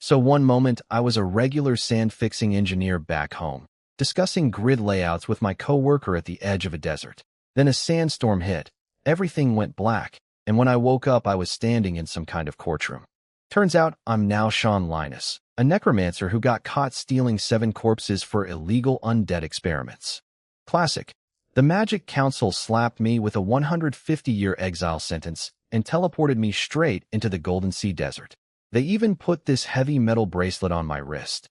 So one moment I was a regular sand-fixing engineer back home, discussing grid layouts with my coworker at the edge of a desert. Then a sandstorm hit, everything went black, and when I woke up I was standing in some kind of courtroom. Turns out I'm now Sean Linus, a necromancer who got caught stealing 7 corpses for illegal undead experiments. Classic. The Magic Council slapped me with a 150-year exile sentence and teleported me straight into the Golden Sea Desert. They even put this heavy metal bracelet on my wrist.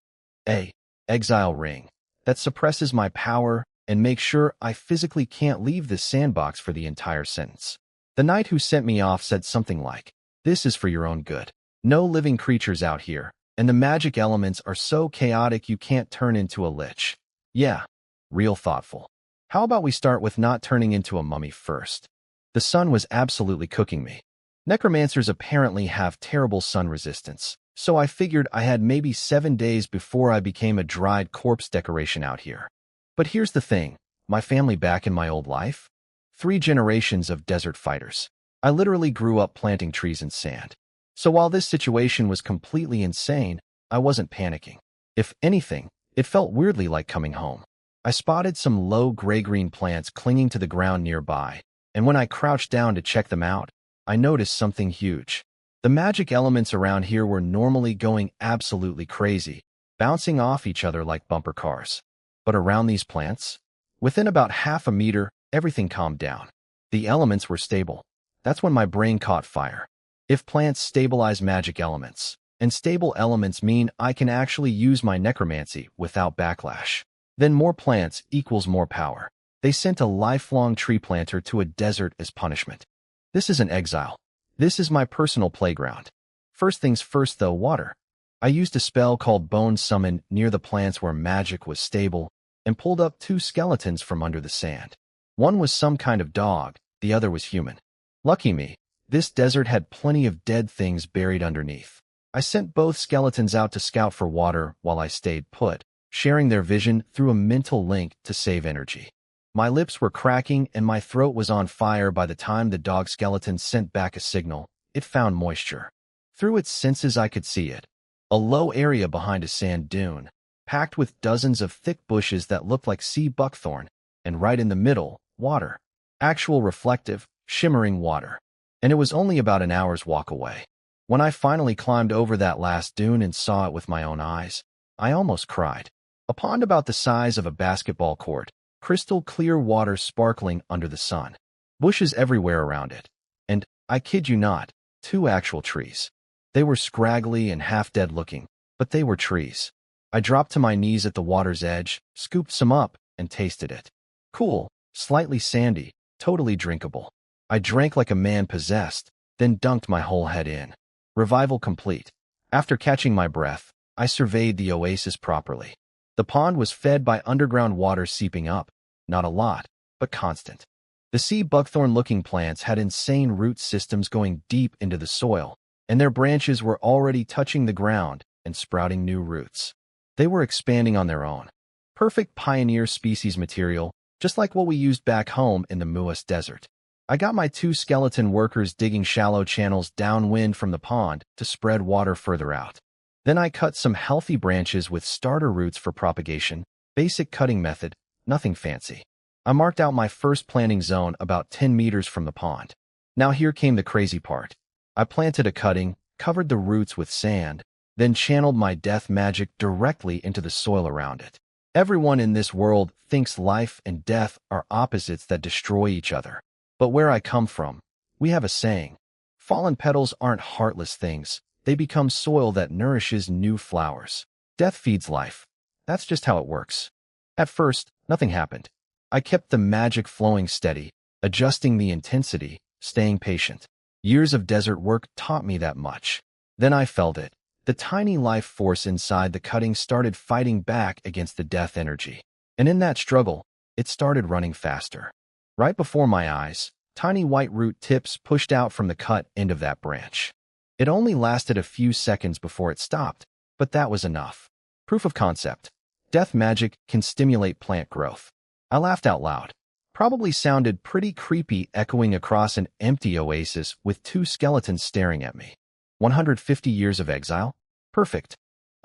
A exile ring that suppresses my power and makes sure I physically can't leave this sandbox for the entire sentence. The knight who sent me off said something like, "This is for your own good. No living creatures out here, and the magic elements are so chaotic you can't turn into a lich." Yeah, real thoughtful. How about we start with not turning into a mummy first? The sun was absolutely cooking me. Necromancers apparently have terrible sun resistance, so I figured I had maybe 7 days before I became a dried corpse decoration out here. But here's the thing, my family back in my old life? 3 generations of desert fighters. I literally grew up planting trees in sand. So while this situation was completely insane, I wasn't panicking. If anything, it felt weirdly like coming home. I spotted some low gray-green plants clinging to the ground nearby, and when I crouched down to check them out, I noticed something huge. The magic elements around here were normally going absolutely crazy, bouncing off each other like bumper cars. But around these plants, within about half a meter, everything calmed down. The elements were stable. That's when my brain caught fire. If plants stabilize magic elements, and stable elements mean I can actually use my necromancy without backlash, then more plants equals more power. They sent a lifelong tree planter to a desert as punishment. This isn't exile. This is my personal playground. First things first though, water. I used a spell called Bone Summon near the plants where magic was stable and pulled up 2 skeletons from under the sand. One was some kind of dog, the other was human. Lucky me, this desert had plenty of dead things buried underneath. I sent both skeletons out to scout for water while I stayed put, sharing their vision through a mental link to save energy. My lips were cracking and my throat was on fire by the time the dog skeleton sent back a signal. It found moisture. Through its senses I could see it. A low area behind a sand dune, packed with dozens of thick bushes that looked like sea buckthorn, and right in the middle, water. Actual reflective, shimmering water. And it was only about an hour's walk away. When I finally climbed over that last dune and saw it with my own eyes, I almost cried. A pond about the size of a basketball court, crystal clear water sparkling under the sun. Bushes everywhere around it. And, I kid you not, 2 actual trees. They were scraggly and half-dead looking, but they were trees. I dropped to my knees at the water's edge, scooped some up, and tasted it. Cool, slightly sandy, totally drinkable. I drank like a man possessed, then dunked my whole head in. Revival complete. After catching my breath, I surveyed the oasis properly. The pond was fed by underground water seeping up, not a lot, but constant. The sea buckthorn-looking plants had insane root systems going deep into the soil, and their branches were already touching the ground and sprouting new roots. They were expanding on their own. Perfect pioneer species material, just like what we used back home in the Muas Desert. I got my 2 skeleton workers digging shallow channels downwind from the pond to spread water further out. Then I cut some healthy branches with starter roots for propagation, basic cutting method, nothing fancy. I marked out my first planting zone about 10 meters from the pond. Now here came the crazy part. I planted a cutting, covered the roots with sand, then channeled my death magic directly into the soil around it. Everyone in this world thinks life and death are opposites that destroy each other. But where I come from, we have a saying. Fallen petals aren't heartless things. They become soil that nourishes new flowers. Death feeds life. That's just how it works. At first, nothing happened. I kept the magic flowing steady, adjusting the intensity, staying patient. Years of desert work taught me that much. Then I felt it. The tiny life force inside the cutting started fighting back against the death energy. And in that struggle, it started running faster. Right before my eyes, tiny white root tips pushed out from the cut end of that branch. It only lasted a few seconds before it stopped, but that was enough. Proof of concept. Death magic can stimulate plant growth. I laughed out loud. Probably sounded pretty creepy echoing across an empty oasis with 2 skeletons staring at me. 150 years of exile? Perfect.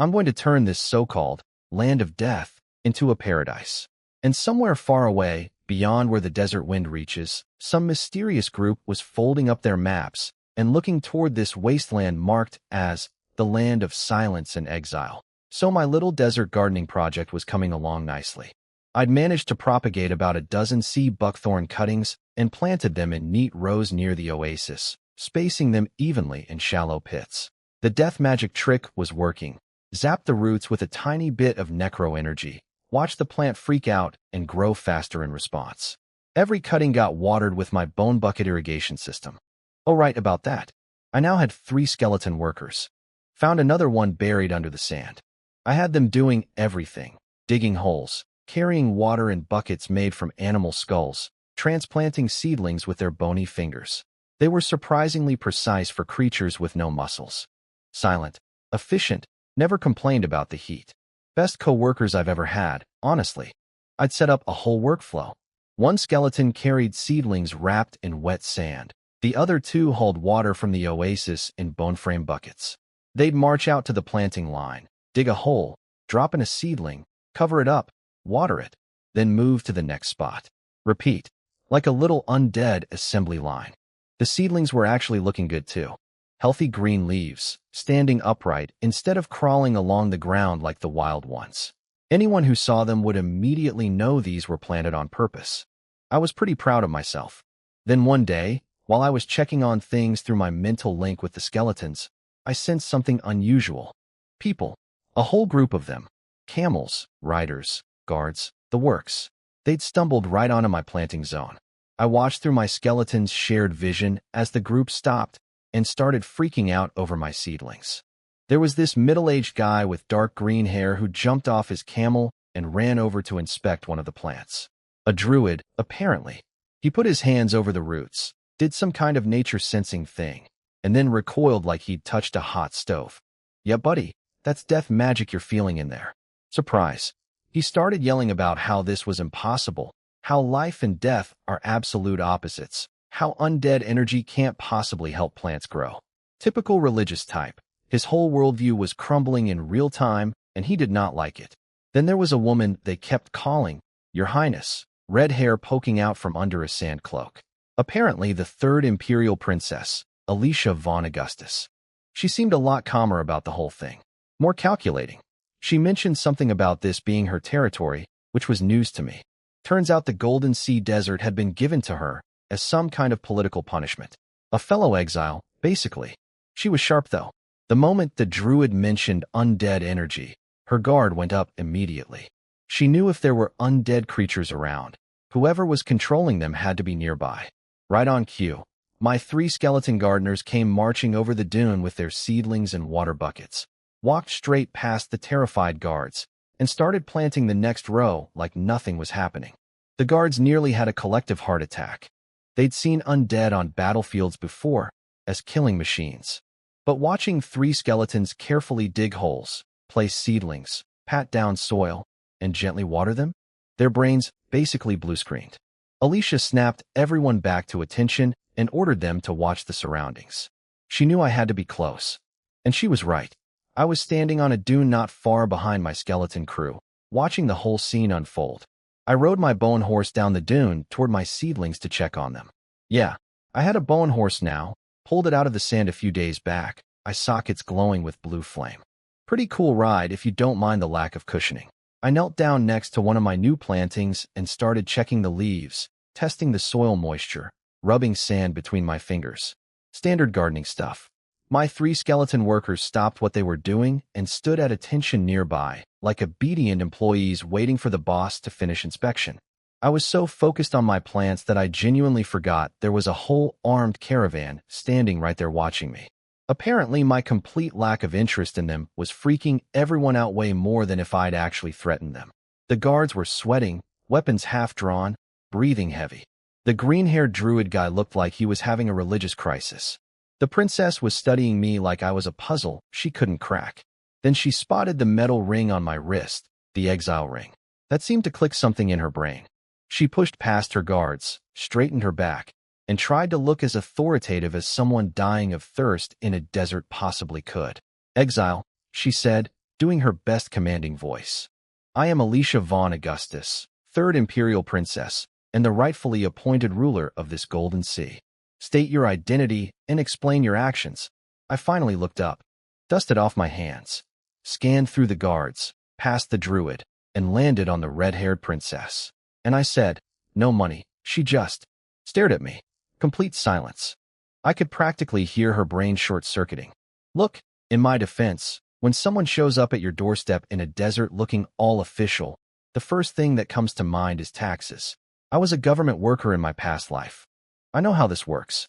I'm going to turn this so-called land of death into a paradise. And somewhere far away, beyond where the desert wind reaches, some mysterious group was folding up their maps and looking toward this wasteland marked as the land of silence and exile. So my little desert gardening project was coming along nicely. I'd managed to propagate about a dozen sea buckthorn cuttings and planted them in neat rows near the oasis, spacing them evenly in shallow pits. The death magic trick was working. Zap the roots with a tiny bit of necro energy. Watch the plant freak out and grow faster in response. Every cutting got watered with my bone bucket irrigation system. Oh, right about that. I now had 3 skeleton workers. Found another one buried under the sand. I had them doing everything. Digging holes, carrying water in buckets made from animal skulls, transplanting seedlings with their bony fingers. They were surprisingly precise for creatures with no muscles. Silent, efficient, never complained about the heat. Best co-workers I've ever had, honestly. I'd set up a whole workflow. One skeleton carried seedlings wrapped in wet sand. The other 2 hauled water from the oasis in bone frame buckets. They'd march out to the planting line, dig a hole, drop in a seedling, cover it up, water it, then move to the next spot. Repeat, like a little undead assembly line. The seedlings were actually looking good too. Healthy green leaves, standing upright instead of crawling along the ground like the wild ones. Anyone who saw them would immediately know these were planted on purpose. I was pretty proud of myself. Then one day, while I was checking on things through my mental link with the skeletons, I sensed something unusual. People, a whole group of them, camels, riders, guards, the works. They'd stumbled right onto my planting zone. I watched through my skeleton's shared vision as the group stopped and started freaking out over my seedlings. There was this middle-aged guy with dark green hair who jumped off his camel and ran over to inspect one of the plants. A druid, apparently. He put his hands over the roots, did some kind of nature-sensing thing, and then recoiled like he'd touched a hot stove. Yeah, buddy, that's death magic you're feeling in there. Surprise. He started yelling about how this was impossible, how life and death are absolute opposites, how undead energy can't possibly help plants grow. Typical religious type. His whole worldview was crumbling in real time, and he did not like it. Then there was a woman they kept calling, Your Highness, red hair poking out from under a sand cloak. Apparently the 3rd Imperial Princess, Alicia von Augustus. She seemed a lot calmer about the whole thing. More calculating. She mentioned something about this being her territory, which was news to me. Turns out the Golden Sea Desert had been given to her as some kind of political punishment. A fellow exile, basically. She was sharp though. The moment the druid mentioned undead energy, her guard went up immediately. She knew if there were undead creatures around, whoever was controlling them had to be nearby. Right on cue, my 3 skeleton gardeners came marching over the dune with their seedlings and water buckets, walked straight past the terrified guards, and started planting the next row like nothing was happening. The guards nearly had a collective heart attack. They'd seen undead on battlefields before, as killing machines. But watching 3 skeletons carefully dig holes, place seedlings, pat down soil, and gently water them, their brains basically blue-screened. Alicia snapped everyone back to attention and ordered them to watch the surroundings. She knew I had to be close. And she was right. I was standing on a dune not far behind my skeleton crew, watching the whole scene unfold. I rode my bone horse down the dune toward my seedlings to check on them. Yeah, I had a bone horse now, pulled it out of the sand a few days back, eye sockets glowing with blue flame. Pretty cool ride if you don't mind the lack of cushioning. I knelt down next to one of my new plantings and started checking the leaves, testing the soil moisture, rubbing sand between my fingers. Standard gardening stuff. My 3 skeleton workers stopped what they were doing and stood at attention nearby, like obedient employees waiting for the boss to finish inspection. I was so focused on my plants that I genuinely forgot there was a whole armed caravan standing right there watching me. Apparently, my complete lack of interest in them was freaking everyone out way more than if I'd actually threatened them. The guards were sweating, weapons half drawn, breathing heavy. The green-haired druid guy looked like he was having a religious crisis. The princess was studying me like I was a puzzle she couldn't crack. Then she spotted the metal ring on my wrist, the exile ring. That seemed to click something in her brain. She pushed past her guards, straightened her back, and tried to look as authoritative as someone dying of thirst in a desert possibly could. Exile, she said, doing her best commanding voice. "I am Alicia von Augustus, third Imperial Princess, and the rightfully appointed ruler of this Golden Sea. State your identity and explain your actions." I finally looked up, dusted off my hands, scanned through the guards, past the druid, and landed on the red-haired princess. And I said, "No money." She just stared at me. Complete silence. I could practically hear her brain short-circuiting. Look, in my defense, when someone shows up at your doorstep in a desert looking all official, the first thing that comes to mind is taxes. I was a government worker in my past life. I know how this works.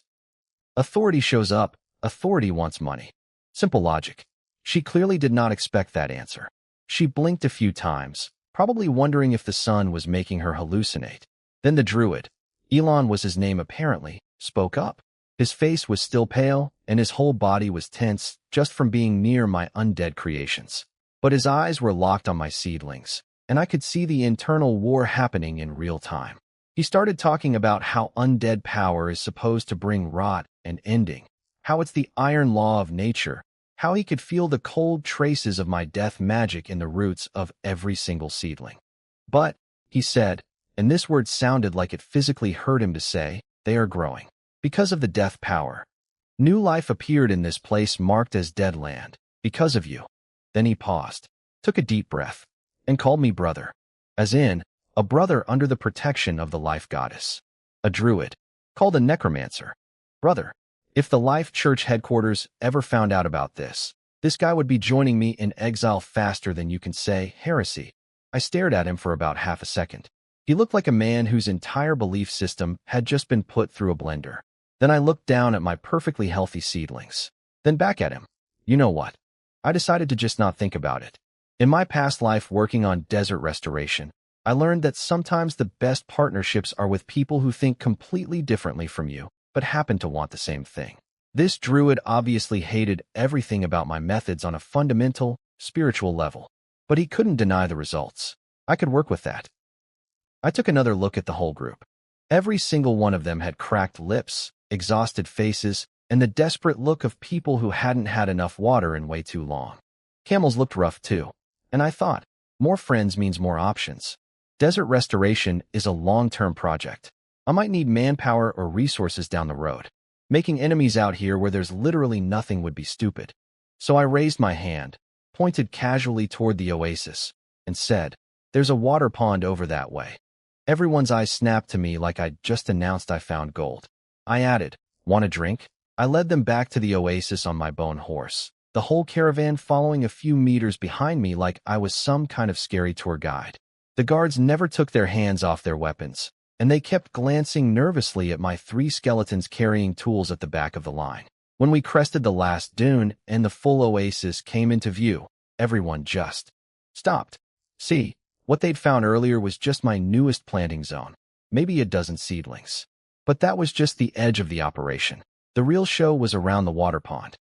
Authority shows up, authority wants money. Simple logic. She clearly did not expect that answer. She blinked a few times, probably wondering if the sun was making her hallucinate. Then the druid, Elon was his name apparently, spoke up. His face was still pale, and his whole body was tense just from being near my undead creations. But his eyes were locked on my seedlings, and I could see the internal war happening in real time. He started talking about how undead power is supposed to bring rot and ending, how it's the iron law of nature, how he could feel the cold traces of my death magic in the roots of every single seedling. But, he said, and this word sounded like it physically hurt him to say, they are growing. Because of the death power. New life appeared in this place marked as dead land, because of you. Then he paused, took a deep breath, and called me brother. As in, a brother under the protection of the life goddess. A druid, called a necromancer. Brother, if the Life Church headquarters ever found out about this guy would be joining me in exile faster than you can say heresy. I stared at him for about half a second. He looked like a man whose entire belief system had just been put through a blender. Then I looked down at my perfectly healthy seedlings. Then back at him. You know what? I decided to just not think about it. In my past life working on desert restoration, I learned that sometimes the best partnerships are with people who think completely differently from you, but happen to want the same thing. This druid obviously hated everything about my methods on a fundamental, spiritual level, but he couldn't deny the results. I could work with that. I took another look at the whole group. Every single one of them had cracked lips, exhausted faces, and the desperate look of people who hadn't had enough water in way too long. Camels looked rough too, and I thought, more friends means more options. Desert restoration is a long-term project. I might need manpower or resources down the road. Making enemies out here where there's literally nothing would be stupid. So I raised my hand, pointed casually toward the oasis, and said, "There's a water pond over that way." Everyone's eyes snapped to me like I'd just announced I found gold. I added, "Want a drink?" I led them back to the oasis on my bone horse, the whole caravan following a few meters behind me like I was some kind of scary tour guide. The guards never took their hands off their weapons, and they kept glancing nervously at my 3 skeletons carrying tools at the back of the line. When we crested the last dune and the full oasis came into view, everyone just stopped. See, what they'd found earlier was just my newest planting zone, maybe a dozen seedlings. But that was just the edge of the operation. The real show was around the water pond.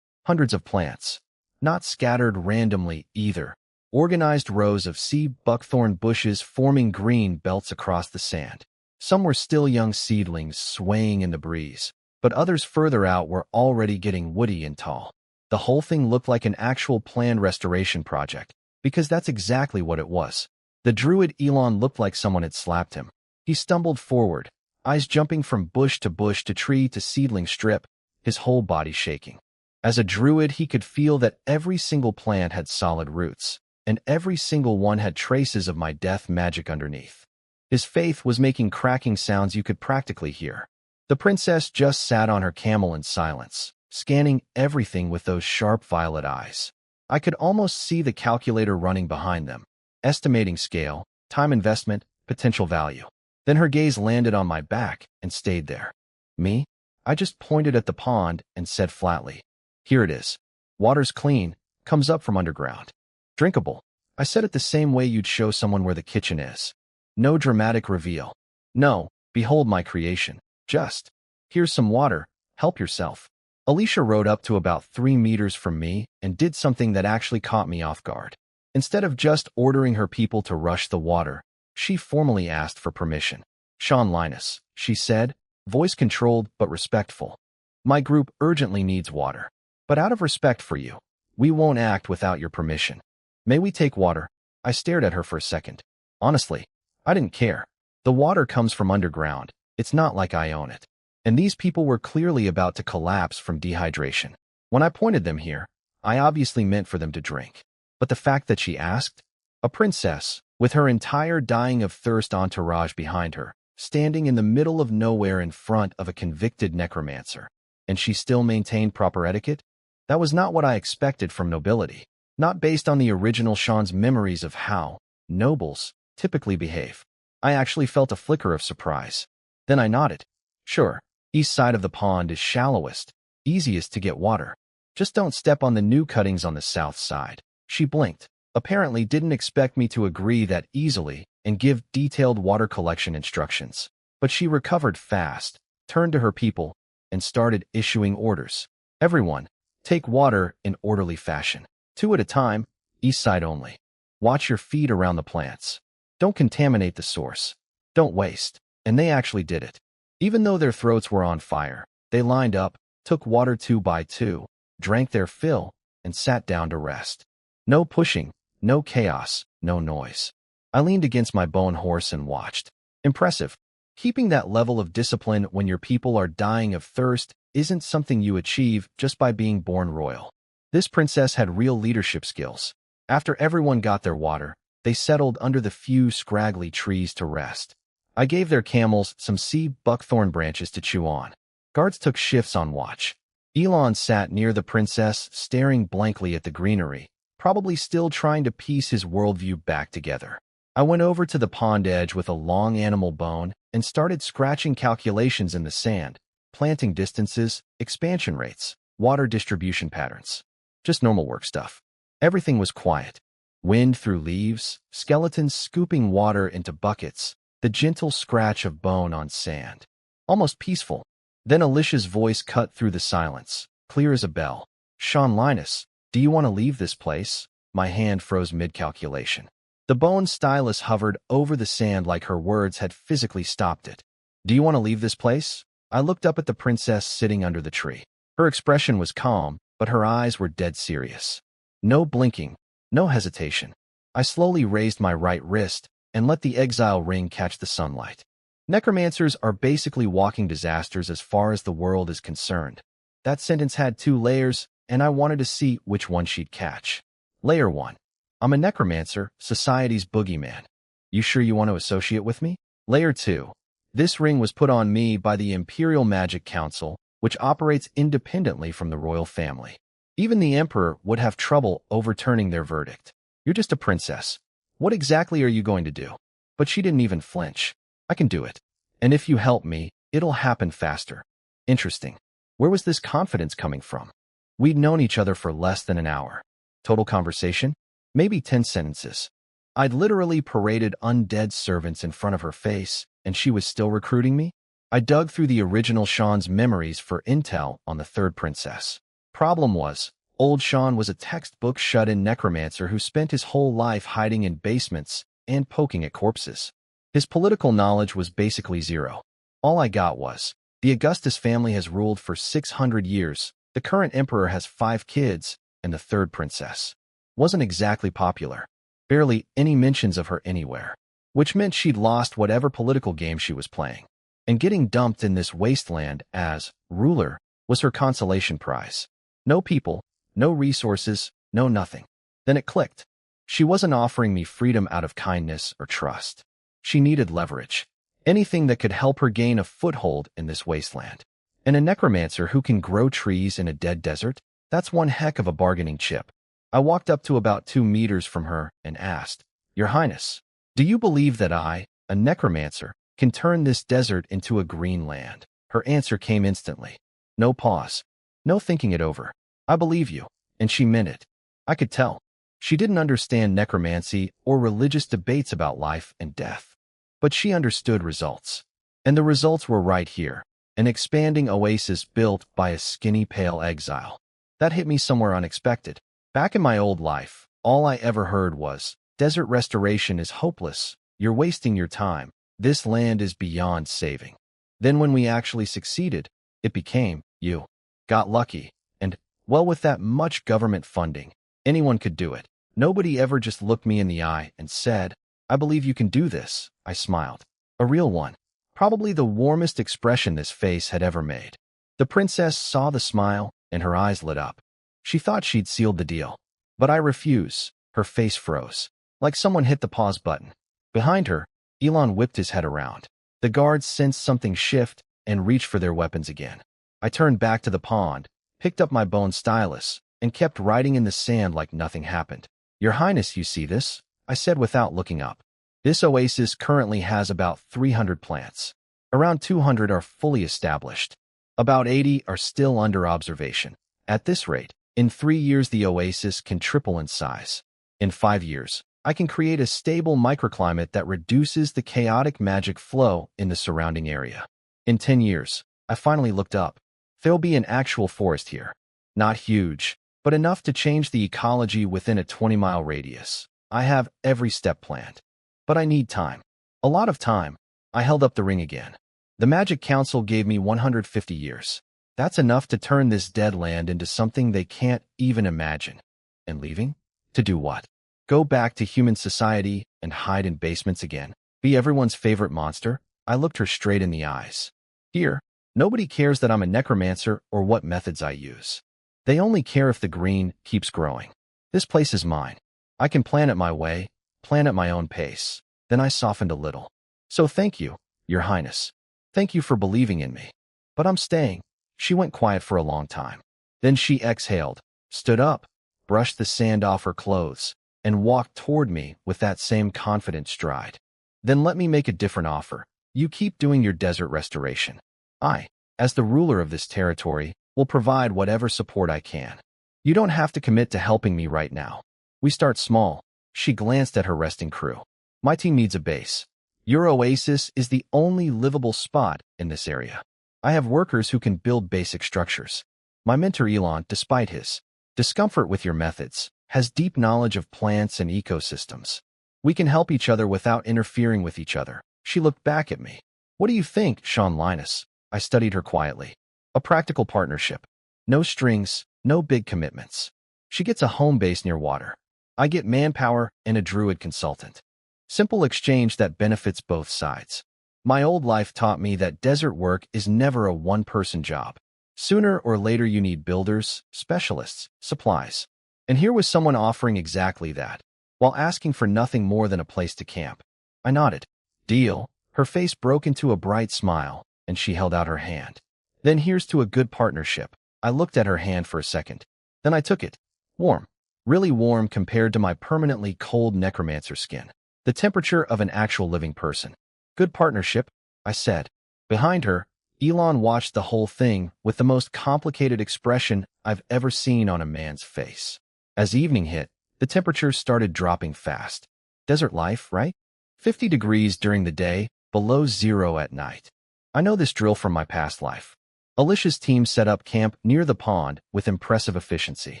Hundreds of plants, not scattered randomly either. Organized rows of sea buckthorn bushes forming green belts across the sand. Some were still young seedlings swaying in the breeze, but others further out were already getting woody and tall. The whole thing looked like an actual planned restoration project, because that's exactly what it was. The druid Elon looked like someone had slapped him. He stumbled forward, eyes jumping from bush to tree to seedling strip, his whole body shaking. As a druid, he could feel that every single plant had solid roots, and every single one had traces of my death magic underneath. His faith was making cracking sounds you could practically hear. The princess just sat on her camel in silence, scanning everything with those sharp violet eyes. I could almost see the calculator running behind them, estimating scale, time investment, potential value. Then her gaze landed on my back and stayed there. Me? I just pointed at the pond and said flatly, "Here it is. Water's clean, comes up from underground. Drinkable." I said it the same way you'd show someone where the kitchen is. No dramatic reveal. No, behold my creation. Just, "Here's some water, help yourself." Alicia rode up to about 3 meters from me and did something that actually caught me off guard. Instead of just ordering her people to rush the water, she formally asked for permission. "Sean Linus," she said, voice controlled but respectful. "My group urgently needs water. But out of respect for you, we won't act without your permission." May we take water? I stared at her for a second. Honestly, I didn't care. The water comes from underground. It's not like I own it. And these people were clearly about to collapse from dehydration. When I pointed them here, I obviously meant for them to drink. But the fact that she asked, a princess, with her entire dying of thirst entourage behind her, standing in the middle of nowhere in front of a convicted necromancer, and she still maintained proper etiquette? That was not what I expected from nobility, not based on the original Sean's memories of how nobles typically behave. I actually felt a flicker of surprise. Then I nodded. Sure, east side of the pond is shallowest, easiest to get water. Just don't step on the new cuttings on the south side. She blinked, apparently didn't expect me to agree that easily and give detailed water collection instructions. But she recovered fast, turned to her people, and started issuing orders. Everyone, take water in orderly fashion. 2 at a time, east side only. Watch your feet around the plants. Don't contaminate the source. Don't waste. And they actually did it. Even though their throats were on fire, they lined up, took water 2 by 2, drank their fill, and sat down to rest. No pushing, no chaos, no noise. I leaned against my bone horse and watched. Impressive. Keeping that level of discipline when your people are dying of thirst isn't something you achieve just by being born royal. This princess had real leadership skills. After everyone got their water, they settled under the few scraggly trees to rest. I gave their camels some sea buckthorn branches to chew on. Guards took shifts on watch. Elon sat near the princess, staring blankly at the greenery, probably still trying to piece his worldview back together. I went over to the pond edge with a long animal bone and started scratching calculations in the sand, planting distances, expansion rates, water distribution patterns. Just normal work stuff. Everything was quiet. Wind through leaves, skeletons scooping water into buckets, the gentle scratch of bone on sand. Almost peaceful. Then Alicia's voice cut through the silence, clear as a bell. Sean Linus, do you want to leave this place? My hand froze mid-calculation. The bone stylus hovered over the sand like her words had physically stopped it. Do you want to leave this place? I looked up at the princess sitting under the tree. Her expression was calm, but her eyes were dead serious. No blinking, no hesitation. I slowly raised my right wrist and let the exile ring catch the sunlight. Necromancers are basically walking disasters as far as the world is concerned. That sentence had 2 layers, and I wanted to see which one she'd catch. Layer 1. I'm a necromancer, society's boogeyman. You sure you want to associate with me? Layer 2. This ring was put on me by the Imperial Magic Council, which operates independently from the royal family. Even the emperor would have trouble overturning their verdict. You're just a princess. What exactly are you going to do? But she didn't even flinch. I can do it. And if you help me, it'll happen faster. Interesting. Where was this confidence coming from? We'd known each other for less than an hour. Total conversation? Maybe 10 sentences. I'd literally paraded undead servants in front of her face, and she was still recruiting me? I dug through the original Sean's memories for intel on the 3rd princess. Problem was, old Sean was a textbook shut-in necromancer who spent his whole life hiding in basements and poking at corpses. His political knowledge was basically zero. All I got was, the Augustus family has ruled for 600 years, the current emperor has 5 kids, and the 3rd princess wasn't exactly popular. Barely any mentions of her anywhere, which meant she'd lost whatever political game she was playing. And getting dumped in this wasteland as ruler was her consolation prize. No people, no resources, no nothing. Then it clicked. She wasn't offering me freedom out of kindness or trust. She needed leverage. Anything that could help her gain a foothold in this wasteland. And a necromancer who can grow trees in a dead desert? That's one heck of a bargaining chip. I walked up to about 2 meters from her and asked, Your Highness, do you believe that I, a necromancer, can turn this desert into a green land? Her answer came instantly. No pause. No thinking it over. I believe you. And she meant it. I could tell. She didn't understand necromancy or religious debates about life and death. But she understood results. And the results were right here. An expanding oasis built by a skinny pale exile. That hit me somewhere unexpected. Back in my old life, all I ever heard was, desert restoration is hopeless. You're wasting your time. This land is beyond saving. Then when we actually succeeded, it became, you got lucky. And, well, with that much government funding, anyone could do it. Nobody ever just looked me in the eye and said, "I believe you can do this." I smiled. A real one. Probably the warmest expression this face had ever made. The princess saw the smile, and her eyes lit up. She thought she'd sealed the deal. But I refuse. Her face froze, like someone hit the pause button. Behind her, Elon whipped his head around. The guards sensed something shift and reached for their weapons again. I turned back to the pond, picked up my bone stylus, and kept writing in the sand like nothing happened. "Your Highness, you see this?" I said without looking up. "This oasis currently has about 300 plants. Around 200 are fully established. About 80 are still under observation. At this rate, in 3 years the oasis can triple in size. In 5 years, I can create a stable microclimate that reduces the chaotic magic flow in the surrounding area. In 10 years, I finally looked up. There'll be an actual forest here. Not huge, but enough to change the ecology within a 20-mile radius. I have every step planned. But I need time. A lot of time." I held up the ring again. "The Magic Council gave me 150 years. That's enough to turn this dead land into something they can't even imagine." "And leaving? To do what? Go back to human society and hide in basements again? Be everyone's favorite monster?" I looked her straight in the eyes. "Here, nobody cares that I'm a necromancer or what methods I use. They only care if the green keeps growing. This place is mine. I can plan it my way, plan at my own pace." Then I softened a little. "So thank you, Your Highness. Thank you for believing in me. But I'm staying." She went quiet for a long time. Then she exhaled, stood up, brushed the sand off her clothes, and walked toward me with that same confident stride. "Then let me make a different offer. You keep doing your desert restoration. I, as the ruler of this territory, will provide whatever support I can. You don't have to commit to helping me right now. We start small." She glanced at her resting crew. "My team needs a base. Your oasis is the only livable spot in this area. I have workers who can build basic structures. My mentor Elon, despite his discomfort with your methods, has deep knowledge of plants and ecosystems. We can help each other without interfering with each other." She looked back at me. "What do you think, Sean Linus?" I studied her quietly. "A practical partnership. No strings, no big commitments. She gets a home base near water. I get manpower and a druid consultant. Simple exchange that benefits both sides. My old life taught me that desert work is never a one-person job. Sooner or later you need builders, specialists, supplies. And here was someone offering exactly that, while asking for nothing more than a place to camp. I nodded. "Deal." Her face broke into a bright smile, and she held out her hand. "Then here's to a good partnership." I looked at her hand for a second. Then I took it. Warm. Really warm compared to my permanently cold necromancer skin. The temperature of an actual living person. "Good partnership," I said. Behind her, Elon watched the whole thing with the most complicated expression I've ever seen on a man's face. As evening hit, the temperature started dropping fast. Desert life, right? 50 degrees during the day, below zero at night. I know this drill from my past life. Alicia's team set up camp near the pond with impressive efficiency.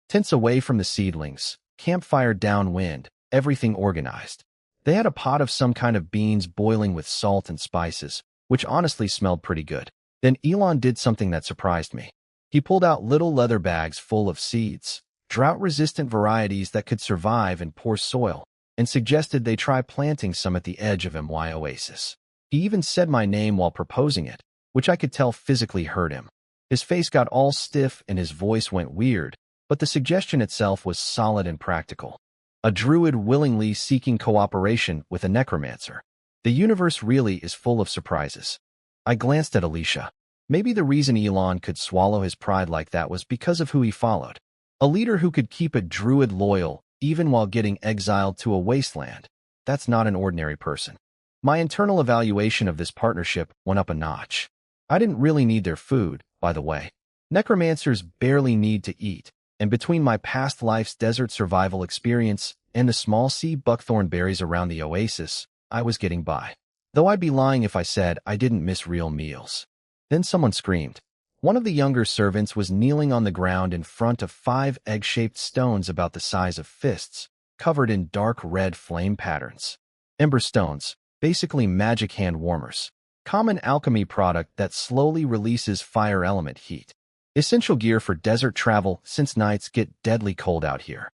Tents away from the seedlings, campfire downwind, everything organized. They had a pot of some kind of beans boiling with salt and spices, which honestly smelled pretty good. Then Elon did something that surprised me. He pulled out little leather bags full of seeds, drought-resistant varieties that could survive in poor soil, and suggested they try planting some at the edge of my oasis. He even said my name while proposing it, which I could tell physically hurt him. His face got all stiff and his voice went weird, but the suggestion itself was solid and practical. A druid willingly seeking cooperation with a necromancer. The universe really is full of surprises. I glanced at Alicia. Maybe the reason Elon could swallow his pride like that was because of who he followed. A leader who could keep a druid loyal even while getting exiled to a wasteland. That's not an ordinary person. My internal evaluation of this partnership went up a notch. I didn't really need their food, by the way. Necromancers barely need to eat, and between my past life's desert survival experience and the small sea buckthorn berries around the oasis, I was getting by. Though I'd be lying if I said I didn't miss real meals. Then someone screamed. One of the younger servants was kneeling on the ground in front of 5 egg-shaped stones about the size of fists, covered in dark red flame patterns. Ember stones, basically magic hand warmers. Common alchemy product that slowly releases fire element heat. Essential gear for desert travel since nights get deadly cold out here.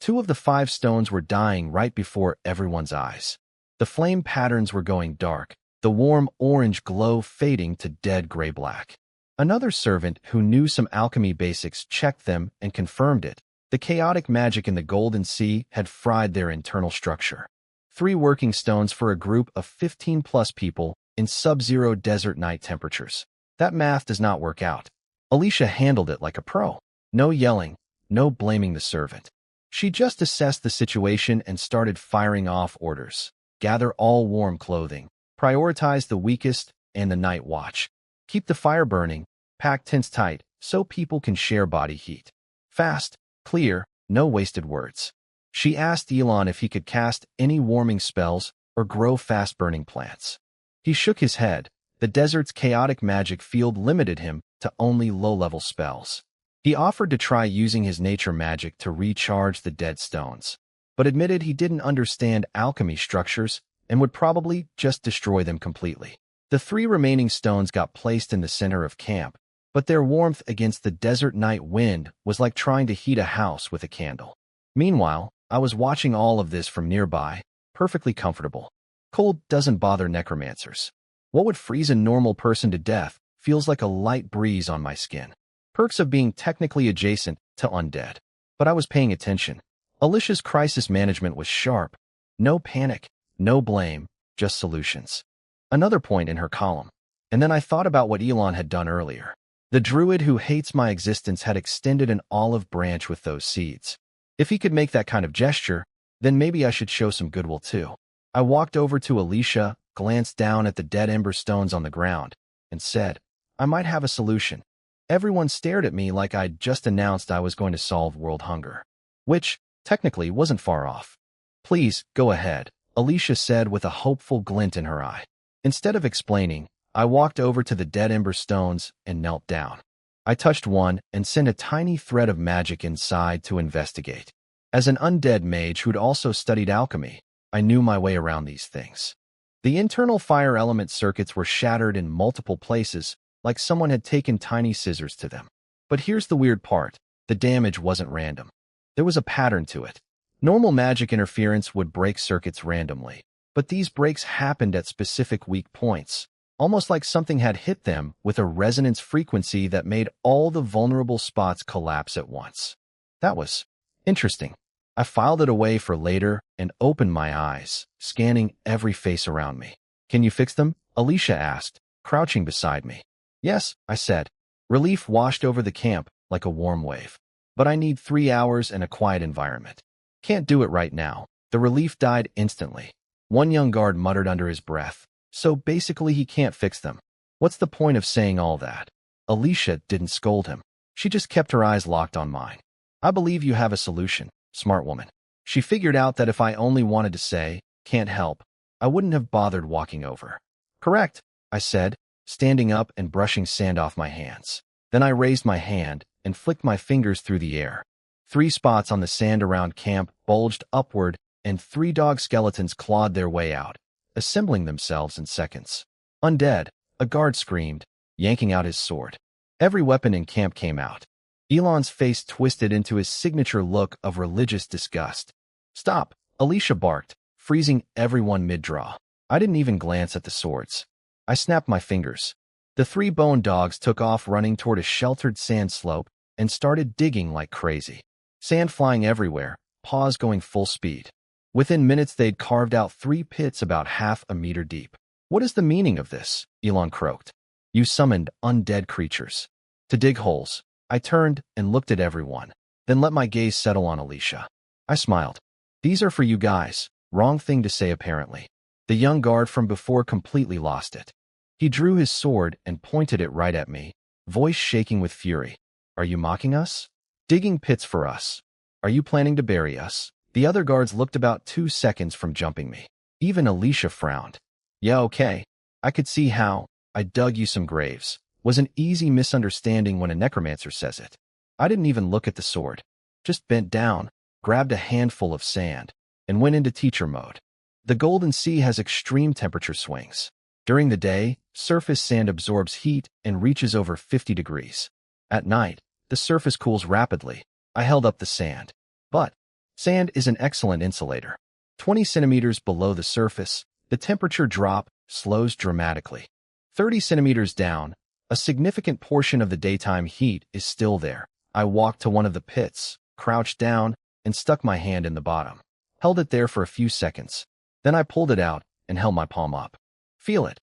Two of the 5 stones were dying right before everyone's eyes. The flame patterns were going dark, the warm orange glow fading to dead gray-black. Another servant who knew some alchemy basics checked them and confirmed it. The chaotic magic in the Golden Sea had fried their internal structure. 3 working stones for a group of 15-plus people in sub-zero desert night temperatures. That math does not work out. Alicia handled it like a pro. No yelling, no blaming the servant. She just assessed the situation and started firing off orders. Gather all warm clothing. Prioritize the weakest and the night watch. Keep the fire burning. Pack tents tight so people can share body heat. Fast, clear, no wasted words. She asked Elon if he could cast any warming spells or grow fast-burning plants. He shook his head. The desert's chaotic magic field limited him to only low-level spells. He offered to try using his nature magic to recharge the dead stones, but admitted he didn't understand alchemy structures and would probably just destroy them completely. The 3 remaining stones got placed in the center of camp, but their warmth against the desert night wind was like trying to heat a house with a candle. Meanwhile, I was watching all of this from nearby, perfectly comfortable. Cold doesn't bother necromancers. What would freeze a normal person to death feels like a light breeze on my skin. Perks of being technically adjacent to undead. But I was paying attention. Alicia's crisis management was sharp. No panic, no blame, just solutions. Another point in her column. And then I thought about what Elon had done earlier. The druid who hates my existence had extended an olive branch with those seeds. If he could make that kind of gesture, then maybe I should show some goodwill too. I walked over to Alicia, glanced down at the dead ember stones on the ground, and said, I might have a solution. Everyone stared at me like I'd just announced I was going to solve world hunger, which, technically, wasn't far off. Please, go ahead, Alicia said with a hopeful glint in her eye. Instead of explaining, I walked over to the dead ember stones and knelt down. I touched one and sent a tiny thread of magic inside to investigate. As an undead mage who'd also studied alchemy, I knew my way around these things. The internal fire element circuits were shattered in multiple places, like someone had taken tiny scissors to them. But here's the weird part. The damage wasn't random. There was a pattern to it. Normal magic interference would break circuits randomly, but these breaks happened at specific weak points, almost like something had hit them with a resonance frequency that made all the vulnerable spots collapse at once. That was interesting. I filed it away for later and opened my eyes, scanning every face around me. Can you fix them? Alicia asked, crouching beside me. Yes, I said. Relief washed over the camp like a warm wave. But I need 3 hours and a quiet environment. Can't do it right now. The relief died instantly. One young guard muttered under his breath. So basically he can't fix them. What's the point of saying all that? Alicia didn't scold him. She just kept her eyes locked on mine. I believe you have a solution, smart woman. She figured out that if I only wanted to say, can't help, I wouldn't have bothered walking over. Correct, I said, standing up and brushing sand off my hands. Then I raised my hand and flicked my fingers through the air. 3 spots on the sand around camp bulged upward, and 3 dog skeletons clawed their way out, assembling themselves in seconds. Undead, a guard screamed, yanking out his sword. Every weapon in camp came out. Elon's face twisted into his signature look of religious disgust. Stop, Alicia barked, freezing everyone mid-draw. I didn't even glance at the swords. I snapped my fingers. The 3 bone dogs took off running toward a sheltered sand slope and started digging like crazy. Sand flying everywhere, paws going full speed. Within minutes they'd carved out 3 pits about half a meter deep. What is the meaning of this? Elon croaked. You summoned undead creatures to dig holes. I turned and looked at everyone, then let my gaze settle on Alicia. I smiled. These are for you guys. Wrong thing to say apparently. The young guard from before completely lost it. He drew his sword and pointed it right at me, voice shaking with fury. Are you mocking us? Digging pits for us. Are you planning to bury us? The other guards looked about 2 seconds from jumping me. Even Alicia frowned. Yeah, okay. I could see how I dug you some graves was an easy misunderstanding when a necromancer says it. I didn't even look at the sword. Just bent down, grabbed a handful of sand, and went into teacher mode. The Golden Sea has extreme temperature swings. During the day, surface sand absorbs heat and reaches over 50 degrees. At night, the surface cools rapidly. I held up the sand. But Sand is an excellent insulator. 20 centimeters below the surface, the temperature drop slows dramatically. 30 centimeters down, a significant portion of the daytime heat is still there. I walked to one of the pits, crouched down, and stuck my hand in the bottom. Held it there for a few seconds. Then I pulled it out and held my palm up. Feel it.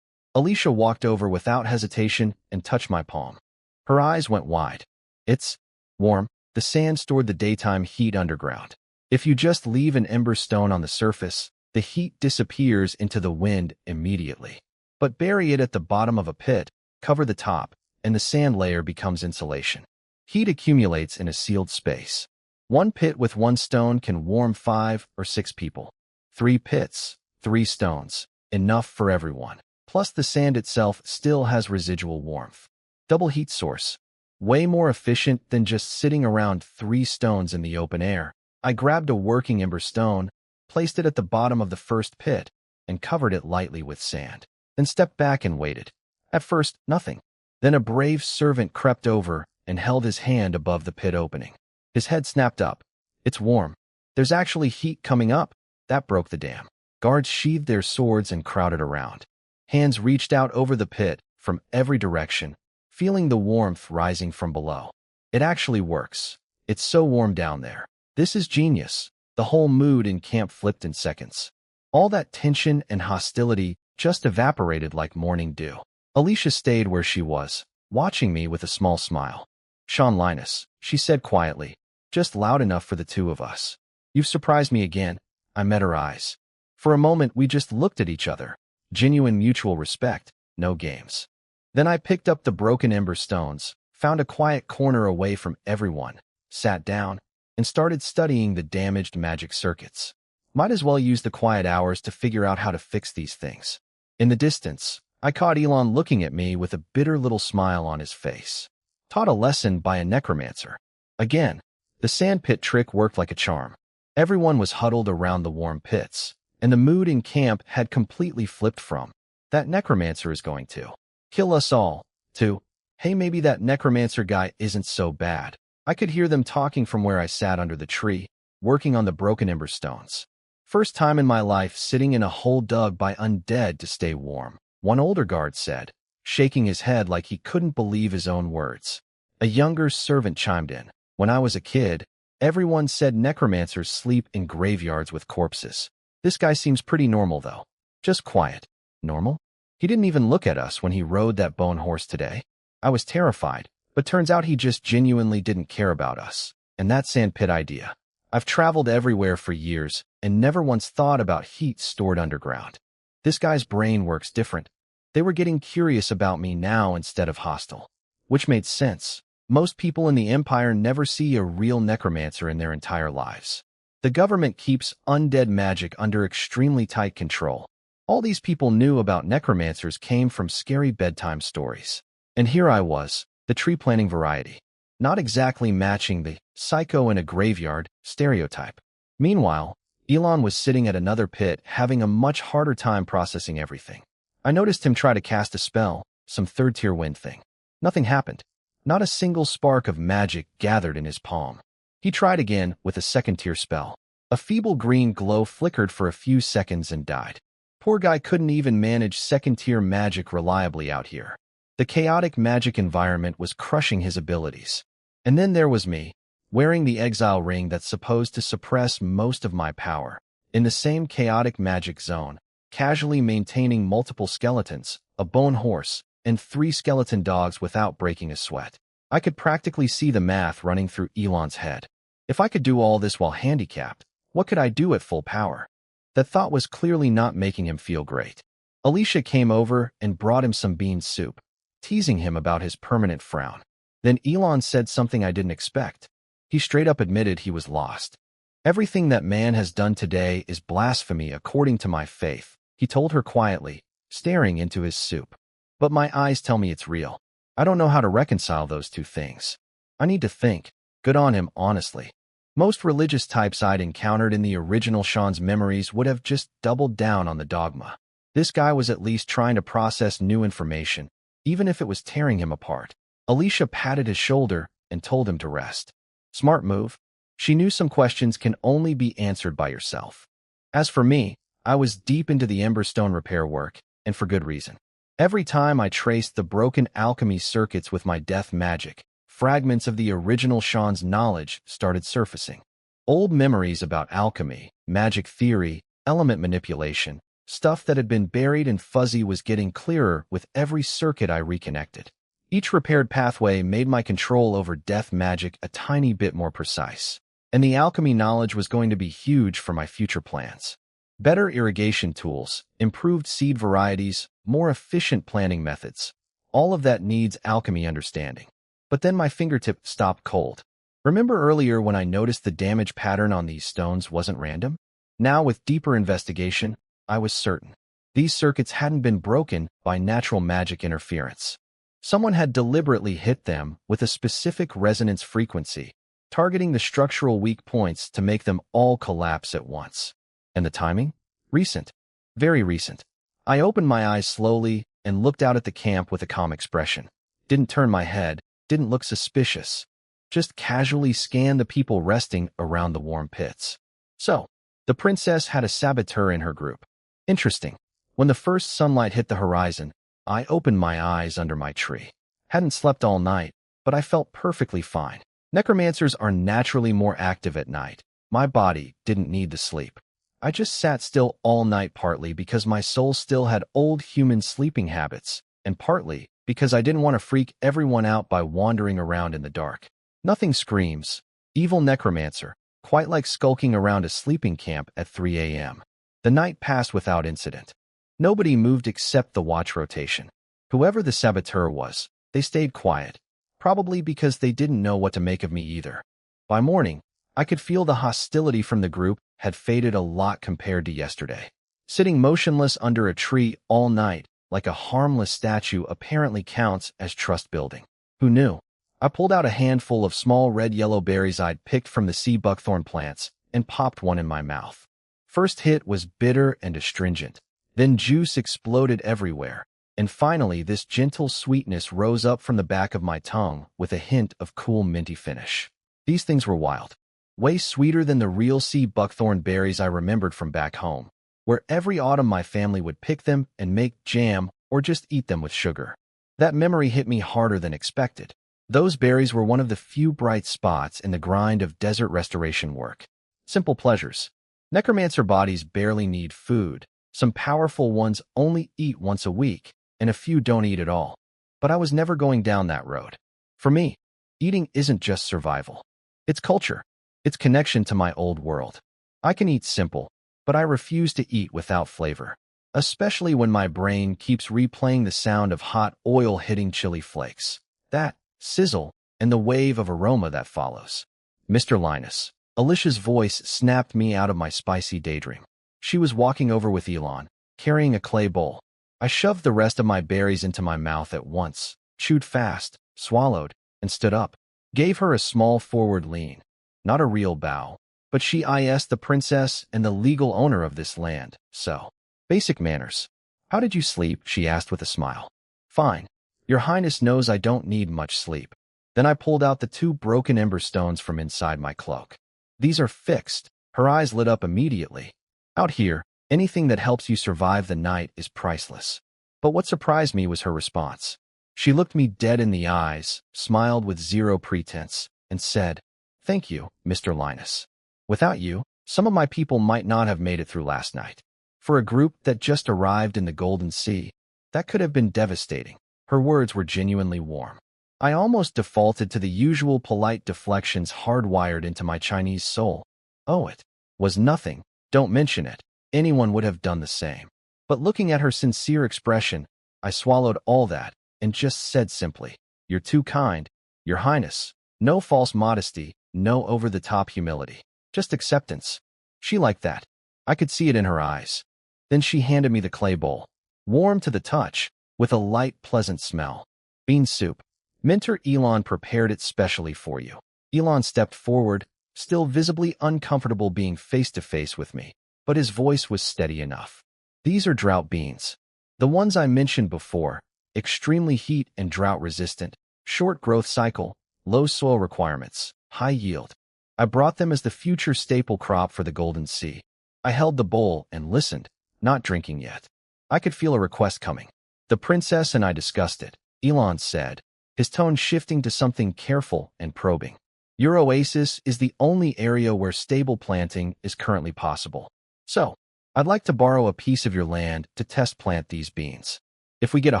Alicia walked over without hesitation and touched my palm. Her eyes went wide. It's warm. The sand stored the daytime heat underground. If you just leave an ember stone on the surface, the heat disappears into the wind immediately. But bury it at the bottom of a pit, cover the top, and the sand layer becomes insulation. Heat accumulates in a sealed space. One pit with one stone can warm 5 or 6 people. 3 pits, 3 stones, enough for everyone. Plus the sand itself still has residual warmth. Double heat source. Way more efficient than just sitting around 3 stones in the open air. I grabbed a working ember stone, placed it at the bottom of the first pit, and covered it lightly with sand. Then stepped back and waited. At first, nothing. Then a brave servant crept over and held his hand above the pit opening. His head snapped up. It's warm. There's actually heat coming up. That broke the dam. Guards sheathed their swords and crowded around. Hands reached out over the pit from every direction, feeling the warmth rising from below. It actually works. It's so warm down there. This is genius. The whole mood in camp flipped in seconds. All that tension and hostility just evaporated like morning dew. Alicia stayed where she was, watching me with a small smile. Sean Linus, she said quietly, just loud enough for the two of us. You've surprised me again. I met her eyes. For a moment, we just looked at each other. Genuine mutual respect, no games. Then I picked up the broken ember stones, found a quiet corner away from everyone, sat down, and started studying the damaged magic circuits. Might as well use the quiet hours to figure out how to fix these things. In the distance, I caught Elon looking at me with a bitter little smile on his face. Taught a lesson by a necromancer. Again, the sandpit trick worked like a charm. Everyone was huddled around the warm pits, and the mood in camp had completely flipped from, that necromancer is going to kill us all, to, hey, maybe that necromancer guy isn't so bad. I could hear them talking from where I sat under the tree, working on the broken ember stones. First time in my life sitting in a hole dug by undead to stay warm, one older guard said, shaking his head like he couldn't believe his own words. A younger servant chimed in. When I was a kid, everyone said necromancers sleep in graveyards with corpses. This guy seems pretty normal, though. Just quiet. Normal? He didn't even look at us when he rode that bone horse today. I was terrified, but turns out he just genuinely didn't care about us. And that sandpit idea. I've traveled everywhere for years and never once thought about heat stored underground. This guy's brain works different. They were getting curious about me now instead of hostile. Which made sense. Most people in the Empire never see a real necromancer in their entire lives. The government keeps undead magic under extremely tight control. All these people knew about necromancers came from scary bedtime stories. And here I was, the tree-planting variety. Not exactly matching the psycho in a graveyard stereotype. Meanwhile, Elon was sitting at another pit having a much harder time processing everything. I noticed him try to cast a spell, some third-tier wind thing. Nothing happened. Not a single spark of magic gathered in his palm. He tried again with a second-tier spell. A feeble green glow flickered for a few seconds and died. Poor guy couldn't even manage second-tier magic reliably out here. The chaotic magic environment was crushing his abilities. And then there was me, wearing the exile ring that's supposed to suppress most of my power, in the same chaotic magic zone, casually maintaining multiple skeletons, a bone horse, and 3 skeleton dogs without breaking a sweat. I could practically see the math running through Elon's head. If I could do all this while handicapped, what could I do at full power? That thought was clearly not making him feel great. Alicia came over and brought him some bean soup, teasing him about his permanent frown. Then Elon said something I didn't expect. He straight up admitted he was lost. Everything that man has done today is blasphemy according to my faith, he told her quietly, staring into his soup. But my eyes tell me it's real. I don't know how to reconcile those two things. I need to think. Good on him, honestly. Most religious types I'd encountered in the original Sean's memories would have just doubled down on the dogma. This guy was at least trying to process new information, even if it was tearing him apart. Alicia patted his shoulder and told him to rest. Smart move. She knew some questions can only be answered by yourself. As for me, I was deep into the Emberstone repair work, and for good reason. Every time I traced the broken alchemy circuits with my death magic, fragments of the original Sean's knowledge started surfacing. Old memories about alchemy, magic theory, element manipulation, stuff that had been buried and fuzzy was getting clearer with every circuit I reconnected. Each repaired pathway made my control over death magic a tiny bit more precise, and the alchemy knowledge was going to be huge for my future plans. Better irrigation tools, improved seed varieties, more efficient planting methods. All of that needs alchemy understanding. But then my fingertip stopped cold. Remember earlier when I noticed the damage pattern on these stones wasn't random? Now with deeper investigation, I was certain. These circuits hadn't been broken by natural magic interference. Someone had deliberately hit them with a specific resonance frequency, targeting the structural weak points to make them all collapse at once. And the timing? Recent. Very recent. I opened my eyes slowly and looked out at the camp with a calm expression. Didn't turn my head, didn't look suspicious. Just casually scanned the people resting around the warm pits. So, the princess had a saboteur in her group. Interesting. When the first sunlight hit the horizon, I opened my eyes under my tree. Hadn't slept all night, but I felt perfectly fine. Necromancers are naturally more active at night. My body didn't need the sleep. I just sat still all night, partly because my soul still had old human sleeping habits, and partly because I didn't want to freak everyone out by wandering around in the dark. Nothing screams, evil necromancer, quite like skulking around a sleeping camp at 3 a.m. The night passed without incident. Nobody moved except the watch rotation. Whoever the saboteur was, they stayed quiet, probably because they didn't know what to make of me either. By morning, I could feel the hostility from the group had faded a lot compared to yesterday. Sitting motionless under a tree all night, like a harmless statue, apparently counts as trust building. Who knew? I pulled out a handful of small red-yellow berries I'd picked from the sea buckthorn plants and popped one in my mouth. First hit was bitter and astringent. Then juice exploded everywhere, and finally this gentle sweetness rose up from the back of my tongue with a hint of cool minty finish. These things were wild. Way sweeter than the real sea buckthorn berries I remembered from back home, where every autumn my family would pick them and make jam or just eat them with sugar. That memory hit me harder than expected. Those berries were one of the few bright spots in the grind of desert restoration work. Simple pleasures. Necromancer bodies barely need food. Some powerful ones only eat once a week, and a few don't eat at all. But I was never going down that road. For me, eating isn't just survival. It's culture. It's connection to my old world. I can eat simple, but I refuse to eat without flavor, especially when my brain keeps replaying the sound of hot oil hitting chili flakes. That sizzle and the wave of aroma that follows. Mr. Linus. Alicia's voice snapped me out of my spicy daydream. She was walking over with Elon, carrying a clay bowl. I shoved the rest of my berries into my mouth at once, chewed fast, swallowed, and stood up. Gave her a small forward lean. Not a real bow, but she is the princess and the legal owner of this land, so. Basic manners. How did you sleep? She asked with a smile. Fine. Your Highness knows I don't need much sleep. Then I pulled out the 2 broken ember stones from inside my cloak. These are fixed. Her eyes lit up immediately. Out here, anything that helps you survive the night is priceless. But what surprised me was her response. She looked me dead in the eyes, smiled with zero pretense, and said, "Thank you, Mr. Linus. Without you, some of my people might not have made it through last night. For a group that just arrived in the Golden Sea, that could have been devastating." Her words were genuinely warm. I almost defaulted to the usual polite deflections hardwired into my Chinese soul. Oh, it was nothing. Don't mention it. Anyone would have done the same. But looking at her sincere expression, I swallowed all that and just said simply, "You're too kind, Your Highness." No false modesty, no over-the-top humility. Just acceptance. She liked that. I could see it in her eyes. Then she handed me the clay bowl. Warm to the touch, with a light, pleasant smell. Bean soup. Mentor Elon prepared it specially for you. Elon stepped forward, still visibly uncomfortable being face-to-face with me, but his voice was steady enough. These are drought beans. The ones I mentioned before, extremely heat and drought resistant, short growth cycle, low soil requirements, high yield. I brought them as the future staple crop for the Golden Sea. I held the bowl and listened, not drinking yet. I could feel a request coming. The princess and I discussed it, Elon said, his tone shifting to something careful and probing. Your oasis is the only area where stable planting is currently possible. So, I'd like to borrow a piece of your land to test plant these beans. If we get a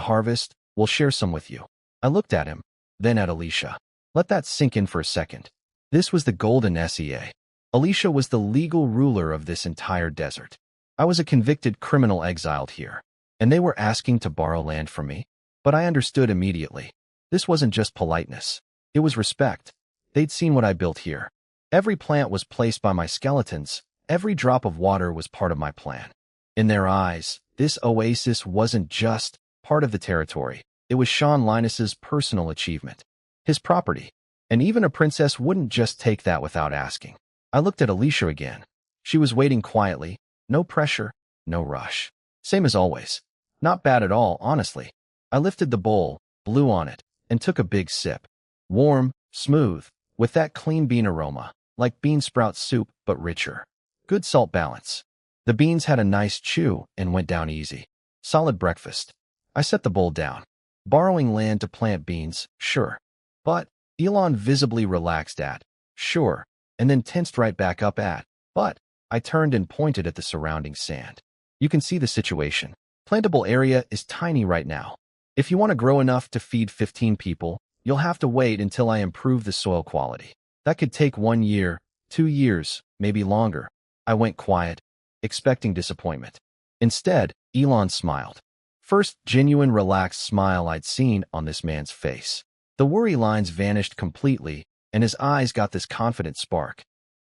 harvest, we'll share some with you. I looked at him, then at Alicia. Let that sink in for a second. This was the Golden Sea. Alicia was the legal ruler of this entire desert. I was a convicted criminal exiled here, and they were asking to borrow land from me. But I understood immediately. This wasn't just politeness. It was respect. They'd seen what I built here. Every plant was placed by my skeletons. Every drop of water was part of my plan. In their eyes, this oasis wasn't just part of the territory. It was Sean Linus's personal achievement. His property. And even a princess wouldn't just take that without asking. I looked at Alicia again. She was waiting quietly. No pressure, no rush. Same as always. Not bad at all, honestly. I lifted the bowl, blew on it, and took a big sip. Warm, smooth, with that clean bean aroma, like bean sprout soup, but richer. Good salt balance. The beans had a nice chew and went down easy. Solid breakfast. I set the bowl down. Borrowing land to plant beans, sure. But Elon visibly relaxed at, sure, and then tensed right back up at, but I turned and pointed at the surrounding sand. You can see the situation. Plantable area is tiny right now. If you want to grow enough to feed 15 people, you'll have to wait until I improve the soil quality. That could take 1 year, 2 years, maybe longer. I went quiet, expecting disappointment. Instead, Elon smiled. First genuine relaxed smile I'd seen on this man's face. The worry lines vanished completely, and his eyes got this confident spark.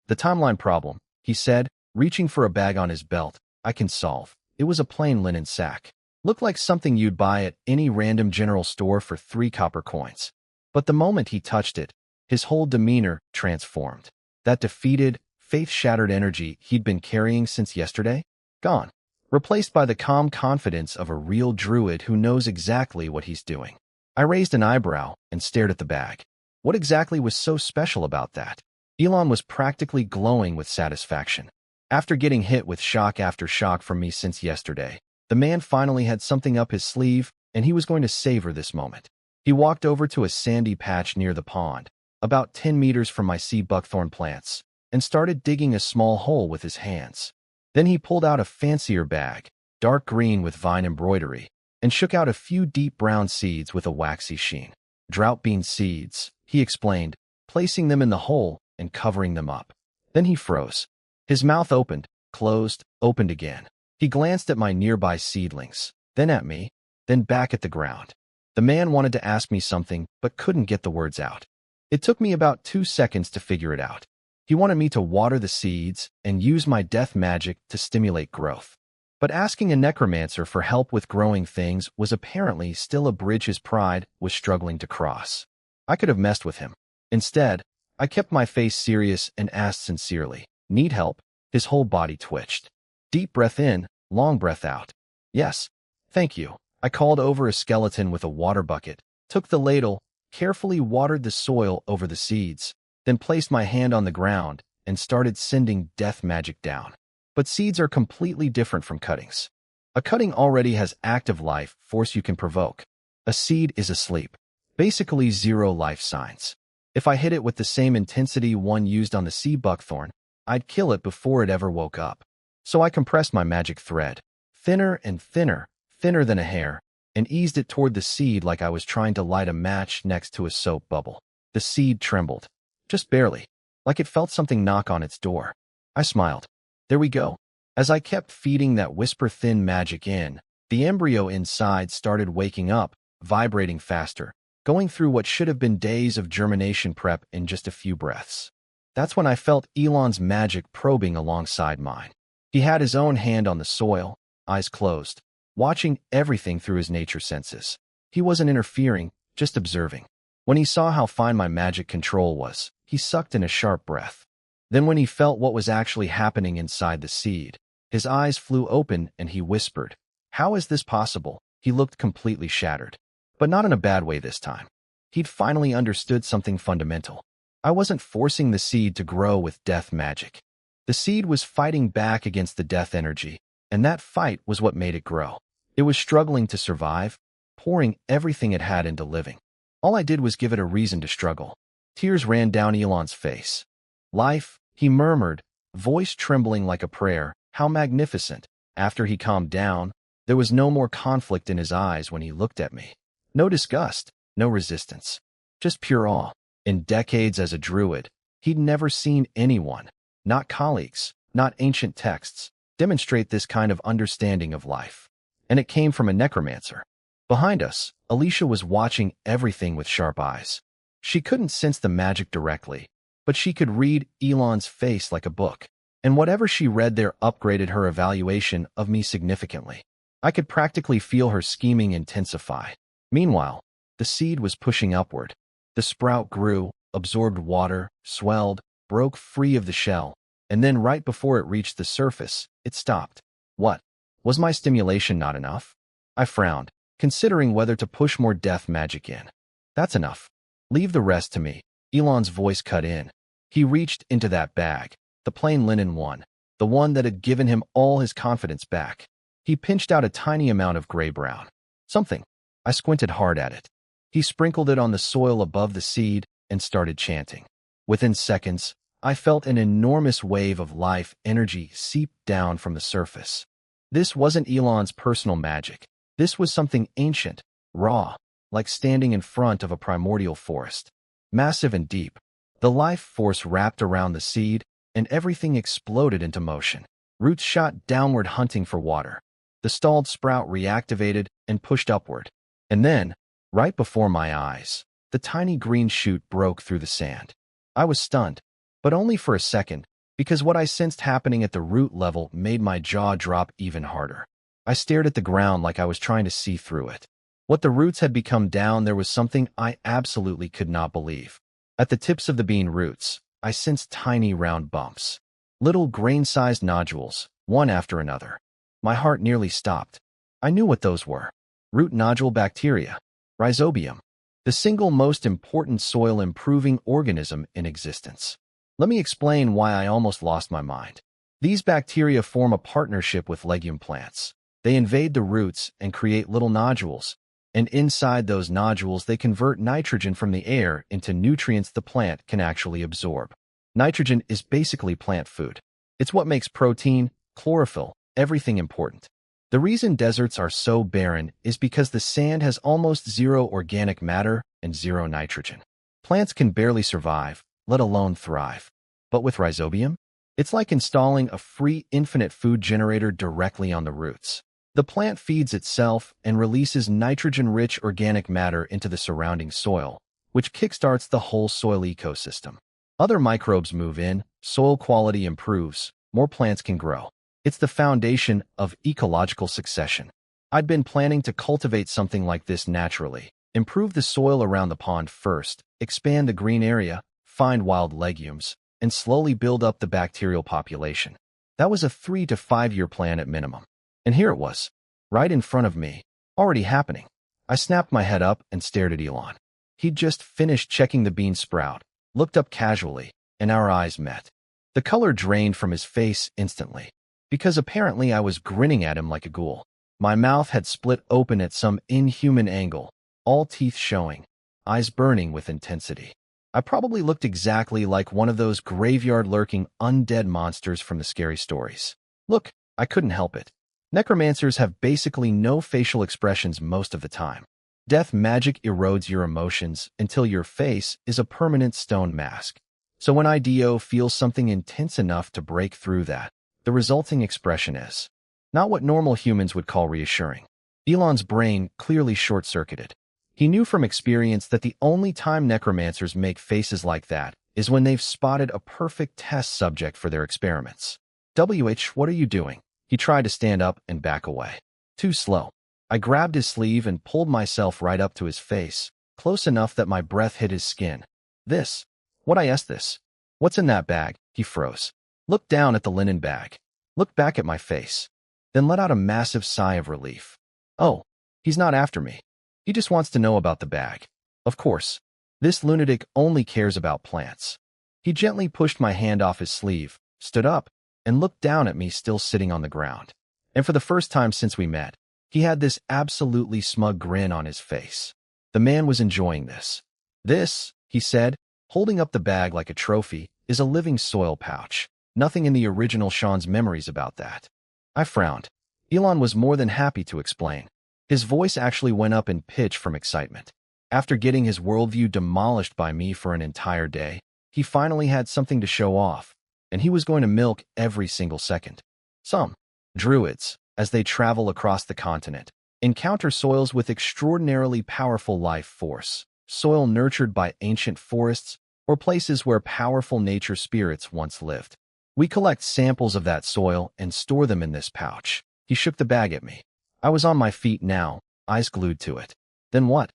The timeline problem, he said, reaching for a bag on his belt, I can solve. It was a plain linen sack. Looked like something you'd buy at any random general store for 3 copper coins. But the moment he touched it, his whole demeanor transformed. That defeated, faith-shattered energy he'd been carrying since yesterday? Gone. Replaced by the calm confidence of a real druid who knows exactly what he's doing. I raised an eyebrow and stared at the bag. What exactly was so special about that? Elon was practically glowing with satisfaction. After getting hit with shock after shock from me since yesterday, the man finally had something up his sleeve, and he was going to savor this moment. He walked over to a sandy patch near the pond, about 10 meters from my sea buckthorn plants, and started digging a small hole with his hands. Then he pulled out a fancier bag, dark green with vine embroidery, and shook out a few deep brown seeds with a waxy sheen. Drought bean seeds, he explained, placing them in the hole and covering them up. Then he froze. His mouth opened, closed, opened again. He glanced at my nearby seedlings, then at me, then back at the ground. The man wanted to ask me something, but couldn't get the words out. It took me about 2 seconds to figure it out. He wanted me to water the seeds and use my death magic to stimulate growth. But asking a necromancer for help with growing things was apparently still a bridge his pride was struggling to cross. I could have messed with him. Instead, I kept my face serious and asked sincerely, "Need help?" His whole body twitched. Deep breath in, long breath out. "Yes, thank you." I called over a skeleton with a water bucket, took the ladle, carefully watered the soil over the seeds, then placed my hand on the ground and started sending death magic down. But seeds are completely different from cuttings. A cutting already has active life force you can provoke. A seed is asleep. Basically 0 life signs. If I hit it with the same intensity one used on the sea buckthorn, I'd kill it before it ever woke up. So I compressed my magic thread, thinner and thinner, thinner than a hair, and eased it toward the seed like I was trying to light a match next to a soap bubble. The seed trembled. Just barely, like it felt something knock on its door. I smiled. There we go. As I kept feeding that whisper-thin magic in, the embryo inside started waking up, vibrating faster, going through what should have been days of germination prep in just a few breaths. That's when I felt Elon's magic probing alongside mine. He had his own hand on the soil, eyes closed, watching everything through his nature senses. He wasn't interfering, just observing. When he saw how fine my magic control was, he sucked in a sharp breath. Then when he felt what was actually happening inside the seed, his eyes flew open and he whispered, "How is this possible?" He looked completely shattered. But not in a bad way this time. He'd finally understood something fundamental. I wasn't forcing the seed to grow with death magic. The seed was fighting back against the death energy, and that fight was what made it grow. It was struggling to survive, pouring everything it had into living. All I did was give it a reason to struggle. Tears ran down Elon's face. "Life," he murmured, voice trembling like a prayer. "How magnificent." After he calmed down, there was no more conflict in his eyes when he looked at me. No disgust, no resistance, just pure awe. In decades as a druid, he'd never seen anyone, not colleagues, not ancient texts, demonstrate this kind of understanding of life. And it came from a necromancer. Behind us, Alicia was watching everything with sharp eyes. She couldn't sense the magic directly, but she could read Elon's face like a book. And whatever she read there upgraded her evaluation of me significantly. I could practically feel her scheming intensify. Meanwhile, the seed was pushing upward. The sprout grew, absorbed water, swelled, broke free of the shell, and then right before it reached the surface, it stopped. What? Was my stimulation not enough? I frowned, considering whether to push more death magic in. "That's enough. Leave the rest to me," Elon's voice cut in. He reached into that bag, the plain linen one, the one that had given him all his confidence back. He pinched out a tiny amount of gray-brown. Something. I squinted hard at it. He sprinkled it on the soil above the seed and started chanting. Within seconds, I felt an enormous wave of life energy seep down from the surface. This wasn't Elon's personal magic. This was something ancient, raw, like standing in front of a primordial forest. Massive and deep. The life force wrapped around the seed, and everything exploded into motion. Roots shot downward hunting for water. The stalled sprout reactivated and pushed upward. And then, right before my eyes, the tiny green shoot broke through the sand. I was stunned, but only for a second, because what I sensed happening at the root level made my jaw drop even harder. I stared at the ground like I was trying to see through it. What the roots had become down there was something I absolutely could not believe. At the tips of the bean roots, I sensed tiny round bumps. Little grain-sized nodules, one after another. My heart nearly stopped. I knew what those were. Root nodule bacteria. Rhizobium. The single most important soil-improving organism in existence. Let me explain why I almost lost my mind. These bacteria form a partnership with legume plants. They invade the roots and create little nodules, and inside those nodules they convert nitrogen from the air into nutrients the plant can actually absorb. Nitrogen is basically plant food. It's what makes protein, chlorophyll, everything important. The reason deserts are so barren is because the sand has almost zero organic matter and zero nitrogen. Plants can barely survive, let alone thrive. But with rhizobium, it's like installing a free infinite food generator directly on the roots. The plant feeds itself and releases nitrogen-rich organic matter into the surrounding soil, which kickstarts the whole soil ecosystem. Other microbes move in, soil quality improves, more plants can grow. It's the foundation of ecological succession. I'd been planning to cultivate something like this naturally. Improve the soil around the pond first, expand the green area, find wild legumes, and slowly build up the bacterial population. That was a 3 to 5 year plan at minimum. And here it was, right in front of me, already happening. I snapped my head up and stared at Elon. He'd just finished checking the bean sprout, looked up casually, and our eyes met. The color drained from his face instantly, because apparently I was grinning at him like a ghoul. My mouth had split open at some inhuman angle, all teeth showing, eyes burning with intensity. I probably looked exactly like one of those graveyard-lurking undead monsters from the scary stories. Look, I couldn't help it. Necromancers have basically no facial expressions most of the time. Death magic erodes your emotions until your face is a permanent stone mask. So when IDO feels something intense enough to break through that, the resulting expression is not what normal humans would call reassuring. Elon's brain clearly short-circuited. He knew from experience that the only time necromancers make faces like that is when they've spotted a perfect test subject for their experiments. What are you doing? He tried to stand up and back away. Too slow. I grabbed his sleeve and pulled myself right up to his face, close enough that my breath hit his skin. This. What I asked this. What's in that bag? He froze. Looked down at the linen bag. Looked back at my face. Then let out a massive sigh of relief. Oh, he's not after me. He just wants to know about the bag. Of course. This lunatic only cares about plants. He gently pushed my hand off his sleeve, stood up, and looked down at me still sitting on the ground. And for the first time since we met, he had this absolutely smug grin on his face. The man was enjoying this. This, he said, holding up the bag like a trophy, is a living soil pouch. Nothing in the original Sean's memories about that. I frowned. Elon was more than happy to explain. His voice actually went up in pitch from excitement. After getting his worldview demolished by me for an entire day, he finally had something to show off, and he was going to milk every single second. Some druids, as they travel across the continent, encounter soils with extraordinarily powerful life force, soil nurtured by ancient forests, or places where powerful nature spirits once lived. We collect samples of that soil and store them in this pouch. He shook the bag at me. I was on my feet now, eyes glued to it. Then what?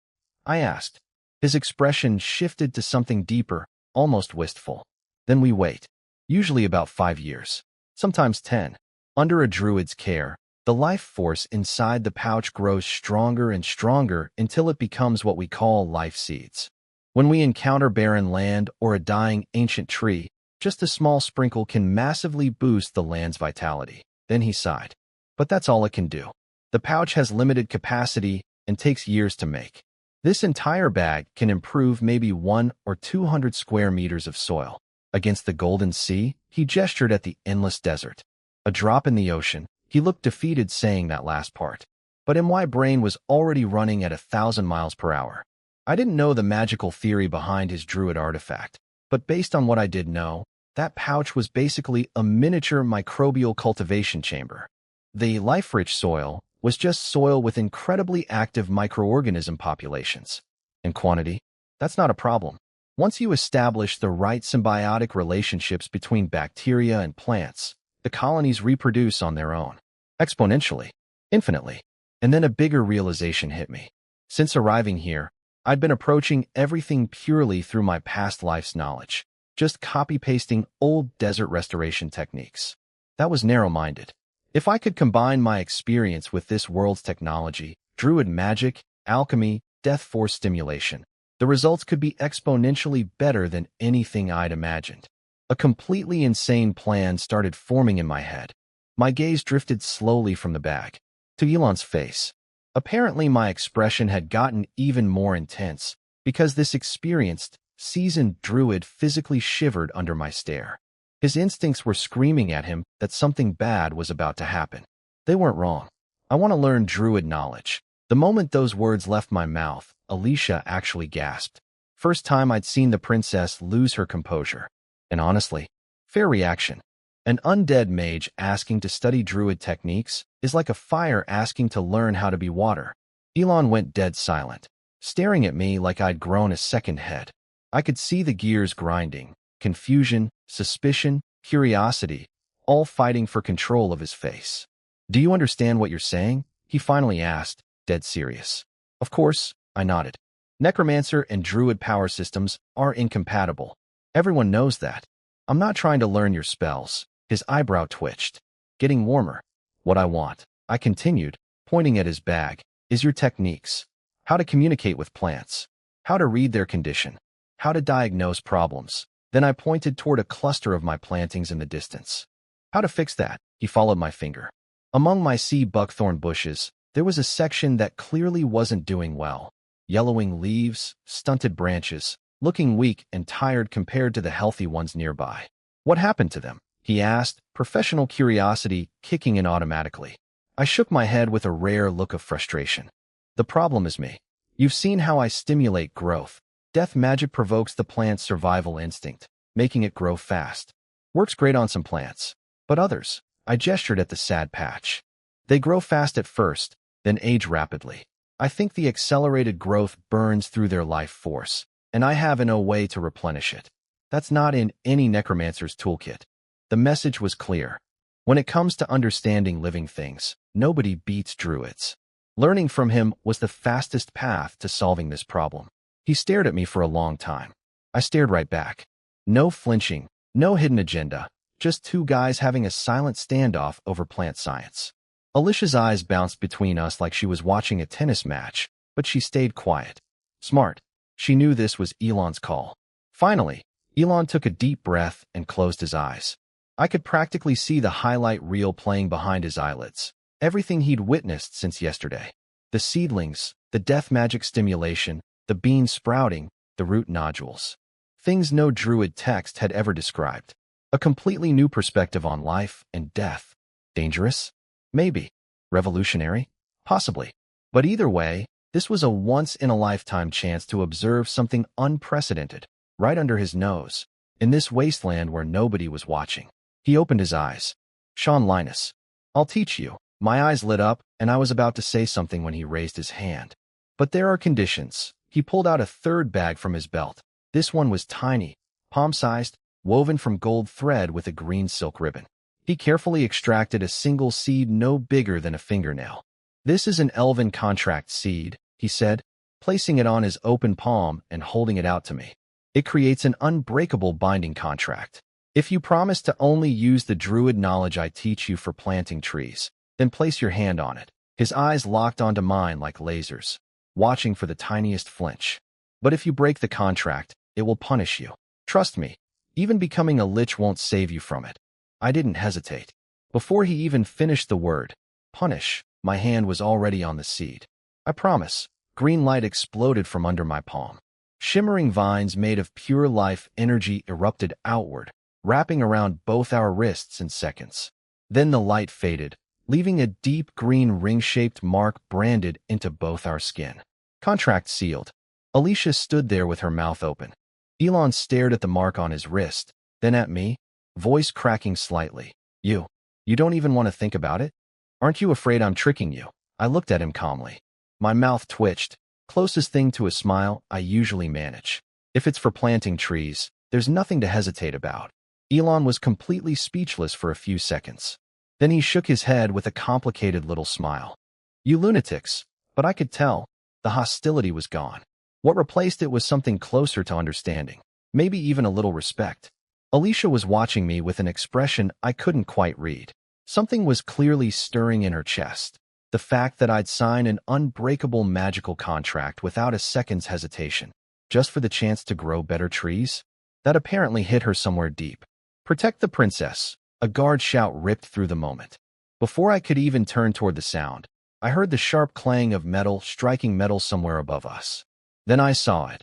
I asked. His expression shifted to something deeper, almost wistful. Then we wait. Usually about 5 years. Sometimes 10. Under a druid's care, the life force inside the pouch grows stronger and stronger until it becomes what we call life seeds. When we encounter barren land or a dying ancient tree, just a small sprinkle can massively boost the land's vitality. Then he sighed. But that's all it can do. The pouch has limited capacity and takes years to make. This entire bag can improve maybe 100 or 200 square meters of soil. Against the golden sea, he gestured at the endless desert. A drop in the ocean. He looked defeated saying that last part. But in my brain was already running at 1,000 miles per hour. I didn't know the magical theory behind his druid artifact, but based on what I did know, that pouch was basically a miniature microbial cultivation chamber. The life-rich soil was just soil with incredibly active microorganism populations. In quantity, that's not a problem. Once you establish the right symbiotic relationships between bacteria and plants, the colonies reproduce on their own, exponentially, infinitely. And then a bigger realization hit me. Since arriving here, I'd been approaching everything purely through my past life's knowledge, just copy-pasting old desert restoration techniques. That was narrow-minded. If I could combine my experience with this world's technology, druid magic, alchemy, death force stimulation, the results could be exponentially better than anything I'd imagined. A completely insane plan started forming in my head. My gaze drifted slowly from the bag to Elon's face. Apparently, my expression had gotten even more intense because this experienced, seasoned druid physically shivered under my stare. His instincts were screaming at him that something bad was about to happen. They weren't wrong. I want to learn druid knowledge. The moment those words left my mouth, Alicia actually gasped. First time I'd seen the princess lose her composure. And honestly, fair reaction. An undead mage asking to study druid techniques is like a fire asking to learn how to be water. Elon went dead silent, staring at me like I'd grown a second head. I could see the gears grinding, confusion, suspicion, curiosity, all fighting for control of his face. "Do you understand what you're saying?" he finally asked, dead serious. Of course, I nodded. Necromancer and druid power systems are incompatible. Everyone knows that. I'm not trying to learn your spells. His eyebrow twitched, getting warmer. What I want, I continued, pointing at his bag, is your techniques. How to communicate with plants. How to read their condition. How to diagnose problems. Then I pointed toward a cluster of my plantings in the distance. How to fix that? He followed my finger. Among my sea buckthorn bushes, there was a section that clearly wasn't doing well. Yellowing leaves, stunted branches, looking weak and tired compared to the healthy ones nearby. What happened to them? He asked, professional curiosity kicking in automatically. I shook my head with a rare look of frustration. The problem is me. You've seen how I stimulate growth. Death magic provokes the plant's survival instinct, making it grow fast. Works great on some plants, but others, I gestured at the sad patch. They grow fast at first, then age rapidly. I think the accelerated growth burns through their life force, and I have no way to replenish it. That's not in any necromancer's toolkit. The message was clear. When it comes to understanding living things, nobody beats druids. Learning from him was the fastest path to solving this problem. He stared at me for a long time. I stared right back. No flinching, no hidden agenda, just two guys having a silent standoff over plant science. Alicia's eyes bounced between us like she was watching a tennis match, but she stayed quiet. Smart. She knew this was Elon's call. Finally, Elon took a deep breath and closed his eyes. I could practically see the highlight reel playing behind his eyelids. Everything he'd witnessed since yesterday. The seedlings, the death magic stimulation, the beans sprouting, the root nodules. Things no druid text had ever described. A completely new perspective on life and death. Dangerous? Maybe. Revolutionary? Possibly. But either way, this was a once-in-a-lifetime chance to observe something unprecedented, right under his nose, in this wasteland where nobody was watching. He opened his eyes. Sean Linus. I'll teach you. My eyes lit up, and I was about to say something when he raised his hand. But there are conditions. He pulled out a third bag from his belt. This one was tiny, palm-sized, woven from gold thread with a green silk ribbon. He carefully extracted a single seed no bigger than a fingernail. This is an elven contract seed, he said, placing it on his open palm and holding it out to me. It creates an unbreakable binding contract. If you promise to only use the druid knowledge I teach you for planting trees, then place your hand on it. His eyes locked onto mine like lasers, watching for the tiniest flinch. But if you break the contract, it will punish you. Trust me, even becoming a lich won't save you from it. I didn't hesitate. Before he even finished the word, punish, my hand was already on the seed. I promise. Green light exploded from under my palm. Shimmering vines made of pure life energy erupted outward, wrapping around both our wrists in seconds. Then the light faded, leaving a deep green ring-shaped mark branded into both our skin. Contract sealed. Alicia stood there with her mouth open. Elon stared at the mark on his wrist, then at me, voice cracking slightly. You don't even want to think about it? Aren't you afraid I'm tricking you? I looked at him calmly. My mouth twitched, closest thing to a smile I usually manage. If it's for planting trees, there's nothing to hesitate about. Elon was completely speechless for a few seconds. Then he shook his head with a complicated little smile. You lunatics, but I could tell. The hostility was gone. What replaced it was something closer to understanding, maybe even a little respect. Alicia was watching me with an expression I couldn't quite read. Something was clearly stirring in her chest. The fact that I'd sign an unbreakable magical contract without a second's hesitation, just for the chance to grow better trees? That apparently hit her somewhere deep. Protect the princess, a guard shout ripped through the moment. Before I could even turn toward the sound, I heard the sharp clang of metal striking metal somewhere above us. Then I saw it.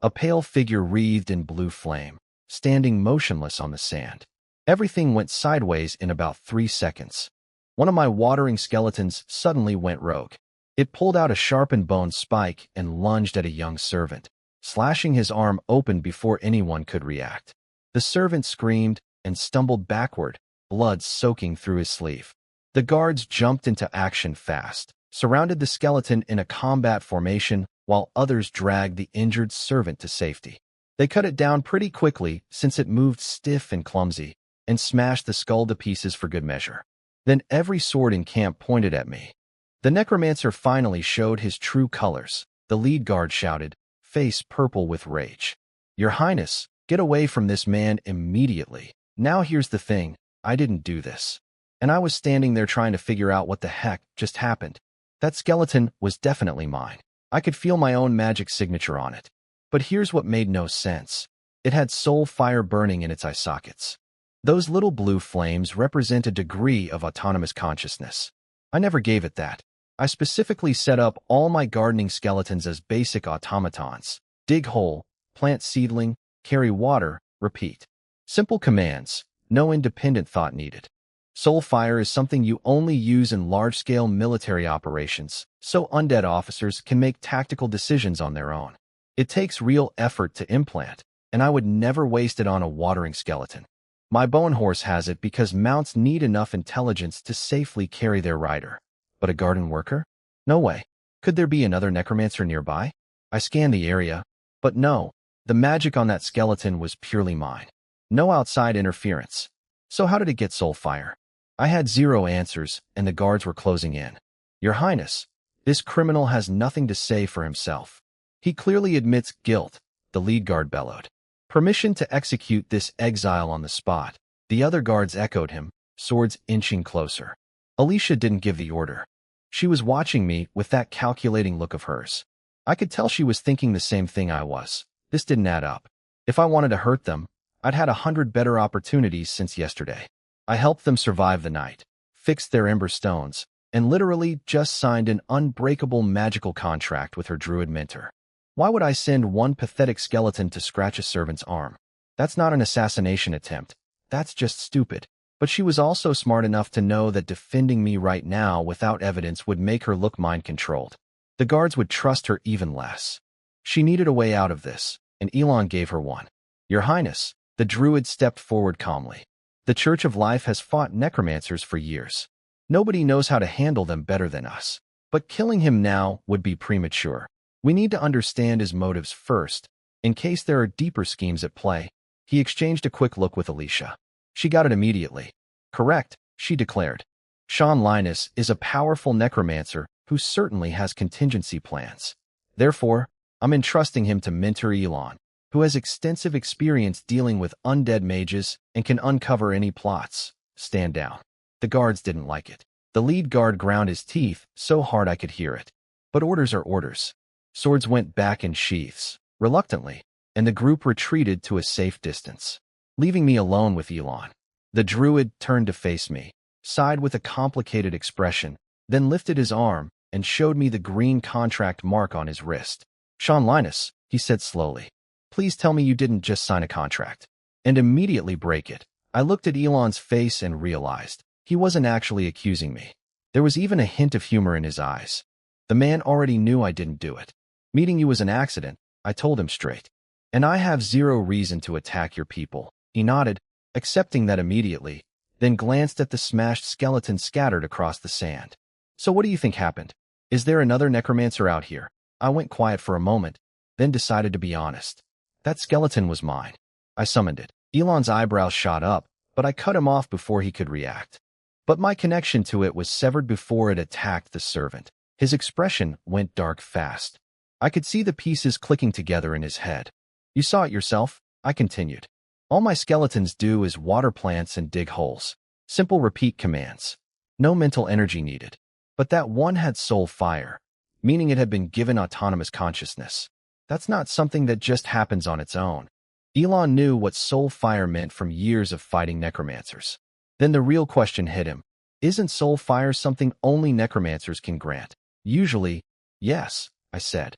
A pale figure wreathed in blue flame, standing motionless on the sand. Everything went sideways in about 3 seconds. One of my watering skeletons suddenly went rogue. It pulled out a sharpened bone spike and lunged at a young servant, slashing his arm open before anyone could react. The servant screamed and stumbled backward, blood soaking through his sleeve. The guards jumped into action fast, surrounded the skeleton in a combat formation, while others dragged the injured servant to safety. They cut it down pretty quickly since it moved stiff and clumsy, and smashed the skull to pieces for good measure. Then every sword in camp pointed at me. The necromancer finally showed his true colors. The lead guard shouted, face purple with rage. Your Highness, get away from this man immediately. Now here's the thing, I didn't do this. And I was standing there trying to figure out what the heck just happened. That skeleton was definitely mine. I could feel my own magic signature on it. But here's what made no sense. It had soul fire burning in its eye sockets. Those little blue flames represent a degree of autonomous consciousness. I never gave it that. I specifically set up all my gardening skeletons as basic automatons. Dig hole, plant seedling, carry water, repeat. Simple commands, no independent thought needed. Soul fire is something you only use in large-scale military operations, so undead officers can make tactical decisions on their own. It takes real effort to implant, and I would never waste it on a watering skeleton. My bone horse has it because mounts need enough intelligence to safely carry their rider. But a garden worker? No way. Could there be another necromancer nearby? I scanned the area, but no, the magic on that skeleton was purely mine. No outside interference. So how did it get soul fire? I had 0 answers, and the guards were closing in. Your Highness, this criminal has nothing to say for himself. He clearly admits guilt, the lead guard bellowed. Permission to execute this exile on the spot. The other guards echoed him, swords inching closer. Alicia didn't give the order. She was watching me with that calculating look of hers. I could tell she was thinking the same thing I was. This didn't add up. If I wanted to hurt them, I'd had 100 better opportunities since yesterday. I helped them survive the night, fixed their ember stones, and literally just signed an unbreakable magical contract with her druid mentor. Why would I send one pathetic skeleton to scratch a servant's arm? That's not an assassination attempt. That's just stupid. But she was also smart enough to know that defending me right now without evidence would make her look mind-controlled. The guards would trust her even less. She needed a way out of this, and Elon gave her one. Your Highness, the druid stepped forward calmly. The Church of Life has fought necromancers for years. Nobody knows how to handle them better than us. But killing him now would be premature. We need to understand his motives first, in case there are deeper schemes at play. He exchanged a quick look with Alicia. She got it immediately. Correct, she declared. Sean Linus is a powerful necromancer who certainly has contingency plans. Therefore, I'm entrusting him to mentor Elon, who has extensive experience dealing with undead mages and can uncover any plots. Stand down. The guards didn't like it. The lead guard ground his teeth so hard I could hear it. But orders are orders. Swords went back in sheaths, reluctantly, and the group retreated to a safe distance, leaving me alone with Elon. The druid turned to face me, sighed with a complicated expression, then lifted his arm and showed me the green contract mark on his wrist. Sean Linus, he said slowly, please tell me you didn't just sign a contract and immediately break it. I looked at Elon's face and realized he wasn't actually accusing me. There was even a hint of humor in his eyes. The man already knew I didn't do it. Meeting you was an accident, I told him straight. And I have zero reason to attack your people. He nodded, accepting that immediately, then glanced at the smashed skeleton scattered across the sand. So what do you think happened? Is there another necromancer out here? I went quiet for a moment, then decided to be honest. That skeleton was mine. I summoned it. Elon's eyebrows shot up, but I cut him off before he could react. But my connection to it was severed before it attacked the servant. His expression went dark fast. I could see the pieces clicking together in his head. You saw it yourself, I continued. All my skeletons do is water plants and dig holes. Simple repeat commands. No mental energy needed. But that one had soul fire, meaning it had been given autonomous consciousness. That's not something that just happens on its own. Elon knew what soul fire meant from years of fighting necromancers. Then the real question hit him. Isn't soul fire something only necromancers can grant? Usually, yes, I said.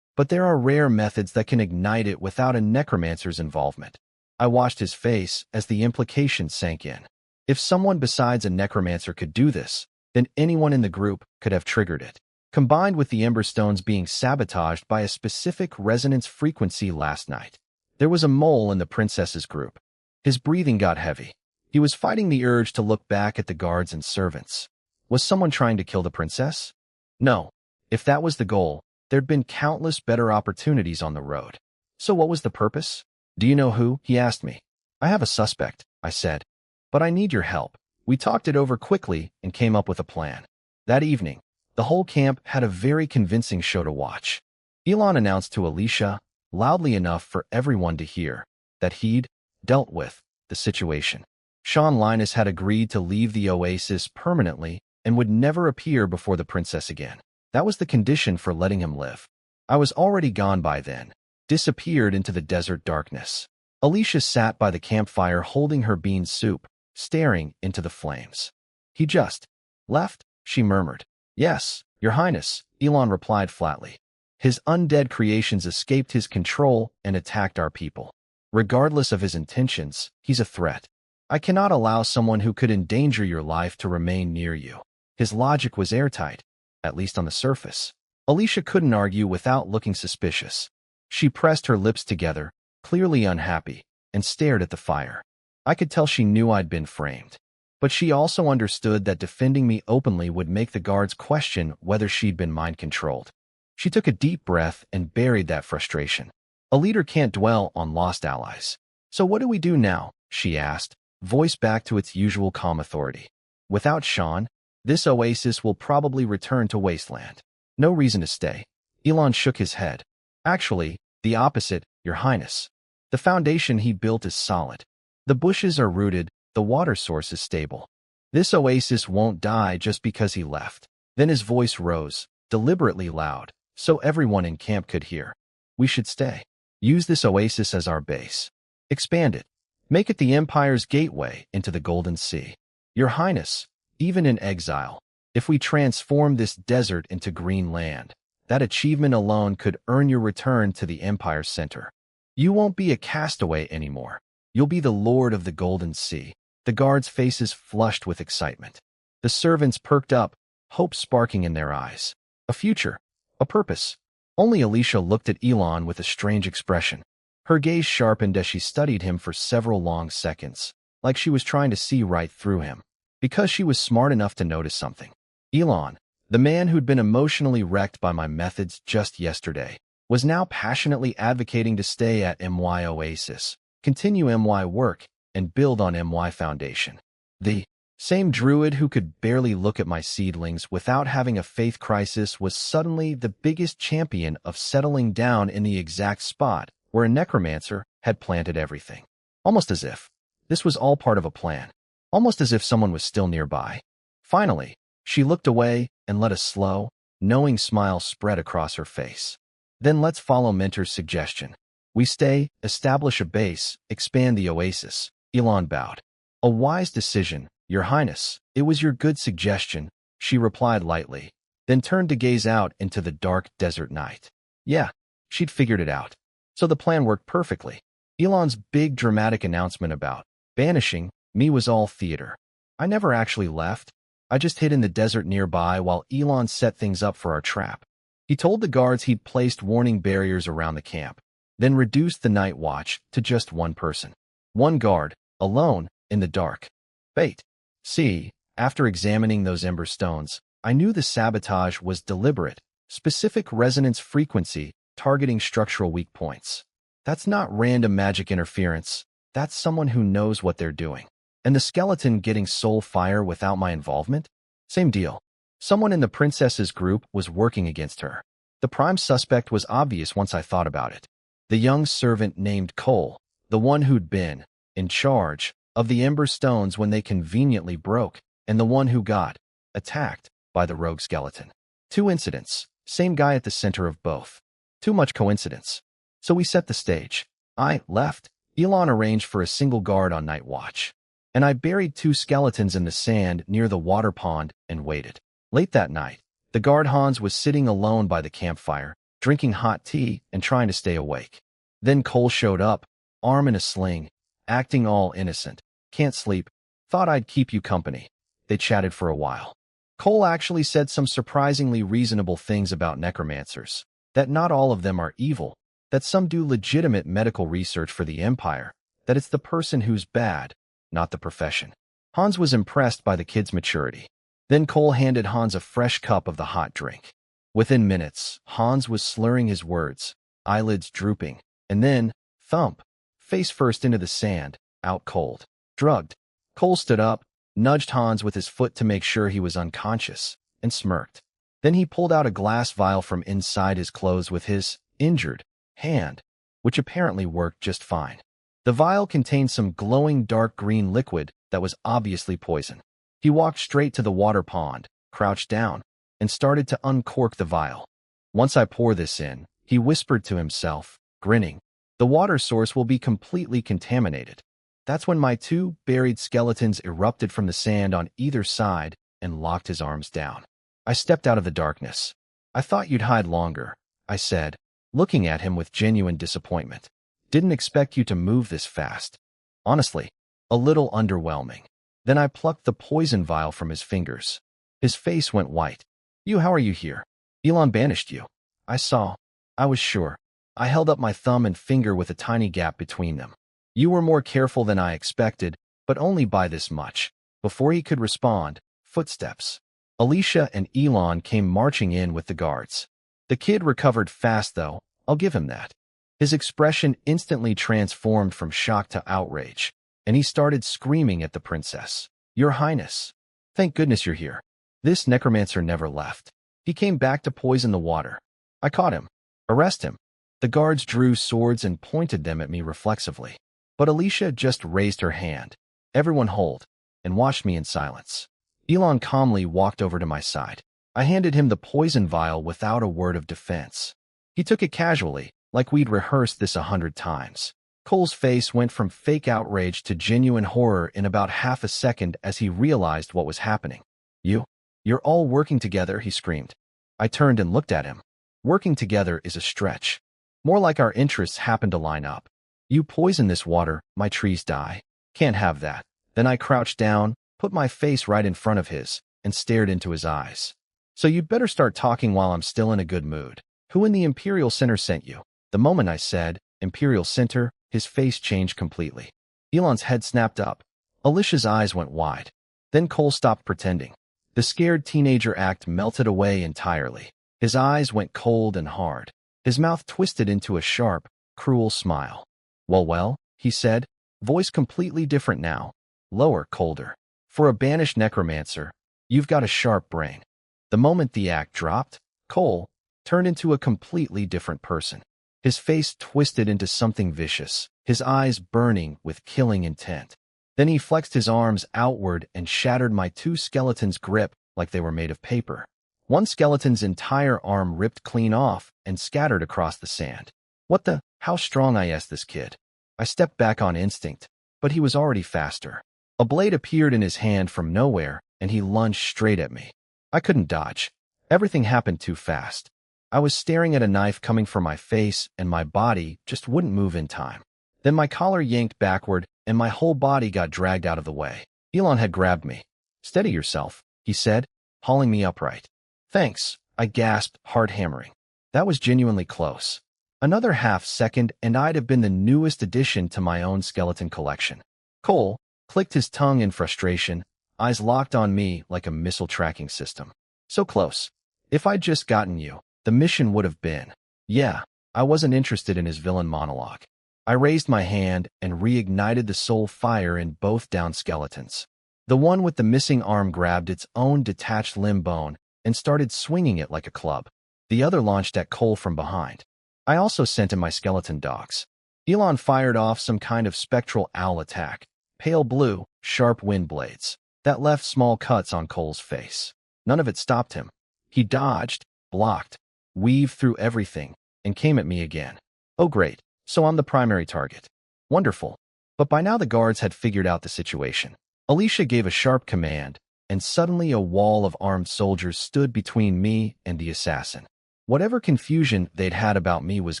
But there are rare methods that can ignite it without a necromancer's involvement. I watched his face as the implication sank in. If someone besides a necromancer could do this, then anyone in the group could have triggered it. Combined with the emberstones being sabotaged by a specific resonance frequency last night, there was a mole in the princess's group. His breathing got heavy. He was fighting the urge to look back at the guards and servants. Was someone trying to kill the princess? No. If that was the goal, there'd been countless better opportunities on the road. So what was the purpose? Do you know who? He asked me. I have a suspect, I said. But I need your help. We talked it over quickly and came up with a plan. That evening, the whole camp had a very convincing show to watch. Elon announced to Alicia, loudly enough for everyone to hear, that he'd dealt with the situation. Sean Linus had agreed to leave the oasis permanently and would never appear before the princess again. That was the condition for letting him live. I was already gone by then, disappeared into the desert darkness. Alicia sat by the campfire holding her bean soup, staring into the flames. He just left, she murmured. Yes, Your Highness, Elon replied flatly. His undead creations escaped his control and attacked our people. Regardless of his intentions, he's a threat. I cannot allow someone who could endanger your life to remain near you. His logic was airtight, at least on the surface. Alicia couldn't argue without looking suspicious. She pressed her lips together, clearly unhappy, and stared at the fire. I could tell she knew I'd been framed. But she also understood that defending me openly would make the guards question whether she'd been mind-controlled. She took a deep breath and buried that frustration. A leader can't dwell on lost allies. So what do we do now? She asked, voice back to its usual calm authority. Without Sean, this oasis will probably return to wasteland. No reason to stay. Elon shook his head. Actually, the opposite, Your Highness. The foundation he built is solid. The bushes are rooted, the water source is stable. This oasis won't die just because he left. Then his voice rose, deliberately loud. so everyone in camp could hear. We should stay. Use this oasis as our base. Expand it. Make it the Empire's gateway into the Golden Sea. Your Highness, even in exile, if we transform this desert into green land, that achievement alone could earn your return to the Empire's center. You won't be a castaway anymore. You'll be the Lord of the Golden Sea. The guards' faces flushed with excitement. The servants perked up, hope sparking in their eyes. A future. A purpose. Only Alicia looked at Elon with a strange expression. Her gaze sharpened as she studied him for several long seconds, like she was trying to see right through him. Because she was smart enough to notice something. Elon, the man who'd been emotionally wrecked by my methods just yesterday, was now passionately advocating to stay at MY Oasis, continue MY work, and build on MY Foundation. The same druid who could barely look at my seedlings without having a faith crisis was suddenly the biggest champion of settling down in the exact spot where a necromancer had planted everything. Almost as if this was all part of a plan. Almost as if someone was still nearby. Finally, she looked away and let a slow, knowing smile spread across her face. Then let's follow Mentor's suggestion. We stay, establish a base, expand the oasis. Elon bowed. A wise decision, Your Highness. It was your good suggestion, she replied lightly, then turned to gaze out into the dark desert night. Yeah, she'd figured it out. So the plan worked perfectly. Elon's big dramatic announcement about banishing me was all theater. I never actually left. I just hid in the desert nearby while Elon set things up for our trap. He told the guards he'd placed warning barriers around the camp, then reduced the night watch to just one person. One guard, alone, in the dark. Bait. See, after examining those ember stones, I knew the sabotage was deliberate, specific resonance frequency, targeting structural weak points. That's not random magic interference. That's someone who knows what they're doing. And the skeleton getting soul fire without my involvement? Same deal. Someone in the princess's group was working against her. The prime suspect was obvious once I thought about it. The young servant named Cole, the one who'd been in charge of the ember stones when they conveniently broke, and the one who got attacked by the rogue skeleton. Two incidents, same guy at the center of both. Too much coincidence. So we set the stage. I left. Elon arranged for a single guard on night watch. And I buried two skeletons in the sand near the water pond and waited. Late that night, the guard Hans was sitting alone by the campfire, drinking hot tea and trying to stay awake. Then Cole showed up, arm in a sling, acting all innocent. Can't sleep. Thought I'd keep you company. They chatted for a while. Cole actually said some surprisingly reasonable things about necromancers. That not all of them are evil, that some do legitimate medical research for the Empire, that it's the person who's bad, not the profession. Hans was impressed by the kid's maturity. Then Cole handed Hans a fresh cup of the hot drink. Within minutes, Hans was slurring his words, eyelids drooping, and then, thump, face first into the sand, out cold. Drugged. Cole stood up, nudged Hans with his foot to make sure he was unconscious, and smirked. Then he pulled out a glass vial from inside his clothes with his injured hand, which apparently worked just fine. The vial contained some glowing dark green liquid that was obviously poison. He walked straight to the water pond, crouched down, and started to uncork the vial. Once I pour this in, he whispered to himself, grinning, the water source will be completely contaminated. That's when my two buried skeletons erupted from the sand on either side and locked his arms down. I stepped out of the darkness. I thought you'd hide longer, I said, looking at him with genuine disappointment. Didn't expect you to move this fast. Honestly, a little underwhelming. Then I plucked the poison vial from his fingers. His face went white. How are you here? Elon banished you. I saw. I was sure. I held up my thumb and finger with a tiny gap between them. You were more careful than I expected, but only by this much. Before he could respond, footsteps. Alicia and Elon came marching in with the guards. The kid recovered fast, though, I'll give him that. His expression instantly transformed from shock to outrage, and he started screaming at the princess. Your Highness. Thank goodness you're here. This necromancer never left. He came back to poison the water. I caught him. Arrest him. The guards drew swords and pointed them at me reflexively. But Alicia just raised her hand. Everyone hold, and watched me in silence. Elon calmly walked over to my side. I handed him the poison vial without a word of defense. He took it casually, like we'd rehearsed this 100 times. Cole's face went from fake outrage to genuine horror in about half a second as he realized what was happening. You're all working together, he screamed. I turned and looked at him. Working together is a stretch. More like our interests happen to line up. You poison this water, my trees die. Can't have that. Then I crouched down, put my face right in front of his, and stared into his eyes. So you'd better start talking while I'm still in a good mood. Who in the Imperial Center sent you? The moment I said, Imperial Center, his face changed completely. Elon's head snapped up. Alicia's eyes went wide. Then Cole stopped pretending. The scared teenager act melted away entirely. His eyes went cold and hard. His mouth twisted into a sharp, cruel smile. Well, he said, voice completely different now. Lower, colder. For a banished necromancer, you've got a sharp brain. The moment the act dropped, Cole turned into a completely different person. His face twisted into something vicious, his eyes burning with killing intent. Then he flexed his arms outward and shattered my two skeletons' grip like they were made of paper. One skeleton's entire arm ripped clean off and scattered across the sand. What the? How strong, I asked this kid. I stepped back on instinct, but he was already faster. A blade appeared in his hand from nowhere, and he lunged straight at me. I couldn't dodge. Everything happened too fast. I was staring at a knife coming for my face, and my body just wouldn't move in time. Then my collar yanked backward, and my whole body got dragged out of the way. Elon had grabbed me. Steady yourself, he said, hauling me upright. Thanks, I gasped, heart hammering. That was genuinely close. Another half second, and I'd have been the newest addition to my own skeleton collection. Cole clicked his tongue in frustration, eyes locked on me like a missile tracking system. So close. If I'd just gotten you, the mission would have been. Yeah, I wasn't interested in his villain monologue. I raised my hand and reignited the soul fire in both downed skeletons. The one with the missing arm grabbed its own detached limb bone and started swinging it like a club. The other launched at Cole from behind. I also sent in my skeleton dogs. Elon fired off some kind of spectral owl attack, pale blue, sharp wind blades, that left small cuts on Cole's face. None of it stopped him. He dodged, blocked, weaved through everything, and came at me again. Oh great, so I'm the primary target. Wonderful. But by now the guards had figured out the situation. Alicia gave a sharp command, and suddenly a wall of armed soldiers stood between me and the assassin. Whatever confusion they'd had about me was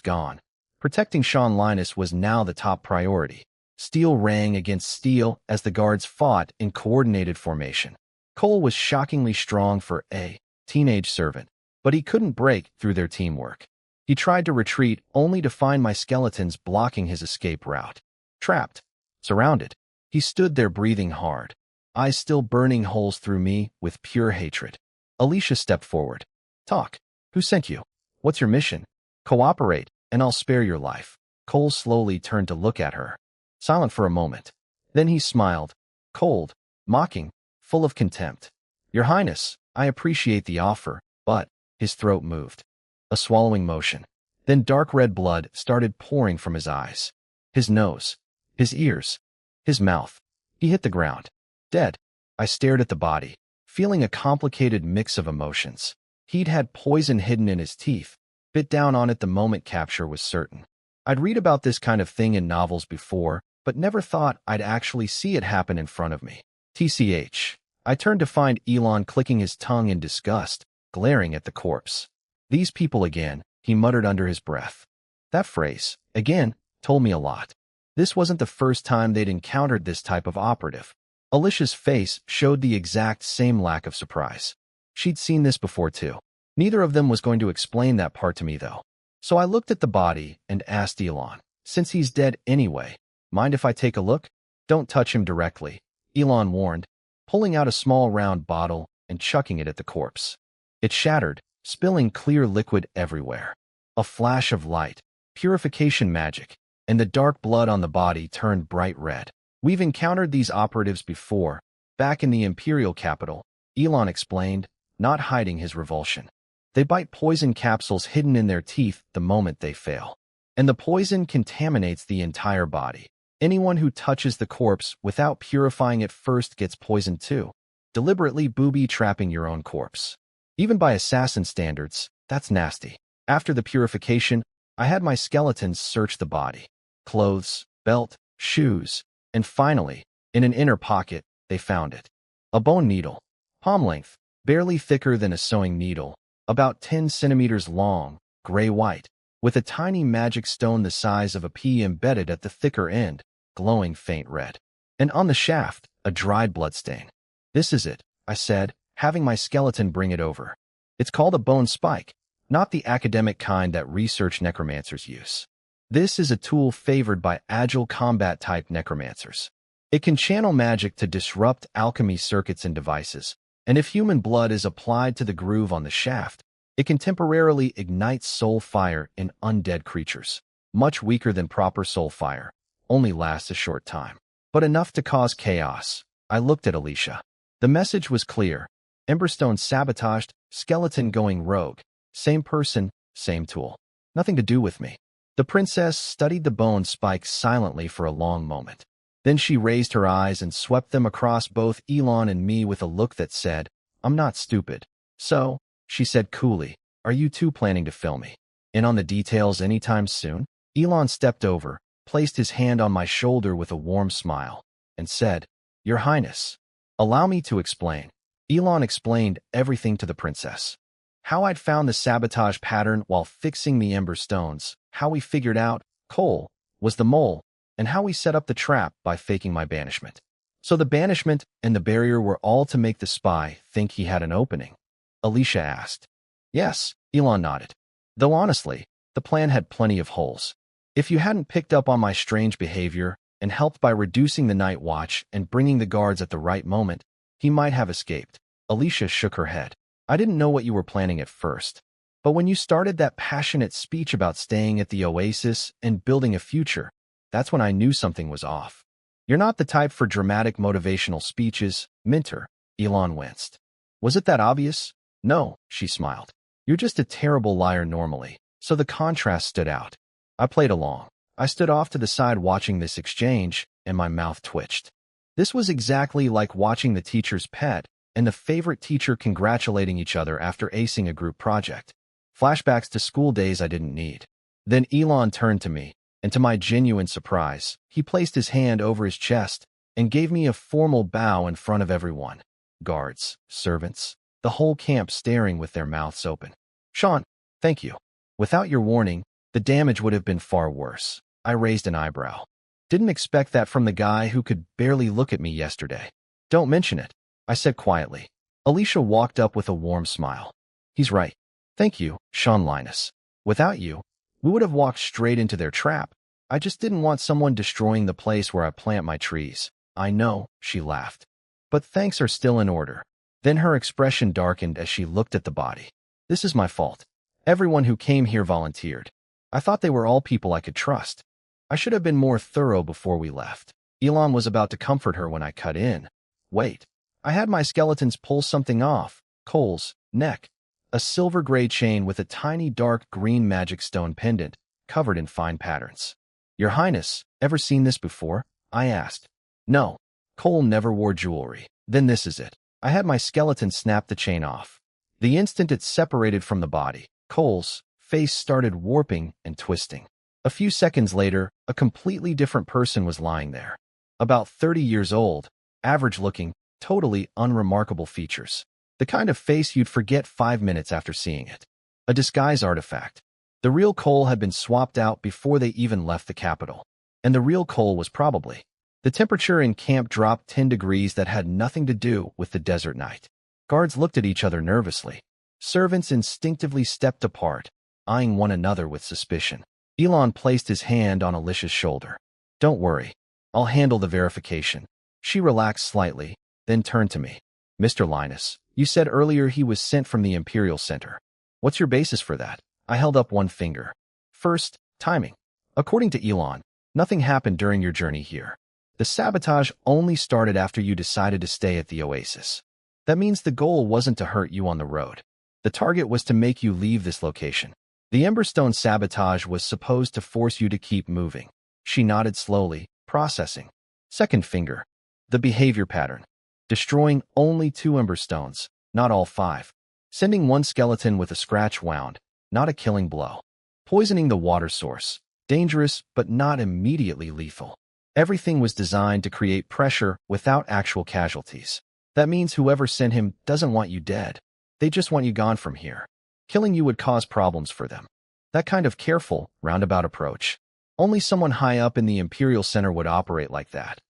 gone. Protecting Sean Linus was now the top priority. Steel rang against steel as the guards fought in coordinated formation. Cole was shockingly strong for a teenage servant, but he couldn't break through their teamwork. He tried to retreat only to find my skeletons blocking his escape route. Trapped, surrounded, he stood there breathing hard, eyes still burning holes through me with pure hatred. Alicia stepped forward. Talk. Who sent you? What's your mission? Cooperate, and I'll spare your life. Cole slowly turned to look at her. Silent for a moment. Then he smiled, cold, mocking, full of contempt. Your Highness, I appreciate the offer, but his throat moved. A swallowing motion. Then dark red blood started pouring from his eyes. His nose, his ears, his mouth. He hit the ground. Dead. I stared at the body, feeling a complicated mix of emotions. He'd had poison hidden in his teeth. Bit down on it the moment capture was certain. I'd read about this kind of thing in novels before, but never thought I'd actually see it happen in front of me. TCH. I turned to find Elon clicking his tongue in disgust, glaring at the corpse. These people again, he muttered under his breath. That phrase, again, told me a lot. This wasn't the first time they'd encountered this type of operative. Alicia's face showed the exact same lack of surprise. She'd seen this before too. Neither of them was going to explain that part to me though. So I looked at the body and asked Elon, since he's dead anyway, mind if I take a look? Don't touch him directly, Elon warned, pulling out a small round bottle and chucking it at the corpse. It shattered, spilling clear liquid everywhere. A flash of light, purification magic, and the dark blood on the body turned bright red. We've encountered these operatives before, back in the Imperial capital, Elon explained, not hiding his revulsion. They bite poison capsules hidden in their teeth the moment they fail. And the poison contaminates the entire body. Anyone who touches the corpse without purifying it first gets poisoned too, deliberately booby-trapping your own corpse. Even by assassin standards, that's nasty. After the purification, I had my skeletons search the body. Clothes, belt, shoes, and finally, in an inner pocket, they found it. A bone needle, palm length, barely thicker than a sewing needle, about 10 centimeters long, gray-white, with a tiny magic stone the size of a pea embedded at the thicker end, glowing faint red. And on the shaft, a dried bloodstain. This is it, I said, having my skeleton bring it over. It's called a bone spike, not the academic kind that research necromancers use. This is a tool favored by agile combat-type necromancers. It can channel magic to disrupt alchemy circuits and devices, and if human blood is applied to the groove on the shaft, it can temporarily ignite soul fire in undead creatures. Much weaker than proper soul fire, only lasts a short time, but enough to cause chaos. I looked at Alicia. The message was clear. Emberstone sabotaged, skeleton going rogue. Same person, same tool. Nothing to do with me. The princess studied the bone spikes silently for a long moment. Then she raised her eyes and swept them across both Elon and me with a look that said, "I'm not stupid." "So," she said coolly, "are you two planning to fill me in on the details anytime soon?" Elon stepped over, placed his hand on my shoulder with a warm smile, and said, "Your Highness, allow me to explain." Elon explained everything to the princess. How I'd found the sabotage pattern while fixing the ember stones, how we figured out Cole was the mole, and how we set up the trap by faking my banishment. So the banishment and the barrier were all to make the spy think he had an opening? Alicia asked. Yes, Elon nodded. Though honestly, the plan had plenty of holes. If you hadn't picked up on my strange behavior and helped by reducing the night watch and bringing the guards at the right moment, he might have escaped. Alicia shook her head. I didn't know what you were planning at first. But when you started that passionate speech about staying at the oasis and building a future, that's when I knew something was off. You're not the type for dramatic motivational speeches, Minter. Elon winced. Was it that obvious? No, she smiled. You're just a terrible liar normally, so the contrast stood out. I played along. I stood off to the side watching this exchange, and my mouth twitched. This was exactly like watching the teacher's pet and the favorite teacher congratulating each other after acing a group project. Flashbacks to school days I didn't need. Then Elon turned to me, and to my genuine surprise, he placed his hand over his chest and gave me a formal bow in front of everyone. Guards, servants, the whole camp staring with their mouths open. Sean, thank you. Without your warning, the damage would have been far worse. I raised an eyebrow. Didn't expect that from the guy who could barely look at me yesterday. Don't mention it, I said quietly. Alicia walked up with a warm smile. He's right. Thank you, Sean Linus. Without you, we would have walked straight into their trap. I just didn't want someone destroying the place where I plant my trees. I know, she laughed. But thanks are still in order. Then her expression darkened as she looked at the body. This is my fault. Everyone who came here volunteered. I thought they were all people I could trust. I should have been more thorough before we left. Elon was about to comfort her when I cut in. Wait. I had my skeletons pull something off. Cole's neck. A silver-gray chain with a tiny dark green magic stone pendant, covered in fine patterns. Your Highness, ever seen this before? I asked. No. Cole never wore jewelry. Then this is it. I had my skeleton snap the chain off. The instant it separated from the body, Cole's face started warping and twisting. A few seconds later, a completely different person was lying there. About 30 years old, average-looking, totally unremarkable features. The kind of face you'd forget 5 minutes after seeing it. A disguise artifact. The real Cole had been swapped out before they even left the capital. And the real Cole was probably. The temperature in camp dropped 10 degrees that had nothing to do with the desert night. Guards looked at each other nervously. Servants instinctively stepped apart, eyeing one another with suspicion. Elon placed his hand on Alicia's shoulder. Don't worry. I'll handle the verification. She relaxed slightly, then turned to me. Mr. Linus, you said earlier he was sent from the Imperial Center. What's your basis for that? I held up one finger. First, timing. According to Elon, nothing happened during your journey here. The sabotage only started after you decided to stay at the oasis. That means the goal wasn't to hurt you on the road. The target was to make you leave this location. The Emberstone sabotage was supposed to force you to keep moving. She nodded slowly, processing. Second finger. The behavior pattern. Destroying only 2 Emberstones, not all 5. Sending one skeleton with a scratch wound, not a killing blow. Poisoning the water source. Dangerous, but not immediately lethal. Everything was designed to create pressure without actual casualties. That means whoever sent him doesn't want you dead. They just want you gone from here. Killing you would cause problems for them. That kind of careful, roundabout approach. Only someone high up in the Imperial Center would operate like that.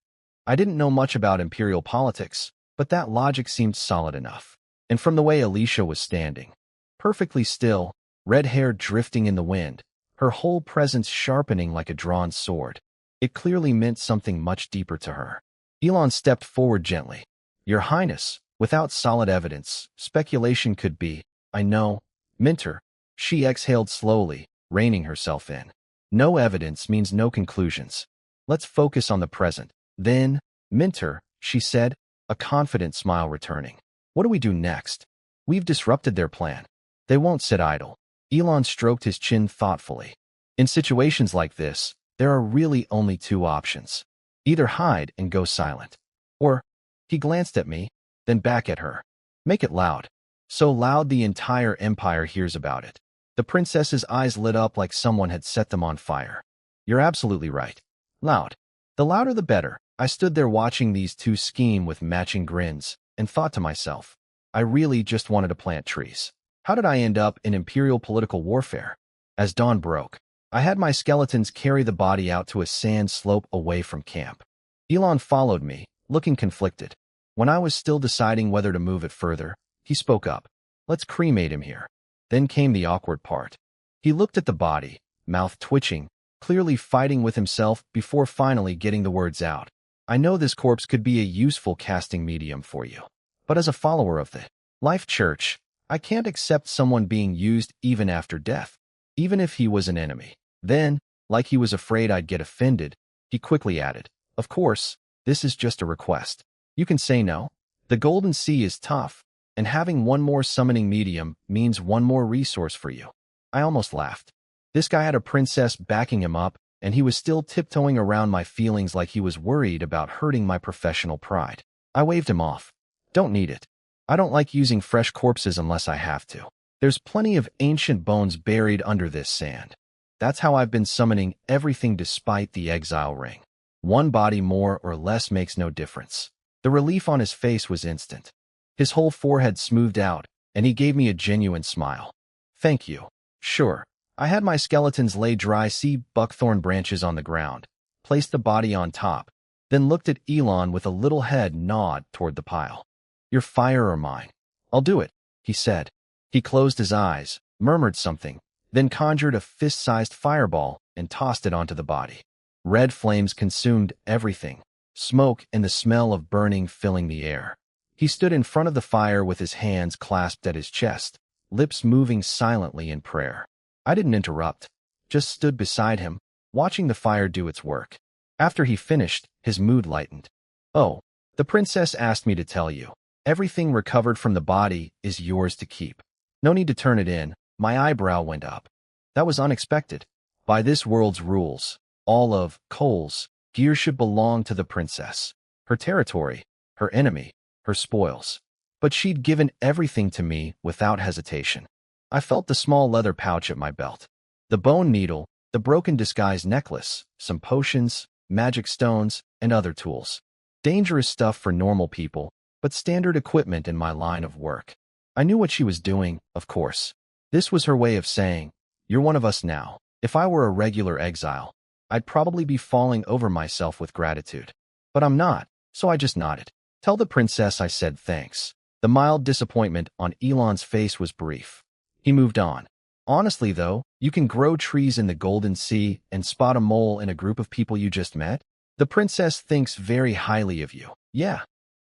I didn't know much about Imperial politics, but that logic seemed solid enough. And from the way Alicia was standing, perfectly still, red hair drifting in the wind, her whole presence sharpening like a drawn sword, it clearly meant something much deeper to her. Elon stepped forward gently. Your Highness, without solid evidence, speculation could be, I know, Minter. She exhaled slowly, reining herself in. No evidence means no conclusions. Let's focus on the present. Then, Minter, she said, a confident smile returning. What do we do next? We've disrupted their plan. They won't sit idle. Elon stroked his chin thoughtfully. In situations like this, there are really only two options. Either hide and go silent. Or, he glanced at me, then back at her. Make it loud. So loud the entire empire hears about it. The princess's eyes lit up like someone had set them on fire. You're absolutely right. Loud. The louder the better. I stood there watching these two scheme with matching grins, and thought to myself, I really just wanted to plant trees. How did I end up in imperial political warfare? As dawn broke, I had my skeletons carry the body out to a sand slope away from camp. Elon followed me, looking conflicted. When I was still deciding whether to move it further, he spoke up. Let's cremate him here. Then came the awkward part. He looked at the body, mouth twitching, clearly fighting with himself before finally getting the words out. I know this corpse could be a useful casting medium for you. But as a follower of the Life Church, I can't accept someone being used even after death, even if he was an enemy. Then, like he was afraid I'd get offended, he quickly added, of course, this is just a request. You can say no. The Golden Sea is tough, and having one more summoning medium means one more resource for you. I almost laughed. This guy had a princess backing him up, and he was still tiptoeing around my feelings like he was worried about hurting my professional pride. I waved him off. Don't need it. I don't like using fresh corpses unless I have to. There's plenty of ancient bones buried under this sand. That's how I've been summoning everything despite the exile ring. One body more or less makes no difference. The relief on his face was instant. His whole forehead smoothed out, and he gave me a genuine smile. Thank you. Sure. I had my skeletons lay dry sea buckthorn branches on the ground, placed the body on top, then looked at Elon with a little head nod toward the pile. Your fire or mine? I'll do it, he said. He closed his eyes, murmured something, then conjured a fist-sized fireball and tossed it onto the body. Red flames consumed everything, smoke and the smell of burning filling the air. He stood in front of the fire with his hands clasped at his chest, lips moving silently in prayer. I didn't interrupt, just stood beside him, watching the fire do its work. After he finished, his mood lightened. Oh, the princess asked me to tell you. Everything recovered from the body is yours to keep. No need to turn it in. My eyebrow went up. That was unexpected. By this world's rules, all of Cole's gear should belong to the princess. Her territory, her enemy, her spoils. But she'd given everything to me without hesitation. I felt the small leather pouch at my belt, the bone needle, the broken disguise necklace, some potions, magic stones, and other tools. Dangerous stuff for normal people, but standard equipment in my line of work. I knew what she was doing, of course. This was her way of saying, you're one of us now. If I were a regular exile, I'd probably be falling over myself with gratitude. But I'm not, so I just nodded. Tell the princess I said thanks. The mild disappointment on Elon's face was brief. He moved on. Honestly, though, you can grow trees in the Golden Sea and spot a mole in a group of people you just met? The princess thinks very highly of you. Yeah,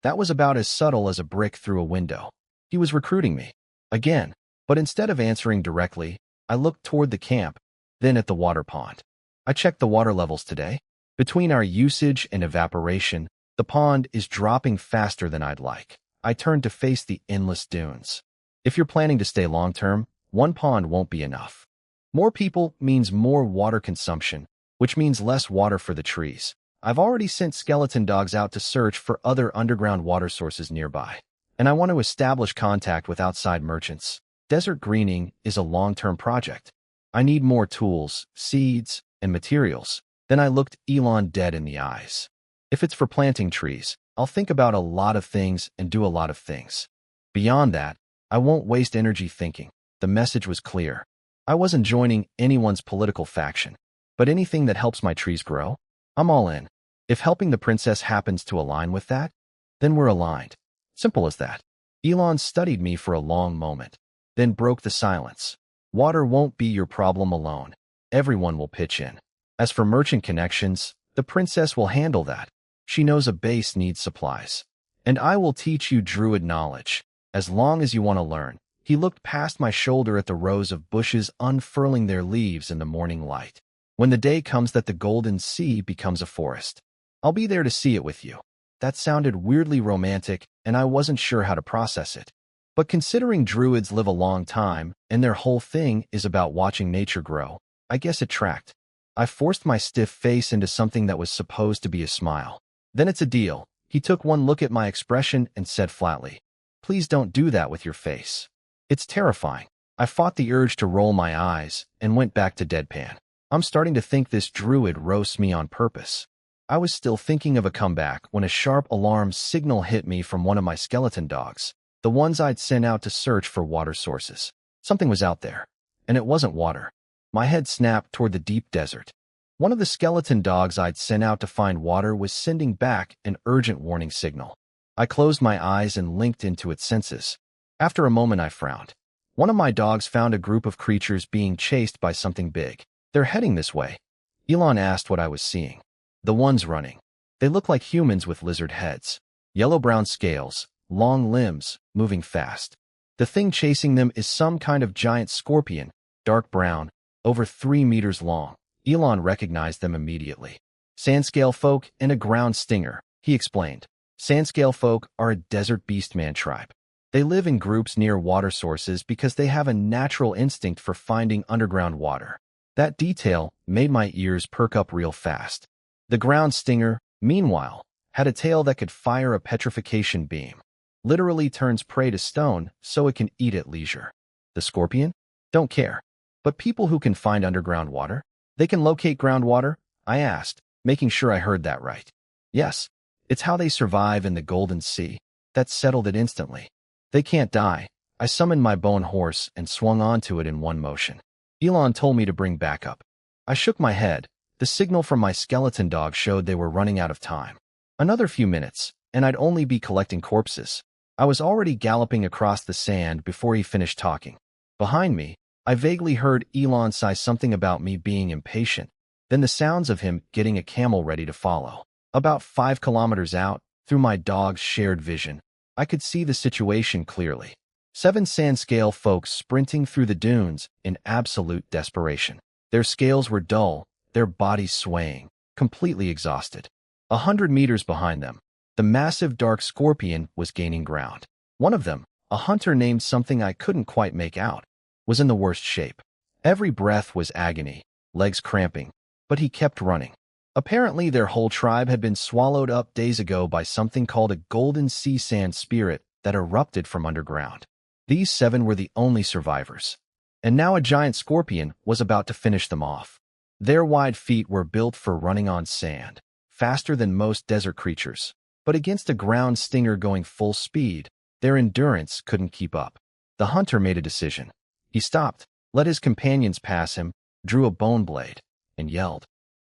that was about as subtle as a brick through a window. He was recruiting me. Again, but instead of answering directly, I looked toward the camp, then at the water pond. I checked the water levels today. Between our usage and evaporation, the pond is dropping faster than I'd like. I turned to face the endless dunes. If you're planning to stay long-term, one pond won't be enough. More people means more water consumption, which means less water for the trees. I've already sent skeleton dogs out to search for other underground water sources nearby. and I want to establish contact with outside merchants. Desert greening is a long-term project. I need more tools, seeds, and materials. Then I looked Elon dead in the eyes. If it's for planting trees, I'll think about a lot of things and do a lot of things. Beyond that, I won't waste energy thinking. The message was clear. I wasn't joining anyone's political faction, but anything that helps my trees grow, I'm all in. If helping the princess happens to align with that, then we're aligned. Simple as that. Elon studied me for a long moment, then broke the silence. Water won't be your problem alone. Everyone will pitch in. As for merchant connections, the princess will handle that. She knows a base needs supplies. And I will teach you druid knowledge, as long as you want to learn. He looked past my shoulder at the rows of bushes unfurling their leaves in the morning light. When the day comes that the golden sea becomes a forest, I'll be there to see it with you. That sounded weirdly romantic, and I wasn't sure how to process it. But considering druids live a long time, and their whole thing is about watching nature grow, I guess it tracked. I forced my stiff face into something that was supposed to be a smile. Then it's a deal. He took one look at my expression and said flatly, "Please don't do that with your face. It's terrifying." I fought the urge to roll my eyes and went back to deadpan. I'm starting to think this druid roasts me on purpose. I was still thinking of a comeback when a sharp alarm signal hit me from one of my skeleton dogs, the ones I'd sent out to search for water sources. Something was out there, and it wasn't water. My head snapped toward the deep desert. One of the skeleton dogs I'd sent out to find water was sending back an urgent warning signal. I closed my eyes and linked into its senses. After a moment, I frowned. One of my dogs found a group of creatures being chased by something big. "They're heading this way." Elon asked what I was seeing. "The ones running. They look like humans with lizard heads. Yellow-brown scales, long limbs, moving fast. The thing chasing them is some kind of giant scorpion, dark brown, over 3 meters long." Elon recognized them immediately. "Sandscale folk and a ground stinger," he explained. Sandscale folk are a desert beastman tribe. They live in groups near water sources because they have a natural instinct for finding underground water. That detail made my ears perk up real fast. The ground stinger, meanwhile, had a tail that could fire a petrification beam. Literally turns prey to stone so it can eat at leisure. The scorpion? Don't care. But people who can find underground water? They can locate groundwater? I asked, making sure I heard that right. Yes, it's how they survive in the Golden Sea. That settled it instantly. They can't die. I summoned my bone horse and swung onto it in one motion. Elon told me to bring backup. I shook my head. The signal from my skeleton dog showed they were running out of time. Another few minutes, and I'd only be collecting corpses. I was already galloping across the sand before he finished talking. Behind me, I vaguely heard Elon say something about me being impatient, then the sounds of him getting a camel ready to follow. About 5 kilometers out, through my dog's shared vision, I could see the situation clearly. 7 sandscale folks sprinting through the dunes in absolute desperation. Their scales were dull, their bodies swaying, completely exhausted. 100 meters behind them, the massive dark scorpion was gaining ground. One of them, a hunter named something I couldn't quite make out, was in the worst shape. Every breath was agony, legs cramping, but he kept running. Apparently their whole tribe had been swallowed up days ago by something called a golden sea sand spirit that erupted from underground. These 7 were the only survivors. And now a giant scorpion was about to finish them off. Their wide feet were built for running on sand, faster than most desert creatures. But against a ground stinger going full speed, their endurance couldn't keep up. The hunter made a decision. He stopped, let his companions pass him, drew a bone blade, and yelled,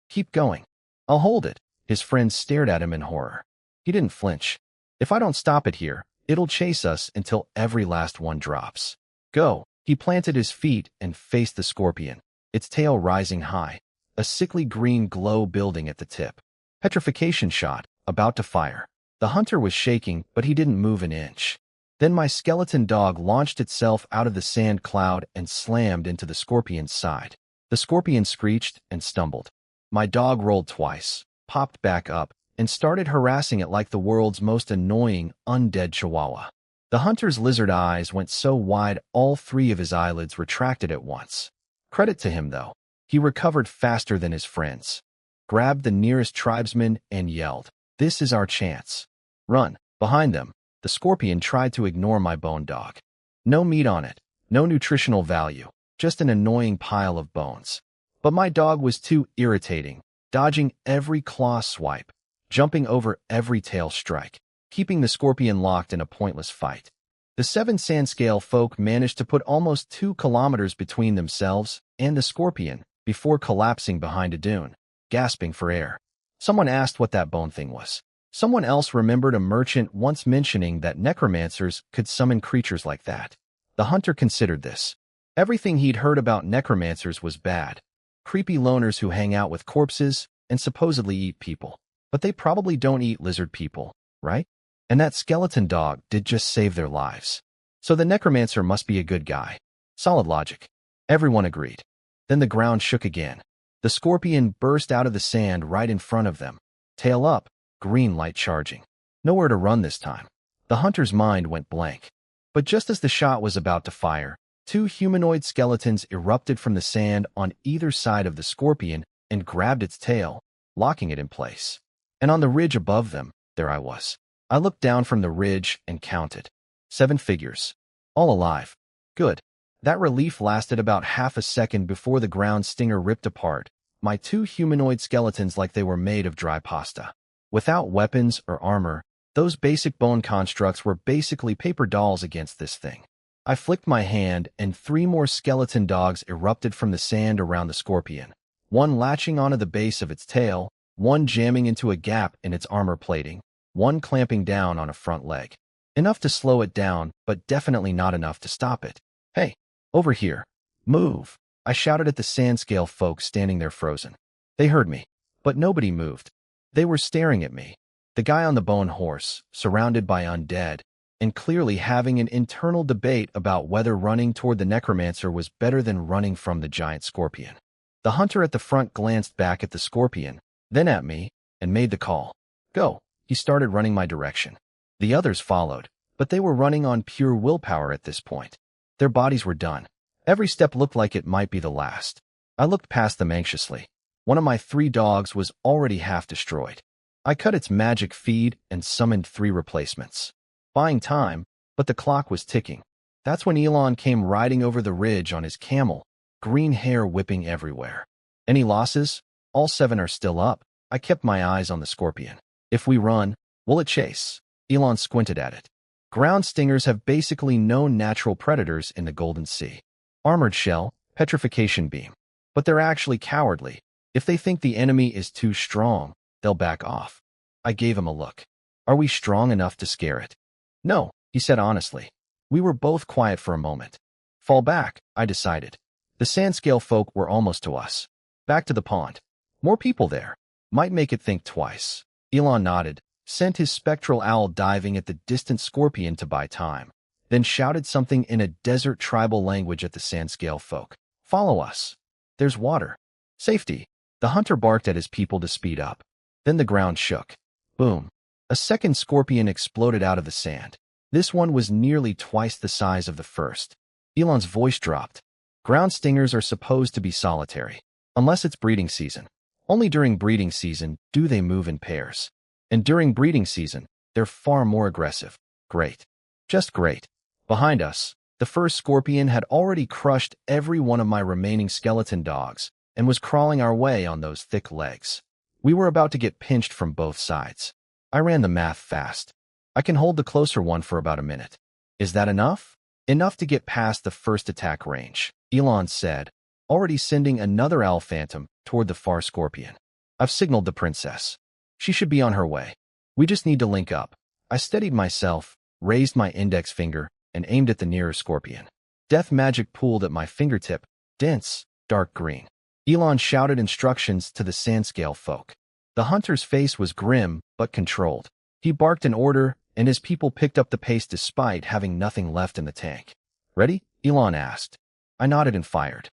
"Keep going. I'll hold it." His friends stared at him in horror. He didn't flinch. "If I don't stop it here, it'll chase us until every last one drops. Go." He planted his feet and faced the scorpion, its tail rising high, a sickly green glow building at the tip. Petrification shot, about to fire. The hunter was shaking, but he didn't move an inch. Then my skeleton dog launched itself out of the sand cloud and slammed into the scorpion's side. The scorpion screeched and stumbled. My dog rolled twice, popped back up, and started harassing it like the world's most annoying undead chihuahua. The hunter's lizard eyes went so wide all 3 of his eyelids retracted at once. Credit to him, though. He recovered faster than his friends, grabbed the nearest tribesman, and yelled, "This is our chance. Run!" Behind them, The scorpion tried to ignore my bone dog. No meat on it, no nutritional value, just an annoying pile of bones. But my dog was too irritating, dodging every claw swipe, jumping over every tail strike, keeping the scorpion locked in a pointless fight. The 7 Sandscale folk managed to put almost 2 kilometers between themselves and the scorpion before collapsing behind a dune, gasping for air. Someone asked what that bone thing was. Someone else remembered a merchant once mentioning that necromancers could summon creatures like that. The hunter considered this. Everything he'd heard about necromancers was bad. Creepy loners who hang out with corpses and supposedly eat people. But they probably don't eat lizard people, right? And that skeleton dog did just save their lives. So the necromancer must be a good guy. Solid logic. Everyone agreed. Then the ground shook again. The scorpion burst out of the sand right in front of them. Tail up, green light charging. Nowhere to run this time. The hunter's mind went blank. But just as the shot was about to fire, 2 humanoid skeletons erupted from the sand on either side of the scorpion and grabbed its tail, locking it in place. And on the ridge above them, there I was. I looked down from the ridge and counted. 7 figures. All alive. Good. That relief lasted about half a second before the ground stinger ripped apart my 2 humanoid skeletons like they were made of dry pasta. Without weapons or armor, those basic bone constructs were basically paper dolls against this thing. I flicked my hand and 3 more skeleton dogs erupted from the sand around the scorpion, one latching onto the base of its tail, one jamming into a gap in its armor plating, one clamping down on a front leg. Enough to slow it down, but definitely not enough to stop it. Hey, over here. Move. I shouted at the Sandscale folk standing there frozen. They heard me, but nobody moved. They were staring at me. The guy on the bone horse, surrounded by undead, and clearly having an internal debate about whether running toward the necromancer was better than running from the giant scorpion. The hunter at the front glanced back at the scorpion, then at me, and made the call. Go. He started running my direction. The others followed, but they were running on pure willpower at this point. Their bodies were done. Every step looked like it might be the last. I looked past them anxiously. One of my 3 dogs was already half destroyed. I cut its magic feed and summoned 3 replacements. Buying time, but the clock was ticking. That's when Elon came riding over the ridge on his camel, green hair whipping everywhere. Any losses? All 7 are still up. I kept my eyes on the scorpion. If we run, will it chase? Elon squinted at it. Ground stingers have basically no natural predators in the Golden Sea. Armored shell, petrification beam. But they're actually cowardly. If they think the enemy is too strong, they'll back off. I gave him a look. Are we strong enough to scare it? No, he said honestly. We were both quiet for a moment. Fall back, I decided. The Sandscale folk were almost to us. Back to the pond. More people there. Might make it think twice. Elon nodded, sent his spectral owl diving at the distant scorpion to buy time, then shouted something in a desert tribal language at the Sandscale folk. Follow us. There's water. Safety. The hunter barked at his people to speed up. Then the ground shook. Boom. A second scorpion exploded out of the sand. This one was nearly twice the size of the first. Elon's voice dropped. Ground stingers are supposed to be solitary, unless it's breeding season. Only during breeding season do they move in pairs. And during breeding season, they're far more aggressive. Great. Just great. Behind us, the first scorpion had already crushed every one of my remaining skeleton dogs and was crawling our way on those thick legs. We were about to get pinched from both sides. I ran the math fast. I can hold the closer one for about a minute. Is that enough? Enough to get past the first attack range, Elon said, already sending another owl phantom toward the far scorpion. I've signaled the princess. She should be on her way. We just need to link up. I steadied myself, raised my index finger, and aimed at the nearer scorpion. Death magic pooled at my fingertip, dense, dark green. Elon shouted instructions to the Sandscale folk. The hunter's face was grim, but controlled. He barked an order, and his people picked up the pace despite having nothing left in the tank. Ready? Elon asked. I nodded and fired.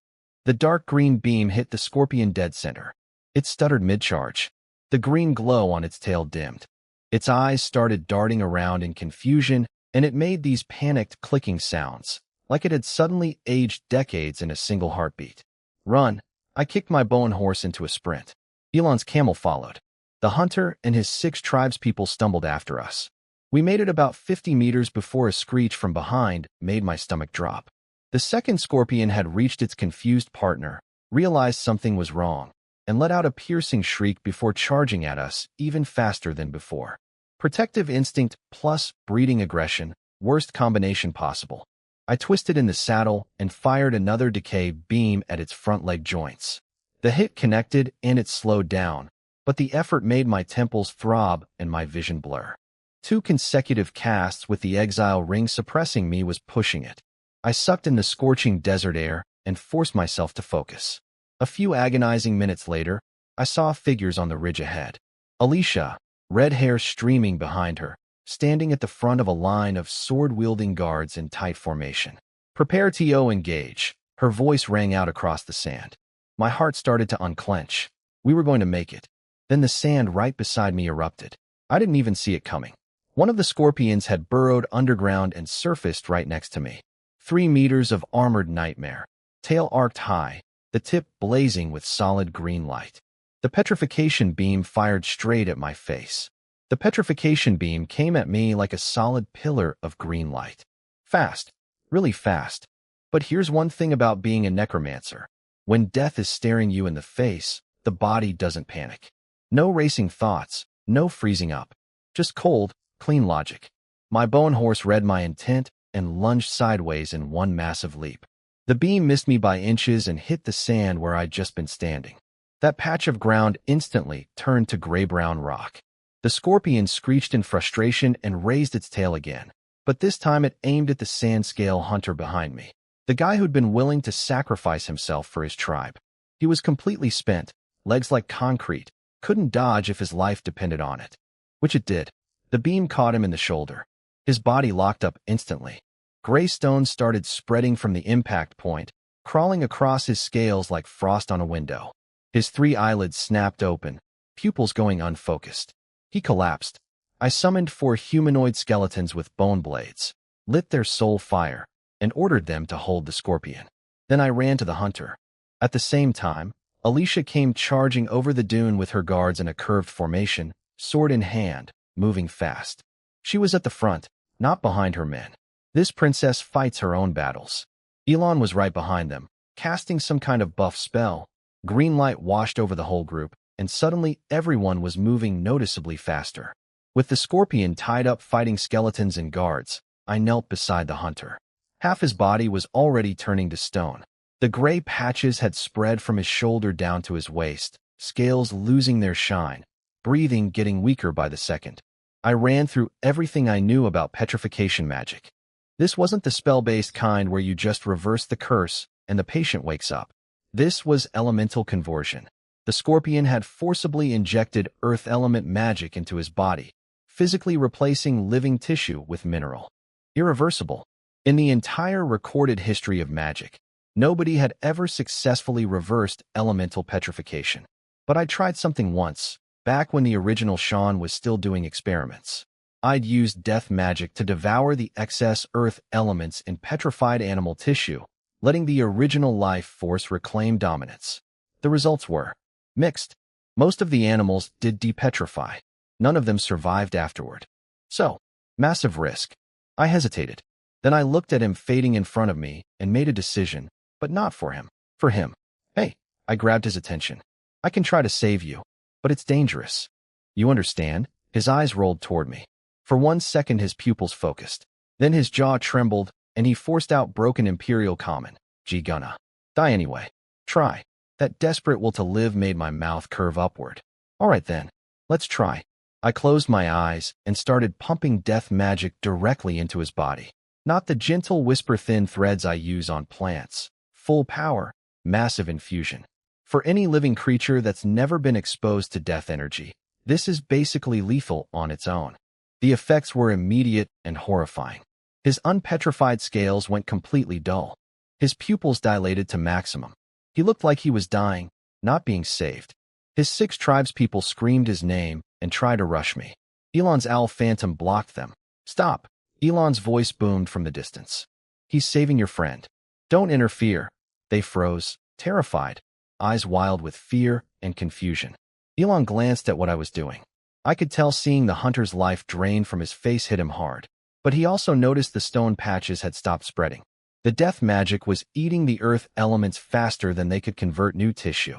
The dark green beam hit the scorpion dead center. It stuttered mid-charge. The green glow on its tail dimmed. Its eyes started darting around in confusion, and it made these panicked clicking sounds, like it had suddenly aged decades in a single heartbeat. Run! I kicked my bone horse into a sprint. Elon's camel followed. The hunter and his 6 tribespeople stumbled after us. We made it about 50 meters before a screech from behind made my stomach drop. The second scorpion had reached its confused partner, realized something was wrong, and let out a piercing shriek before charging at us even faster than before. Protective instinct plus breeding aggression, worst combination possible. I twisted in the saddle and fired another decay beam at its front leg joints. The hit connected and it slowed down, but the effort made my temples throb and my vision blur. 2 consecutive casts with the exile ring suppressing me was pushing it. I sucked in the scorching desert air and forced myself to focus. A few agonizing minutes later, I saw figures on the ridge ahead. Alicia, red hair streaming behind her, standing at the front of a line of sword-wielding guards in tight formation. "Prepare to engage," her voice rang out across the sand. My heart started to unclench. We were going to make it. Then the sand right beside me erupted. I didn't even see it coming. One of the scorpions had burrowed underground and surfaced right next to me. 3 meters of armored nightmare, tail arched high, the tip blazing with solid green light. The petrification beam fired straight at my face. The petrification beam came at me like a solid pillar of green light. Fast, really fast. But here's one thing about being a necromancer. When death is staring you in the face, the body doesn't panic. No racing thoughts, no freezing up. Just cold, clean logic. My bone horse read my intent and lunged sideways in one massive leap. The beam missed me by inches and hit the sand where I'd just been standing. That patch of ground instantly turned to gray-brown rock. The scorpion screeched in frustration and raised its tail again, but this time it aimed at the sand-scale hunter behind me, the guy who'd been willing to sacrifice himself for his tribe. He was completely spent, legs like concrete, couldn't dodge if his life depended on it. Which it did. The beam caught him in the shoulder. His body locked up instantly. Gray stones started spreading from the impact point, crawling across his scales like frost on a window. His 3 eyelids snapped open, pupils going unfocused. He collapsed. I summoned 4 humanoid skeletons with bone blades, lit their soul fire, and ordered them to hold the scorpion. Then I ran to the hunter. At the same time, Alicia came charging over the dune with her guards in a curved formation, sword in hand, moving fast. She was at the front, not behind her men. This princess fights her own battles. Elon was right behind them, casting some kind of buff spell. Green light washed over the whole group, and suddenly everyone was moving noticeably faster. With the scorpion tied up fighting skeletons and guards, I knelt beside the hunter. Half his body was already turning to stone. The gray patches had spread from his shoulder down to his waist, scales losing their shine, breathing getting weaker by the second. I ran through everything I knew about petrification magic. This wasn't the spell-based kind where you just reverse the curse and the patient wakes up. This was elemental conversion. The scorpion had forcibly injected earth element magic into his body, physically replacing living tissue with mineral. Irreversible. In the entire recorded history of magic, nobody had ever successfully reversed elemental petrification. But I tried something once, back when the original Sean was still doing experiments. I'd used death magic to devour the excess earth elements in petrified animal tissue, letting the original life force reclaim dominance. The results were mixed. Most of the animals did depetrify. None of them survived afterward. So, massive risk. I hesitated. Then I looked at him fading in front of me and made a decision, but not for him. For him. "Hey," I grabbed his attention. "I can try to save you, but it's dangerous. You understand?" His eyes rolled toward me. For 1 second his pupils focused. Then his jaw trembled, and he forced out broken imperial common. "Gee gonna die anyway. Try." That desperate will to live made my mouth curve upward. "All right then, let's try." I closed my eyes and started pumping death magic directly into his body. Not the gentle whisper-thin threads I use on plants. Full power, massive infusion. For any living creature that's never been exposed to death energy, this is basically lethal on its own. The effects were immediate and horrifying. His unpetrified scales went completely dull. His pupils dilated to maximum. He looked like he was dying, not being saved. His 6 tribespeople screamed his name and tried to rush me. Elon's owl phantom blocked them. "Stop!" Elon's voice boomed from the distance. "He's saving your friend. Don't interfere." They froze, terrified, eyes wild with fear and confusion. Elon glanced at what I was doing. I could tell seeing the hunter's life drain from his face hit him hard, but he also noticed the stone patches had stopped spreading. The death magic was eating the earth elements faster than they could convert new tissue.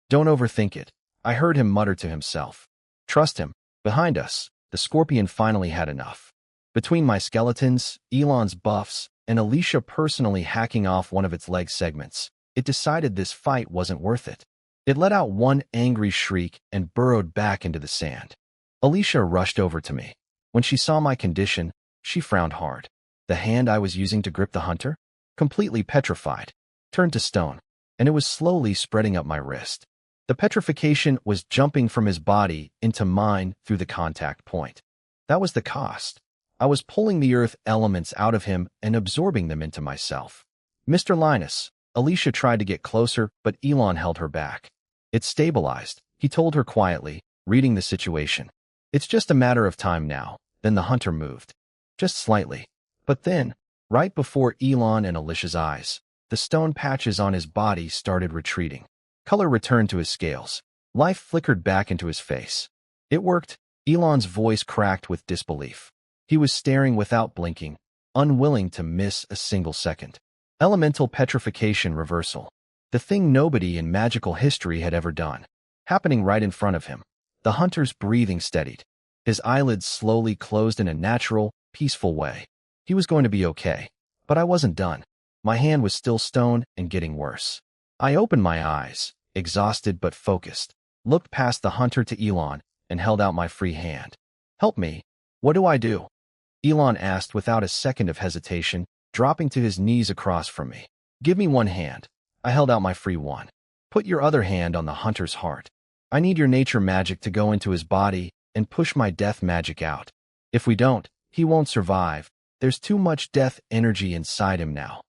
Don't overthink it, I heard him mutter to himself. Trust him. Behind us, the scorpion finally had enough. Between my skeletons, Elon's buffs, and Alicia personally hacking off one of its leg segments, it decided this fight wasn't worth it. It let out one angry shriek and burrowed back into the sand. Alicia rushed over to me. When she saw my condition, she frowned hard. The hand I was using to grip the hunter, completely petrified, turned to stone, and it was slowly spreading up my wrist. The petrification was jumping from his body into mine through the contact point. That was the cost. I was pulling the earth elements out of him and absorbing them into myself. Mr. Linus, Alicia tried to get closer, but Elon held her back. It's stabilized, he told her quietly, reading the situation. It's just a matter of time now. Then the hunter moved. Just slightly. But then, right before Elon and Alicia's eyes, the stone patches on his body started retreating. Color returned to his scales. Life flickered back into his face. It worked. Elon's voice cracked with disbelief. He was staring without blinking, unwilling to miss a single second. Elemental petrification reversal. The thing nobody in magical history had ever done. Happening right in front of him. The hunter's breathing steadied. His eyelids slowly closed in a natural, peaceful way. He was going to be okay. But I wasn't done. My hand was still stone and getting worse. I opened my eyes, exhausted but focused, looked past the hunter to Elon, and held out my free hand. Help me. What do I do? Elon asked without a second of hesitation, dropping to his knees across from me. Give me one hand. I held out my free one. Put your other hand on the hunter's heart. I need your nature magic to go into his body and push my death magic out. If we don't, he won't survive. There's too much death energy inside him now.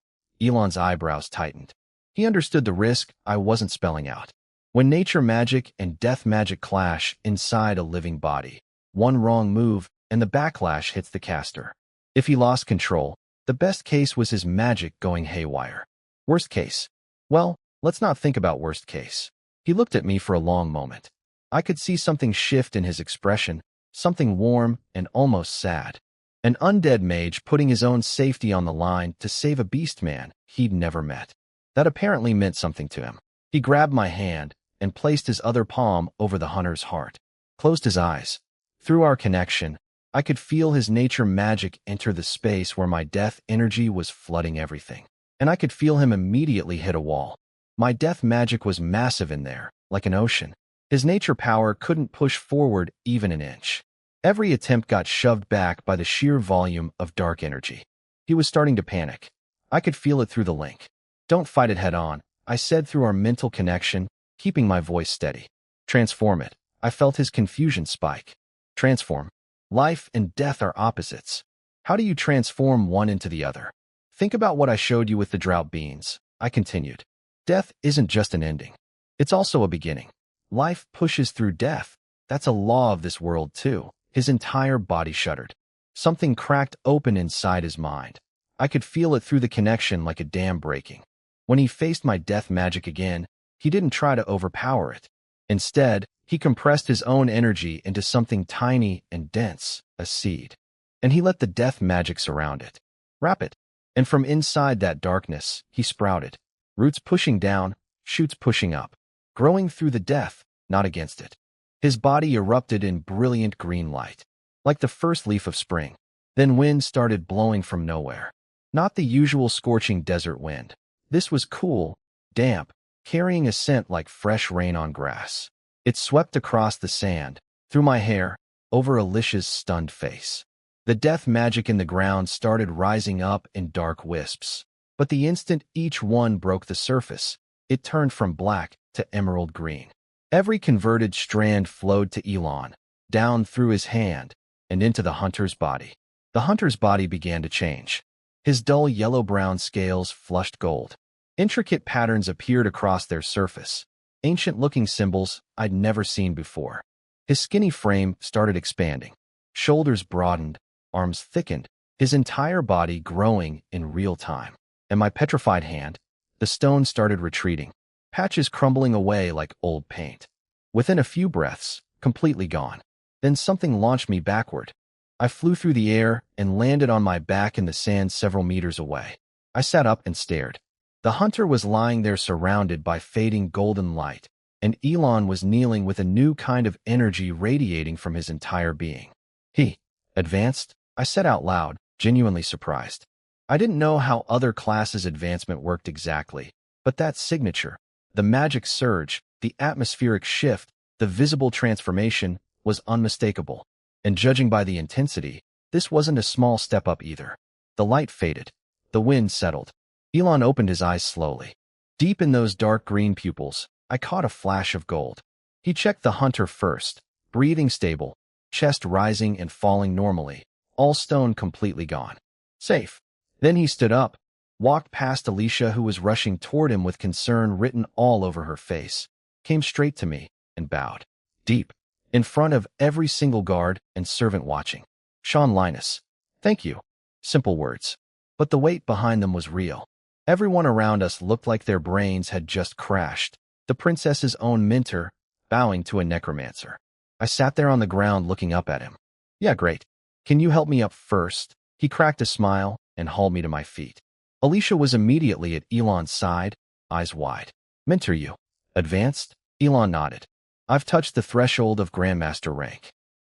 Elon's eyebrows tightened. He understood the risk I wasn't spelling out. When nature magic and death magic clash inside a living body, one wrong move and the backlash hits the caster. If he lost control, the best case was his magic going haywire. Worst case? Well, let's not think about worst case. He looked at me for a long moment. I could see something shift in his expression, something warm and almost sad. An undead mage putting his own safety on the line to save a beast man he'd never met. That apparently meant something to him. He grabbed my hand and placed his other palm over the hunter's heart, closed his eyes. Through our connection, I could feel his nature magic enter the space where my death energy was flooding everything. And I could feel him immediately hit a wall. My death magic was massive in there, like an ocean. His nature power couldn't push forward even an inch. Every attempt got shoved back by the sheer volume of dark energy. He was starting to panic. I could feel it through the link. Don't fight it head on, I said through our mental connection, keeping my voice steady. Transform it. I felt his confusion spike. Transform. Life and death are opposites. How do you transform one into the other? Think about what I showed you with the drought beans, I continued. Death isn't just an ending. It's also a beginning. Life pushes through death. That's a law of this world too. His entire body shuddered. Something cracked open inside his mind. I could feel it through the connection like a dam breaking. When he faced my death magic again, he didn't try to overpower it. Instead, he compressed his own energy into something tiny and dense, a seed. And he let the death magic surround it. Wrap it. And from inside that darkness, he sprouted. Roots pushing down, shoots pushing up. Growing through the death, not against it. His body erupted in brilliant green light, like the first leaf of spring. Then wind started blowing from nowhere. Not the usual scorching desert wind. This was cool, damp, carrying a scent like fresh rain on grass. It swept across the sand, through my hair, over Alicia's stunned face. The death magic in the ground started rising up in dark wisps. But the instant each one broke the surface, it turned from black to emerald green. Every converted strand flowed to Elon, down through his hand, and into the hunter's body. The hunter's body began to change. His dull yellow-brown scales flushed gold. Intricate patterns appeared across their surface, ancient-looking symbols I'd never seen before. His skinny frame started expanding. Shoulders broadened, arms thickened, his entire body growing in real time. And my petrified hand, the stone started retreating, patches crumbling away like old paint. Within a few breaths, completely gone. Then something launched me backward. I flew through the air and landed on my back in the sand several meters away. I sat up and stared. The hunter was lying there surrounded by fading golden light, and Elon was kneeling with a new kind of energy radiating from his entire being. He advanced, I said out loud, genuinely surprised. I didn't know how other classes' advancement worked exactly, but that signature, the magic surge, the atmospheric shift, the visible transformation, was unmistakable. And judging by the intensity, this wasn't a small step up either. The light faded. The wind settled. Elon opened his eyes slowly. Deep in those dark green pupils, I caught a flash of gold. He checked the hunter first, breathing stable, chest rising and falling normally, all stone completely gone. Safe. Then he stood up, walked past Alicia who was rushing toward him with concern written all over her face, came straight to me, and bowed. Deep. In front of every single guard and servant watching. Sean Linus. Thank you. Simple words. But the weight behind them was real. Everyone around us looked like their brains had just crashed. The princess's own mentor, bowing to a necromancer. I sat there on the ground looking up at him. Yeah, great. Can you help me up first? He cracked a smile and hauled me to my feet. Alicia was immediately at Elon's side, eyes wide. Mentor you. Advanced? Elon nodded. I've touched the threshold of Grandmaster rank.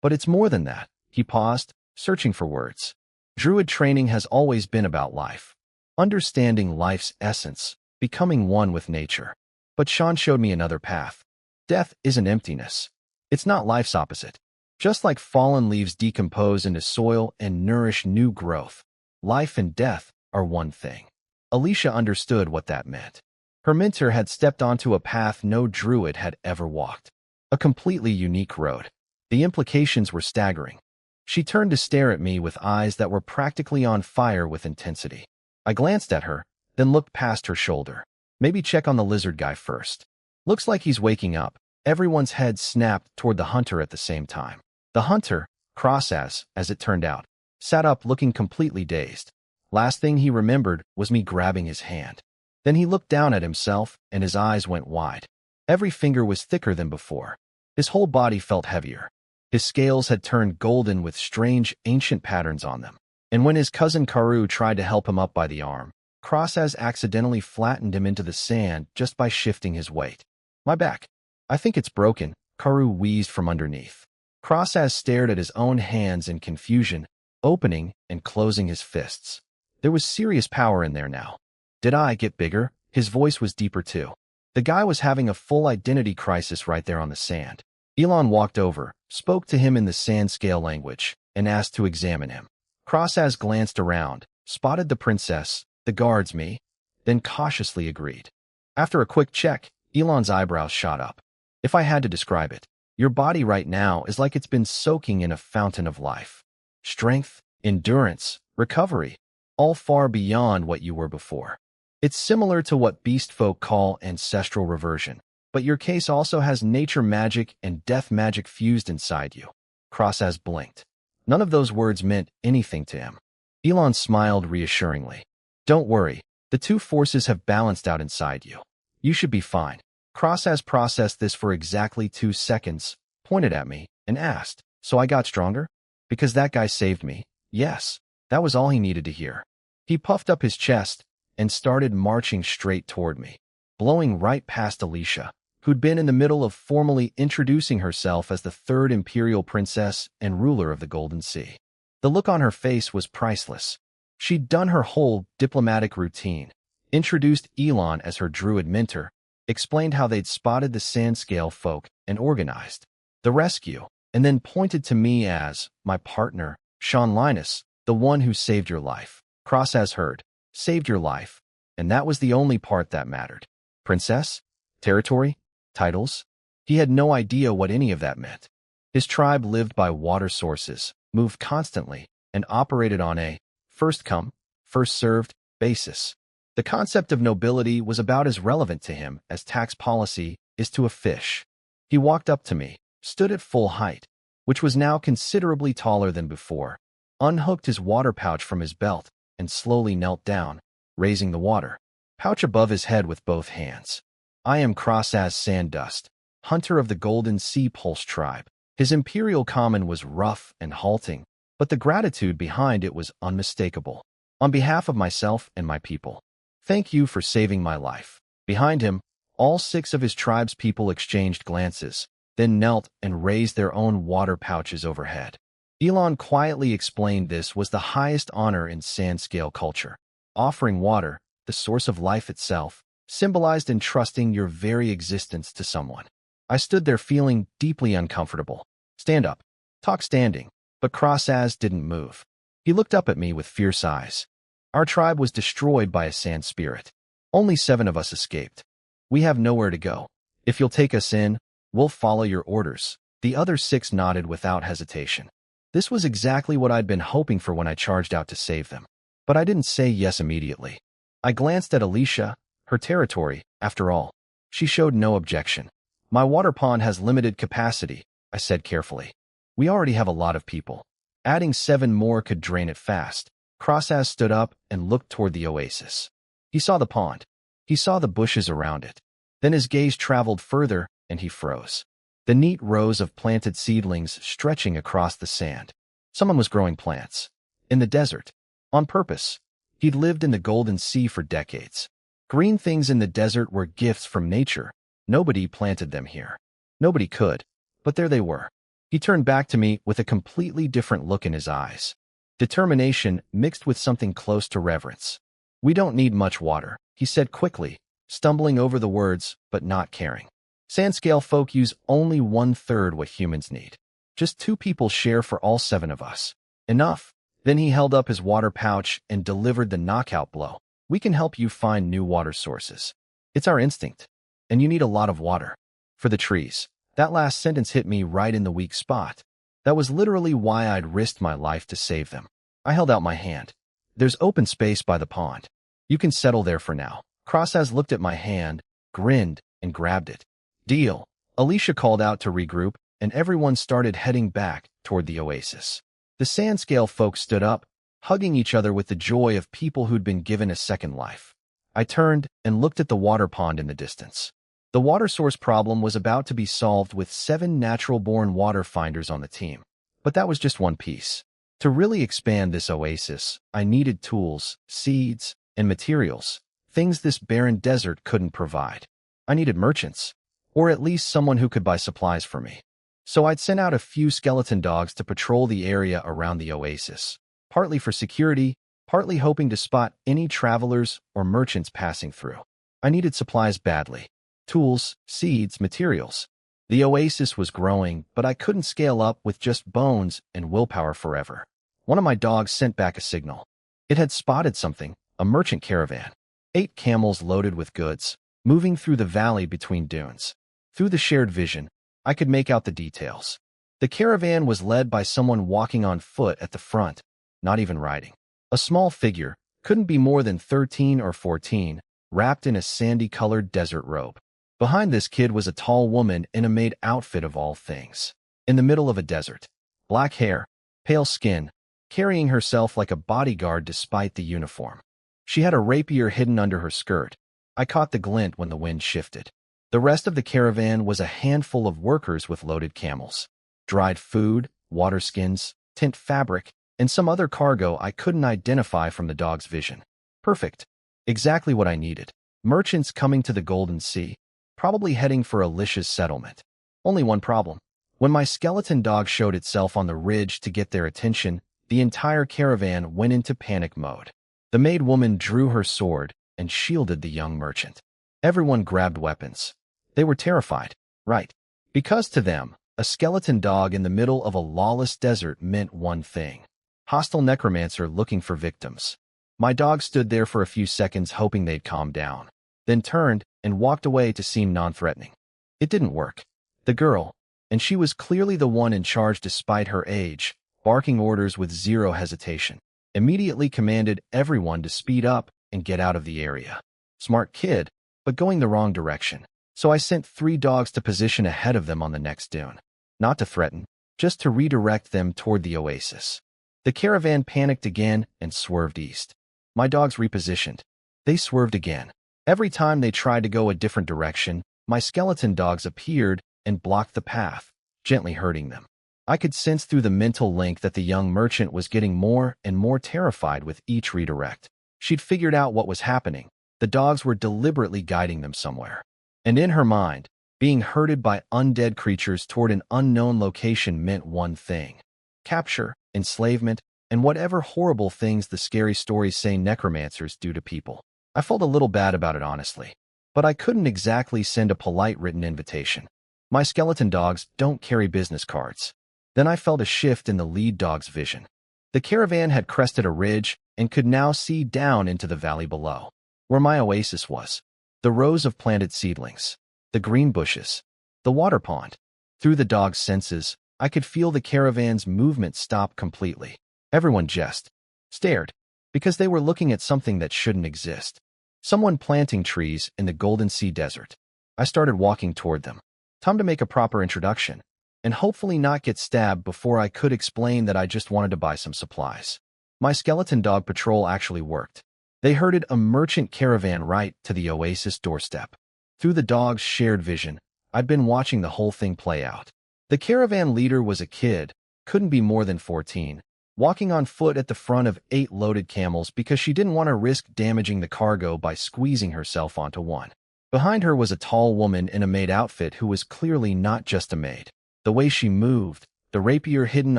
But it's more than that. He paused, searching for words. Druid training has always been about life. Understanding life's essence, becoming one with nature. But Sean showed me another path. Death isn't emptiness. It's not life's opposite. Just like fallen leaves decompose into soil and nourish new growth, life and death are one thing. Alicia understood what that meant. Her mentor had stepped onto a path no druid had ever walked. A completely unique road. The implications were staggering. She turned to stare at me with eyes that were practically on fire with intensity. I glanced at her, then looked past her shoulder. Maybe check on the lizard guy first. Looks like he's waking up. Everyone's head snapped toward the hunter at the same time. The hunter, cross as it turned out, sat up looking completely dazed. Last thing he remembered was me grabbing his hand. Then he looked down at himself, and his eyes went wide. Every finger was thicker than before. His whole body felt heavier. His scales had turned golden with strange, ancient patterns on them. And when his cousin Karu tried to help him up by the arm, Crossas accidentally flattened him into the sand just by shifting his weight. My back. I think it's broken, Karu wheezed from underneath. Crossas stared at his own hands in confusion, opening and closing his fists. There was serious power in there now. Did I get bigger? His voice was deeper too. The guy was having a full identity crisis right there on the sand. Elon walked over, spoke to him in the sand scale language, and asked to examine him. Crossas glanced around, spotted the princess, the guards, me, then cautiously agreed. After a quick check, Elon's eyebrows shot up. If I had to describe it, your body right now is like it's been soaking in a fountain of life. Strength, endurance, recovery, all far beyond what you were before. It's similar to what beast folk call ancestral reversion, but your case also has nature magic and death magic fused inside you. Crossas blinked. None of those words meant anything to him. Elon smiled reassuringly. Don't worry, the two forces have balanced out inside you. You should be fine. Crossas processed this for exactly 2 seconds, pointed at me, and asked, so I got stronger? Because that guy saved me. Yes, that was all he needed to hear. He puffed up his chest and started marching straight toward me, blowing right past Alicia, who'd been in the middle of formally introducing herself as the third imperial princess and ruler of the Golden Sea. The look on her face was priceless. She'd done her whole diplomatic routine, introduced Elon as her druid mentor, explained how they'd spotted the Sandscale folk and organized the rescue, and then pointed to me as my partner, Sean Linus, the one who saved your life. Crossas heard, saved your life, and that was the only part that mattered. Princess? Territory? Titles? He had no idea what any of that meant. His tribe lived by water sources, moved constantly, and operated on a first-come, first-served basis. The concept of nobility was about as relevant to him as tax policy is to a fish. He walked up to me, stood at full height, which was now considerably taller than before, unhooked his water pouch from his belt, and slowly knelt down, raising the water pouch above his head with both hands. I am Crossas Sand Dust, hunter of the Golden Sea Pulse tribe. His imperial command was rough and halting, but the gratitude behind it was unmistakable. On behalf of myself and my people, thank you for saving my life. Behind him, all 6 of his tribe's people exchanged glances, then knelt and raised their own water pouches overhead. Elon quietly explained this was the highest honor in sand-scale culture. Offering water, the source of life itself, symbolized entrusting your very existence to someone. I stood there feeling deeply uncomfortable. Stand up. Talk standing. But Crossaz didn't move. He looked up at me with fierce eyes. Our tribe was destroyed by a sand spirit. Only 7 of us escaped. We have nowhere to go. If you'll take us in, we'll follow your orders. The other 6 nodded without hesitation. This was exactly what I'd been hoping for when I charged out to save them. But I didn't say yes immediately. I glanced at Alicia, her territory, after all. She showed no objection. My water pond has limited capacity, I said carefully. We already have a lot of people. Adding 7 more could drain it fast. Crossaz stood up and looked toward the oasis. He saw the pond. He saw the bushes around it. Then his gaze traveled further, and he froze. The neat rows of planted seedlings stretching across the sand. Someone was growing plants. In the desert. On purpose. He'd lived in the Golden Sea for decades. Green things in the desert were gifts from nature. Nobody planted them here. Nobody could. But there they were. He turned back to me with a completely different look in his eyes. Determination mixed with something close to reverence. We don't need much water, he said quickly, stumbling over the words, but not caring. Sandscale folk use only 1/3 what humans need. Just 2 people share for all 7 of us. Enough. Then he held up his water pouch and delivered the knockout blow. We can help you find new water sources. It's our instinct. And you need a lot of water. For the trees. That last sentence hit me right in the weak spot. That was literally why I'd risked my life to save them. I held out my hand. There's open space by the pond. You can settle there for now. Crossaz looked at my hand, grinned, and grabbed it. Deal. Alicia called out to regroup, and everyone started heading back toward the oasis. The Sandscale folks stood up, hugging each other with the joy of people who'd been given a second life. I turned and looked at the water pond in the distance. The water source problem was about to be solved with 7 natural-born water finders on the team. But that was just one piece. To really expand this oasis, I needed tools, seeds, and materials, things this barren desert couldn't provide. I needed merchants, or at least someone who could buy supplies for me. So I'd sent out a few skeleton dogs to patrol the area around the oasis, partly for security, partly hoping to spot any travelers or merchants passing through. I needed supplies badly. Tools, seeds, materials. The oasis was growing, but I couldn't scale up with just bones and willpower forever. One of my dogs sent back a signal. It had spotted something, a merchant caravan. 8 camels loaded with goods, moving through the valley between dunes. Through the shared vision, I could make out the details. The caravan was led by someone walking on foot at the front, not even riding. A small figure, couldn't be more than 13 or 14, wrapped in a sandy-colored desert robe. Behind this kid was a tall woman in a maid outfit of all things. In the middle of a desert. Black hair, pale skin, carrying herself like a bodyguard despite the uniform. She had a rapier hidden under her skirt. I caught the glint when the wind shifted. The rest of the caravan was a handful of workers with loaded camels. Dried food, water skins, tint fabric, and some other cargo I couldn't identify from the dog's vision. Perfect. Exactly what I needed. Merchants coming to the Golden Sea, probably heading for Alicia's settlement. Only one problem. When my skeleton dog showed itself on the ridge to get their attention, the entire caravan went into panic mode. The maid woman drew her sword and shielded the young merchant. Everyone grabbed weapons. They were terrified, right? Because to them, a skeleton dog in the middle of a lawless desert meant one thing. Hostile necromancer looking for victims. My dog stood there for a few seconds hoping they'd calm down, then turned and walked away to seem non-threatening. It didn't work. The girl, and she was clearly the one in charge despite her age, barking orders with zero hesitation, immediately commanded everyone to speed up and get out of the area. Smart kid, but going the wrong direction. So I sent 3 dogs to position ahead of them on the next dune. Not to threaten, just to redirect them toward the oasis. The caravan panicked again and swerved east. My dogs repositioned. They swerved again. Every time they tried to go a different direction, my skeleton dogs appeared and blocked the path, gently hurting them. I could sense through the mental link that the young merchant was getting more and more terrified with each redirect. She'd figured out what was happening. The dogs were deliberately guiding them somewhere. And in her mind, being herded by undead creatures toward an unknown location meant one thing: capture, enslavement, and whatever horrible things the scary stories say necromancers do to people. I felt a little bad about it, honestly, but I couldn't exactly send a polite written invitation. My skeleton dogs don't carry business cards. Then I felt a shift in the lead dog's vision. The caravan had crested a ridge and could now see down into the valley below, where my oasis was. The rows of planted seedlings, the green bushes, the water pond. Through the dog's senses, I could feel the caravan's movement stop completely. Everyone just stared, because they were looking at something that shouldn't exist. Someone planting trees in the Golden Sea Desert. I started walking toward them. Time to make a proper introduction, and hopefully not get stabbed before I could explain that I just wanted to buy some supplies. My skeleton dog patrol actually worked. They herded a merchant caravan right to the oasis doorstep. Through the dog's shared vision, I'd been watching the whole thing play out. The caravan leader was a kid, couldn't be more than 14, walking on foot at the front of 8 loaded camels because she didn't want to risk damaging the cargo by squeezing herself onto one. Behind her was a tall woman in a maid outfit who was clearly not just a maid. The way she moved, the rapier hidden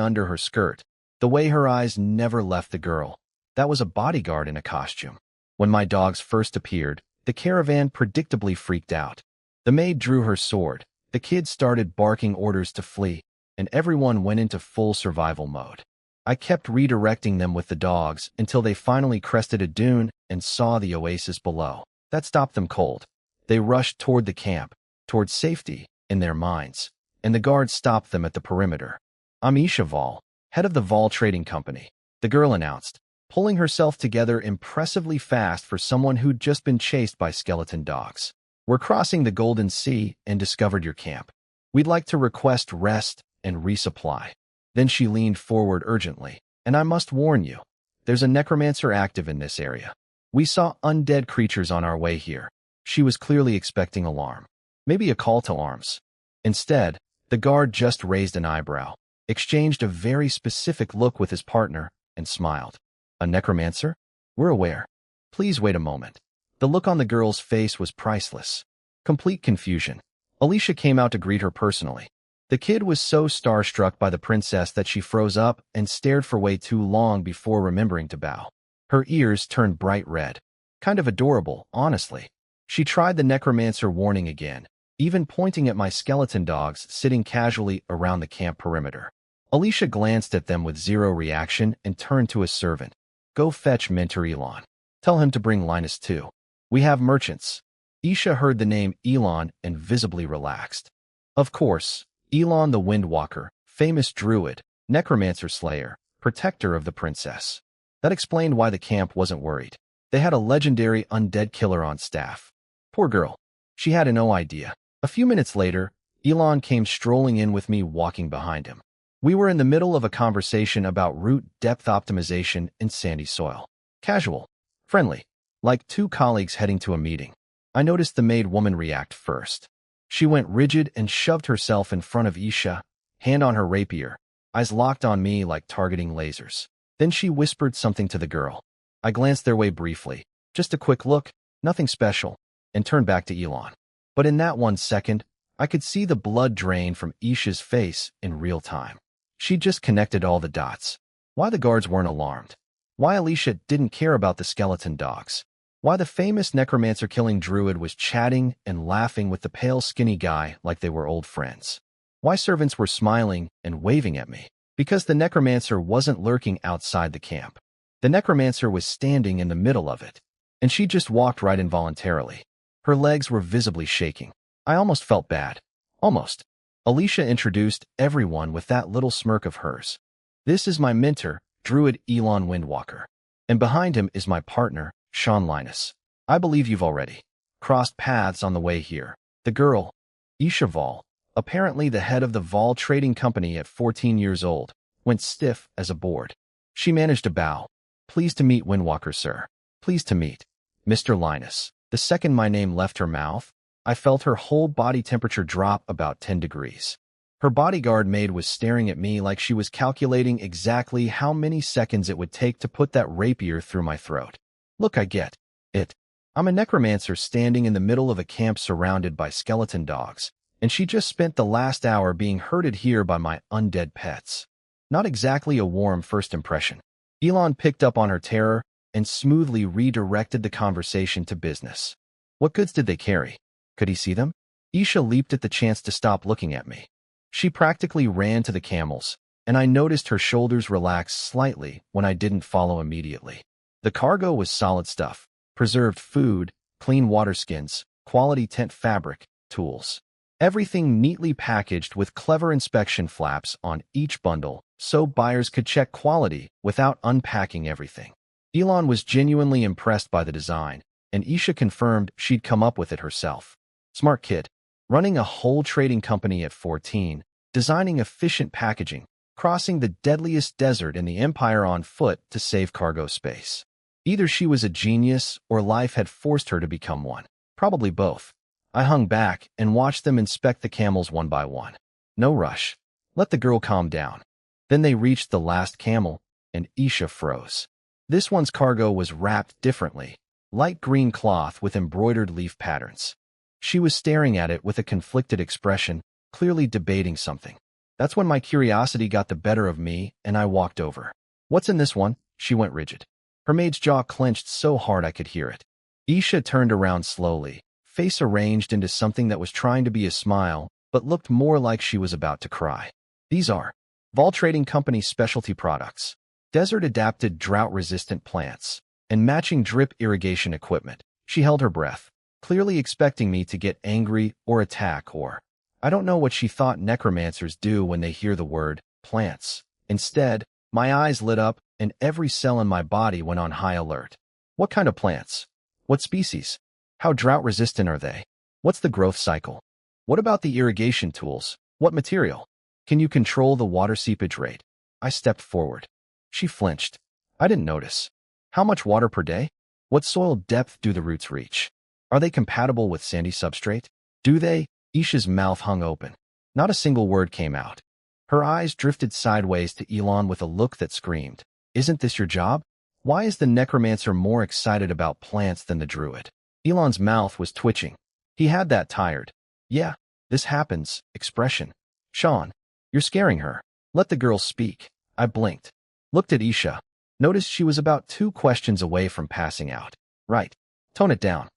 under her skirt, the way her eyes never left the girl. That was a bodyguard in a costume. When my dogs first appeared, the caravan predictably freaked out. The maid drew her sword, the kids started barking orders to flee, and everyone went into full survival mode. I kept redirecting them with the dogs until they finally crested a dune and saw the oasis below. That stopped them cold. They rushed toward the camp, toward safety, in their minds, and the guards stopped them at the perimeter. "I'm Isha Vol, head of the Vol Trading Company," the girl announced, pulling herself together impressively fast for someone who'd just been chased by skeleton dogs. "We're crossing the Golden Sea and discovered your camp. We'd like to request rest and resupply." Then she leaned forward urgently. "And I must warn you, there's a necromancer active in this area. We saw undead creatures on our way here." She was clearly expecting alarm, maybe a call to arms. Instead, the guard just raised an eyebrow, exchanged a very specific look with his partner, and smiled. "A necromancer? We're aware. Please wait a moment." The look on the girl's face was priceless. Complete confusion. Alicia came out to greet her personally. The kid was so starstruck by the princess that she froze up and stared for way too long before remembering to bow. Her ears turned bright red. Kind of adorable, honestly. She tried the necromancer warning again, even pointing at my skeleton dogs sitting casually around the camp perimeter. Alicia glanced at them with zero reaction and turned to a servant. "Go fetch Mentor Elon. Tell him to bring Linus too. We have merchants." Isha heard the name Elon and visibly relaxed. Of course, Elon the Windwalker, famous druid, necromancer slayer, protector of the princess. That explained why the camp wasn't worried. They had a legendary undead killer on staff. Poor girl. She had no idea. A few minutes later, Elon came strolling in with me walking behind him. We were in the middle of a conversation about root depth optimization in sandy soil. Casual, friendly, like two colleagues heading to a meeting. I noticed the maid woman react first. She went rigid and shoved herself in front of Isha, hand on her rapier, eyes locked on me like targeting lasers. Then she whispered something to the girl. I glanced their way briefly, just a quick look, nothing special, and turned back to Elon. But in that 1 second, I could see the blood drain from Isha's face in real time. She just connected all the dots. Why the guards weren't alarmed. Why Alicia didn't care about the skeleton dogs. Why the famous necromancer-killing druid was chatting and laughing with the pale, skinny guy like they were old friends. Why servants were smiling and waving at me. Because the necromancer wasn't lurking outside the camp. The necromancer was standing in the middle of it. And she just walked right involuntarily. Her legs were visibly shaking. I almost felt bad. Almost. Alicia introduced everyone with that little smirk of hers. "This is my mentor, Druid Elon Windwalker. And behind him is my partner, Sean Linus. I believe you've already crossed paths on the way here." The girl, Isha Vol, apparently the head of the Vol Trading Company at 14 years old, went stiff as a board. She managed to bow. "Pleased to meet Windwalker, sir. Pleased to meet Mr. Linus." The second my name left her mouth, I felt her whole body temperature drop about 10 degrees. Her bodyguard maid was staring at me like she was calculating exactly how many seconds it would take to put that rapier through my throat. Look, I get it. I'm a necromancer standing in the middle of a camp surrounded by skeleton dogs, and she just spent the last hour being herded here by my undead pets. Not exactly a warm first impression. Elon picked up on her terror and smoothly redirected the conversation to business. What goods did they carry? Could he see them? Isha leaped at the chance to stop looking at me. She practically ran to the camels, and I noticed her shoulders relax slightly when I didn't follow immediately. The cargo was solid stuff: preserved food, clean water skins, quality tent fabric, tools. Everything neatly packaged with clever inspection flaps on each bundle so buyers could check quality without unpacking everything. Elon was genuinely impressed by the design, and Isha confirmed she'd come up with it herself. Smart kid. Running a whole trading company at 14, designing efficient packaging, crossing the deadliest desert in the empire on foot to save cargo space. Either she was a genius or life had forced her to become one. Probably both. I hung back and watched them inspect the camels one by one. No rush. Let the girl calm down. Then they reached the last camel, and Isha froze. This one's cargo was wrapped differently, light green cloth with embroidered leaf patterns. She was staring at it with a conflicted expression, clearly debating something. That's when my curiosity got the better of me, and I walked over. What's in this one? She went rigid. Her maid's jaw clenched so hard I could hear it. Isha turned around slowly, face arranged into something that was trying to be a smile, but looked more like she was about to cry. These are Vol Trading Company's specialty products, desert-adapted drought-resistant plants, and matching drip irrigation equipment. She held her breath, clearly expecting me to get angry or attack, or I don't know what she thought necromancers do when they hear the word plants. Instead, my eyes lit up and every cell in my body went on high alert. What kind of plants? What species? How drought-resistant are they? What's the growth cycle? What about the irrigation tools? What material? Can you control the water seepage rate? I stepped forward. She flinched. I didn't notice. How much water per day? What soil depth do the roots reach? Are they compatible with sandy substrate? Do they? Isha's mouth hung open. Not a single word came out. Her eyes drifted sideways to Elon with a look that screamed, "Isn't this your job? Why is the necromancer more excited about plants than the druid?" Elon's mouth was twitching. He had that tired, "Yeah, this happens," expression. "Sean, you're scaring her. Let the girl speak." I blinked, looked at Isha, noticed she was about 2 questions away from passing out. "Right. Tone it down.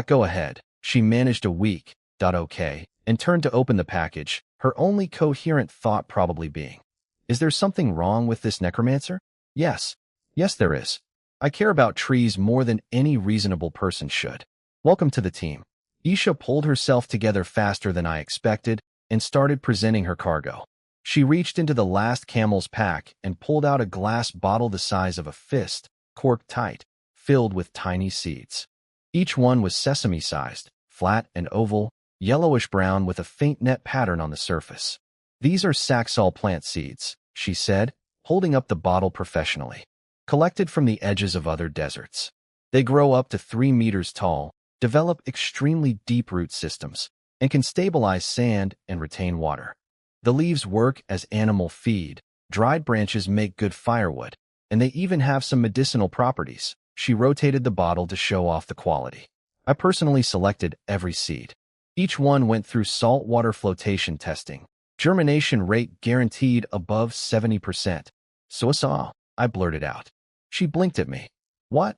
Go ahead." She managed a weak, okay, and turned to open the package, her only coherent thought probably being, "Is there something wrong with this necromancer?" Yes. Yes, there is. I care about trees more than any reasonable person should. Welcome to the team. Isha pulled herself together faster than I expected and started presenting her cargo. She reached into the last camel's pack and pulled out a glass bottle the size of a fist, corked tight, filled with tiny seeds. Each one was sesame-sized, flat and oval, yellowish-brown with a faint net pattern on the surface. "These are Saxol plant seeds," she said, holding up the bottle professionally. "Collected from the edges of other deserts. They grow up to 3 meters tall, develop extremely deep root systems, and can stabilize sand and retain water. The leaves work as animal feed, dried branches make good firewood, and they even have some medicinal properties." She rotated the bottle to show off the quality. I personally selected every seed. Each one went through saltwater flotation testing. Germination rate guaranteed above 70%. "So, I blurted out. She blinked at me. "What?"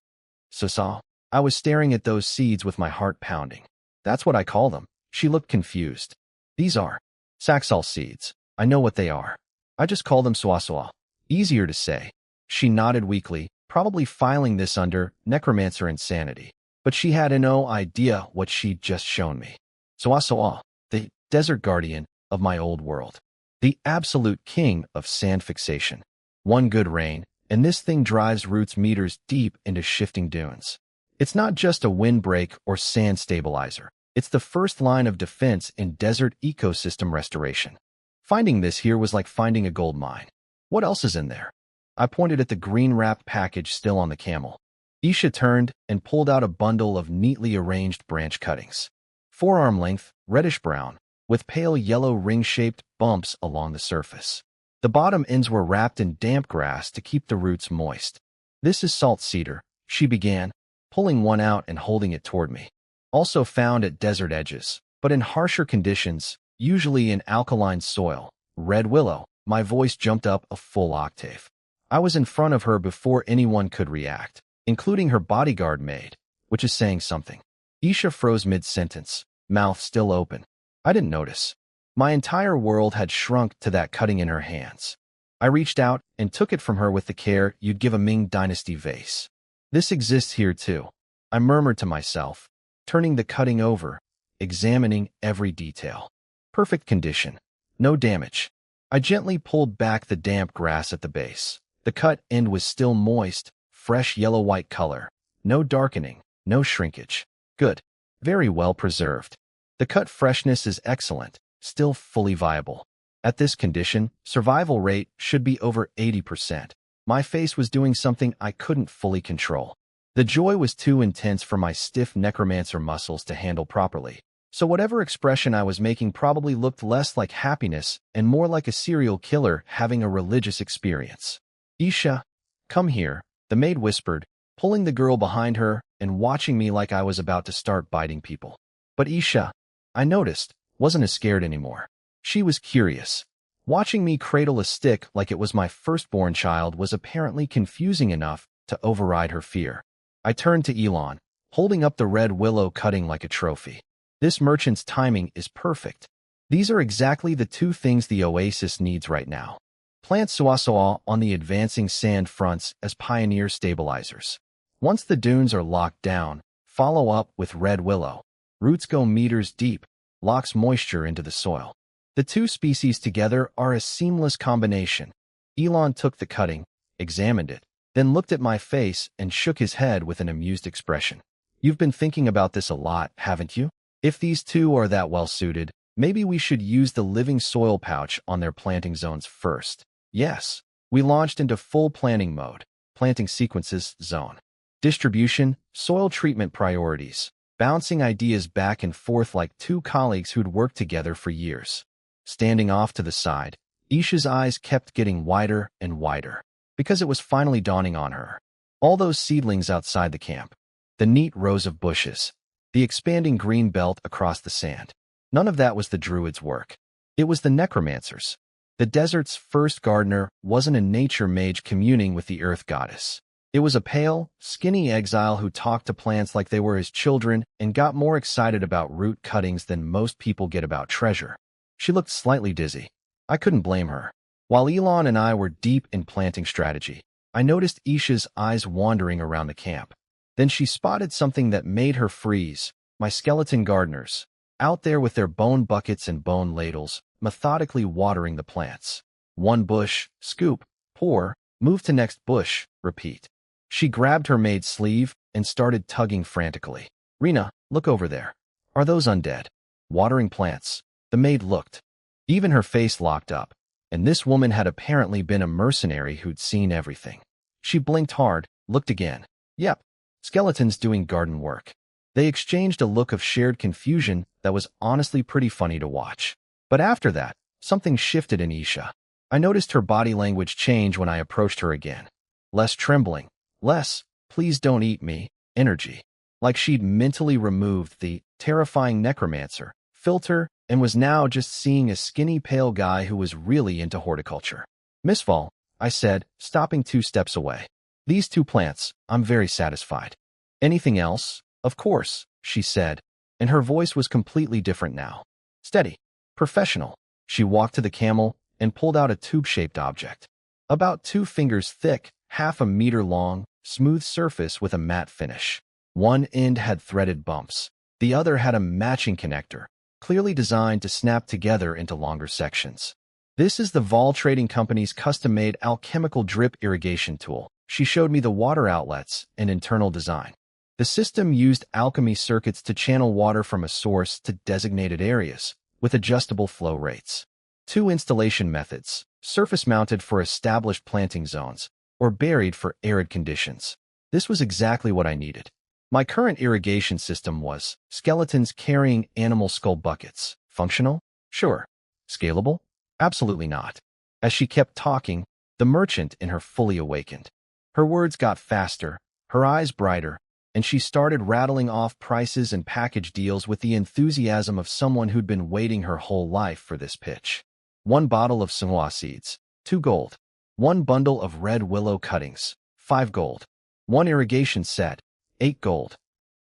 "So." I was staring at those seeds with my heart pounding. "That's what I call them." She looked confused. "These are Saxol seeds. I know what they are. I just call them soa. Easier to say." She nodded weakly, probably filing this under necromancer insanity. But she had no idea what she'd just shown me. Soa, the desert guardian of my old world. The absolute king of sand fixation. One good rain, and this thing drives roots meters deep into shifting dunes. It's not just a windbreak or sand stabilizer. It's the first line of defense in desert ecosystem restoration. Finding this here was like finding a gold mine. "What else is in there?" I pointed at the green-wrapped package still on the camel. Isha turned and pulled out a bundle of neatly arranged branch cuttings. Forearm length, reddish-brown, with pale yellow ring-shaped bumps along the surface. The bottom ends were wrapped in damp grass to keep the roots moist. "This is salt cedar," she began, pulling one out and holding it toward me. "Also found at desert edges, but in harsher conditions, usually in alkaline soil. Red willow." My voice jumped up a full octave. I was in front of her before anyone could react, including her bodyguard maid, which is saying something. Isha froze mid-sentence, mouth still open. I didn't notice. My entire world had shrunk to that cutting in her hands. I reached out and took it from her with the care you'd give a Ming Dynasty vase. "This exists here too," I murmured to myself, turning the cutting over, examining every detail. Perfect condition. No damage. I gently pulled back the damp grass at the base. The cut end was still moist, fresh yellow-white color. No darkening, no shrinkage. Good. Very well preserved. The cut freshness is excellent, still fully viable. At this condition, survival rate should be over 80%. My face was doing something I couldn't fully control. The joy was too intense for my stiff necromancer muscles to handle properly, so whatever expression I was making probably looked less like happiness and more like a serial killer having a religious experience. "Isha, come here," the maid whispered, pulling the girl behind her and watching me like I was about to start biting people. But Isha, I noticed, wasn't as scared anymore. She was curious. Watching me cradle a stick like it was my firstborn child was apparently confusing enough to override her fear. I turned to Elon, holding up the red willow cutting like a trophy. "This merchant's timing is perfect. These are exactly the two things the oasis needs right now. Plant Suasoa on the advancing sand fronts as pioneer stabilizers. Once the dunes are locked down, follow up with red willow. Roots go meters deep, locks moisture into the soil. The two species together are a seamless combination." Elon took the cutting, examined it, then looked at my face and shook his head with an amused expression. "You've been thinking about this a lot, haven't you? If these two are that well suited, maybe we should use the living soil pouch on their planting zones first." Yes, we launched into full planning mode. Planting sequences, zone. Distribution, soil treatment priorities. Bouncing ideas back and forth like two colleagues who'd worked together for years. Standing off to the side, Isha's eyes kept getting wider and wider, because it was finally dawning on her. All those seedlings outside the camp. The neat rows of bushes. The expanding green belt across the sand. None of that was the druid's work. It was the necromancer's. The desert's first gardener wasn't a nature mage communing with the earth goddess. It was a pale, skinny exile who talked to plants like they were his children and got more excited about root cuttings than most people get about treasure. She looked slightly dizzy. I couldn't blame her. While Elon and I were deep in planting strategy, I noticed Isha's eyes wandering around the camp. Then she spotted something that made her freeze. My skeleton gardeners, out there with their bone buckets and bone ladles, methodically watering the plants. One bush, scoop, pour, move to next bush, repeat. She grabbed her maid's sleeve and started tugging frantically. "Rena, look over there. Are those undead? Watering plants?" The maid looked. Even her face locked up, and this woman had apparently been a mercenary who'd seen everything. She blinked hard, looked again. "Yep, skeletons doing garden work." They exchanged a look of shared confusion that was honestly pretty funny to watch. But after that, something shifted in Isha. I noticed her body language change when I approached her again. Less trembling, less, "please don't eat me," energy. Like she'd mentally removed the terrifying necromancer filter and was now just seeing a skinny pale guy who was really into horticulture. "Miss Fall," I said, stopping 2 steps away. "These 2 plants, I'm very satisfied." "Anything else?" "Of course," she said, and her voice was completely different now. Steady. Professional. She walked to the camel and pulled out a tube-shaped object. About 2 fingers thick, half a meter long, smooth surface with a matte finish. One end had threaded bumps. The other had a matching connector, clearly designed to snap together into longer sections. "This is the Vol Trading Company's custom-made alchemical drip irrigation tool." She showed me the water outlets and internal design. The system used alchemy circuits to channel water from a source to designated areas, with adjustable flow rates. 2 installation methods, surface-mounted for established planting zones, or buried for arid conditions. This was exactly what I needed. My current irrigation system was skeletons carrying animal skull buckets. Functional? Sure. Scalable? Absolutely not. As she kept talking, the merchant in her fully awakened. Her words got faster, her eyes brighter, and she started rattling off prices and package deals with the enthusiasm of someone who'd been waiting her whole life for this pitch. 1 bottle of quinoa seeds, 2 gold. 1 bundle of red willow cuttings, 5 gold. 1 irrigation set, 8 gold.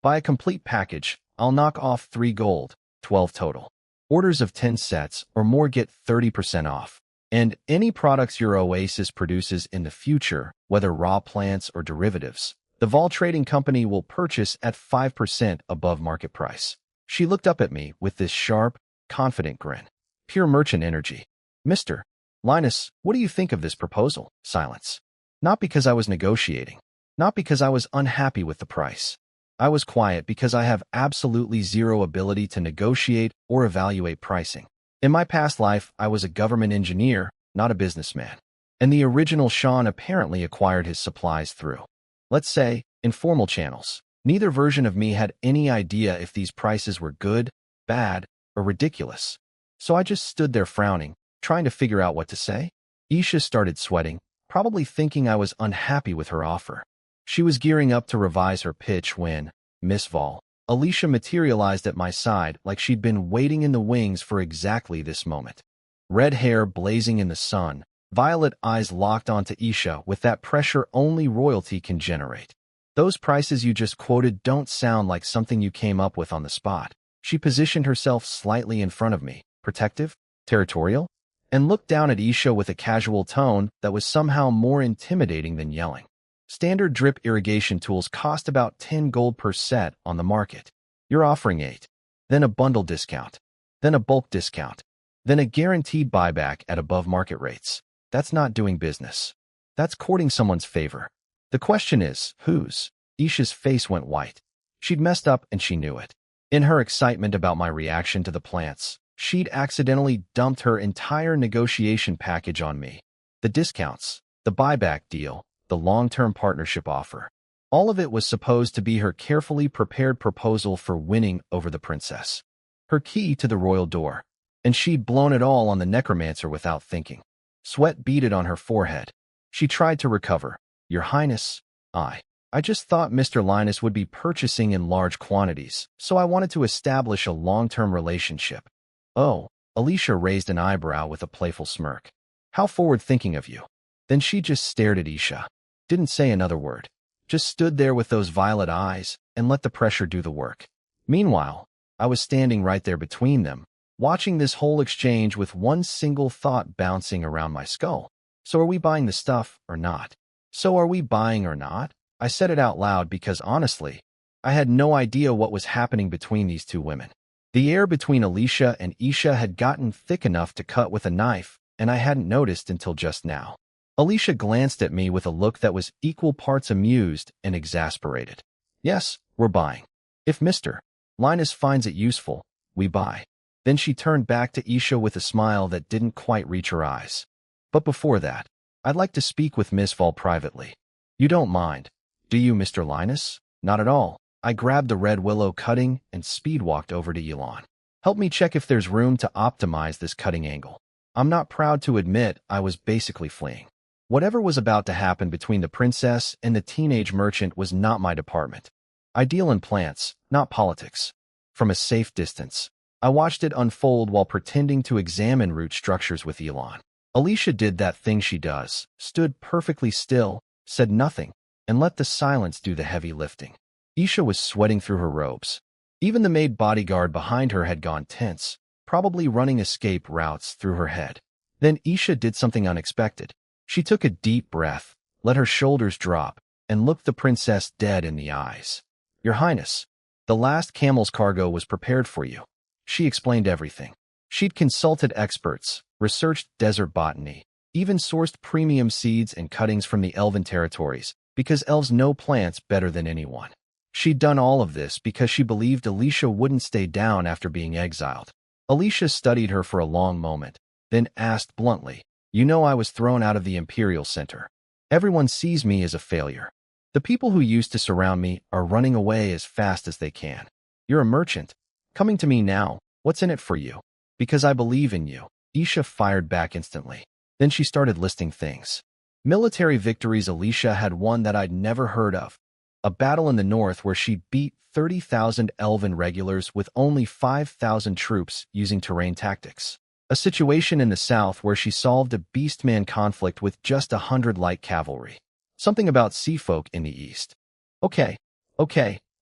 Buy a complete package, I'll knock off 3 gold, 12 total. Orders of 10 sets or more get 30% off. And any products your oasis produces in the future, whether raw plants or derivatives, the Vol Trading Company will purchase at 5% above market price. She looked up at me with this sharp, confident grin. Pure merchant energy. Mr. Linus, what do you think of this proposal? Silence. Not because I was negotiating. Not because I was unhappy with the price. I was quiet because I have absolutely zero ability to negotiate or evaluate pricing. In my past life, I was a government engineer, not a businessman. And the original Sean apparently acquired his supplies through, let's say, informal channels. Neither version of me had any idea if these prices were good, bad, or ridiculous. So I just stood there frowning, trying to figure out what to say. Isha started sweating, probably thinking I was unhappy with her offer. She was gearing up to revise her pitch when, Miss Vol, Alicia materialized at my side like she'd been waiting in the wings for exactly this moment. Red hair blazing in the sun, violet eyes locked onto Isha with that pressure only royalty can generate. Those prices you just quoted don't sound like something you came up with on the spot. She positioned herself slightly in front of me, protective, territorial, and looked down at Isha with a casual tone that was somehow more intimidating than yelling. Standard drip irrigation tools cost about 10 gold per set on the market. You're offering 8. Then a bundle discount. Then a bulk discount. Then a guaranteed buyback at above market rates. That's not doing business. That's courting someone's favor. The question is, whose? Isha's face went white. She'd messed up and she knew it. In her excitement about my reaction to the plants, she'd accidentally dumped her entire negotiation package on me. The discounts, the buyback deal, the long-term partnership offer. All of it was supposed to be her carefully prepared proposal for winning over the princess. Her key to the royal door. And she'd blown it all on the necromancer without thinking. Sweat beaded on her forehead. She tried to recover. Your Highness, I just thought Mr. Linus would be purchasing in large quantities, so I wanted to establish a long-term relationship. Oh, Alicia raised an eyebrow with a playful smirk. How forward-thinking of you. Then she just stared at Isha. Didn't say another word. Just stood there with those violet eyes and let the pressure do the work. Meanwhile, I was standing right there between them, watching this whole exchange with one single thought bouncing around my skull. So are we buying the stuff or not? So are we buying or not? I said it out loud because honestly, I had no idea what was happening between these two women. The air between Alicia and Isha had gotten thick enough to cut with a knife, and I hadn't noticed until just now. Alicia glanced at me with a look that was equal parts amused and exasperated. Yes, we're buying. If Mr. Linus finds it useful, we buy. Then she turned back to Isha with a smile that didn't quite reach her eyes. But before that, I'd like to speak with Miss Vol privately. You don't mind, do you, Mr. Linus? Not at all. I grabbed the red willow cutting and speed-walked over to Elon. Help me check if there's room to optimize this cutting angle. I'm not proud to admit I was basically fleeing. Whatever was about to happen between the princess and the teenage merchant was not my department. I deal in plants, not politics. From a safe distance, I watched it unfold while pretending to examine root structures with Elon. Alicia did that thing she does, stood perfectly still, said nothing, and let the silence do the heavy lifting. Isha was sweating through her robes. Even the maid bodyguard behind her had gone tense, probably running escape routes through her head. Then Isha did something unexpected. She took a deep breath, let her shoulders drop, and looked the princess dead in the eyes. Your Highness, the last camel's cargo was prepared for you. She explained everything. She'd consulted experts, researched desert botany, even sourced premium seeds and cuttings from the elven territories, because elves know plants better than anyone. She'd done all of this because she believed Alicia wouldn't stay down after being exiled. Alicia studied her for a long moment, then asked bluntly, You know I was thrown out of the Imperial Center. Everyone sees me as a failure. The people who used to surround me are running away as fast as they can. You're a merchant. Coming to me now, what's in it for you? Because I believe in you. Isha fired back instantly. Then she started listing things. Military victories Alicia had won that I'd never heard of. A battle in the north where she beat 30,000 elven regulars with only 5,000 troops using terrain tactics. A situation in the south where she solved a beastman conflict with just 100 light cavalry. Something about sea folk in the east. Okay,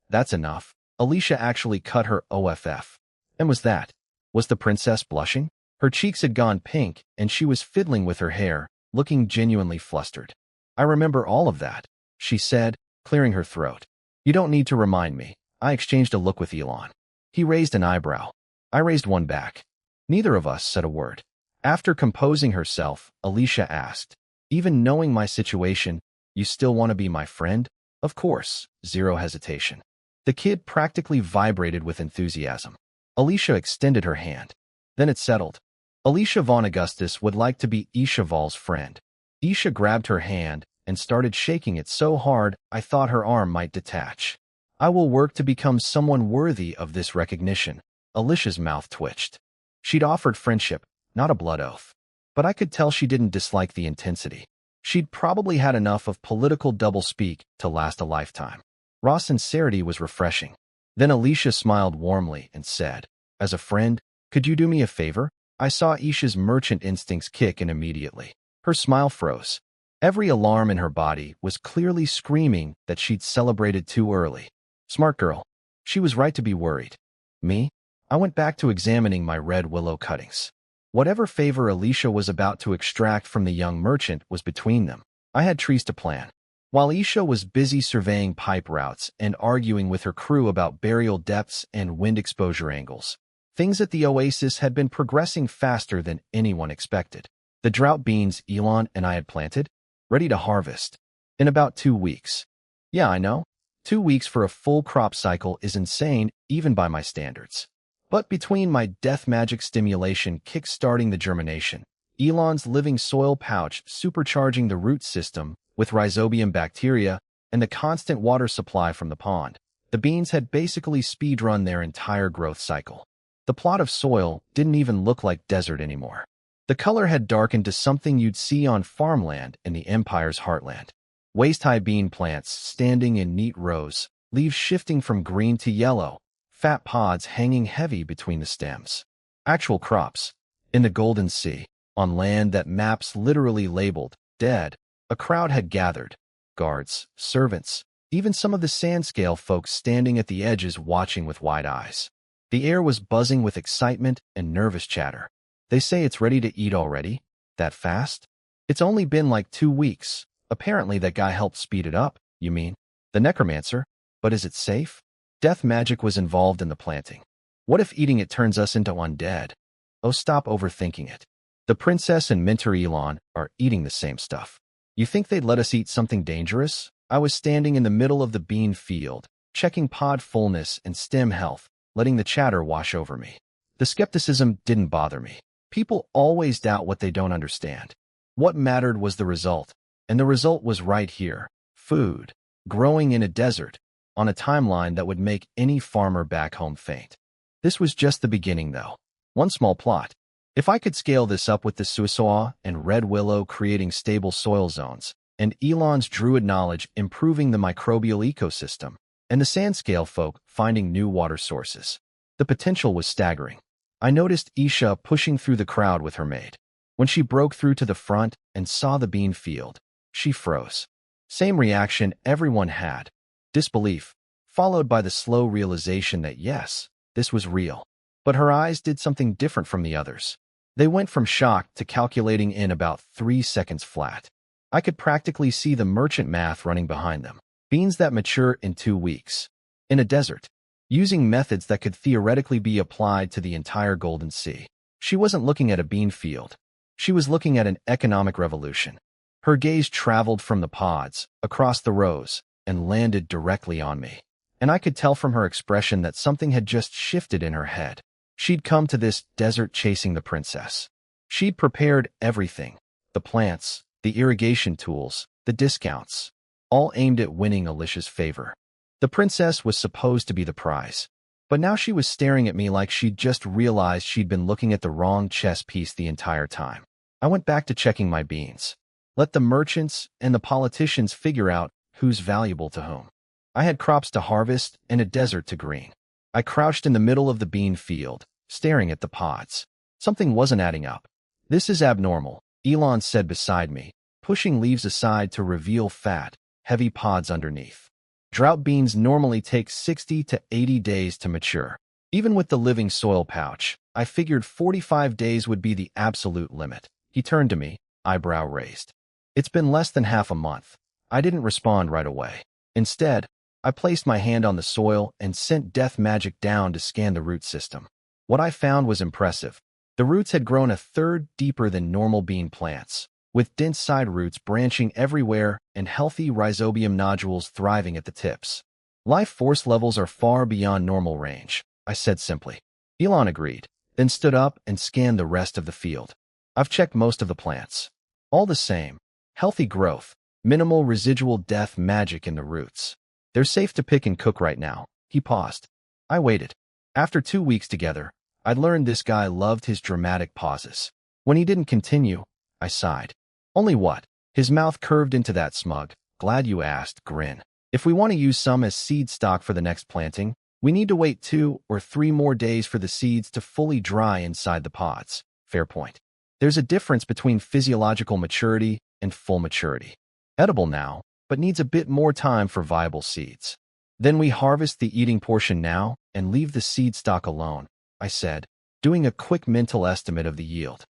that's enough. Alicia actually cut her OFF. And was that? Was the princess blushing? Her cheeks had gone pink, and she was fiddling with her hair, looking genuinely flustered. I remember all of that, she said, clearing her throat. You don't need to remind me. I exchanged a look with Elon. He raised an eyebrow. I raised one back. Neither of us said a word. After composing herself, Alicia asked, even knowing my situation, you still want to be my friend? Of course, zero hesitation. The kid practically vibrated with enthusiasm. Alicia extended her hand. Then it settled. Alicia von Augustus would like to be Isha Val's friend. Isha grabbed her hand and started shaking it so hard I thought her arm might detach. I will work to become someone worthy of this recognition. Alicia's mouth twitched. She'd offered friendship, not a blood oath. But I could tell she didn't dislike the intensity. She'd probably had enough of political doublespeak to last a lifetime. Raw sincerity was refreshing. Then Alicia smiled warmly and said, as a friend, could you do me a favor? I saw Isha's merchant instincts kick in immediately. Her smile froze. Every alarm in her body was clearly screaming that she'd celebrated too early. Smart girl. She was right to be worried. Me? I went back to examining my red willow cuttings. Whatever favor Alicia was about to extract from the young merchant was between them. I had trees to plan. While Isha was busy surveying pipe routes and arguing with her crew about burial depths and wind exposure angles, things at the oasis had been progressing faster than anyone expected. The drought beans Elon and I had planted, ready to harvest, in about 2 weeks. Yeah, I know. 2 weeks for a full crop cycle is insane, even by my standards. But between my death magic stimulation kick-starting the germination, Elon's living soil pouch supercharging the root system with rhizobium bacteria, and the constant water supply from the pond, the beans had basically speedrun their entire growth cycle. The plot of soil didn't even look like desert anymore. The color had darkened to something you'd see on farmland in the Empire's heartland. Waist-high bean plants standing in neat rows, leaves shifting from green to yellow, fat pods hanging heavy between the stems. Actual crops. In the Golden Sea, on land that maps literally labeled dead, a crowd had gathered. Guards, servants, even some of the sand-scale folks standing at the edges watching with wide eyes. The air was buzzing with excitement and nervous chatter. They say it's ready to eat already? That fast? It's only been like 2 weeks. Apparently that guy helped speed it up, you mean? The necromancer? But is it safe? Death magic was involved in the planting. What if eating it turns us into undead? Oh, stop overthinking it. The princess and Mentor Elon are eating the same stuff. You think they'd let us eat something dangerous? I was standing in the middle of the bean field, checking pod fullness and stem health, letting the chatter wash over me. The skepticism didn't bother me. People always doubt what they don't understand. What mattered was the result, and the result was right here. Food, growing in a desert, on a timeline that would make any farmer back home faint. This was just the beginning, though. One small plot. If I could scale this up with the Suisoa and Red Willow creating stable soil zones, and Elon's druid knowledge improving the microbial ecosystem, and the Sandscale folk finding new water sources, the potential was staggering. I noticed Isha pushing through the crowd with her maid. When she broke through to the front and saw the bean field, she froze. Same reaction everyone had. Disbelief, followed by the slow realization that yes, this was real. But her eyes did something different from the others. They went from shock to calculating in about 3 seconds flat. I could practically see the merchant math running behind them. Beans that mature in 2 weeks. In a desert. Using methods that could theoretically be applied to the entire Golden Sea. She wasn't looking at a bean field. She was looking at an economic revolution. Her gaze traveled from the pods, across the rows, and landed directly on me. And I could tell from her expression that something had just shifted in her head. She'd come to this desert chasing the princess. She'd prepared everything. The plants, the irrigation tools, the discounts. All aimed at winning Alicia's favor. The princess was supposed to be the prize. But now she was staring at me like she'd just realized she'd been looking at the wrong chess piece the entire time. I went back to checking my beans. Let the merchants and the politicians figure out who's valuable to whom. I had crops to harvest and a desert to green. I crouched in the middle of the bean field, staring at the pods. Something wasn't adding up. This is abnormal, Elon said beside me, pushing leaves aside to reveal fat, heavy pods underneath. Drought beans normally take 60 to 80 days to mature. Even with the living soil pouch, I figured 45 days would be the absolute limit. He turned to me, eyebrow raised. It's been less than half a month. I didn't respond right away. Instead, I placed my hand on the soil and sent death magic down to scan the root system. What I found was impressive. The roots had grown a third deeper than normal bean plants, with dense side roots branching everywhere and healthy rhizobium nodules thriving at the tips. Life force levels are far beyond normal range, I said simply. Elon agreed, then stood up and scanned the rest of the field. I've checked most of the plants. All the same, healthy growth, minimal residual death magic in the roots. They're safe to pick and cook right now. He paused. I waited. After 2 weeks together, I'd learned this guy loved his dramatic pauses. When he didn't continue, I sighed. Only what? His mouth curved into that smug, glad you asked, grin. If we want to use some as seed stock for the next planting, we need to wait 2 or 3 more days for the seeds to fully dry inside the pods. Fair point. There's a difference between physiological maturity and full maturity. Edible now, but needs a bit more time for viable seeds. Then we harvest the eating portion now and leave the seed stock alone, I said, doing a quick mental estimate of the yield.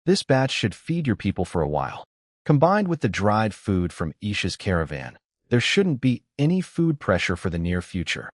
This batch should feed your people for a while. Combined with the dried food from Isha's caravan, there shouldn't be any food pressure for the near future.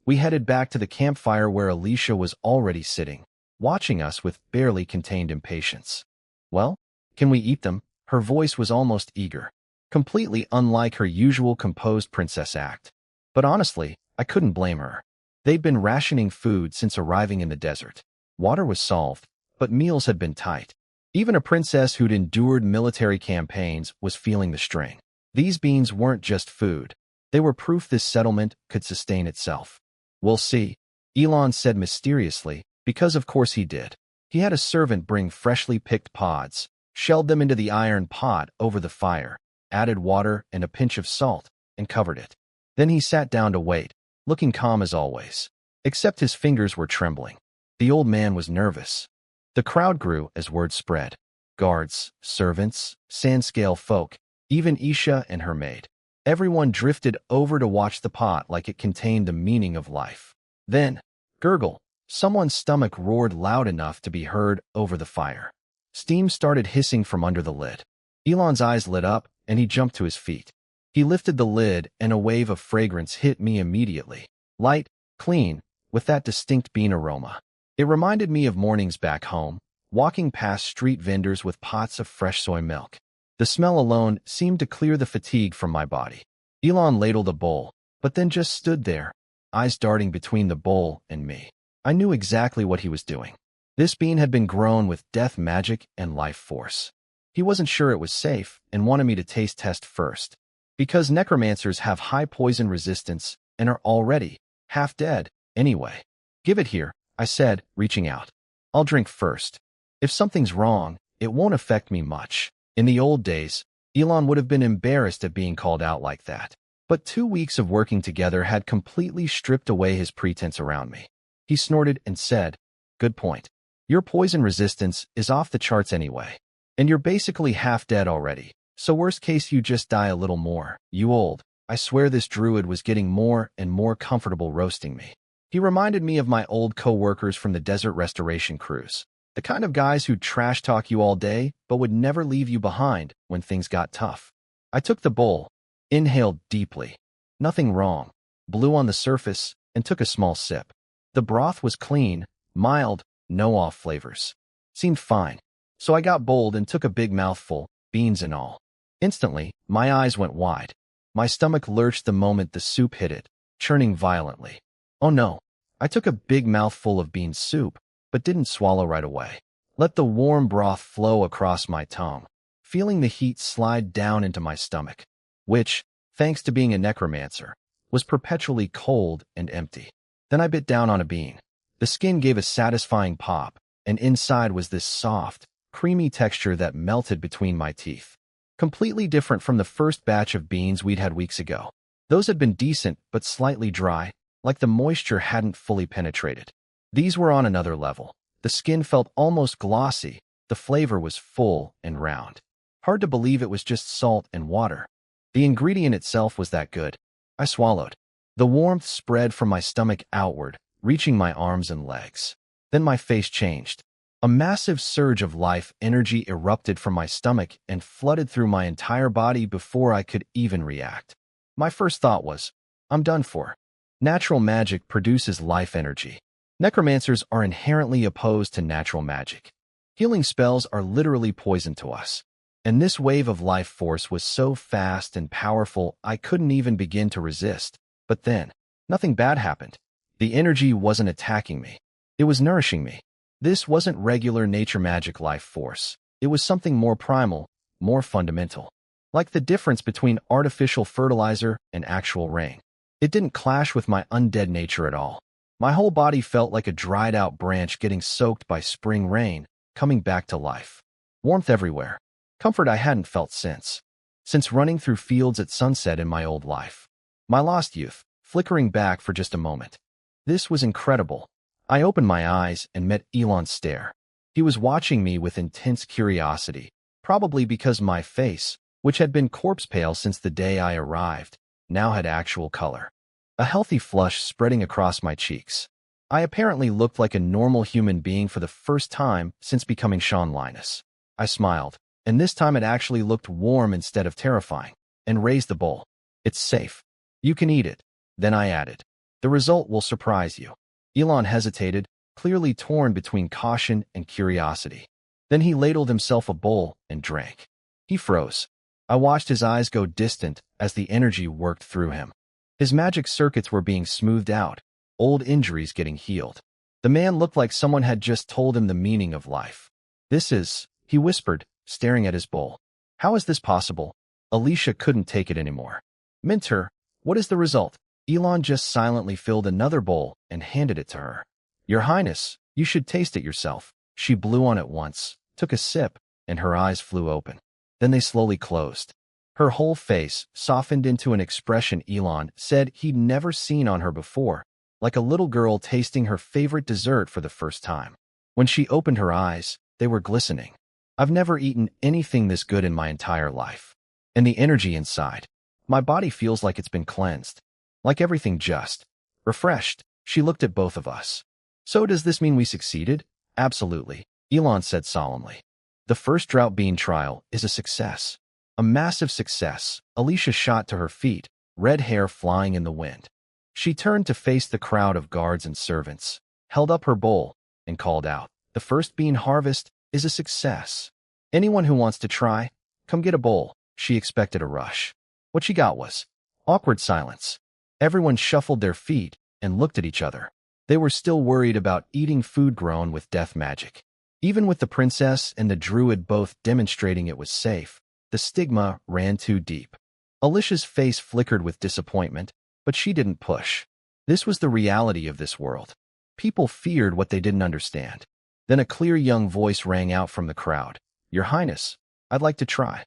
We headed back to the campfire where Alicia was already sitting, watching us with barely contained impatience. Well, can we eat them? Her voice was almost eager, completely unlike her usual composed princess act. But honestly, I couldn't blame her. They'd been rationing food since arriving in the desert. Water was solved, but meals had been tight. Even a princess who'd endured military campaigns was feeling the strain. These beans weren't just food. They were proof this settlement could sustain itself. We'll see, Elon said mysteriously, because of course he did. He had a servant bring freshly picked pods, shelled them into the iron pot over the fire, added water and a pinch of salt, and covered it. Then he sat down to wait, looking calm as always, except his fingers were trembling. The old man was nervous. The crowd grew as word spread. Guards, servants, sand-scale folk, even Isha and her maid. Everyone drifted over to watch the pot like it contained the meaning of life. Then, gurgle, someone's stomach roared loud enough to be heard over the fire. Steam started hissing from under the lid. Elon's eyes lit up, and he jumped to his feet. He lifted the lid, and a wave of fragrance hit me immediately. Light, clean, with that distinct bean aroma. It reminded me of mornings back home, walking past street vendors with pots of fresh soy milk. The smell alone seemed to clear the fatigue from my body. Elon ladled a bowl, but then just stood there, eyes darting between the bowl and me. I knew exactly what he was doing. This bean had been grown with death magic and life force. He wasn't sure it was safe and wanted me to taste test first. Because necromancers have high poison resistance and are already half dead anyway. Give it here, I said, reaching out. I'll drink first. If something's wrong, it won't affect me much. In the old days, Elon would have been embarrassed at being called out like that. But 2 weeks of working together had completely stripped away his pretense around me. He snorted and said, "Good point. Your poison resistance is off the charts anyway. And you're basically half dead already. So worst case you just die a little more. You old." I swear this druid was getting more and more comfortable roasting me. He reminded me of my old co-workers from the desert restoration crews. The kind of guys who'd trash talk you all day, but would never leave you behind when things got tough. I took the bowl, inhaled deeply. Nothing wrong. Blew on the surface, and took a small sip. The broth was clean, mild, no off flavors. Seemed fine. So I got bold and took a big mouthful, beans and all. Instantly, my eyes went wide. My stomach lurched the moment the soup hit it, churning violently. Oh no. I took a big mouthful of bean soup, but didn't swallow right away. Let the warm broth flow across my tongue, feeling the heat slide down into my stomach, which, thanks to being a necromancer, was perpetually cold and empty. Then I bit down on a bean. The skin gave a satisfying pop, and inside was this soft, creamy texture that melted between my teeth. Completely different from the first batch of beans we'd had weeks ago. Those had been decent but slightly dry, like the moisture hadn't fully penetrated. These were on another level. The skin felt almost glossy. The flavor was full and round. Hard to believe it was just salt and water. The ingredient itself was that good. I swallowed. The warmth spread from my stomach outward, reaching my arms and legs. Then my face changed. A massive surge of life energy erupted from my stomach and flooded through my entire body before I could even react. My first thought was, I'm done for. Natural magic produces life energy. Necromancers are inherently opposed to natural magic. Healing spells are literally poison to us. And this wave of life force was so fast and powerful I couldn't even begin to resist. But then, nothing bad happened. The energy wasn't attacking me. It was nourishing me. This wasn't regular nature magic life force. It was something more primal, more fundamental. Like the difference between artificial fertilizer and actual rain. It didn't clash with my undead nature at all. My whole body felt like a dried-out branch getting soaked by spring rain, coming back to life. Warmth everywhere. Comfort I hadn't felt since running through fields at sunset in my old life. My lost youth, flickering back for just a moment. This was incredible. I opened my eyes and met Elon's stare. He was watching me with intense curiosity, probably because my face, which had been corpse pale since the day I arrived, now had actual color. A healthy flush spreading across my cheeks. I apparently looked like a normal human being for the first time since becoming Sean Linus. I smiled, and this time it actually looked warm instead of terrifying, and raised the bowl. It's safe. You can eat it. Then I added, the result will surprise you. Elon hesitated, clearly torn between caution and curiosity. Then he ladled himself a bowl and drank. He froze. I watched his eyes go distant as the energy worked through him. His magic circuits were being smoothed out, old injuries getting healed. The man looked like someone had just told him the meaning of life. He whispered, staring at his bowl. How is this possible? Alicia couldn't take it anymore. Minter, what is the result? Elon just silently filled another bowl and handed it to her. Your Highness, you should taste it yourself. She blew on it once, took a sip, and her eyes flew open. Then they slowly closed. Her whole face softened into an expression Elon said he'd never seen on her before, like a little girl tasting her favorite dessert for the first time. When she opened her eyes, they were glistening. I've never eaten anything this good in my entire life. And the energy inside. My body feels like it's been cleansed. Like everything just refreshed. She looked at both of us. So does this mean we succeeded? Absolutely, Elon said solemnly. The first drought bean trial is a success. A massive success. Alicia shot to her feet, red hair flying in the wind. She turned to face the crowd of guards and servants, held up her bowl, and called out, the first bean harvest is a success. Anyone who wants to try, come get a bowl. She expected a rush. What she got was awkward silence. Everyone shuffled their feet and looked at each other. They were still worried about eating food grown with death magic. Even with the princess and the druid both demonstrating it was safe, the stigma ran too deep. Alicia's face flickered with disappointment, but she didn't push. This was the reality of this world. People feared what they didn't understand. Then a clear young voice rang out from the crowd. Your Highness, I'd like to try.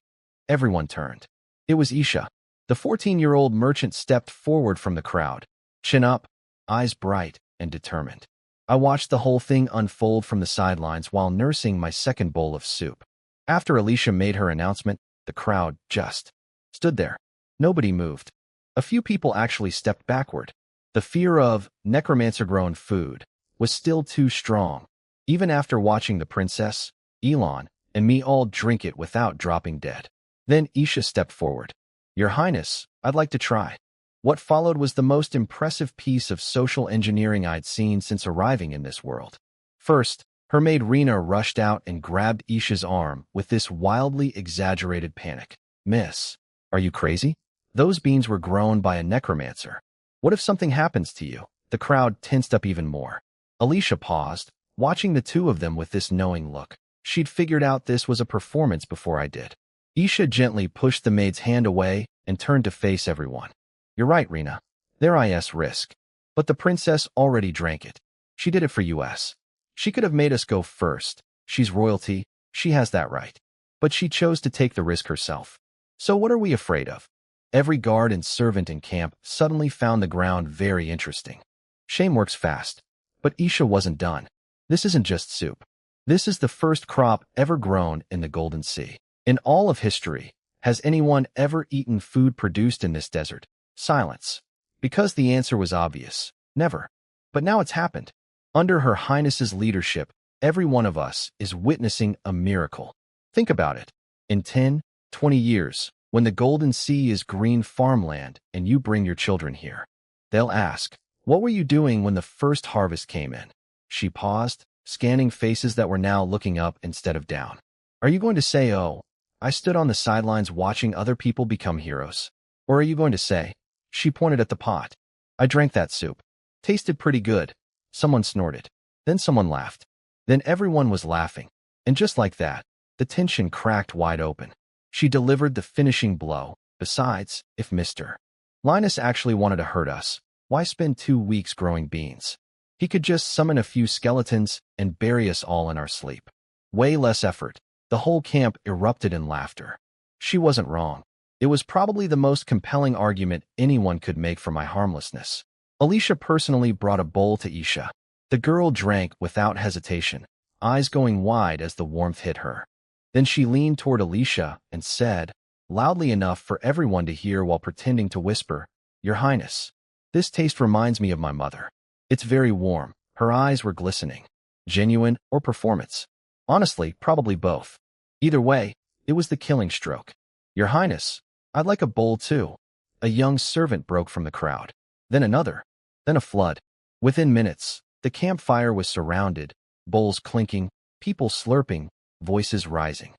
Everyone turned. It was Isha. The 14-year-old merchant stepped forward from the crowd, chin up, eyes bright and determined. I watched the whole thing unfold from the sidelines while nursing my second bowl of soup. After Alicia made her announcement, the crowd just stood there. Nobody moved. A few people actually stepped backward. The fear of necromancer-grown food was still too strong. Even after watching the princess, Elon, and me all drink it without dropping dead. Then Isha stepped forward. Your Highness, I'd like to try. What followed was the most impressive piece of social engineering I'd seen since arriving in this world. First, her maid Rena rushed out and grabbed Isha's arm with this wildly exaggerated panic. Miss, are you crazy? Those beans were grown by a necromancer. What if something happens to you? The crowd tensed up even more. Alicia paused, watching the two of them with this knowing look. She'd figured out this was a performance before I did. Isha gently pushed the maid's hand away and turned to face everyone. You're right, Rena. There is risk. But the princess already drank it. She did it for us. She could have made us go first. She's royalty. She has that right. But she chose to take the risk herself. So what are we afraid of? Every guard and servant in camp suddenly found the ground very interesting. Shame works fast. But Isha wasn't done. This isn't just soup. This is the first crop ever grown in the Golden Sea. In all of history, has anyone ever eaten food produced in this desert? Silence. Because the answer was obvious. Never. But now it's happened. Under Her Highness's leadership, every one of us is witnessing a miracle. Think about it. In 10, 20 years, when the Golden Sea is green farmland and you bring your children here, they'll ask, what were you doing when the first harvest came in? She paused, scanning faces that were now looking up instead of down. Are you going to say, oh, I stood on the sidelines watching other people become heroes? Or are you going to say, she pointed at the pot, I drank that soup. Tasted pretty good. Someone snorted. Then someone laughed. Then everyone was laughing. And just like that, the tension cracked wide open. She delivered the finishing blow. Besides, if Mr. Linus actually wanted to hurt us, why spend 2 weeks growing beans? He could just summon a few skeletons and bury us all in our sleep. Way less effort. The whole camp erupted in laughter. She wasn't wrong. It was probably the most compelling argument anyone could make for my harmlessness. Alicia personally brought a bowl to Isha. The girl drank without hesitation, eyes going wide as the warmth hit her. Then she leaned toward Alicia and said, loudly enough for everyone to hear while pretending to whisper, Your Highness, this taste reminds me of my mother. It's very warm. Her eyes were glistening. Genuine or performance? Honestly, probably both. Either way, it was the killing stroke. Your Highness, I'd like a bowl too. A young servant broke from the crowd. Then another. Then a flood. Within minutes, the campfire was surrounded, bowls clinking, people slurping, voices rising.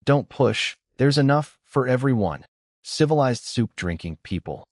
Don't push, there's enough for everyone. Civilized soup-drinking people.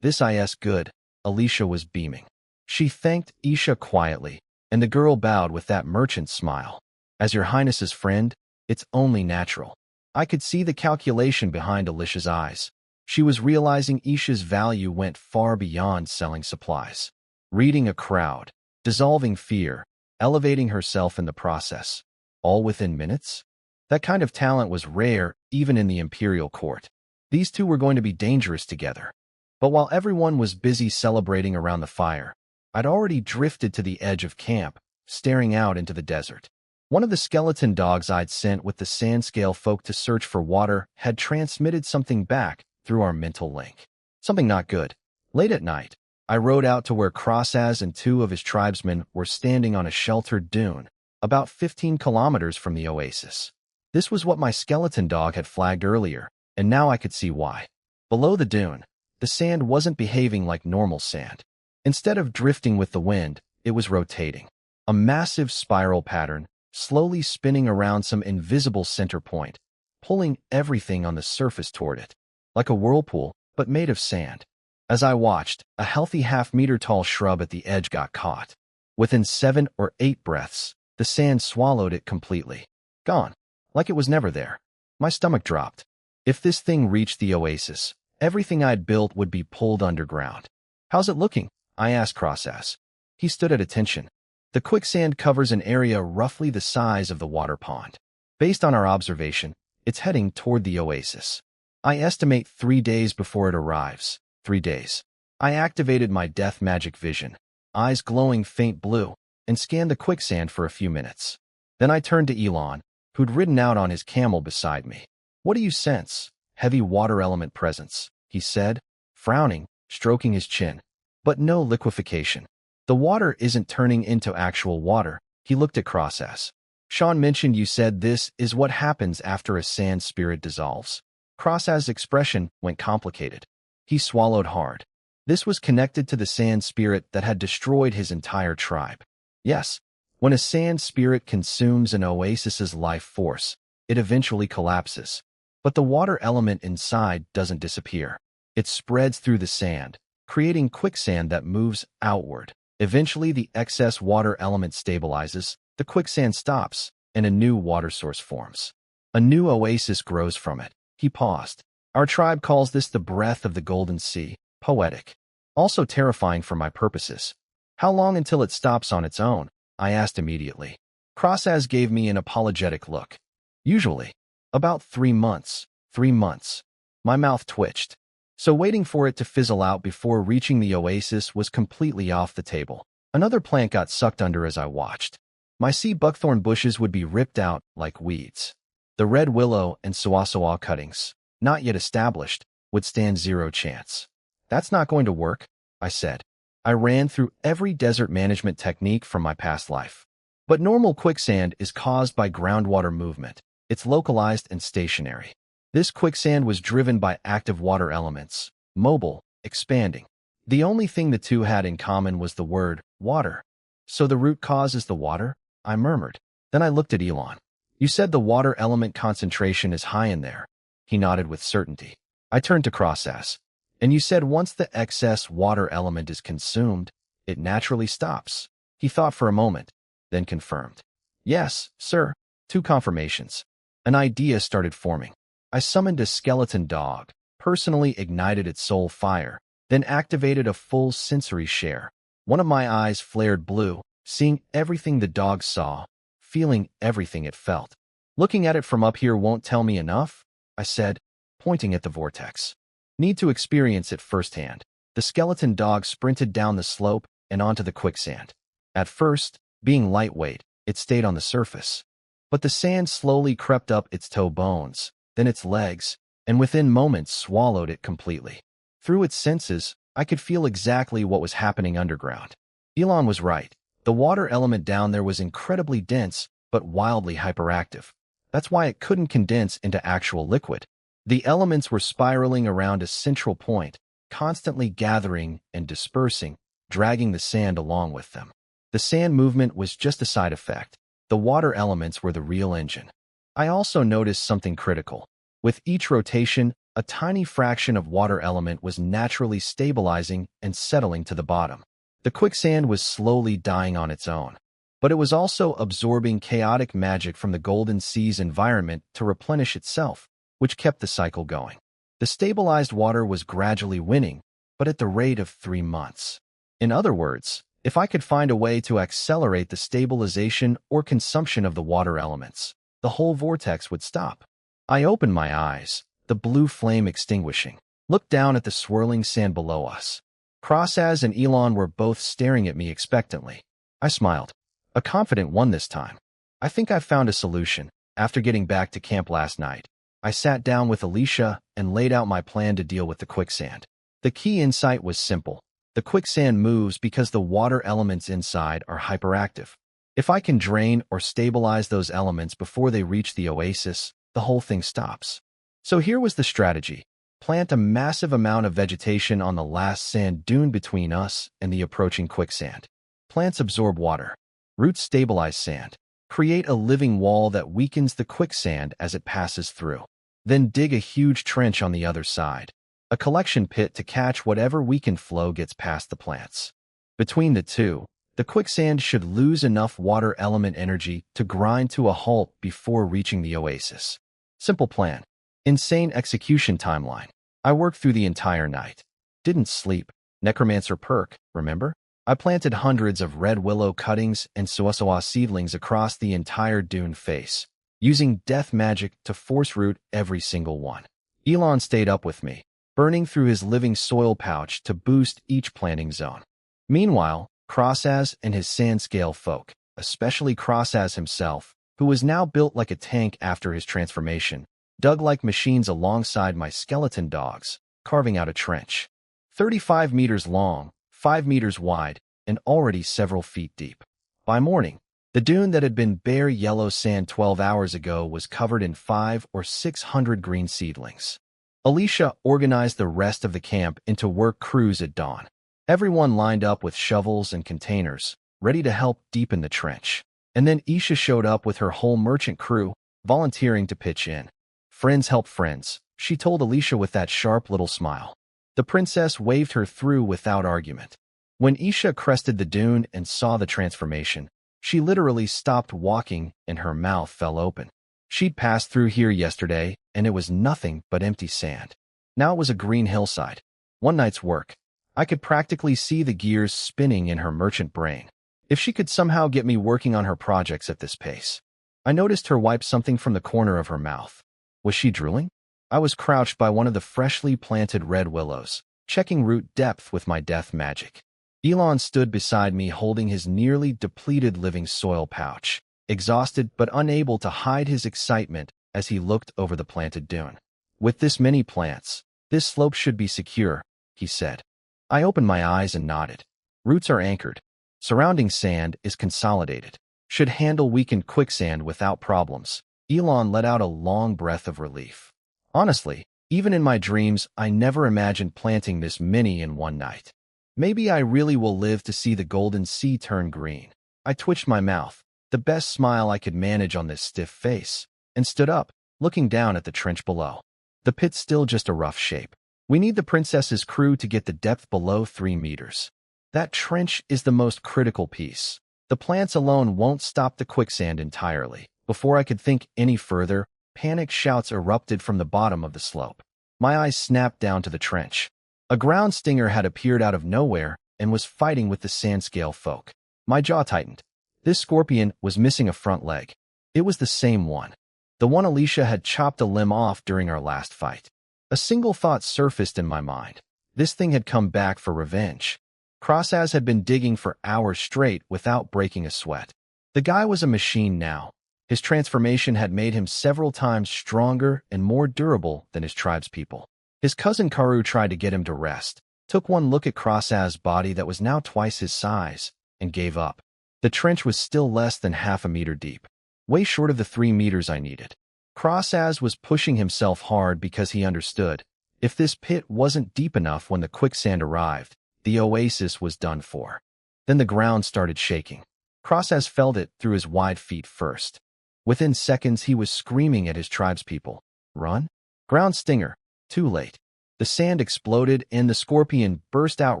This is good. Alicia was beaming. She thanked Isha quietly, and the girl bowed with that merchant smile. As Your Highness's friend, it's only natural. I could see the calculation behind Alicia's eyes. She was realizing Isha's value went far beyond selling supplies. Reading a crowd, dissolving fear, elevating herself in the process. All within minutes? That kind of talent was rare even in the imperial court. These two were going to be dangerous together. But while everyone was busy celebrating around the fire, I'd already drifted to the edge of camp, staring out into the desert. One of the skeleton dogs I'd sent with the Sandscale folk to search for water had transmitted something back through our mental link. Something not good. Late at night, I rode out to where Crossaz and 2 of his tribesmen were standing on a sheltered dune, about 15 kilometers from the oasis. This was what my skeleton dog had flagged earlier, and now I could see why. Below the dune, the sand wasn't behaving like normal sand. Instead of drifting with the wind, it was rotating. A massive spiral pattern, slowly spinning around some invisible center point, pulling everything on the surface toward it. Like a whirlpool, but made of sand. As I watched, a healthy half-meter-tall shrub at the edge got caught. Within 7 or 8 breaths, the sand swallowed it completely. Gone. Like it was never there. My stomach dropped. If this thing reached the oasis, everything I'd built would be pulled underground. How's it looking? I asked Crossass. He stood at attention. The quicksand covers an area roughly the size of the water pond. Based on our observation, it's heading toward the oasis. I estimate 3 days before it arrives. 3 days. I activated my death magic vision, eyes glowing faint blue, and scanned the quicksand for a few minutes. Then I turned to Elon, who'd ridden out on his camel beside me. What do you sense? Heavy water element presence, he said, frowning, stroking his chin. But no liquefaction. The water isn't turning into actual water. He looked at Crossass. Sean mentioned you said this is what happens after a sand spirit dissolves. Crossass's expression went complicated. He swallowed hard. This was connected to the sand spirit that had destroyed his entire tribe. Yes, when a sand spirit consumes an oasis's life force, it eventually collapses. But the water element inside doesn't disappear. It spreads through the sand, creating quicksand that moves outward. Eventually, the excess water element stabilizes, the quicksand stops, and a new water source forms. A new oasis grows from it. He paused. Our tribe calls this the breath of the Golden Sea. Poetic. Also terrifying for my purposes. How long until it stops on its own? I asked immediately. Crossas gave me an apologetic look. Usually. About 3 months. 3 months. My mouth twitched. So waiting for it to fizzle out before reaching the oasis was completely off the table. Another plant got sucked under as I watched. My sea buckthorn bushes would be ripped out like weeds. The red willow and sawasawa cuttings, not yet established, would stand zero chance. That's not going to work, I said. I ran through every desert management technique from my past life. But normal quicksand is caused by groundwater movement. It's localized and stationary. This quicksand was driven by active water elements, mobile, expanding. The only thing the two had in common was the word water. So the root cause is the water? I murmured. Then I looked at Elon. You said the water element concentration is high in there. He nodded with certainty. I turned to Crossas. And you said once the excess water element is consumed, it naturally stops. He thought for a moment, then confirmed. Yes, sir. 2 confirmations. An idea started forming. I summoned a skeleton dog, personally ignited its soul fire, then activated a full sensory share. One of my eyes flared blue, seeing everything the dog saw, feeling everything it felt. Looking at it from up here won't tell me enough, I said, pointing at the vortex. Need to experience it firsthand. The skeleton dog sprinted down the slope and onto the quicksand. At first, being lightweight, it stayed on the surface. But the sand slowly crept up its toe bones, then its legs, and within moments swallowed it completely. Through its senses, I could feel exactly what was happening underground. Elon was right. The water element down there was incredibly dense, but wildly hyperactive. That's why it couldn't condense into actual liquid. The elements were spiraling around a central point, constantly gathering and dispersing, dragging the sand along with them. The sand movement was just a side effect. The water elements were the real engine. I also noticed something critical. With each rotation, a tiny fraction of water element was naturally stabilizing and settling to the bottom. The quicksand was slowly dying on its own. But it was also absorbing chaotic magic from the Golden Sea's environment to replenish itself, which kept the cycle going. The stabilized water was gradually winning, but at the rate of 3 months. In other words, if I could find a way to accelerate the stabilization or consumption of the water elements, the whole vortex would stop. I opened my eyes, the blue flame extinguishing, looked down at the swirling sand below us. Crossas and Elon were both staring at me expectantly. I smiled. A confident one this time. I think I've found a solution. After getting back to camp last night, I sat down with Alicia and laid out my plan to deal with the quicksand. The key insight was simple. The quicksand moves because the water elements inside are hyperactive. If I can drain or stabilize those elements before they reach the oasis, the whole thing stops. So here was the strategy. Plant a massive amount of vegetation on the last sand dune between us and the approaching quicksand. Plants absorb water. Roots stabilize sand. Create a living wall that weakens the quicksand as it passes through. Then dig a huge trench on the other side. A collection pit to catch whatever weakened flow gets past the plants. Between the two, the quicksand should lose enough water element energy to grind to a halt before reaching the oasis. Simple plan. Insane execution timeline. I worked through the entire night. Didn't sleep. Necromancer perk, remember? I planted hundreds of red willow cuttings and sawasawa seedlings across the entire dune face, using death magic to force root every single one. Elon stayed up with me, burning through his living soil pouch to boost each planting zone. Meanwhile, Crossas and his sand-scale folk, especially Crossas himself, who was now built like a tank after his transformation, dug like machines alongside my skeleton dogs, carving out a trench. 35 meters long, 5 meters wide, and already several feet deep. By morning, the dune that had been bare yellow sand 12 hours ago was covered in 500 or 600 green seedlings. Alicia organized the rest of the camp into work crews at dawn. Everyone lined up with shovels and containers, ready to help deepen the trench. And then Isha showed up with her whole merchant crew, volunteering to pitch in. Friends help friends, she told Alicia with that sharp little smile. The princess waved her through without argument. When Isha crested the dune and saw the transformation, she literally stopped walking and her mouth fell open. She'd passed through here yesterday, and it was nothing but empty sand. Now it was a green hillside. One night's work. I could practically see the gears spinning in her merchant brain. If she could somehow get me working on her projects at this pace. I noticed her wipe something from the corner of her mouth. Was she drooling? I was crouched by one of the freshly planted red willows, checking root depth with my death magic. Elon stood beside me holding his nearly depleted living soil pouch, exhausted but unable to hide his excitement as he looked over the planted dune. With this many plants, this slope should be secure, he said. I opened my eyes and nodded. Roots are anchored. Surrounding sand is consolidated. Should handle weakened quicksand without problems. Elon let out a long breath of relief. Honestly, even in my dreams, I never imagined planting this many in one night. Maybe I really will live to see the golden sea turn green. I twitched my mouth, the best smile I could manage on this stiff face, and stood up, looking down at the trench below. The pit's still just a rough shape. We need the princess's crew to get the depth below 3 meters. That trench is the most critical piece. The plants alone won't stop the quicksand entirely. Before I could think any further, panic shouts erupted from the bottom of the slope. My eyes snapped down to the trench. A ground stinger had appeared out of nowhere and was fighting with the sandscale folk. My jaw tightened. This scorpion was missing a front leg. It was the same one. The one Alicia had chopped a limb off during our last fight. A single thought surfaced in my mind. This thing had come back for revenge. Crossaz had been digging for hours straight without breaking a sweat. The guy was a machine now. His transformation had made him several times stronger and more durable than his tribespeople. His cousin Karu tried to get him to rest, took one look at Crossaz's body that was now twice his size, and gave up. The trench was still less than half a meter deep, way short of the 3 meters I needed. Crossaz was pushing himself hard because he understood. If this pit wasn't deep enough when the quicksand arrived, the oasis was done for. Then the ground started shaking. Crossaz felt it through his wide feet first. Within seconds, he was screaming at his tribespeople. Run? Ground stinger. Too late. The sand exploded and the scorpion burst out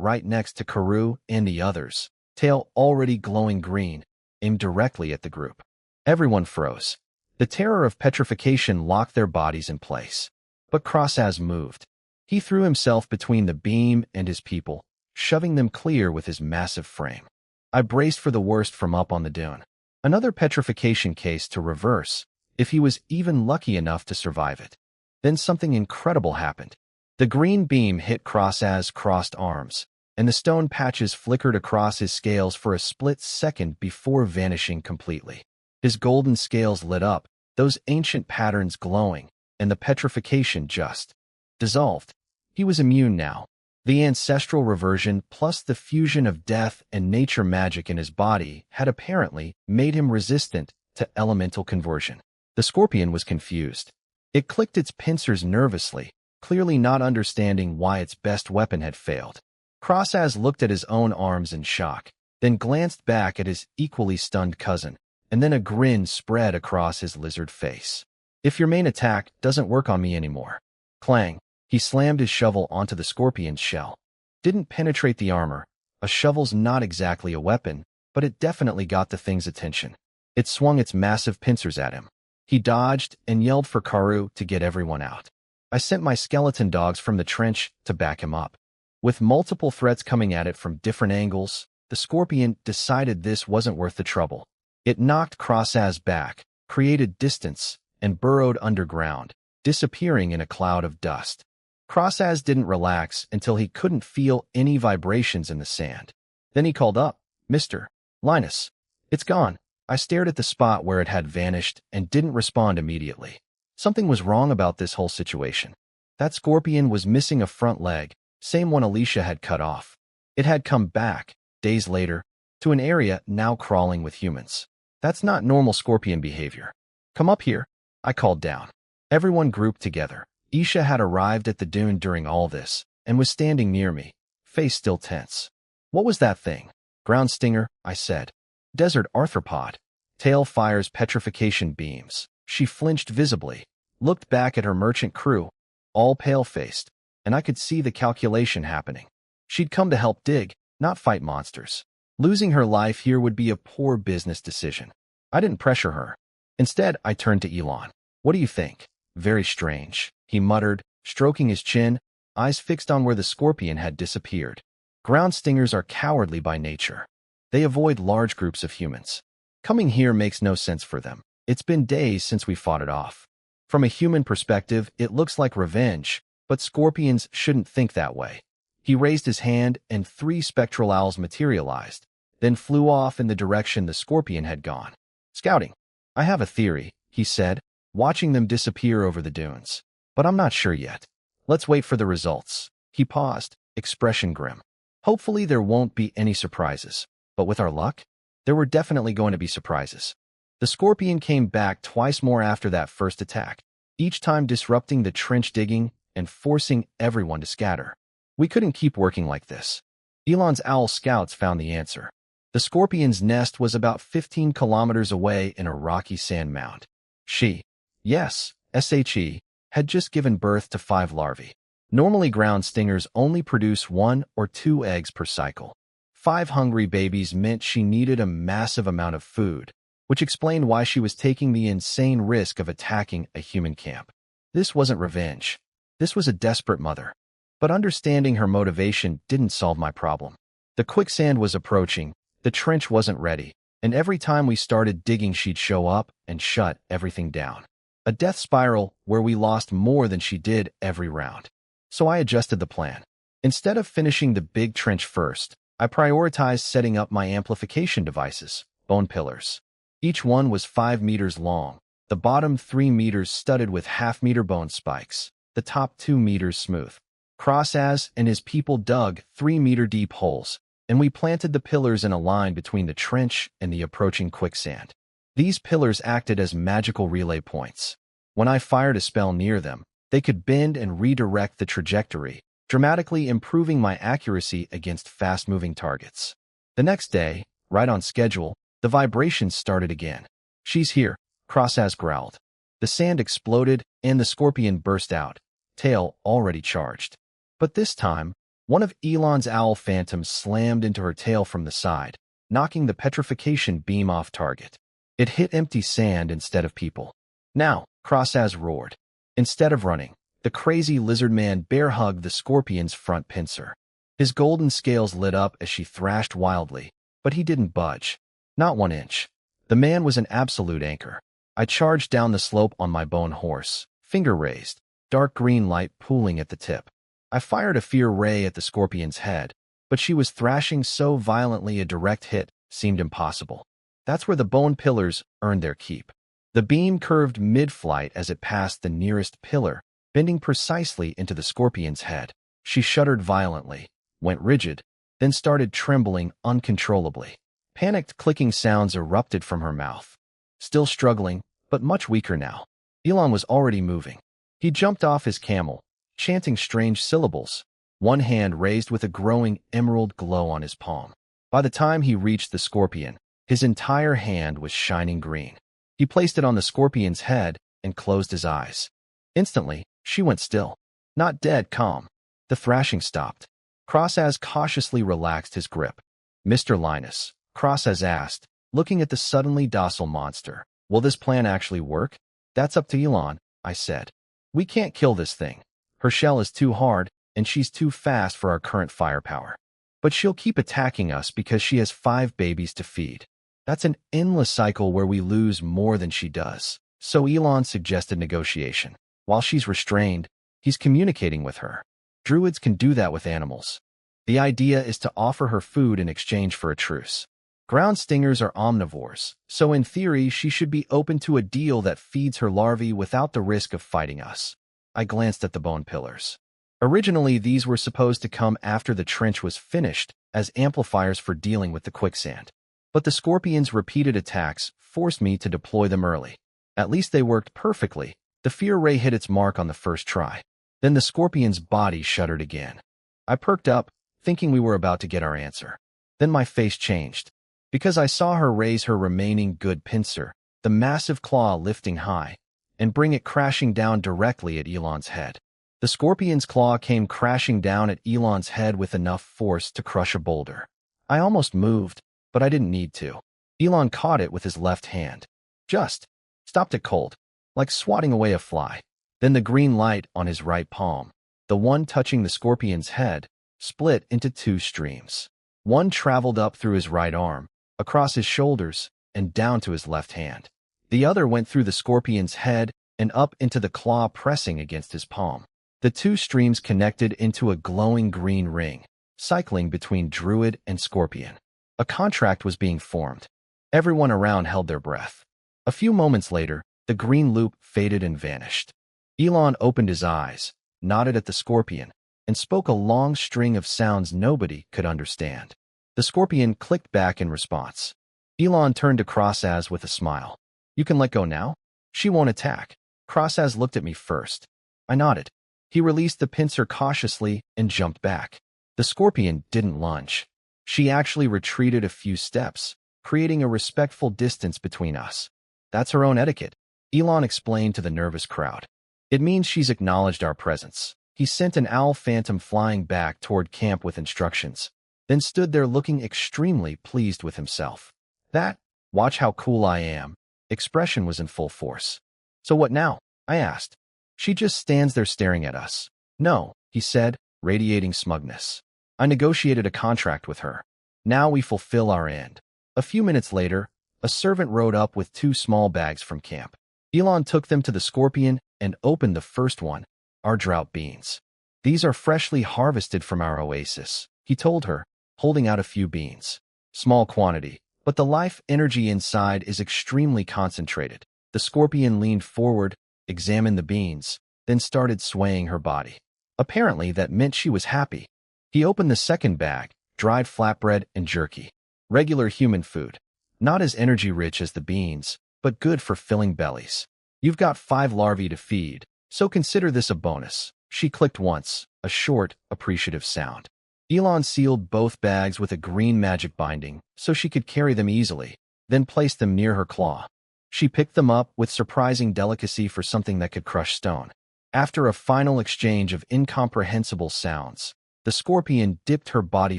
right next to Karu and the others, tail already glowing green, aimed directly at the group. Everyone froze. The terror of petrification locked their bodies in place. But Crossaz moved. He threw himself between the beam and his people, shoving them clear with his massive frame. I braced for the worst from up on the dune. Another petrification case to reverse, if he was even lucky enough to survive it. Then something incredible happened. The green beam hit Crossaz's crossed arms, and the stone patches flickered across his scales for a split second before vanishing completely. His golden scales lit up, those ancient patterns glowing, and the petrification just dissolved. He was immune now. The ancestral reversion plus the fusion of death and nature magic in his body had apparently made him resistant to elemental conversion. The scorpion was confused. It clicked its pincers nervously, clearly not understanding why its best weapon had failed. Crossaz looked at his own arms in shock, then glanced back at his equally stunned cousin, and then a grin spread across his lizard face. If your main attack doesn't work on me anymore. Clang. He slammed his shovel onto the scorpion's shell. Didn't penetrate the armor. A shovel's not exactly a weapon, but it definitely got the thing's attention. It swung its massive pincers at him. He dodged and yelled for Karu to get everyone out. I sent my skeleton dogs from the trench to back him up. With multiple threats coming at it from different angles, the scorpion decided this wasn't worth the trouble. It knocked Crossaz back, created distance, and burrowed underground, disappearing in a cloud of dust. Crossaz didn't relax until he couldn't feel any vibrations in the sand. Then he called up, Mr. Linus. It's gone. I stared at the spot where it had vanished and didn't respond immediately. Something was wrong about this whole situation. That scorpion was missing a front leg, same one Alicia had cut off. It had come back, days later, to an area now crawling with humans. That's not normal scorpion behavior. Come up here, I called down. Everyone grouped together. Isha had arrived at the dune during all this and was standing near me, face still tense. What was that thing? Ground stinger, I said. Desert arthropod. Tail fires petrification beams. She flinched visibly, looked back at her merchant crew, all pale-faced, and I could see the calculation happening. She'd come to help dig, not fight monsters. Losing her life here would be a poor business decision. I didn't pressure her. Instead, I turned to Elon. What do you think? Very strange, he muttered, stroking his chin, eyes fixed on where the scorpion had disappeared. Ground stingers are cowardly by nature. They avoid large groups of humans. Coming here makes no sense for them. It's been days since we fought it off. From a human perspective, it looks like revenge, but scorpions shouldn't think that way. He raised his hand and 3 spectral owls materialized, then flew off in the direction the scorpion had gone. Scouting. I have a theory, he said, watching them disappear over the dunes. But I'm not sure yet. Let's wait for the results. He paused, expression grim. Hopefully there won't be any surprises. But with our luck, there were definitely going to be surprises. The scorpion came back twice more after that first attack, each time disrupting the trench digging and forcing everyone to scatter. We couldn't keep working like this. Elon's owl scouts found the answer. The scorpion's nest was about 15 kilometers away in a rocky sand mound. She, yes, SHE, had just given birth to 5 larvae. Normally ground stingers only produce 1 or 2 eggs per cycle. 5 hungry babies meant she needed a massive amount of food, which explained why she was taking the insane risk of attacking a human camp. This wasn't revenge. This was a desperate mother. But understanding her motivation didn't solve my problem. The quicksand was approaching, the trench wasn't ready, and every time we started digging she'd show up and shut everything down. A death spiral where we lost more than she did every round. So I adjusted the plan. Instead of finishing the big trench first, I prioritized setting up my amplification devices, bone pillars. Each one was 5 meters long, the bottom 3 meters studded with half-meter bone spikes, the top 2 meters smooth. Crossaz and his people dug 3-meter-deep holes, and we planted the pillars in a line between the trench and the approaching quicksand. These pillars acted as magical relay points. When I fired a spell near them, they could bend and redirect the trajectory, dramatically improving my accuracy against fast-moving targets. The next day, right on schedule, the vibrations started again. She's here, Crossaz growled. The sand exploded, and the scorpion burst out, tail already charged. But this time, one of Elon's owl phantoms slammed into her tail from the side, knocking the petrification beam off target. It hit empty sand instead of people. Now, Crossaz roared. Instead of running, the crazy lizard man bear-hugged the scorpion's front pincer. His golden scales lit up as she thrashed wildly, but he didn't budge. Not 1 inch. The man was an absolute anchor. I charged down the slope on my bone horse, finger raised, dark green light pooling at the tip. I fired a fear ray at the scorpion's head, but she was thrashing so violently a direct hit seemed impossible. That's where the bone pillars earned their keep. The beam curved mid-flight as it passed the nearest pillar, bending precisely into the scorpion's head. She shuddered violently, went rigid, then started trembling uncontrollably. Panicked clicking sounds erupted from her mouth. Still struggling, but much weaker now. Elon was already moving. He jumped off his camel, chanting strange syllables, one hand raised with a growing emerald glow on his palm. By the time he reached the scorpion, his entire hand was shining green. He placed it on the scorpion's head and closed his eyes. Instantly, she went still. Not dead calm. The thrashing stopped. Crossaz cautiously relaxed his grip. Mr. Linus, Crossaz asked, looking at the suddenly docile monster. Will this plan actually work? That's up to Elon, I said. We can't kill this thing. Her shell is too hard, and she's too fast for our current firepower. But she'll keep attacking us because she has 5 babies to feed. That's an endless cycle where we lose more than she does. So Elon suggested negotiation. While she's restrained, he's communicating with her. Druids can do that with animals. The idea is to offer her food in exchange for a truce. Ground stingers are omnivores, so in theory she should be open to a deal that feeds her larvae without the risk of fighting us. I glanced at the bone pillars. Originally, these were supposed to come after the trench was finished as amplifiers for dealing with the quicksand. But the scorpion's repeated attacks forced me to deploy them early. At least they worked perfectly. The fear ray hit its mark on the first try. Then the scorpion's body shuddered again. I perked up, thinking we were about to get our answer. Then my face changed. Because I saw her raise her remaining good pincer, the massive claw lifting high, and bring it crashing down directly at Elon's head. The scorpion's claw came crashing down at Elon's head with enough force to crush a boulder. I almost moved, but I didn't need to. Elon caught it with his left hand. Just stopped it cold, like swatting away a fly. Then the green light on his right palm, the one touching the scorpion's head, split into two streams. One traveled up through his right arm, across his shoulders, and down to his left hand. The other went through the scorpion's head and up into the claw pressing against his palm. The two streams connected into a glowing green ring, cycling between druid and scorpion. A contract was being formed. Everyone around held their breath. A few moments later, the green loop faded and vanished. Elon opened his eyes, nodded at the scorpion, and spoke a long string of sounds nobody could understand. The scorpion clicked back in response. Elon turned to Crossaz with a smile. "You can let go now? She won't attack." Crossaz looked at me first. I nodded. He released the pincer cautiously and jumped back. The scorpion didn't lunge. She actually retreated a few steps, creating a respectful distance between us. "That's her own etiquette," Elon explained to the nervous crowd. "It means she's acknowledged our presence." He sent an owl phantom flying back toward camp with instructions, then stood there looking extremely pleased with himself. That, "watch how cool I am," expression was in full force. "So what now?" I asked. "She just stands there staring at us." "No," he said, radiating smugness. "I negotiated a contract with her. Now we fulfill our end." A few minutes later, a servant rode up with two small bags from camp. Elon took them to the scorpion and opened the first one, our drought beans. "These are freshly harvested from our oasis," he told her, holding out a few beans. "Small quantity, but the life energy inside is extremely concentrated." The scorpion leaned forward, examined the beans, then started swaying her body. Apparently that meant she was happy. He opened the second bag, dried flatbread and jerky. Regular human food. Not as energy-rich as the beans, but good for filling bellies. "You've got 5 larvae to feed, so consider this a bonus." She clicked once, a short, appreciative sound. Elon sealed both bags with a green magic binding so she could carry them easily, then placed them near her claw. She picked them up with surprising delicacy for something that could crush stone. After a final exchange of incomprehensible sounds, the scorpion dipped her body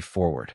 forward,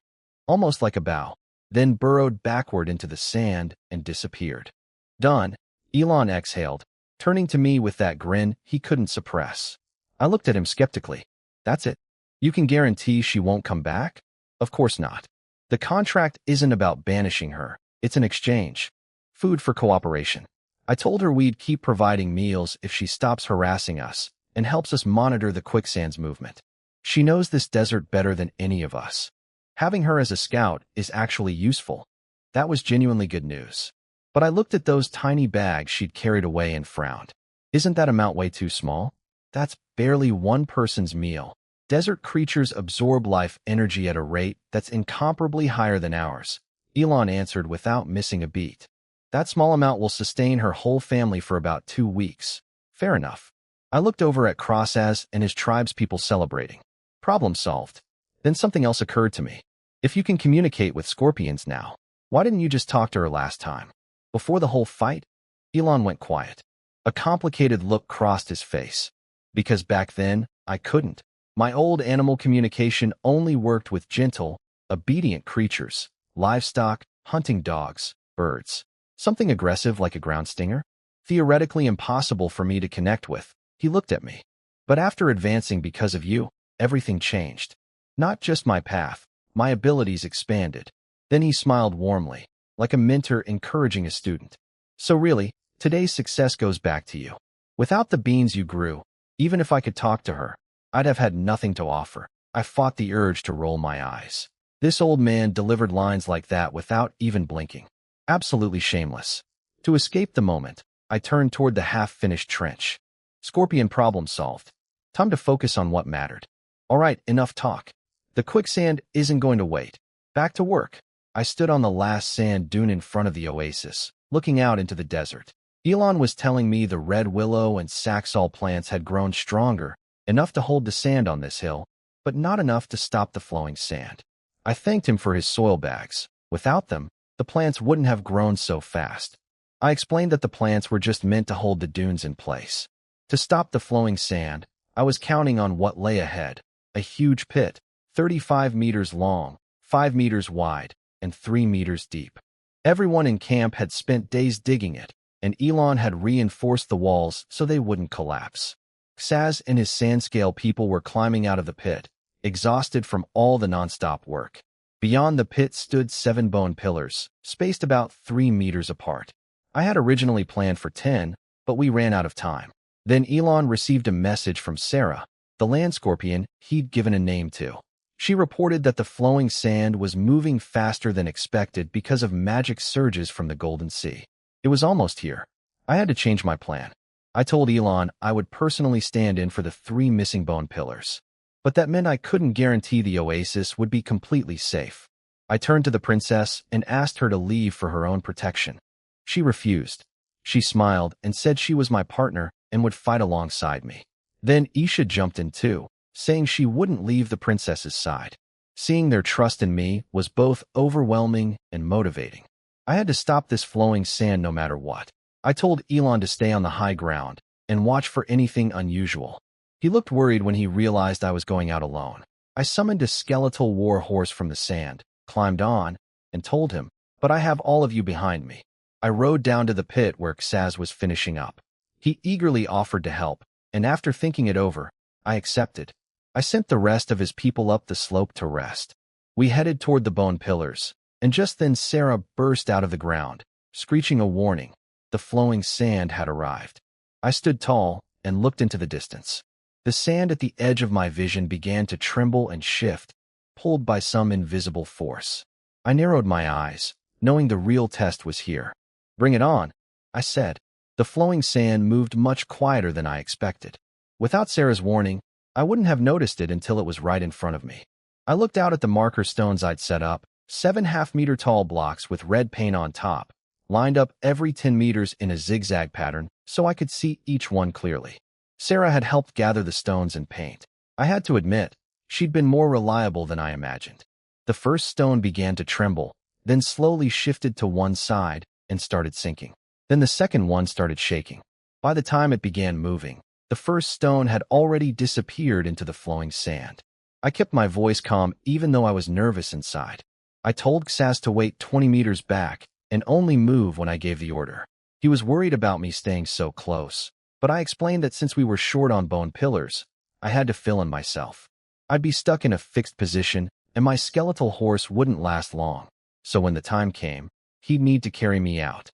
almost like a bow, then burrowed backward into the sand and disappeared. "Done," Elon exhaled, turning to me with that grin he couldn't suppress. I looked at him skeptically. "That's it? You can guarantee she won't come back?" "Of course not. The contract isn't about banishing her. It's an exchange. Food for cooperation. I told her we'd keep providing meals if she stops harassing us and helps us monitor the quicksand's movement. She knows this desert better than any of us. Having her as a scout is actually useful." That was genuinely good news. But I looked at those tiny bags she'd carried away and frowned. Isn't that amount way too small? That's barely one person's meal. Desert creatures absorb life energy at a rate that's incomparably higher than ours, Elon answered without missing a beat. "That small amount will sustain her whole family for about 2 weeks. "Fair enough." I looked over at Crossaz and his tribespeople celebrating. Problem solved. Then something else occurred to me. If you can communicate with scorpions now, why didn't you just talk to her last time? Before the whole fight? Elon went quiet. A complicated look crossed his face. "Because back then, I couldn't. My old animal communication only worked with gentle, obedient creatures, livestock, hunting dogs, birds. Something aggressive like a ground stinger? Theoretically impossible for me to connect with." He looked at me. "But after advancing because of you, everything changed. Not just my path, my abilities expanded." Then he smiled warmly, like a mentor encouraging a student. "So really, today's success goes back to you. Without the beans you grew, even if I could talk to her, I'd have had nothing to offer." I fought the urge to roll my eyes. This old man delivered lines like that without even blinking. Absolutely shameless. To escape the moment, I turned toward the half-finished trench. Scorpion problem solved. Time to focus on what mattered. All right, enough talk. The quicksand isn't going to wait. Back to work. I stood on the last sand dune in front of the oasis, looking out into the desert. Elon was telling me the red willow and saxaul plants had grown stronger, enough to hold the sand on this hill, but not enough to stop the flowing sand. I thanked him for his soil bags. Without them, the plants wouldn't have grown so fast. I explained that the plants were just meant to hold the dunes in place. To stop the flowing sand, I was counting on what lay ahead. A huge pit, 35 meters long, 5 meters wide, and 3 meters deep. Everyone in camp had spent days digging it, and Elon had reinforced the walls so they wouldn't collapse. Xaz and his Sandscale people were climbing out of the pit, exhausted from all the nonstop work. Beyond the pit stood 7 bone pillars, spaced about 3 meters apart. I had originally planned for 10, but we ran out of time. Then Elon received a message from Sarah, the land scorpion he'd given a name to. She reported that the flowing sand was moving faster than expected because of magic surges from the Golden Sea. It was almost here. I had to change my plan. I told Elon I would personally stand in for the 3 missing bone pillars. But that meant I couldn't guarantee the oasis would be completely safe. I turned to the princess and asked her to leave for her own protection. She refused. She smiled and said she was my partner and would fight alongside me. Then Isha jumped in too, saying she wouldn't leave the princess's side. Seeing their trust in me was both overwhelming and motivating. I had to stop this flowing sand no matter what. I told Elon to stay on the high ground and watch for anything unusual. He looked worried when he realized I was going out alone. I summoned a skeletal war horse from the sand, climbed on, and told him, "But I have all of you behind me." I rode down to the pit where Xaz was finishing up. He eagerly offered to help, and after thinking it over, I accepted. I sent the rest of his people up the slope to rest. We headed toward the bone pillars, and just then Sarah burst out of the ground, screeching a warning. The flowing sand had arrived. I stood tall and looked into the distance. The sand at the edge of my vision began to tremble and shift, pulled by some invisible force. I narrowed my eyes, knowing the real test was here. "Bring it on," I said. The flowing sand moved much quieter than I expected. Without Sarah's warning, I wouldn't have noticed it until it was right in front of me. I looked out at the marker stones I'd set up, 7 half-meter-tall blocks with red paint on top, lined up every 10 meters in a zigzag pattern so I could see each one clearly. Sarah had helped gather the stones and paint. I had to admit, she'd been more reliable than I imagined. The first stone began to tremble, then slowly shifted to one side and started sinking. Then the second one started shaking. By the time it began moving, the first stone had already disappeared into the flowing sand. I kept my voice calm even though I was nervous inside. I told Xaz to wait 20 meters back and only move when I gave the order. He was worried about me staying so close, but I explained that since we were short on bone pillars, I had to fill in myself. I'd be stuck in a fixed position, and my skeletal horse wouldn't last long, so when the time came, he'd need to carry me out.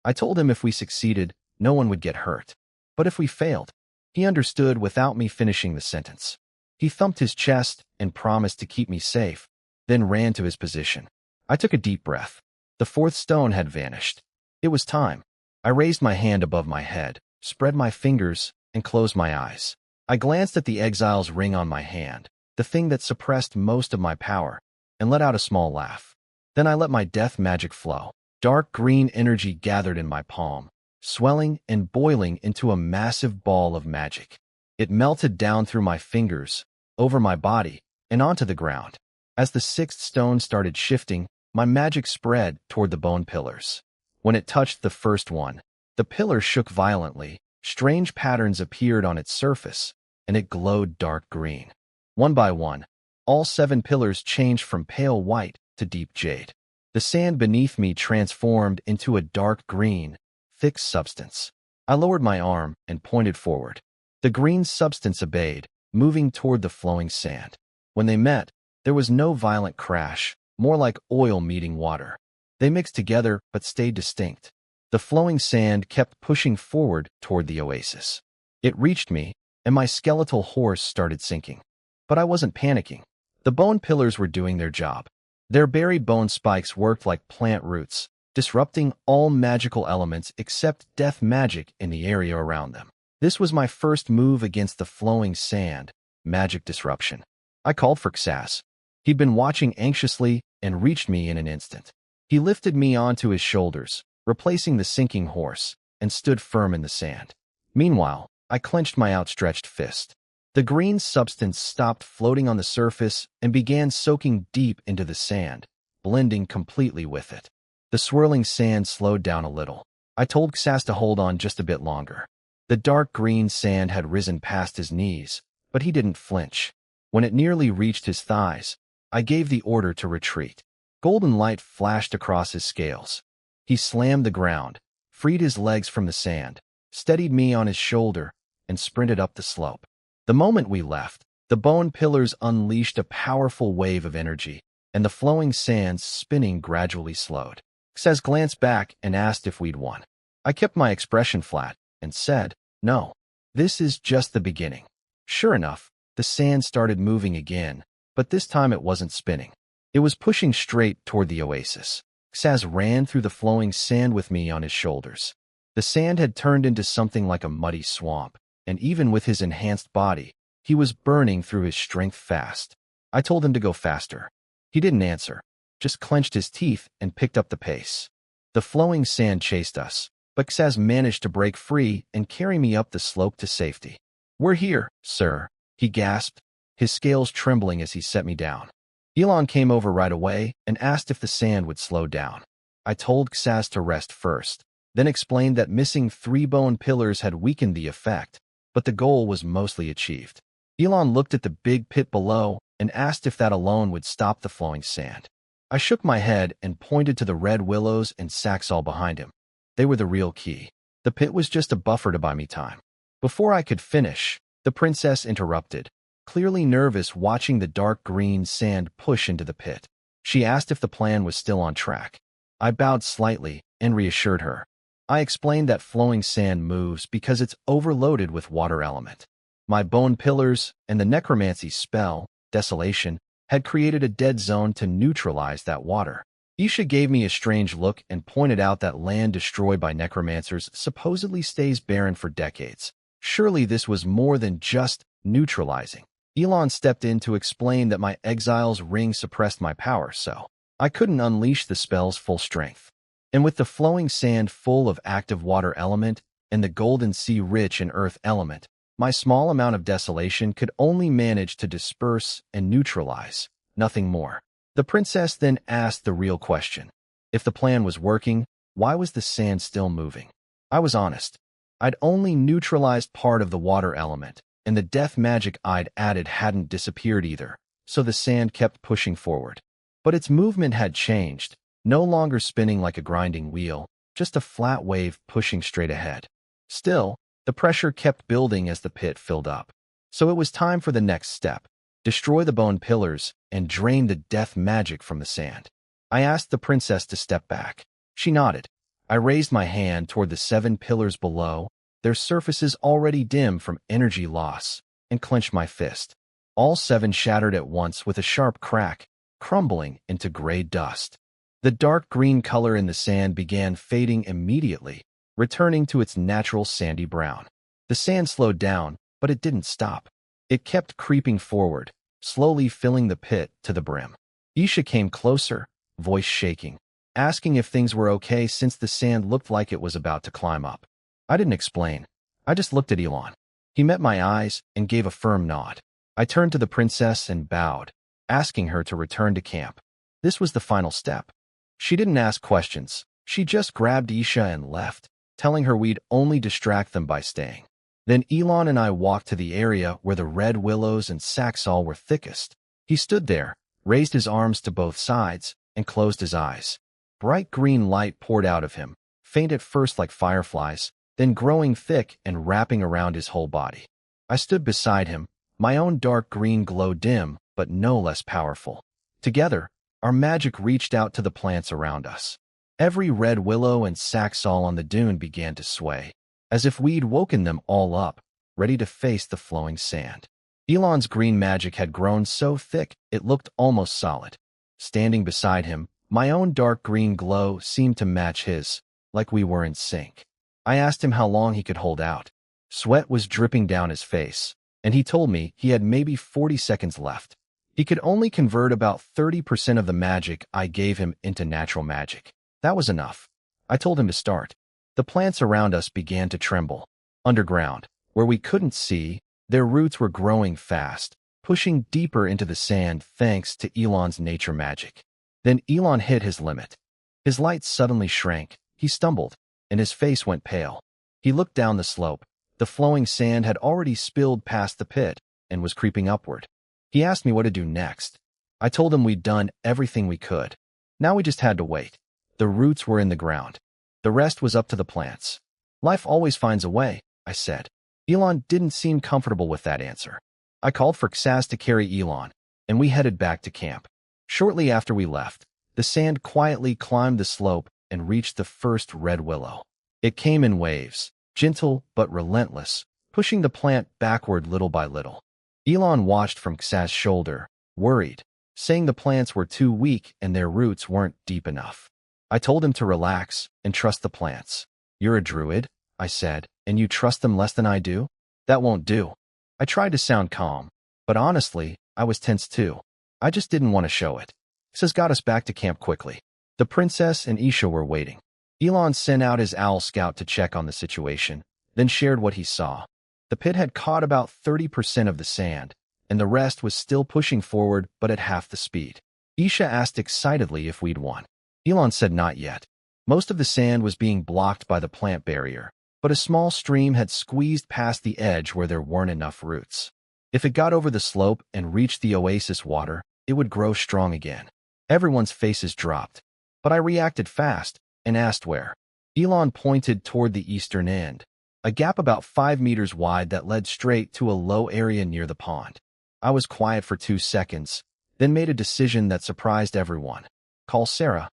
I told him if we succeeded, no one would get hurt. But if we failed, he understood without me finishing the sentence. He thumped his chest and promised to keep me safe, then ran to his position. I took a deep breath. The fourth stone had vanished. It was time. I raised my hand above my head, spread my fingers, and closed my eyes. I glanced at the exile's ring on my hand, the thing that suppressed most of my power, and let out a small laugh. Then I let my death magic flow. Dark green energy gathered in my palm, swelling and boiling into a massive ball of magic. It melted down through my fingers, over my body, and onto the ground. As the sixth stone started shifting, my magic spread toward the bone pillars. When it touched the first one, the pillar shook violently, strange patterns appeared on its surface, and it glowed dark green. One by one, all 7 pillars changed from pale white to deep jade. The sand beneath me transformed into a dark green, thick substance. I lowered my arm and pointed forward. The green substance obeyed, moving toward the flowing sand. When they met, there was no violent crash, more like oil meeting water. They mixed together but stayed distinct. The flowing sand kept pushing forward toward the oasis. It reached me, and my skeletal horse started sinking. But I wasn't panicking. The bone pillars were doing their job. Their buried bone spikes worked like plant roots, disrupting all magical elements except death magic in the area around them. This was my first move against the flowing sand, magic disruption. I called for Xaz. He'd been watching anxiously and reached me in an instant. He lifted me onto his shoulders, replacing the sinking horse, and stood firm in the sand. Meanwhile, I clenched my outstretched fist. The green substance stopped floating on the surface and began soaking deep into the sand, blending completely with it. The swirling sand slowed down a little. I told Xaz to hold on just a bit longer. The dark green sand had risen past his knees, but he didn't flinch. When it nearly reached his thighs, I gave the order to retreat. Golden light flashed across his scales. He slammed the ground, freed his legs from the sand, steadied me on his shoulder, and sprinted up the slope. The moment we left, the The bone pillars unleashed a powerful wave of energy, and the flowing sands spinning gradually slowed. Xaz glanced back and asked if we'd won. I kept my expression flat and said, "No, this is just the beginning." Sure enough, the sand started moving again, but this time it wasn't spinning. It was pushing straight toward the oasis. Xaz ran through the flowing sand with me on his shoulders. The sand had turned into something like a muddy swamp, and even with his enhanced body, he was burning through his strength fast. I told him to go faster. He didn't answer, just clenched his teeth and picked up the pace. The flowing sand chased us, but Xaz managed to break free and carry me up the slope to safety. "We're here, sir," he gasped, his scales trembling as he set me down. Elon came over right away and asked if the sand would slow down. I told Xaz to rest first, then explained that missing 3 bone pillars had weakened the effect, but the goal was mostly achieved. Elon looked at the big pit below and asked if that alone would stop the flowing sand. I shook my head and pointed to the red willows and saxall behind him. They were the real key. The pit was just a buffer to buy me time. Before I could finish, the princess interrupted, clearly nervous watching the dark green sand push into the pit. She asked if the plan was still on track. I bowed slightly and reassured her. I explained that flowing sand moves because it's overloaded with water element. My bone pillars and the necromancy spell, desolation, had created a dead zone to neutralize that water. Isha gave me a strange look and pointed out that land destroyed by necromancers supposedly stays barren for decades. Surely this was more than just neutralizing. Elon stepped in to explain that my exile's ring suppressed my power, so I couldn't unleash the spell's full strength. And with the flowing sand full of active water element and the golden sea rich in earth element, my small amount of desolation could only manage to disperse and neutralize, nothing more. The princess then asked the real question. If the plan was working, why was the sand still moving? I was honest. I'd only neutralized part of the water element, and the death magic I'd added hadn't disappeared either, so the sand kept pushing forward. But its movement had changed, no longer spinning like a grinding wheel, just a flat wave pushing straight ahead. Still, the pressure kept building as the pit filled up. So it was time for the next step. Destroy the bone pillars and drain the death magic from the sand. I asked the princess to step back. She nodded. I raised my hand toward the 7 pillars below, their surfaces already dim from energy loss, and clenched my fist. All 7 shattered at once with a sharp crack, crumbling into gray dust. The dark green color in the sand began fading immediately, returning to its natural sandy brown. The sand slowed down, but it didn't stop. It kept creeping forward, slowly filling the pit to the brim. Isha came closer, voice shaking, asking if things were okay since the sand looked like it was about to climb up. I didn't explain. I just looked at Elon. He met my eyes and gave a firm nod. I turned to the princess and bowed, asking her to return to camp. This was the final step. She didn't ask questions. She just grabbed Isha and left, telling her we'd only distract them by staying. Then Elon and I walked to the area where the red willows and saxall were thickest. He stood there, raised his arms to both sides, and closed his eyes. Bright green light poured out of him, faint at first like fireflies, then growing thick and wrapping around his whole body. I stood beside him, my own dark green glow dim, but no less powerful. Together, our magic reached out to the plants around us. Every red willow and saxall on the dune began to sway, as if we'd woken them all up, ready to face the flowing sand. Elon's green magic had grown so thick it looked almost solid. Standing beside him, my own dark green glow seemed to match his, like we were in sync. I asked him how long he could hold out. Sweat was dripping down his face, and he told me he had maybe 40 seconds left. He could only convert about 30% of the magic I gave him into natural magic. That was enough. I told him to start. The plants around us began to tremble. Underground, where we couldn't see, their roots were growing fast, pushing deeper into the sand thanks to Elon's nature magic. Then Elon hit his limit. His light suddenly shrank. He stumbled, and his face went pale. He looked down the slope. The flowing sand had already spilled past the pit and was creeping upward. He asked me what to do next. I told him we'd done everything we could. Now we just had to wait. The roots were in the ground. The rest was up to the plants. Life always finds a way, I said. Elon didn't seem comfortable with that answer. I called for Xaz to carry Elon, and we headed back to camp. Shortly after we left, the sand quietly climbed the slope and reached the first red willow. It came in waves, gentle but relentless, pushing the plant backward little by little. Elon watched from Xaz's shoulder, worried, saying the plants were too weak and their roots weren't deep enough. I told him to relax and trust the plants. "You're a druid," I said, "and you trust them less than I do? That won't do." I tried to sound calm, but honestly, I was tense too. I just didn't want to show it. Xaz got us back to camp quickly. The princess and Isha were waiting. Elon sent out his owl scout to check on the situation, then shared what he saw. The pit had caught about 30% of the sand, and the rest was still pushing forward but at half the speed. Isha asked excitedly if we'd won. Elon said not yet. Most of the sand was being blocked by the plant barrier, but a small stream had squeezed past the edge where there weren't enough roots. If it got over the slope and reached the oasis water, it would grow strong again. Everyone's faces dropped, but I reacted fast and asked where. Elon pointed toward the eastern end, a gap about 5 meters wide that led straight to a low area near the pond. I was quiet for 2 seconds, then made a decision that surprised everyone. "Call Sarah."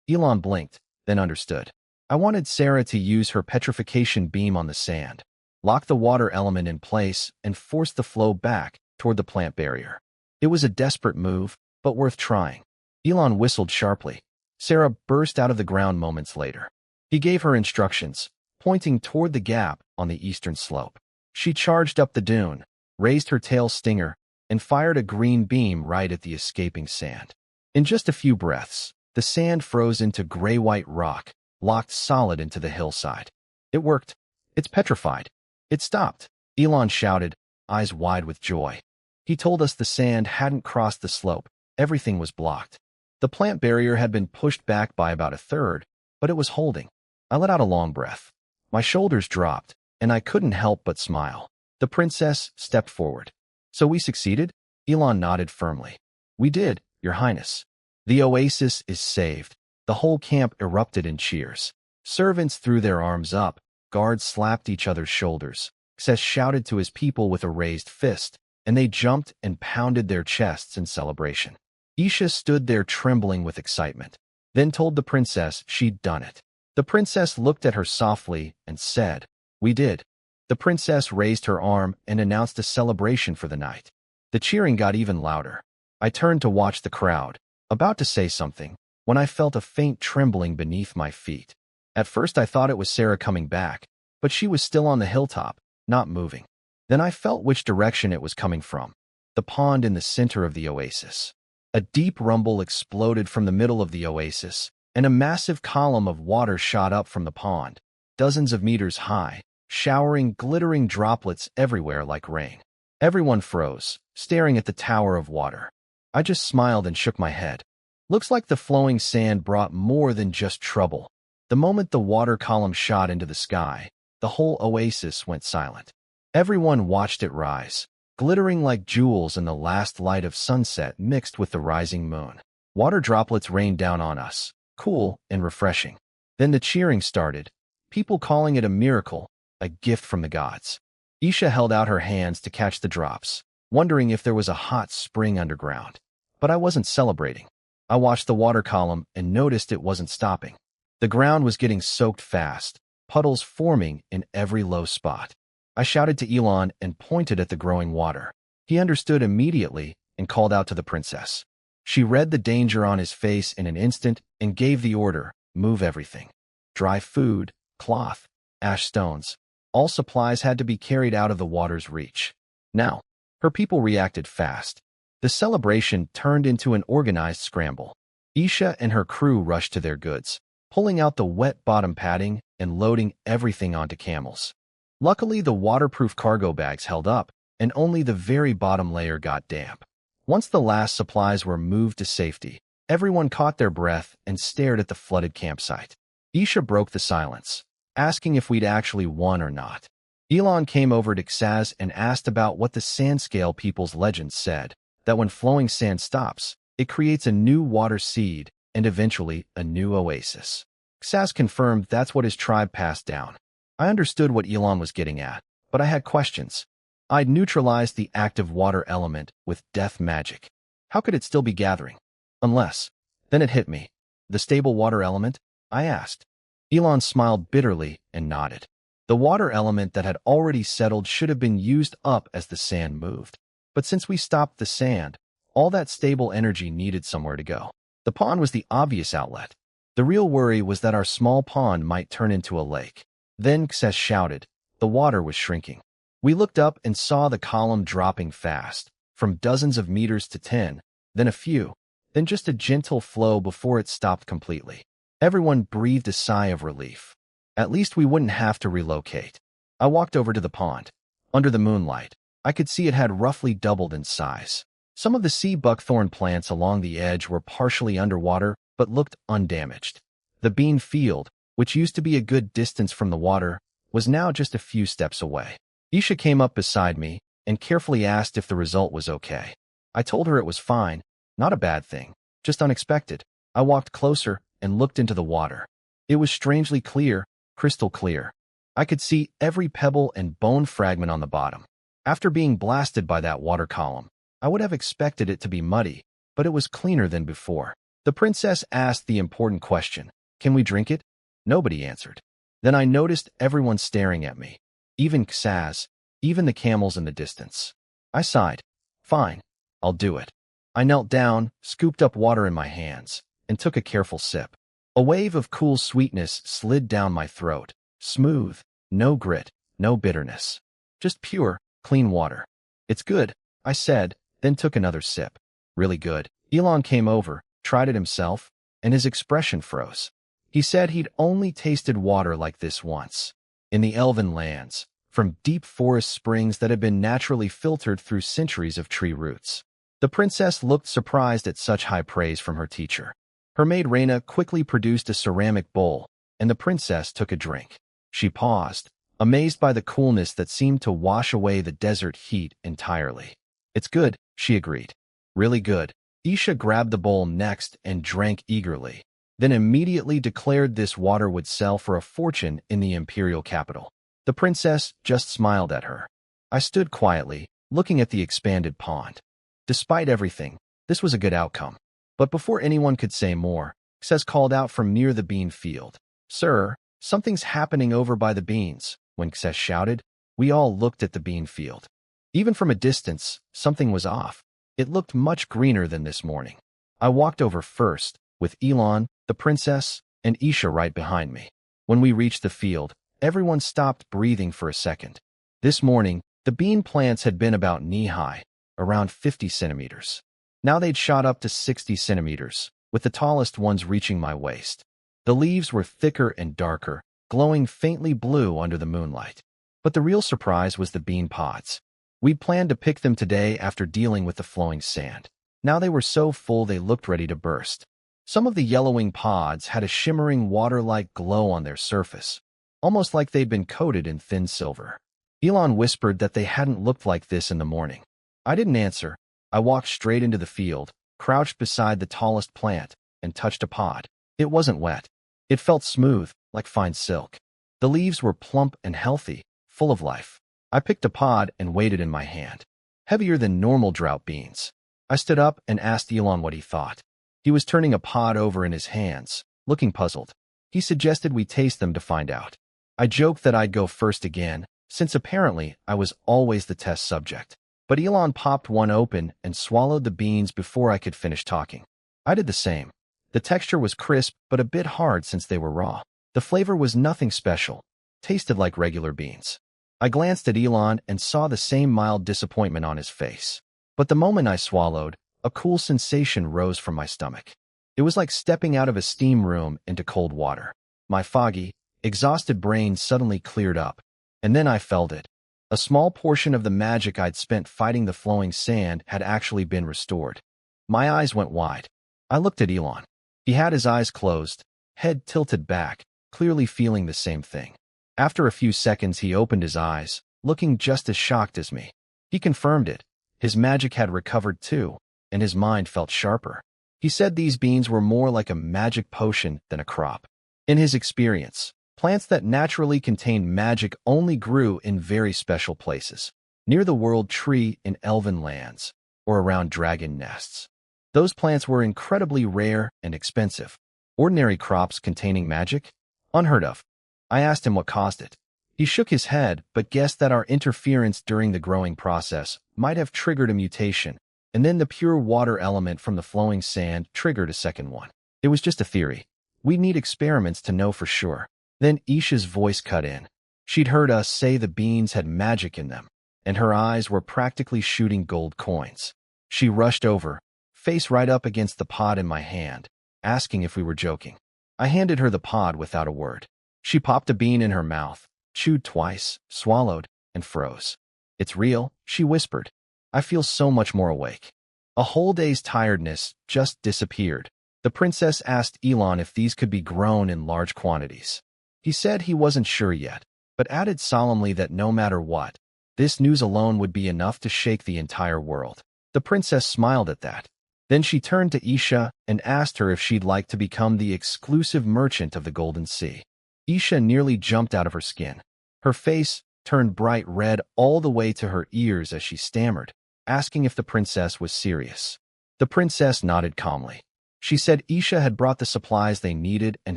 Elon blinked, then understood. I wanted Sarah to use her petrification beam on the sand, lock the water element in place, and force the flow back toward the plant barrier. It was a desperate move, but worth trying. Elon whistled sharply. Sarah burst out of the ground moments later. He gave her instructions, pointing toward the gap on the eastern slope. She charged up the dune, raised her tail stinger, and fired a green beam right at the escaping sand. In just a few breaths, the sand froze into gray-white rock, locked solid into the hillside. "It worked. It's petrified. It stopped," Elon shouted, eyes wide with joy. He told us the sand hadn't crossed the slope. Everything was blocked. The plant barrier had been pushed back by about a third, but it was holding. I let out a long breath. My shoulders dropped, and I couldn't help but smile. The princess stepped forward. "So we succeeded?" Elon nodded firmly. "We did, Your Highness. The oasis is saved." The whole camp erupted in cheers. Servants threw their arms up, guards slapped each other's shoulders. Xaz shouted to his people with a raised fist, and they jumped and pounded their chests in celebration. Isha stood there trembling with excitement, then told the princess she'd done it. The princess looked at her softly and said, "We did." The princess raised her arm and announced a celebration for the night. The cheering got even louder. I turned to watch the crowd, about to say something, when I felt a faint trembling beneath my feet. At first I thought it was Sarah coming back, but she was still on the hilltop, not moving. Then I felt which direction it was coming from. The pond in the center of the oasis. A deep rumble exploded from the middle of the oasis, and a massive column of water shot up from the pond, dozens of meters high, showering glittering droplets everywhere like rain. Everyone froze, staring at the tower of water. I just smiled and shook my head. Looks like the flowing sand brought more than just trouble. The moment the water column shot into the sky, the whole oasis went silent. Everyone watched it rise, glittering like jewels in the last light of sunset mixed with the rising moon. Water droplets rained down on us, cool and refreshing. Then the cheering started, people calling it a miracle, a gift from the gods. Isha held out her hands to catch the drops, wondering if there was a hot spring underground. But I wasn't celebrating. I watched the water column and noticed it wasn't stopping. The ground was getting soaked fast, puddles forming in every low spot. I shouted to Elon and pointed at the growing water. He understood immediately and called out to the princess. She read the danger on his face in an instant and gave the order, "Move everything. Dry food, cloth, ash stones. All supplies had to be carried out of the water's reach." Now, her people reacted fast. The celebration turned into an organized scramble. Isha and her crew rushed to their goods, pulling out the wet bottom padding and loading everything onto camels. Luckily, the waterproof cargo bags held up, and only the very bottom layer got damp. Once the last supplies were moved to safety, everyone caught their breath and stared at the flooded campsite. Isha broke the silence, asking if we'd actually won or not. Elon came over to Xaz and asked about what the Sandscale people's legends said, that when flowing sand stops, it creates a new water seed and eventually a new oasis. Xaz confirmed that's what his tribe passed down. I understood what Elon was getting at, but I had questions. I'd neutralized the active water element with death magic. How could it still be gathering? Unless. Then it hit me. The stable water element? I asked. Elon smiled bitterly and nodded. The water element that had already settled should have been used up as the sand moved. But since we stopped the sand, all that stable energy needed somewhere to go. The pond was the obvious outlet. The real worry was that our small pond might turn into a lake. Then Xes shouted. The water was shrinking. We looked up and saw the column dropping fast, from dozens of meters to 10, then a few, then just a gentle flow before it stopped completely. Everyone breathed a sigh of relief. At least we wouldn't have to relocate. I walked over to the pond. Under the moonlight, I could see it had roughly doubled in size. Some of the sea buckthorn plants along the edge were partially underwater but looked undamaged. The bean field, which used to be a good distance from the water, was now just a few steps away. Isha came up beside me and carefully asked if the result was okay. I told her it was fine, not a bad thing, just unexpected. I walked closer and looked into the water. It was strangely clear, crystal clear. I could see every pebble and bone fragment on the bottom. After being blasted by that water column, I would have expected it to be muddy, but it was cleaner than before. The princess asked the important question, "Can we drink it?" Nobody answered. Then I noticed everyone staring at me. Even Xaz, even the camels in the distance. I sighed. Fine, I'll do it. I knelt down, scooped up water in my hands, and took a careful sip. A wave of cool sweetness slid down my throat. Smooth, no grit, no bitterness. Just pure, clean water. It's good, I said, then took another sip. Really good. Elon came over, tried it himself, and his expression froze. He said he'd only tasted water like this once. In the Elven lands, from deep forest springs that had been naturally filtered through centuries of tree roots. The princess looked surprised at such high praise from her teacher. Her maid Reina quickly produced a ceramic bowl, and the princess took a drink. She paused, amazed by the coolness that seemed to wash away the desert heat entirely. It's good, she agreed. Really good. Isha grabbed the bowl next and drank eagerly, then immediately declared this water would sell for a fortune in the imperial capital. The princess just smiled at her. I stood quietly, looking at the expanded pond. Despite everything, this was a good outcome. But before anyone could say more, Xes called out from near the bean field. Sir, something's happening over by the beans. When Xes shouted, we all looked at the bean field. Even from a distance, something was off. It looked much greener than this morning. I walked over first, with Elon, the princess, and Isha right behind me. When we reached the field, everyone stopped breathing for a second. This morning, the bean plants had been about knee-high, around 50 centimeters. Now they'd shot up to 60 centimeters, with the tallest ones reaching my waist. The leaves were thicker and darker, glowing faintly blue under the moonlight. But the real surprise was the bean pods. We'd planned to pick them today after dealing with the flowing sand. Now they were so full they looked ready to burst. Some of the yellowing pods had a shimmering water-like glow on their surface, almost like they'd been coated in thin silver. Elon whispered that they hadn't looked like this in the morning. I didn't answer. I walked straight into the field, crouched beside the tallest plant, and touched a pod. It wasn't wet. It felt smooth, like fine silk. The leaves were plump and healthy, full of life. I picked a pod and weighed it in my hand. Heavier than normal drought beans. I stood up and asked Elon what he thought. He was turning a pod over in his hands, looking puzzled. He suggested we taste them to find out. I joked that I'd go first again, since apparently I was always the test subject. But Elon popped one open and swallowed the beans before I could finish talking. I did the same. The texture was crisp but a bit hard since they were raw. The flavor was nothing special, tasted like regular beans. I glanced at Elon and saw the same mild disappointment on his face. But the moment I swallowed, a cool sensation rose from my stomach. It was like stepping out of a steam room into cold water. My foggy, exhausted brain suddenly cleared up, and then I felt it. A small portion of the magic I'd spent fighting the flowing sand had actually been restored. My eyes went wide. I looked at Elon. He had his eyes closed, head tilted back, clearly feeling the same thing. After a few seconds he opened his eyes, looking just as shocked as me. He confirmed it. His magic had recovered too, and his mind felt sharper. He said these beans were more like a magic potion than a crop. In his experience, plants that naturally contained magic only grew in very special places. near the world tree in elven lands, or around dragon nests. Those plants were incredibly rare and expensive. Ordinary crops containing magic? Unheard of. I asked him what caused it. He shook his head, but guessed that our interference during the growing process might have triggered a mutation, and then the pure water element from the flowing sand triggered a second one. It was just a theory. We'd need experiments to know for sure. Then Isha's voice cut in. She'd heard us say the beans had magic in them, and her eyes were practically shooting gold coins. She rushed over, face right up against the pod in my hand, asking if we were joking. I handed her the pod without a word. She popped a bean in her mouth, chewed twice, swallowed, and froze. "It's real," she whispered. "I feel so much more awake." A whole day's tiredness just disappeared. The princess asked Elon if these could be grown in large quantities. He said he wasn't sure yet, but added solemnly that no matter what, this news alone would be enough to shake the entire world. The princess smiled at that. Then she turned to Isha and asked her if she'd like to become the exclusive merchant of the Golden Sea. Isha nearly jumped out of her skin. Her face turned bright red all the way to her ears as she stammered, asking if the princess was serious. The princess nodded calmly. She said Isha had brought the supplies they needed and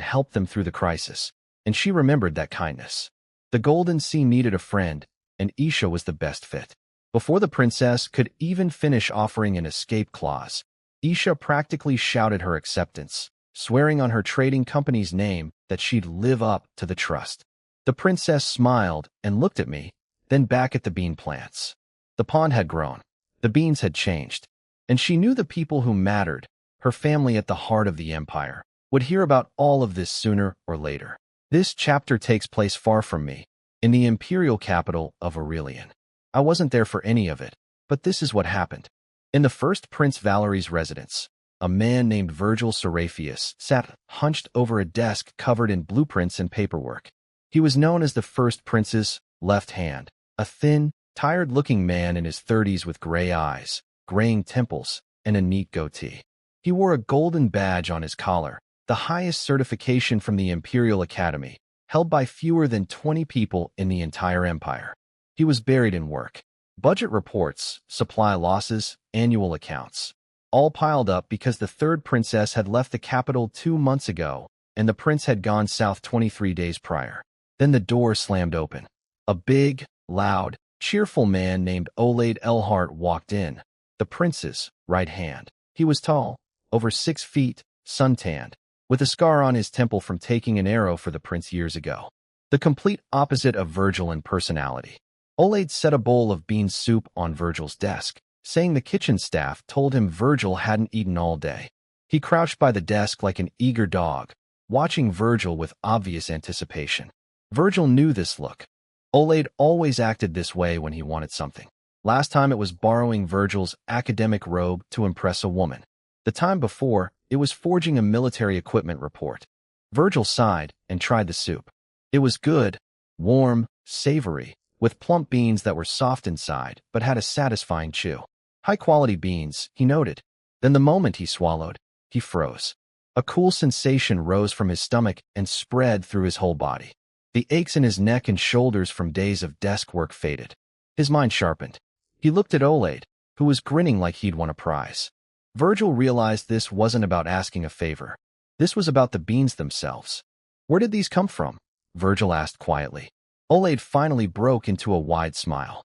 helped them through the crisis, and she remembered that kindness. The Golden Sea needed a friend, and Isha was the best fit. Before the princess could even finish offering an escape clause, Isha practically shouted her acceptance, swearing on her trading company's name that she'd live up to the trust. The princess smiled and looked at me, then back at the bean plants. The pond had grown. The beans had changed. And she knew the people who mattered, her family at the heart of the empire, would hear about all of this sooner or later. This chapter takes place far from me, in the imperial capital of Aurelian. I wasn't there for any of it, but this is what happened. In the first Prince Valery's residence, a man named Virgil Seraphius sat hunched over a desk covered in blueprints and paperwork. He was known as the first prince's left hand, a thin, tired-looking man in his 30s with gray eyes, graying temples, and a neat goatee. He wore a golden badge on his collar, the highest certification from the Imperial Academy, held by fewer than 20 people in the entire empire. He was buried in work. Budget reports, supply losses, annual accounts, all piled up because the third princess had left the capital 2 months ago, and the prince had gone south 23 days prior. Then the door slammed open. A big, loud, cheerful man named Olaid Elhart walked in, the prince's right hand. He was tall, over 6 feet, suntanned, with a scar on his temple from taking an arrow for the prince years ago. The complete opposite of Virgil in personality. Olaid set a bowl of bean soup on Virgil's desk, saying the kitchen staff told him Virgil hadn't eaten all day. He crouched by the desk like an eager dog, watching Virgil with obvious anticipation. Virgil knew this look. Olaid always acted this way when he wanted something. Last time it was borrowing Virgil's academic robe to impress a woman. The time before, it was forging a military equipment report. Virgil sighed and tried the soup. It was good, warm, savory, with plump beans that were soft inside but had a satisfying chew. High-quality beans, he noted. Then the moment he swallowed, he froze. A cool sensation rose from his stomach and spread through his whole body. The aches in his neck and shoulders from days of desk work faded. His mind sharpened. He looked at Olaid, who was grinning like he'd won a prize. Virgil realized this wasn't about asking a favor. This was about the beans themselves. "Where did these come from?" Virgil asked quietly. Olaid finally broke into a wide smile.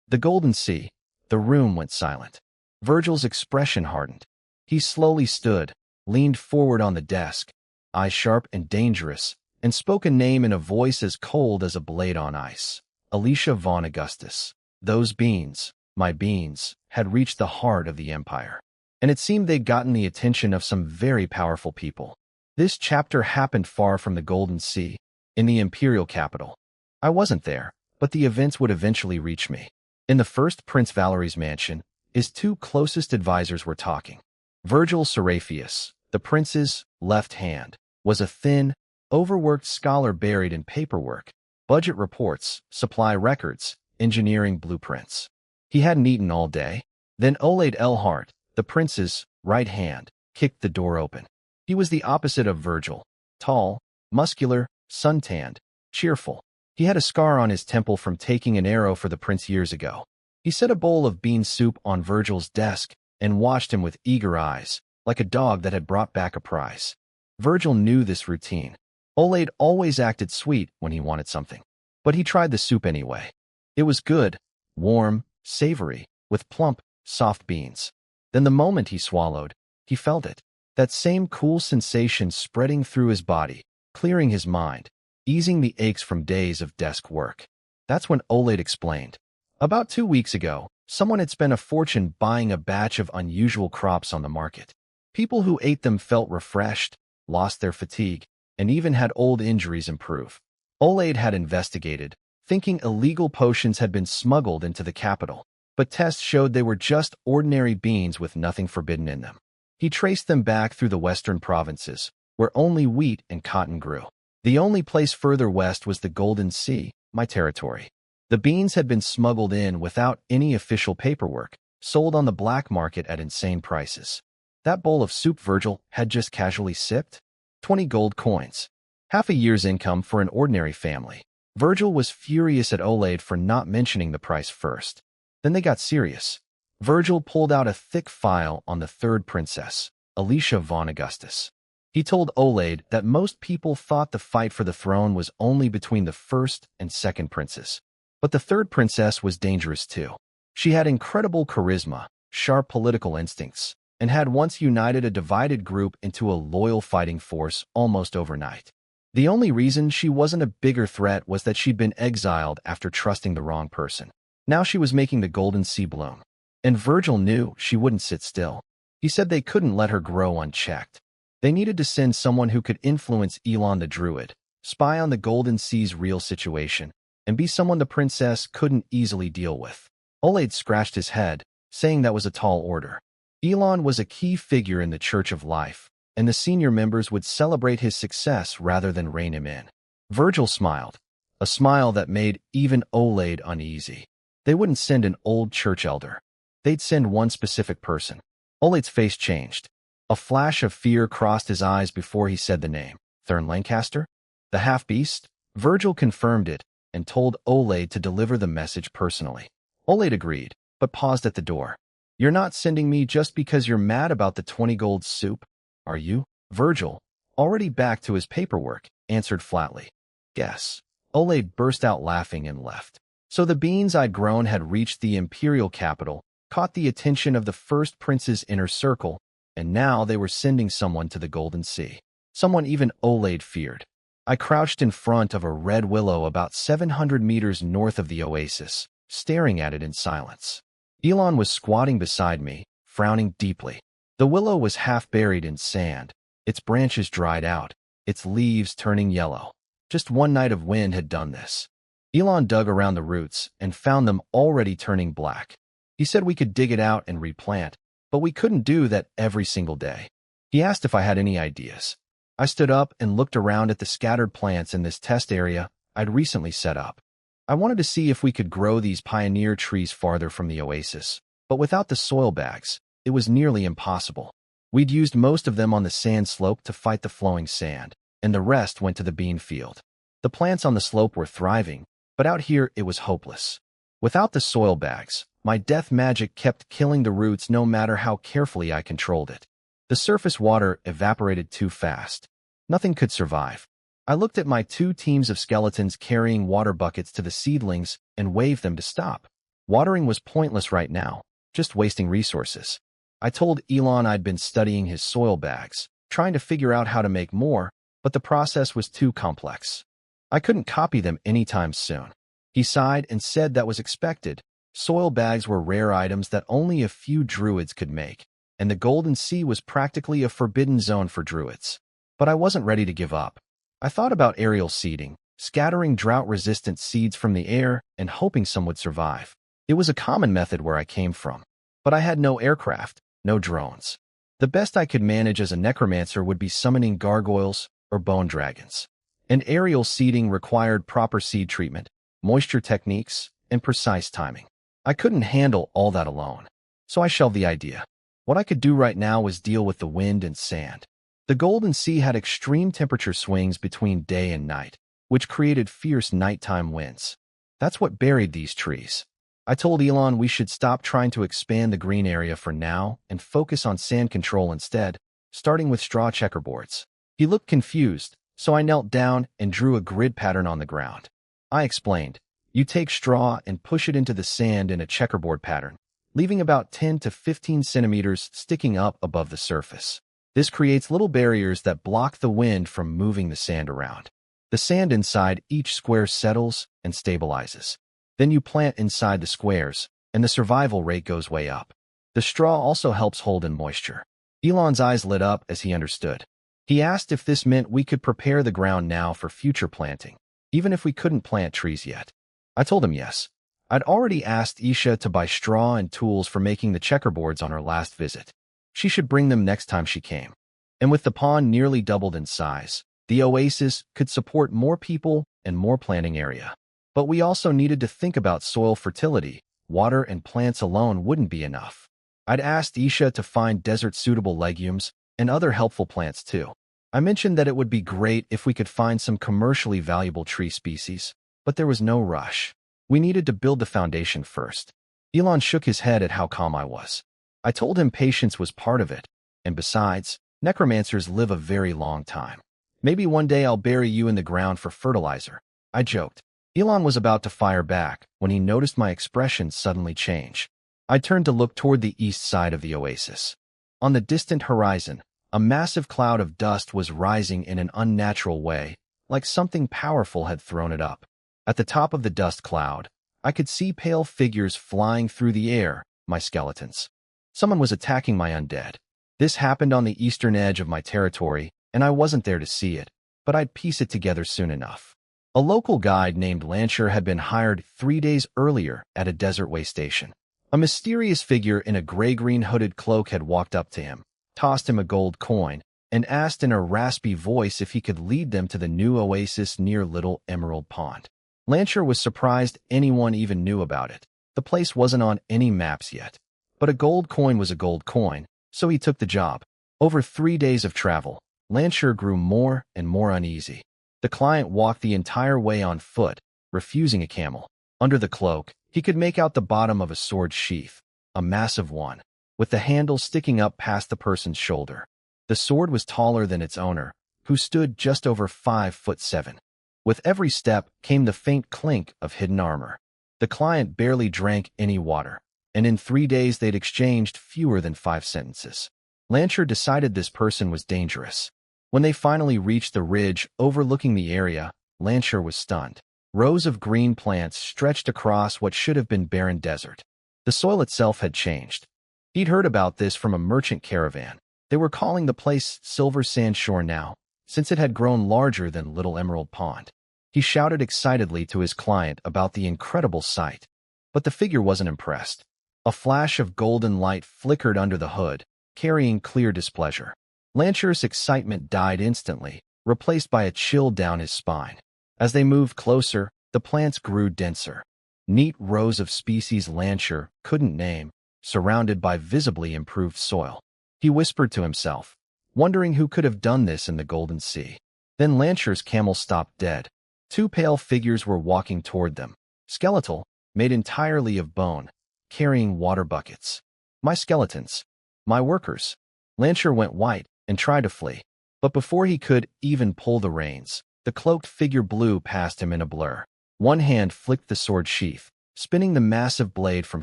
"The Golden Sea." The room went silent. Virgil's expression hardened. He slowly stood, leaned forward on the desk, eyes sharp and dangerous, and spoke a name in a voice as cold as a blade on ice. Alicia von Augustus. Those beans, my beans, had reached the heart of the empire. And it seemed they'd gotten the attention of some very powerful people. This chapter happened far from the Golden Sea, in the imperial capital. I wasn't there, but the events would eventually reach me. In the first Prince Valery's mansion, his 2 closest advisors were talking. Virgil Seraphius, the prince's left hand, was a thin, overworked scholar buried in paperwork, budget reports, supply records, engineering blueprints. He hadn't eaten all day. Then Olaid Elhart, the prince's right hand, kicked the door open. He was the opposite of Virgil. Tall, muscular, suntanned, cheerful. He had a scar on his temple from taking an arrow for the prince years ago. He set a bowl of bean soup on Virgil's desk and watched him with eager eyes, like a dog that had brought back a prize. Virgil knew this routine. Olayde always acted sweet when he wanted something. But he tried the soup anyway. It was good, warm, savory, with plump, soft beans. Then the moment he swallowed, he felt it. That same cool sensation spreading through his body, clearing his mind, easing the aches from days of desk work. That's when Olayde explained. About 2 weeks ago, someone had spent a fortune buying a batch of unusual crops on the market. People who ate them felt refreshed, lost their fatigue, and even had old injuries improve. Olayde had investigated, thinking illegal potions had been smuggled into the capital, but tests showed they were just ordinary beans with nothing forbidden in them. He traced them back through the western provinces, where only wheat and cotton grew. The only place further west was the Golden Sea, my territory. The beans had been smuggled in without any official paperwork, sold on the black market at insane prices. That bowl of soup Virgil had just casually sipped? 20 gold coins. Half a year's income for an ordinary family. Virgil was furious at Olayde for not mentioning the price first. Then they got serious. Virgil pulled out a thick file on the third princess, Alicia von Augustus. He told Olayde that most people thought the fight for the throne was only between the first and second princes. But the third princess was dangerous too. She had incredible charisma, sharp political instincts, and had once united a divided group into a loyal fighting force almost overnight. The only reason she wasn't a bigger threat was that she'd been exiled after trusting the wrong person. Now she was making the Golden Sea bloom. And Virgil knew she wouldn't sit still. He said they couldn't let her grow unchecked. They needed to send someone who could influence Elon the Druid, spy on the Golden Sea's real situation, and be someone the princess couldn't easily deal with. Olayde scratched his head, saying that was a tall order. Elon was a key figure in the Church of Life, and the senior members would celebrate his success rather than rein him in. Virgil smiled, a smile that made even Olayde uneasy. They wouldn't send an old church elder. They'd send one specific person. Olayde's face changed. A flash of fear crossed his eyes before he said the name. Thurn Lancaster? The half-beast? Virgil confirmed it and told Olayde to deliver the message personally. Olayde agreed, but paused at the door. You're not sending me just because you're mad about the 20 gold soup, are you? Virgil, already back to his paperwork, answered flatly. Guess. Olayde burst out laughing and left. So the beans I'd grown had reached the imperial capital, caught the attention of the first prince's inner circle, and now they were sending someone to the Golden Sea. Someone even Olayde feared. I crouched in front of a red willow about 700 meters north of the oasis, staring at it in silence. Elon was squatting beside me, frowning deeply. The willow was half buried in sand, its branches dried out, its leaves turning yellow. Just one night of wind had done this. Elon dug around the roots and found them already turning black. He said we could dig it out and replant, but we couldn't do that every single day. He asked if I had any ideas. I stood up and looked around at the scattered plants in this test area I'd recently set up. I wanted to see if we could grow these pioneer trees farther from the oasis, but without the soil bags, it was nearly impossible. We'd used most of them on the sand slope to fight the flowing sand, and the rest went to the bean field. The plants on the slope were thriving, but out here it was hopeless. Without the soil bags, my death magic kept killing the roots no matter how carefully I controlled it. The surface water evaporated too fast. Nothing could survive. I looked at my 2 teams of skeletons carrying water buckets to the seedlings and waved them to stop. Watering was pointless right now, just wasting resources. I told Elon I'd been studying his soil bags, trying to figure out how to make more, but the process was too complex. I couldn't copy them anytime soon. He sighed and said that was expected. Soil bags were rare items that only a few druids could make, and the Golden Sea was practically a forbidden zone for druids. But I wasn't ready to give up. I thought about aerial seeding, scattering drought-resistant seeds from the air and hoping some would survive. It was a common method where I came from, but I had no aircraft, no drones. The best I could manage as a necromancer would be summoning gargoyles or bone dragons. And aerial seeding required proper seed treatment, moisture techniques, and precise timing. I couldn't handle all that alone, so I shelved the idea. What I could do right now was deal with the wind and sand. The Golden Sea had extreme temperature swings between day and night, which created fierce nighttime winds. That's what buried these trees. I told Elon we should stop trying to expand the green area for now and focus on sand control instead, starting with straw checkerboards. He looked confused, so I knelt down and drew a grid pattern on the ground. I explained, you take straw and push it into the sand in a checkerboard pattern, leaving about 10 to 15 centimeters sticking up above the surface. This creates little barriers that block the wind from moving the sand around. The sand inside each square settles and stabilizes. Then you plant inside the squares, and the survival rate goes way up. The straw also helps hold in moisture. Elon's eyes lit up as he understood. He asked if this meant we could prepare the ground now for future planting, even if we couldn't plant trees yet. I told him yes. I'd already asked Isha to buy straw and tools for making the checkerboards on her last visit. She should bring them next time she came. And with the pond nearly doubled in size, the oasis could support more people and more planting area. But we also needed to think about soil fertility. Water and plants alone wouldn't be enough. I'd asked Isha to find desert-suitable legumes and other helpful plants too. I mentioned that it would be great if we could find some commercially valuable tree species, but there was no rush. We needed to build the foundation first. Elon shook his head at how calm I was. I told him patience was part of it, and besides, necromancers live a very long time. Maybe one day I'll bury you in the ground for fertilizer, I joked. Elon was about to fire back when he noticed my expression suddenly change. I turned to look toward the east side of the oasis. On the distant horizon, a massive cloud of dust was rising in an unnatural way, like something powerful had thrown it up. At the top of the dust cloud, I could see pale figures flying through the air, my skeletons. Someone was attacking my undead. This happened on the eastern edge of my territory, and I wasn't there to see it, but I'd piece it together soon enough. A local guide named Lancher had been hired 3 days earlier at a desert way station. A mysterious figure in a gray-green hooded cloak had walked up to him, tossed him a gold coin, and asked in a raspy voice if he could lead them to the new oasis near Little Emerald Pond. Lancher was surprised anyone even knew about it. The place wasn't on any maps yet. But a gold coin was a gold coin, so he took the job. Over 3 days of travel, Lancher grew more and more uneasy. The client walked the entire way on foot, refusing a camel. Under the cloak, he could make out the bottom of a sword sheath, a massive one, with the handle sticking up past the person's shoulder. The sword was taller than its owner, who stood just over 5'7". With every step came the faint clink of hidden armor. The client barely drank any water, and in 3 days they'd exchanged fewer than 5 sentences. Lancher decided this person was dangerous. When they finally reached the ridge overlooking the area, Lancher was stunned. Rows of green plants stretched across what should have been barren desert. The soil itself had changed. He'd heard about this from a merchant caravan. They were calling the place Silver Sand Shore now, since it had grown larger than Little Emerald Pond. He shouted excitedly to his client about the incredible sight. But the figure wasn't impressed. A flash of golden light flickered under the hood, carrying clear displeasure. Lancher's excitement died instantly, replaced by a chill down his spine. As they moved closer, the plants grew denser. Neat rows of species Lancher couldn't name, surrounded by visibly improved soil. He whispered to himself, wondering who could have done this in the Golden Sea. Then Lancher's camel stopped dead. 2 pale figures were walking toward them, skeletal, made entirely of bone, carrying water buckets. My skeletons. My workers. Lancher went white and tried to flee. But before he could even pull the reins, the cloaked figure blew past him in a blur. One hand flicked the sword sheath, spinning the massive blade from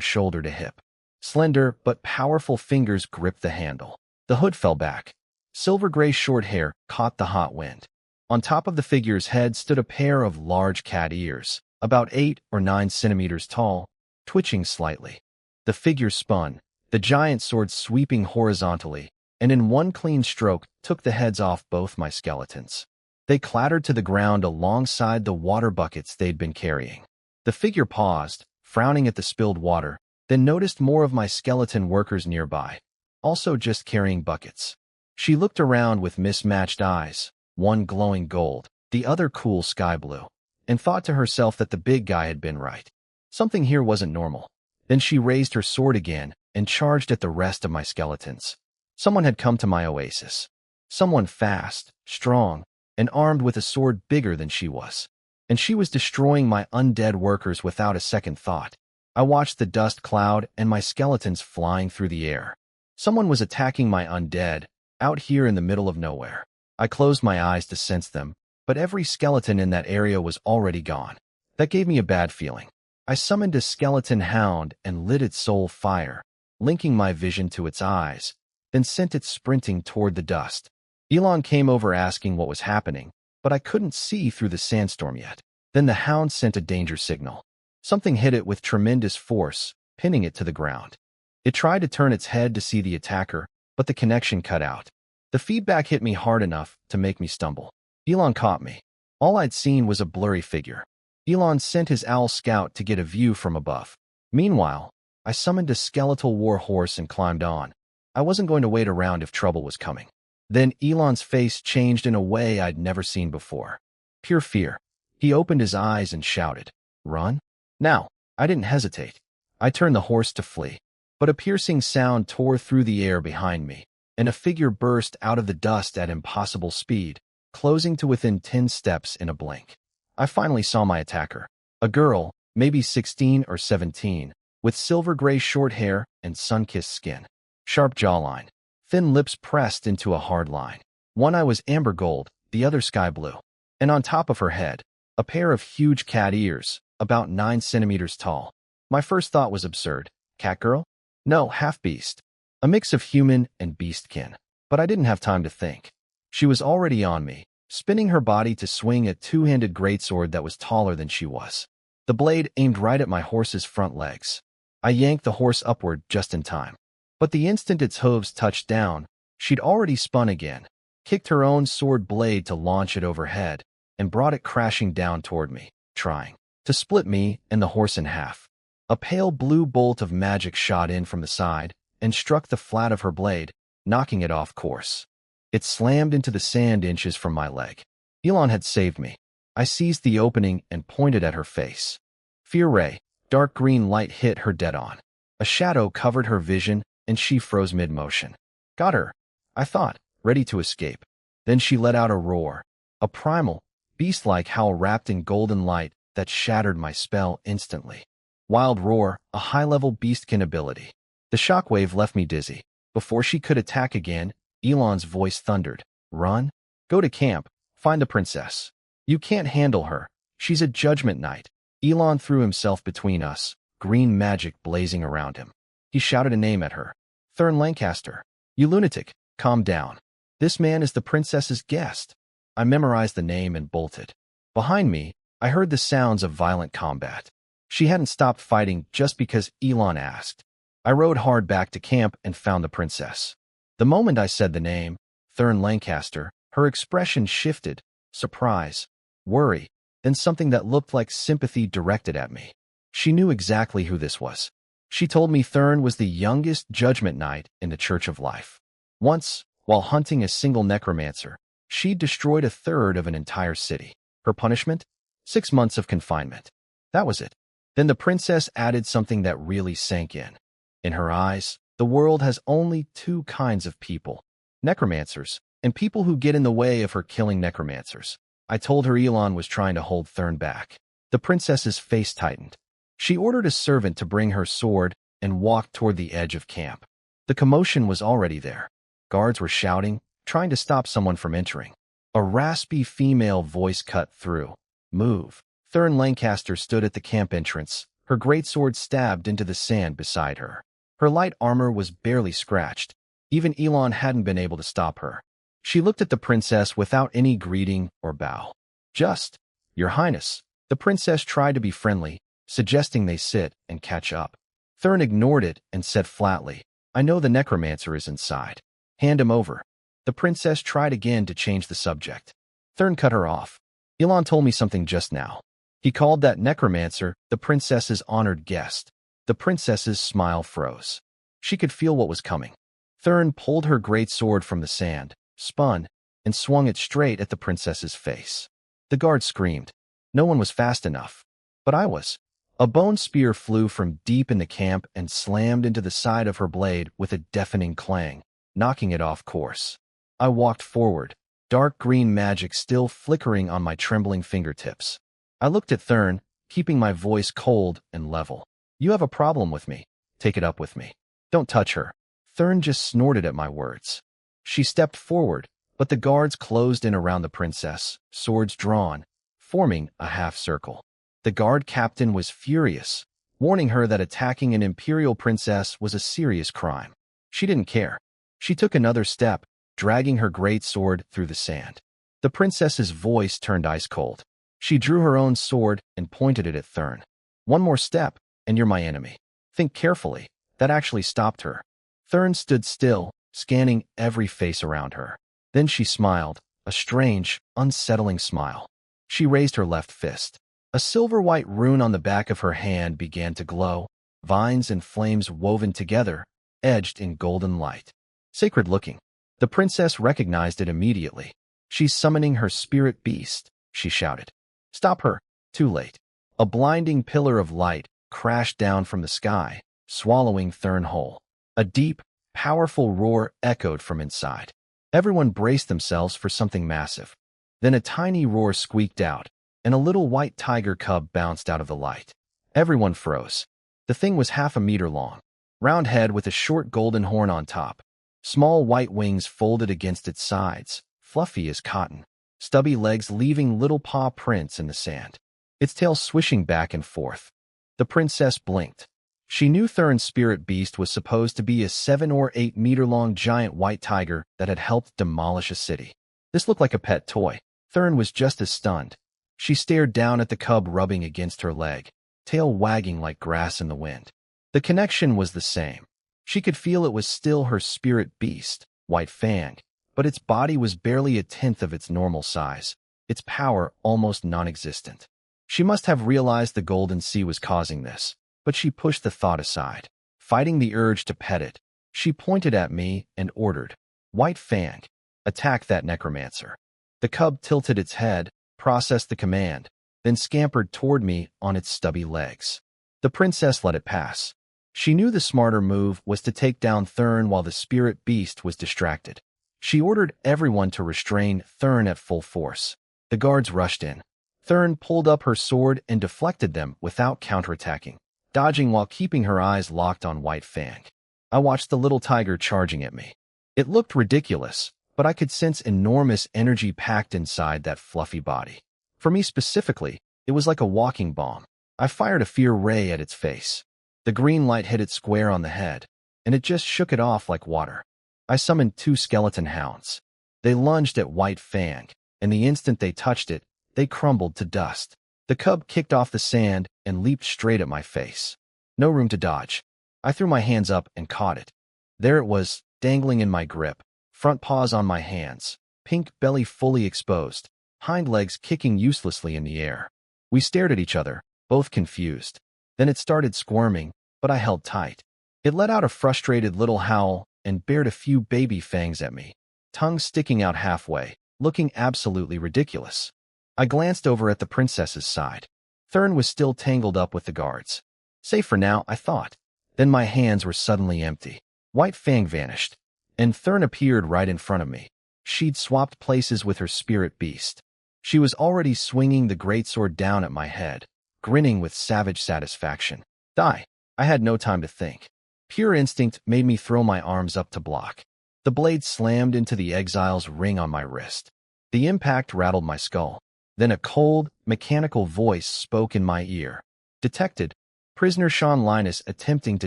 shoulder to hip. Slender but powerful fingers gripped the handle. The hood fell back. Silver-gray short hair caught the hot wind. On top of the figure's head stood a pair of large cat ears, about 8 or 9 centimeters tall, twitching slightly. The figure spun, the giant sword sweeping horizontally, and in one clean stroke took the heads off both my skeletons. They clattered to the ground alongside the water buckets they'd been carrying. The figure paused, frowning at the spilled water, then noticed more of my skeleton workers nearby, also just carrying buckets. She looked around with mismatched eyes, one glowing gold, the other cool sky blue, and thought to herself that the big guy had been right. Something here wasn't normal. Then she raised her sword again and charged at the rest of my skeletons. Someone had come to my oasis. Someone fast, strong, and armed with a sword bigger than she was. And she was destroying my undead workers without a second thought. I watched the dust cloud and my skeletons flying through the air. Someone was attacking my undead, out here in the middle of nowhere. I closed my eyes to sense them, but every skeleton in that area was already gone. That gave me a bad feeling. I summoned a skeleton hound and lit its soul fire, linking my vision to its eyes, then sent it sprinting toward the dust. Elon came over asking what was happening, but I couldn't see through the sandstorm yet. Then the hound sent a danger signal. Something hit it with tremendous force, pinning it to the ground. It tried to turn its head to see the attacker, but the connection cut out. The feedback hit me hard enough to make me stumble. Elon caught me. All I'd seen was a blurry figure. Elon sent his owl scout to get a view from above. Meanwhile, I summoned a skeletal war horse and climbed on. I wasn't going to wait around if trouble was coming. Then Elon's face changed in a way I'd never seen before. Pure fear. He opened his eyes and shouted, "Run?" Now, I didn't hesitate. I turned the horse to flee. But a piercing sound tore through the air behind me, and a figure burst out of the dust at impossible speed, closing to within 10 steps in a blink. I finally saw my attacker. A girl, maybe 16 or 17, with silver-gray short hair and sun-kissed skin. Sharp jawline. Thin lips pressed into a hard line. One eye was amber gold, the other sky blue. And on top of her head, a pair of huge cat ears, about 9 centimeters tall. My first thought was absurd. Cat girl? No, half-beast. A mix of human and beastkin. But I didn't have time to think. She was already on me, spinning her body to swing a two-handed greatsword that was taller than she was. The blade aimed right at my horse's front legs. I yanked the horse upward just in time. But the instant its hooves touched down, she'd already spun again, kicked her own sword blade to launch it overhead, and brought it crashing down toward me, trying to split me and the horse in half. A pale blue bolt of magic shot in from the side and struck the flat of her blade, knocking it off course. It slammed into the sand inches from my leg. Elon had saved me. I seized the opening and pointed at her face. Fear ray, dark green light hit her dead on. A shadow covered her vision, and she froze mid-motion. Got her, I thought, ready to escape. Then she let out a roar, a primal, beast-like howl wrapped in golden light that shattered my spell instantly. Wild roar, a high-level beastkin ability. The shockwave left me dizzy. Before she could attack again, Elon's voice thundered, "Run? Go to camp, find the princess. You can't handle her. She's a judgment knight." Elon threw himself between us, green magic blazing around him. He shouted a name at her. "Thurn Lancaster. You lunatic, calm down. This man is the princess's guest." I memorized the name and bolted. Behind me, I heard the sounds of violent combat. She hadn't stopped fighting just because Elon asked. I rode hard back to camp and found the princess. The moment I said the name, Thurn Lancaster, her expression shifted, surprise, worry, then something that looked like sympathy directed at me. She knew exactly who this was. She told me Thurn was the youngest judgment knight in the Church of Life. Once, while hunting a single necromancer, she destroyed a third of an entire city. Her punishment? 6 months of confinement. That was it. Then the princess added something that really sank in. In her eyes, the world has only 2 kinds of people: necromancers and people who get in the way of her killing necromancers. I told her Elon was trying to hold Thurn back. The princess's face tightened. She ordered a servant to bring her sword and walked toward the edge of camp. The commotion was already there. Guards were shouting, trying to stop someone from entering. A raspy female voice cut through. "Move." Thurn Lancaster stood at the camp entrance, her greatsword stabbed into the sand beside her. Her light armor was barely scratched. Even Elon hadn't been able to stop her. She looked at the princess without any greeting or bow. "Just, Your Highness." The princess tried to be friendly, suggesting they sit and catch up. Thurn ignored it and said flatly, "I know the necromancer is inside. Hand him over." The princess tried again to change the subject. Thurn cut her off. "Elon told me something just now. He called that necromancer the princess's honored guest." The princess's smile froze. She could feel what was coming. Thurn pulled her great sword from the sand, spun, and swung it straight at the princess's face. The guard screamed. No one was fast enough. But I was. A bone spear flew from deep in the camp and slammed into the side of her blade with a deafening clang, knocking it off course. I walked forward, dark green magic still flickering on my trembling fingertips. I looked at Thurn, keeping my voice cold and level. You have a problem with me. Take it up with me. Don't touch her. Thurn just snorted at my words. She stepped forward, but the guards closed in around the princess, swords drawn, forming a half circle. The guard captain was furious, warning her that attacking an imperial princess was a serious crime. She didn't care. She took another step, dragging her great sword through the sand. The princess's voice turned ice cold. She drew her own sword and pointed it at Thurn. One more step, and you're my enemy. Think carefully. That actually stopped her. Thurn stood still, scanning every face around her. Then she smiled, a strange, unsettling smile. She raised her left fist. A silver-white rune on the back of her hand began to glow, vines and flames woven together, edged in golden light. Sacred-looking. The princess recognized it immediately. She's summoning her spirit beast, she shouted. Stop her. Too late. A blinding pillar of light crashed down from the sky, swallowing Thurn whole. A deep, powerful roar echoed from inside. Everyone braced themselves for something massive. Then a tiny roar squeaked out, and a little white tiger cub bounced out of the light. Everyone froze. The thing was 1/2 meter long. Round head with a short golden horn on top. Small white wings folded against its sides, fluffy as cotton. Stubby legs leaving little paw prints in the sand. Its tail swishing back and forth. The princess blinked. She knew Thurn's spirit beast was supposed to be a 7 or 8 meter long giant white tiger that had helped demolish a city. This looked like a pet toy. Thurn was just as stunned. She stared down at the cub rubbing against her leg, tail wagging like grass in the wind. The connection was the same. She could feel it was still her spirit beast, White Fang, but its body was barely 1/10 of its normal size, its power almost non-existent. She must have realized the Golden Sea was causing this, but she pushed the thought aside. Fighting the urge to pet it, she pointed at me and ordered, White Fang, attack that necromancer. The cub tilted its head, processed the command, then scampered toward me on its stubby legs. The princess let it pass. She knew the smarter move was to take down Thurn while the spirit beast was distracted. She ordered everyone to restrain Thurn at full force. The guards rushed in. Thurn pulled up her sword and deflected them without counterattacking, dodging while keeping her eyes locked on White Fang. I watched the little tiger charging at me. It looked ridiculous, but I could sense enormous energy packed inside that fluffy body. For me specifically, it was like a walking bomb. I fired a fear ray at its face. The green light hit it square on the head, and it just shook it off like water. I summoned 2 skeleton hounds. They lunged at White Fang, and the instant they touched it, they crumbled to dust. The cub kicked off the sand and leaped straight at my face. No room to dodge. I threw my hands up and caught it. There it was, dangling in my grip, front paws on my hands, pink belly fully exposed, hind legs kicking uselessly in the air. We stared at each other, both confused. Then it started squirming, but I held tight. It let out a frustrated little howl and bared a few baby fangs at me, tongue sticking out halfway, looking absolutely ridiculous. I glanced over at the princess's side. Thurn was still tangled up with the guards. Safe for now, I thought. Then my hands were suddenly empty. White Fang vanished, and Thurn appeared right in front of me. She'd swapped places with her spirit beast. She was already swinging the greatsword down at my head, grinning with savage satisfaction. Die. I had no time to think. Pure instinct made me throw my arms up to block. The blade slammed into the exile's ring on my wrist. The impact rattled my skull. Then a cold, mechanical voice spoke in my ear. Detected. Prisoner Sean Linus attempting to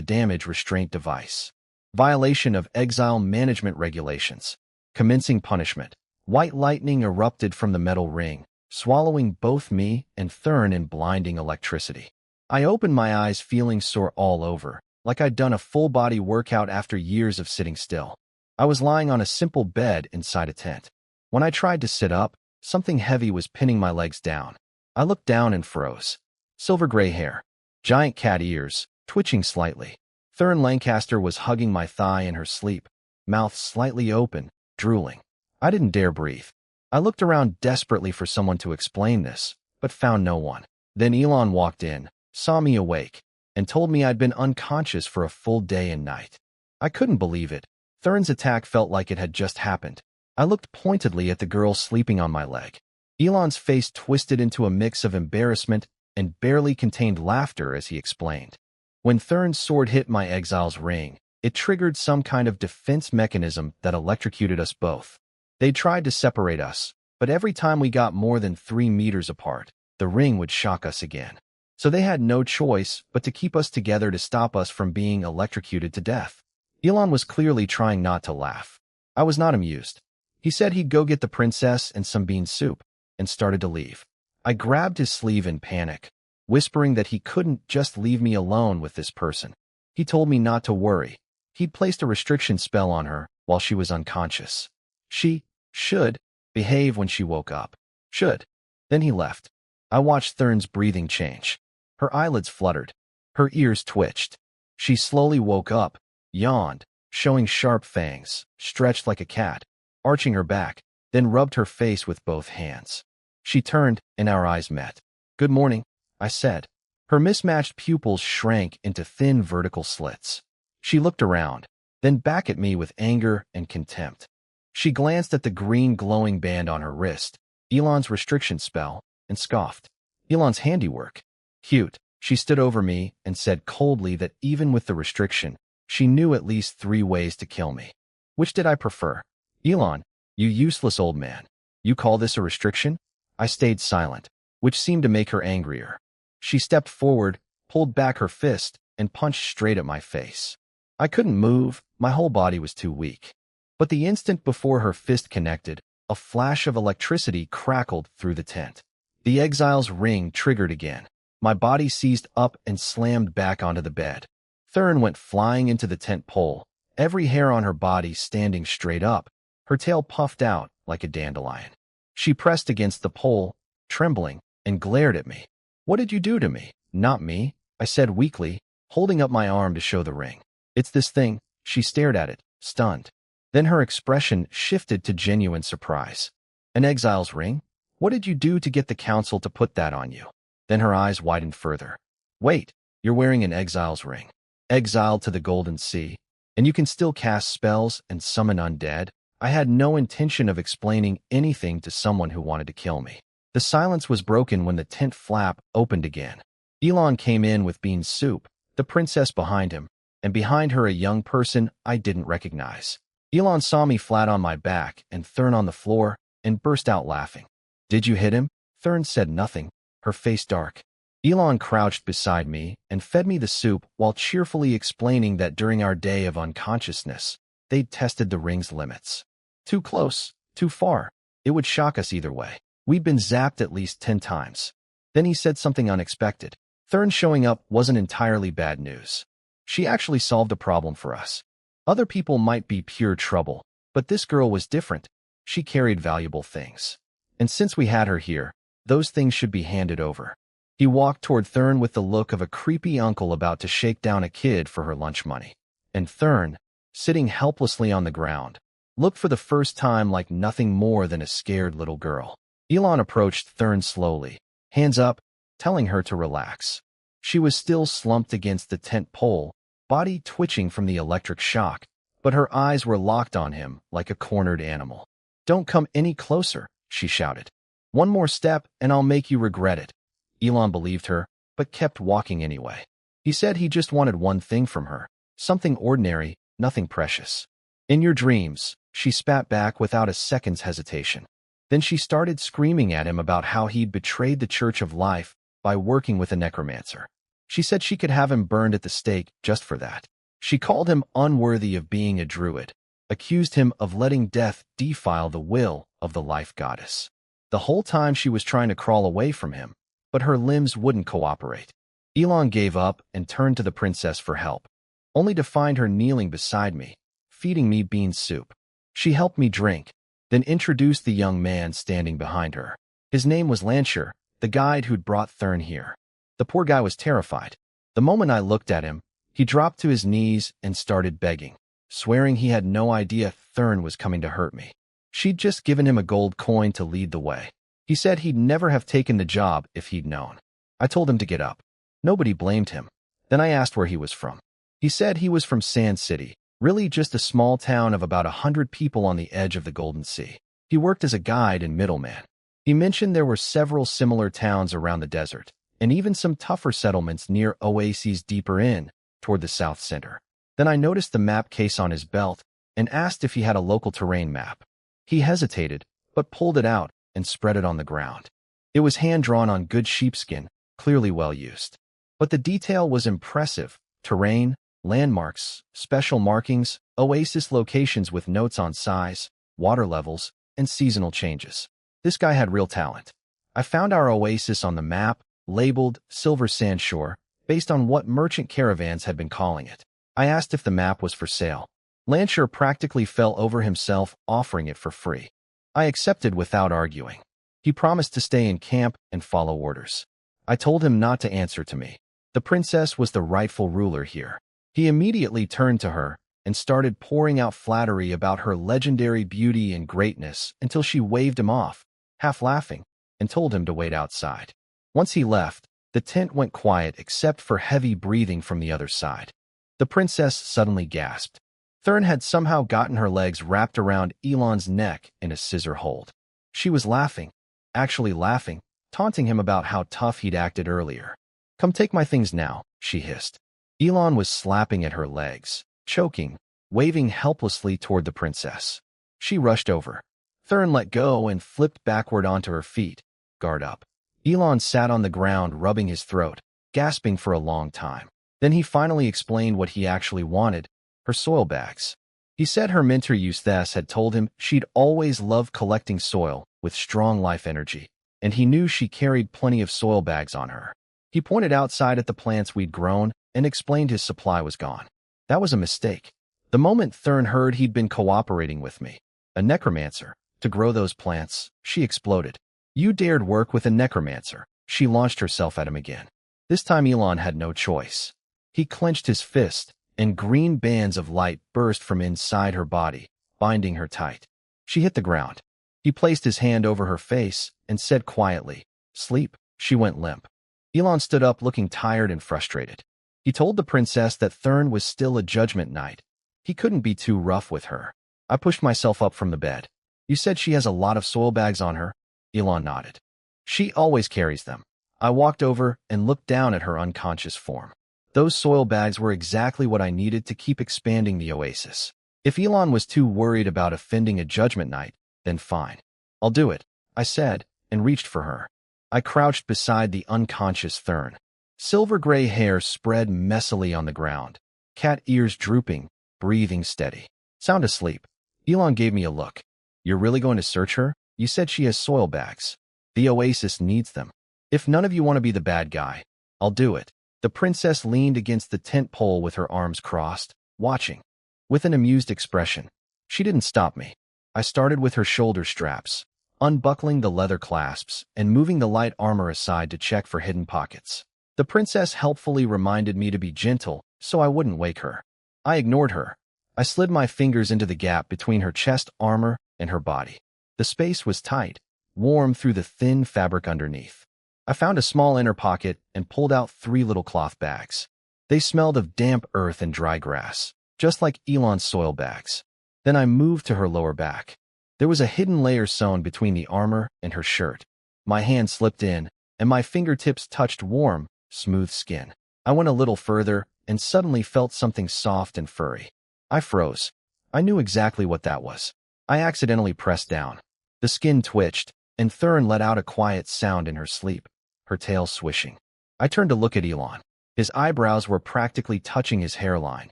damage restraint device. Violation of exile management regulations. Commencing punishment. White lightning erupted from the metal ring, swallowing both me and Thurn in blinding electricity. I opened my eyes feeling sore all over, like I'd done a full-body workout after years of sitting still. I was lying on a simple bed inside a tent. When I tried to sit up, something heavy was pinning my legs down. I looked down and froze. Silver gray hair. Giant cat ears, twitching slightly. Thurn Lancaster was hugging my thigh in her sleep, mouth slightly open, drooling. I didn't dare breathe. I looked around desperately for someone to explain this, but found no one. Then Elon walked in, saw me awake, and told me I'd been unconscious for a full day and night. I couldn't believe it. Thurn's attack felt like it had just happened. I looked pointedly at the girl sleeping on my leg. Elon's face twisted into a mix of embarrassment and barely contained laughter as he explained. When Thurn's sword hit my exile's ring, it triggered some kind of defense mechanism that electrocuted us both. They tried to separate us, but every time we got more than 3 meters apart, the ring would shock us again. So they had no choice but to keep us together to stop us from being electrocuted to death. Elon was clearly trying not to laugh. I was not amused. He said he'd go get the princess and some bean soup, and started to leave. I grabbed his sleeve in panic, whispering that he couldn't just leave me alone with this person. He told me not to worry. He'd placed a restriction spell on her while she was unconscious. She should behave when she woke up. Should. Then he left. I watched Thurn's breathing change. Her eyelids fluttered. Her ears twitched. She slowly woke up, yawned, showing sharp fangs, stretched like a cat, arching her back, then rubbed her face with both hands. She turned, and our eyes met. "Good morning," I said. Her mismatched pupils shrank into thin vertical slits. She looked around, then back at me with anger and contempt. She glanced at the green glowing band on her wrist, Elon's restriction spell, and scoffed. "Elon's handiwork. Cute." She stood over me and said coldly that even with the restriction, she knew at least 3 ways to kill me. Which did I prefer? "Elon, you useless old man. You call this a restriction?" I stayed silent, which seemed to make her angrier. She stepped forward, pulled back her fist, and punched straight at my face. I couldn't move, my whole body was too weak. But the instant before her fist connected, a flash of electricity crackled through the tent. The exile's ring triggered again. My body seized up and slammed back onto the bed. Thurn went flying into the tent pole, every hair on her body standing straight up, her tail puffed out like a dandelion. She pressed against the pole, trembling, and glared at me. "What did you do to me?" "Not me," I said weakly, holding up my arm to show the ring. "It's this thing." She stared at it, stunned. Then her expression shifted to genuine surprise. "An exile's ring? What did you do to get the council to put that on you?" Then her eyes widened further. "Wait, you're wearing an exile's ring. Exiled to the Golden Sea, and you can still cast spells and summon undead?" I had no intention of explaining anything to someone who wanted to kill me. The silence was broken when the tent flap opened again. Elon came in with bean soup, the princess behind him, and behind her a young person I didn't recognize. Elon saw me flat on my back and Thurn on the floor and burst out laughing. "Did you hit him?" Thurn said nothing, her face dark. Elon crouched beside me and fed me the soup while cheerfully explaining that during our day of unconsciousness, they'd tested the ring's limits. Too close, too far. It would shock us either way. We'd been zapped at least 10 times. Then he said something unexpected. Thurn showing up wasn't entirely bad news. She actually solved a problem for us. Other people might be pure trouble, but this girl was different. She carried valuable things. And since we had her here, those things should be handed over. He walked toward Thurn with the look of a creepy uncle about to shake down a kid for her lunch money. And Thurn, sitting helplessly on the ground, looked for the first time like nothing more than a scared little girl. Elon approached Thurn slowly, hands up, telling her to relax. She was still slumped against the tent pole, body twitching from the electric shock, but her eyes were locked on him like a cornered animal. "Don't come any closer," she shouted. "One more step and I'll make you regret it." Elon believed her, but kept walking anyway. He said he just wanted one thing from her, something ordinary, nothing precious. "In your dreams," she spat back without a second's hesitation. Then she started screaming at him about how he'd betrayed the Church of Life by working with a necromancer. She said she could have him burned at the stake just for that. She called him unworthy of being a druid, accused him of letting death defile the will of the life goddess. The whole time she was trying to crawl away from him, but her limbs wouldn't cooperate. Elon gave up and turned to the princess for help, only to find her kneeling beside me, feeding me bean soup. She helped me drink, then introduced the young man standing behind her. His name was Lansher, the guide who'd brought Thurn here. The poor guy was terrified. The moment I looked at him, he dropped to his knees and started begging, swearing he had no idea Thurn was coming to hurt me. She'd just given him a gold coin to lead the way. He said he'd never have taken the job if he'd known. I told him to get up. Nobody blamed him. Then I asked where he was from. He said he was from Sand City, really just a small town of about 100 people on the edge of the Golden Sea. He worked as a guide and middleman. He mentioned there were several similar towns around the desert, and even some tougher settlements near oases deeper in, toward the south center. Then I noticed the map case on his belt and asked if he had a local terrain map. He hesitated, but pulled it out and spread it on the ground. It was hand-drawn on good sheepskin, clearly well used. But the detail was impressive: terrain, landmarks, special markings, oasis locations with notes on size, water levels, and seasonal changes. This guy had real talent. I found our oasis on the map, labeled Silver Sandshore, based on what merchant caravans had been calling it. I asked if the map was for sale. Lancher practically fell over himself, offering it for free. I accepted without arguing. He promised to stay in camp and follow orders. I told him not to answer to me. The princess was the rightful ruler here. He immediately turned to her and started pouring out flattery about her legendary beauty and greatness until she waved him off, half laughing, and told him to wait outside. Once he left, the tent went quiet except for heavy breathing from the other side. The princess suddenly gasped. Thurn had somehow gotten her legs wrapped around Elon's neck in a scissor hold. She was laughing, actually laughing, taunting him about how tough he'd acted earlier. "Come take my things now," she hissed. Elon was slapping at her legs, choking, waving helplessly toward the princess. She rushed over. Thurn let go and flipped backward onto her feet, guard up. Elon sat on the ground rubbing his throat, gasping for a long time. Then he finally explained what he actually wanted: her soil bags. He said her mentor Eustace had told him she'd always loved collecting soil with strong life energy, and he knew she carried plenty of soil bags on her. He pointed outside at the plants we'd grown and explained his supply was gone. That was a mistake. The moment Thurn heard he'd been cooperating with me, a necromancer, to grow those plants, she exploded. "You dared work with a necromancer." She launched herself at him again. This time Elon had no choice. He clenched his fist, and green bands of light burst from inside her body, binding her tight. She hit the ground. He placed his hand over her face and said quietly, "Sleep." She went limp. Elon stood up looking tired and frustrated. He told the princess that Thurn was still a judgment night. He couldn't be too rough with her. I pushed myself up from the bed. "You said she has a lot of soil bags on her?" Elon nodded. "She always carries them." I walked over and looked down at her unconscious form. Those soil bags were exactly what I needed to keep expanding the oasis. If Elon was too worried about offending a judgment night, then fine. "I'll do it," I said, and reached for her. I crouched beside the unconscious Thurn. Silver-gray hair spread messily on the ground, cat ears drooping, breathing steady. "Sound asleep." Elon gave me a look. "You're really going to search her? You said she has soil bags. The oasis needs them. If none of you want to be the bad guy, I'll do it." The princess leaned against the tent pole with her arms crossed, watching. With an amused expression, she didn't stop me. I started with her shoulder straps, unbuckling the leather clasps and moving the light armor aside to check for hidden pockets. The princess helpfully reminded me to be gentle so I wouldn't wake her. I ignored her. I slid my fingers into the gap between her chest armor and her body. The space was tight, warm through the thin fabric underneath. I found a small inner pocket and pulled out 3 little cloth bags. They smelled of damp earth and dry grass, just like Elon's soil bags. Then I moved to her lower back. There was a hidden layer sewn between the armor and her shirt. My hand slipped in, and my fingertips touched warm, smooth skin. I went a little further and suddenly felt something soft and furry. I froze. I knew exactly what that was. I accidentally pressed down. The skin twitched, and Thurn let out a quiet sound in her sleep, her tail swishing. I turned to look at Elon. His eyebrows were practically touching his hairline,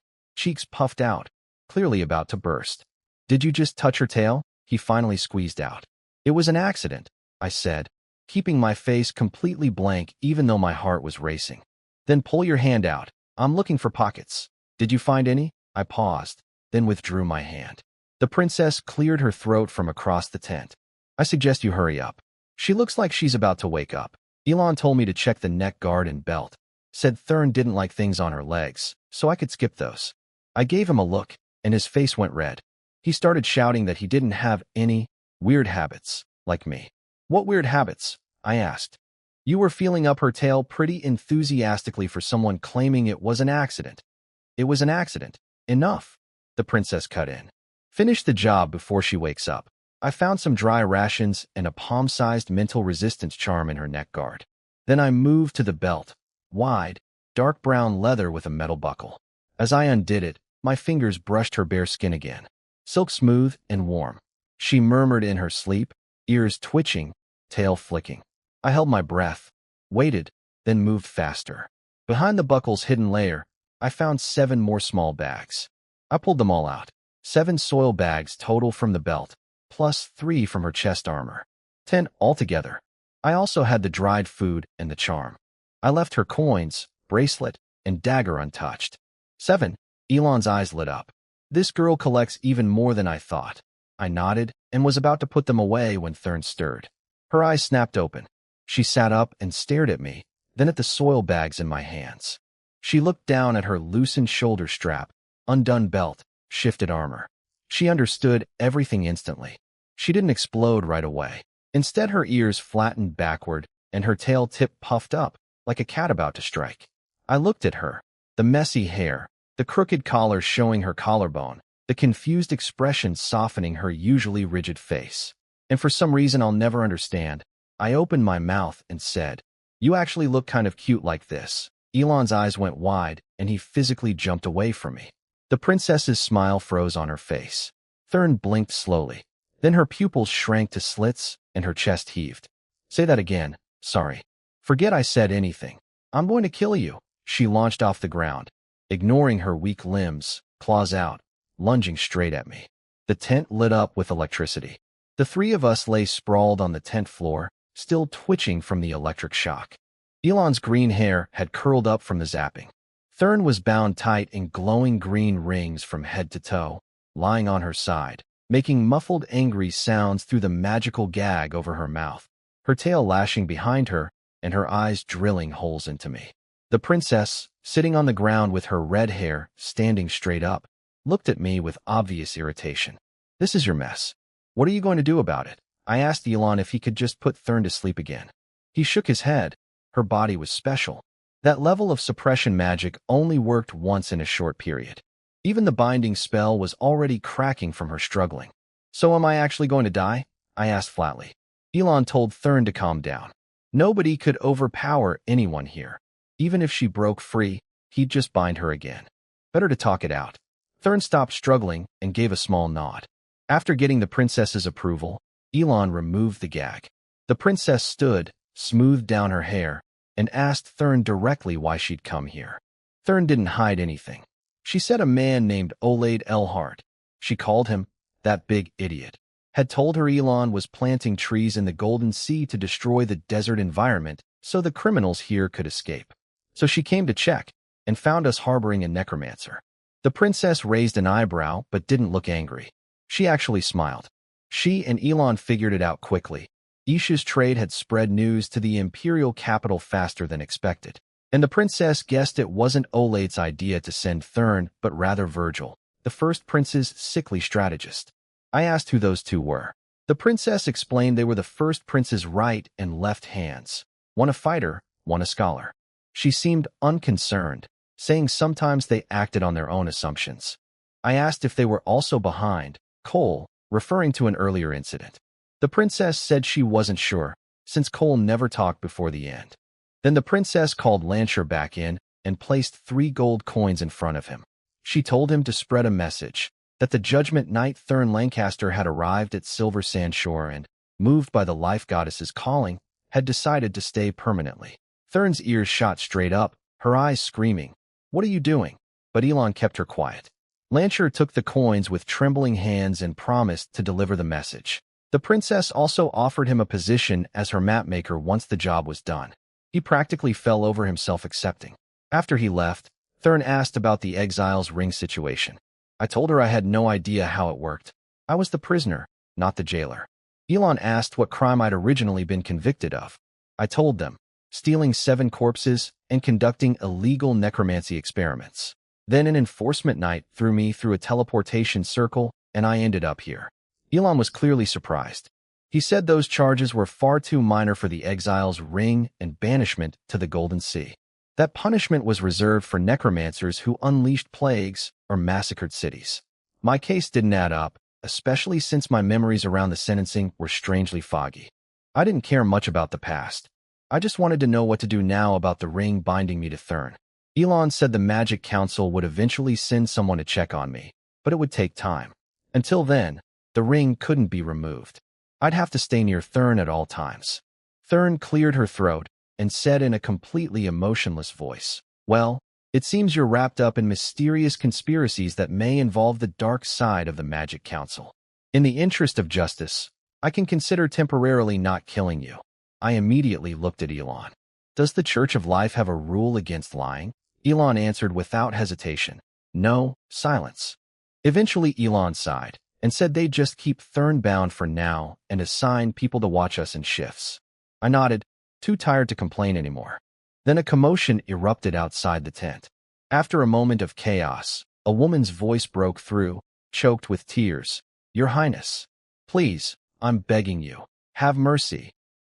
cheeks puffed out, clearly about to burst. "Did you just touch her tail?" he finally squeezed out. "It was an accident," I said, keeping my face completely blank even though my heart was racing. "Then pull your hand out. I'm looking for pockets." "Did you find any?" I paused, then withdrew my hand. The princess cleared her throat from across the tent. "I suggest you hurry up. She looks like she's about to wake up." Elon told me to check the neck guard and belt. Said Thurn didn't like things on her legs, so I could skip those. I gave him a look, and his face went red. He started shouting that he didn't have any weird habits, like me. "What weird habits?" I asked. "You were feeling up her tail pretty enthusiastically for someone claiming it was an accident." "It was an accident. Enough," the princess cut in. "Finish the job before she wakes up." I found some dry rations and a palm-sized mental resistance charm in her neck guard. Then I moved to the belt, wide, dark brown leather with a metal buckle. As I undid it, my fingers brushed her bare skin again, silk smooth and warm. She murmured in her sleep, ears twitching, tail flicking. I held my breath, waited, then moved faster. Behind the buckle's hidden layer, I found 7 more small bags. I pulled them all out. 7 soil bags total from the belt, plus 3 from her chest armor. 10 altogether. I also had the dried food and the charm. I left her coins, bracelet, and dagger untouched. 7. Elon's eyes lit up. This girl collects even more than I thought. I nodded and was about to put them away when Thurn stirred. Her eyes snapped open. She sat up and stared at me, then at the soil bags in my hands. She looked down at her loosened shoulder strap, undone belt, shifted armor. She understood everything instantly. She didn't explode right away. Instead, her ears flattened backward and her tail tip puffed up, like a cat about to strike. I looked at her, the messy hair, the crooked collar showing her collarbone, the confused expression softening her usually rigid face. And for some reason I'll never understand, I opened my mouth and said, "You actually look kind of cute like this." Elon's eyes went wide, and he physically jumped away from me. The princess's smile froze on her face. Thurn blinked slowly. Then her pupils shrank to slits, and her chest heaved. "Say that again. Sorry. Forget I said anything. I'm going to kill you." She launched off the ground, ignoring her weak limbs, claws out, lunging straight at me. The tent lit up with electricity. The 3 of us lay sprawled on the tent floor, still twitching from the electric shock. Elon's green hair had curled up from the zapping. Thurn was bound tight in glowing green rings from head to toe, lying on her side, making muffled angry sounds through the magical gag over her mouth, her tail lashing behind her and her eyes drilling holes into me. The princess, sitting on the ground with her red hair standing straight up, looked at me with obvious irritation. "This is your mess. What are you going to do about it?" I asked Elon if he could just put Thurn to sleep again. He shook his head. Her body was special. That level of suppression magic only worked once in a short period. Even the binding spell was already cracking from her struggling. "So am I actually going to die?" I asked flatly. Elon told Thurn to calm down. Nobody could overpower anyone here. Even if she broke free, he'd just bind her again. Better to talk it out. Thurn stopped struggling and gave a small nod. After getting the princess's approval, Elon removed the gag. The princess stood, smoothed down her hair, and asked Thurn directly why she'd come here. Thurn didn't hide anything. She said a man named Olade Elhart, she called him that big idiot, had told her Elon was planting trees in the Golden Sea to destroy the desert environment so the criminals here could escape. So she came to check and found us harboring a necromancer. The princess raised an eyebrow but didn't look angry. She actually smiled. She and Elon figured it out quickly. Isha's trade had spread news to the imperial capital faster than expected, and the princess guessed it wasn't Olade's idea to send Thurn, but rather Virgil, the first prince's sickly strategist. I asked who those 2 were. The princess explained they were the first prince's right and left hands, one a fighter, one a scholar. She seemed unconcerned, saying sometimes they acted on their own assumptions. I asked if they were also behind Cole, referring to an earlier incident. The princess said she wasn't sure, since Cole never talked before the end. Then the princess called Lancer back in and placed 3 gold coins in front of him. She told him to spread a message that the Judgment Knight Thurn Lancaster had arrived at Silver Sand Shore and, moved by the life goddess's calling, had decided to stay permanently. Thurn's ears shot straight up, her eyes screaming, "What are you doing?" But Elon kept her quiet. Lancer took the coins with trembling hands and promised to deliver the message. The princess also offered him a position as her mapmaker once the job was done. He practically fell over himself accepting. After he left, Thurn asked about the exile's ring situation. I told her I had no idea how it worked. I was the prisoner, not the jailer. Elon asked what crime I'd originally been convicted of. I told them, stealing 7 corpses and conducting illegal necromancy experiments. Then an enforcement knight threw me through a teleportation circle, and I ended up here. Elon was clearly surprised. He said those charges were far too minor for the exile's ring and banishment to the Golden Sea. That punishment was reserved for necromancers who unleashed plagues or massacred cities. My case didn't add up, especially since my memories around the sentencing were strangely foggy. I didn't care much about the past. I just wanted to know what to do now about the ring binding me to Thurn. Elon said the Magic Council would eventually send someone to check on me, but it would take time. Until then, the ring couldn't be removed. I'd have to stay near Thurn at all times. Thurn cleared her throat and said in a completely emotionless voice, "Well, it seems you're wrapped up in mysterious conspiracies that may involve the dark side of the Magic Council. In the interest of justice, I can consider temporarily not killing you." I immediately looked at Elon. "Does the Church of Life have a rule against lying?" Elon answered without hesitation. "No." Silence. Eventually Elon sighed and said they'd just keep Thurn bound for now and assign people to watch us in shifts. I nodded, too tired to complain anymore. Then a commotion erupted outside the tent. After a moment of chaos, a woman's voice broke through, choked with tears. "Your Highness, please, I'm begging you, have mercy.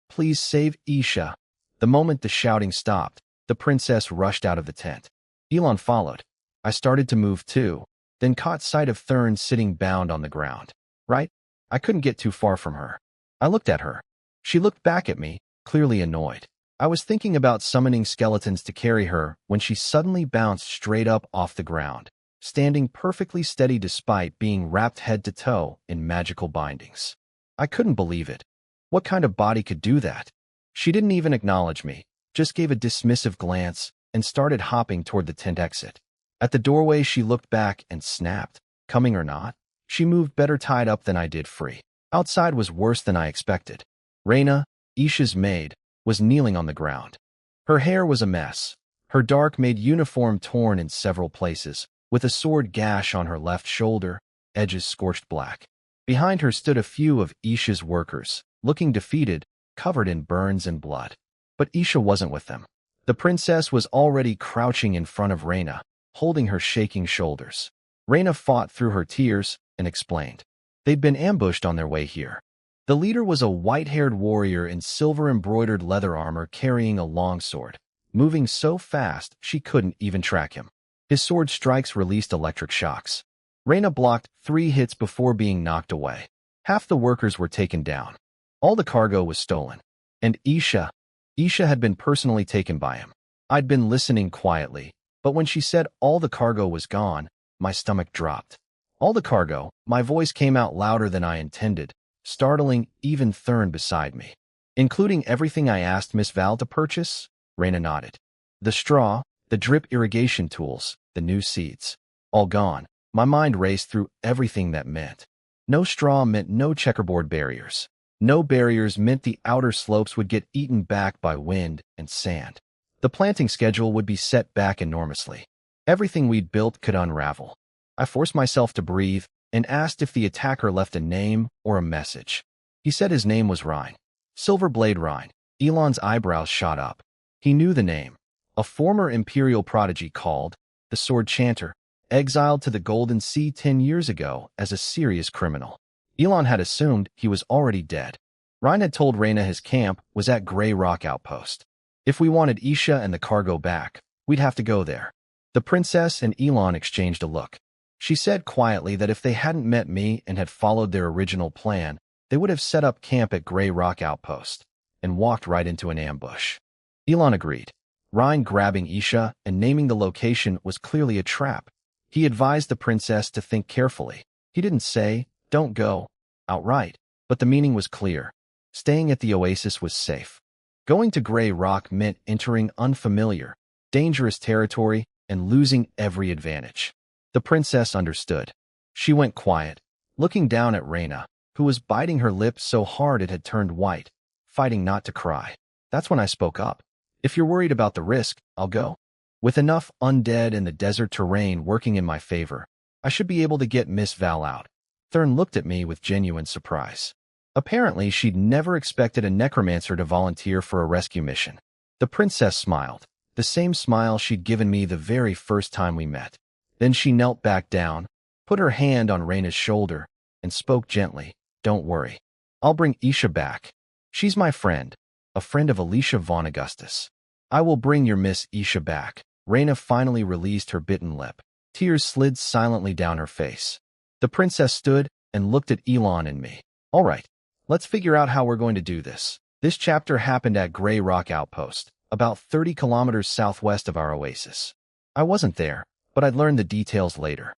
Please save Isha." The moment the shouting stopped, the princess rushed out of the tent. Elon followed. I started to move too, then caught sight of Thurn sitting bound on the ground. Right? I couldn't get too far from her. I looked at her. She looked back at me, clearly annoyed. I was thinking about summoning skeletons to carry her when she suddenly bounced straight up off the ground, standing perfectly steady despite being wrapped head to toe in magical bindings. I couldn't believe it. What kind of body could do that? She didn't even acknowledge me, just gave a dismissive glance and started hopping toward the tent exit. At the doorway, she looked back and snapped. Coming or not, she moved better tied up than I did free. Outside was worse than I expected. Raina, Isha's maid, was kneeling on the ground. Her hair was a mess, her dark-made uniform torn in several places, with a sword gash on her left shoulder, edges scorched black. Behind her stood a few of Isha's workers, looking defeated, covered in burns and blood. But Isha wasn't with them. The princess was already crouching in front of Raina, holding her shaking shoulders. Raina fought through her tears and explained. They'd been ambushed on their way here. The leader was a white-haired warrior in silver-embroidered leather armor carrying a long sword, moving so fast she couldn't even track him. His sword strikes released electric shocks. Raina blocked 3 hits before being knocked away. Half the workers were taken down. All the cargo was stolen. And Isha had been personally taken by him. I'd been listening quietly, but when she said all the cargo was gone, my stomach dropped. All the cargo, my voice came out louder than I intended, startling even Thurn beside me. "Including everything I asked Miss Val to purchase?" Raina nodded. "The straw, the drip irrigation tools, the new seeds. All gone." My mind raced through everything that meant. No straw meant no checkerboard barriers. No barriers meant the outer slopes would get eaten back by wind and sand. The planting schedule would be set back enormously. Everything we'd built could unravel. I forced myself to breathe and asked if the attacker left a name or a message. He said his name was Rhine. Silverblade Rhine. Elon's eyebrows shot up. He knew the name. A former Imperial prodigy called the Sword Chanter, exiled to the Golden Sea 10 years ago as a serious criminal. Elon had assumed he was already dead. Rhine had told Raina his camp was at Grey Rock Outpost. If we wanted Isha and the cargo back, we'd have to go there. The princess and Elon exchanged a look. She said quietly that if they hadn't met me and had followed their original plan, they would have set up camp at Grey Rock Outpost and walked right into an ambush. Elon agreed. Rhine grabbing Isha and naming the location was clearly a trap. He advised the princess to think carefully. He didn't say, "Don't go," outright, but the meaning was clear. Staying at the oasis was safe. Going to Grey Rock meant entering unfamiliar, dangerous territory and losing every advantage. The princess understood. She went quiet, looking down at Raina, who was biting her lip so hard it had turned white, fighting not to cry. That's when I spoke up. "If you're worried about the risk, I'll go. With enough undead and the desert terrain working in my favor, I should be able to get Miss Val out." Thurn looked at me with genuine surprise. Apparently, she'd never expected a necromancer to volunteer for a rescue mission. The princess smiled, the same smile she'd given me the very first time we met. Then she knelt back down, put her hand on Raina's shoulder, and spoke gently. "Don't worry. I'll bring Isha back. She's my friend, a friend of Alicia von Augustus. I will bring your Miss Isha back." Raina finally released her bitten lip. Tears slid silently down her face. The princess stood and looked at Elon and me. "All right, let's figure out how we're going to do this." This chapter happened at Grey Rock Outpost, about 30 kilometers southwest of our oasis. I wasn't there, but I'd learn the details later.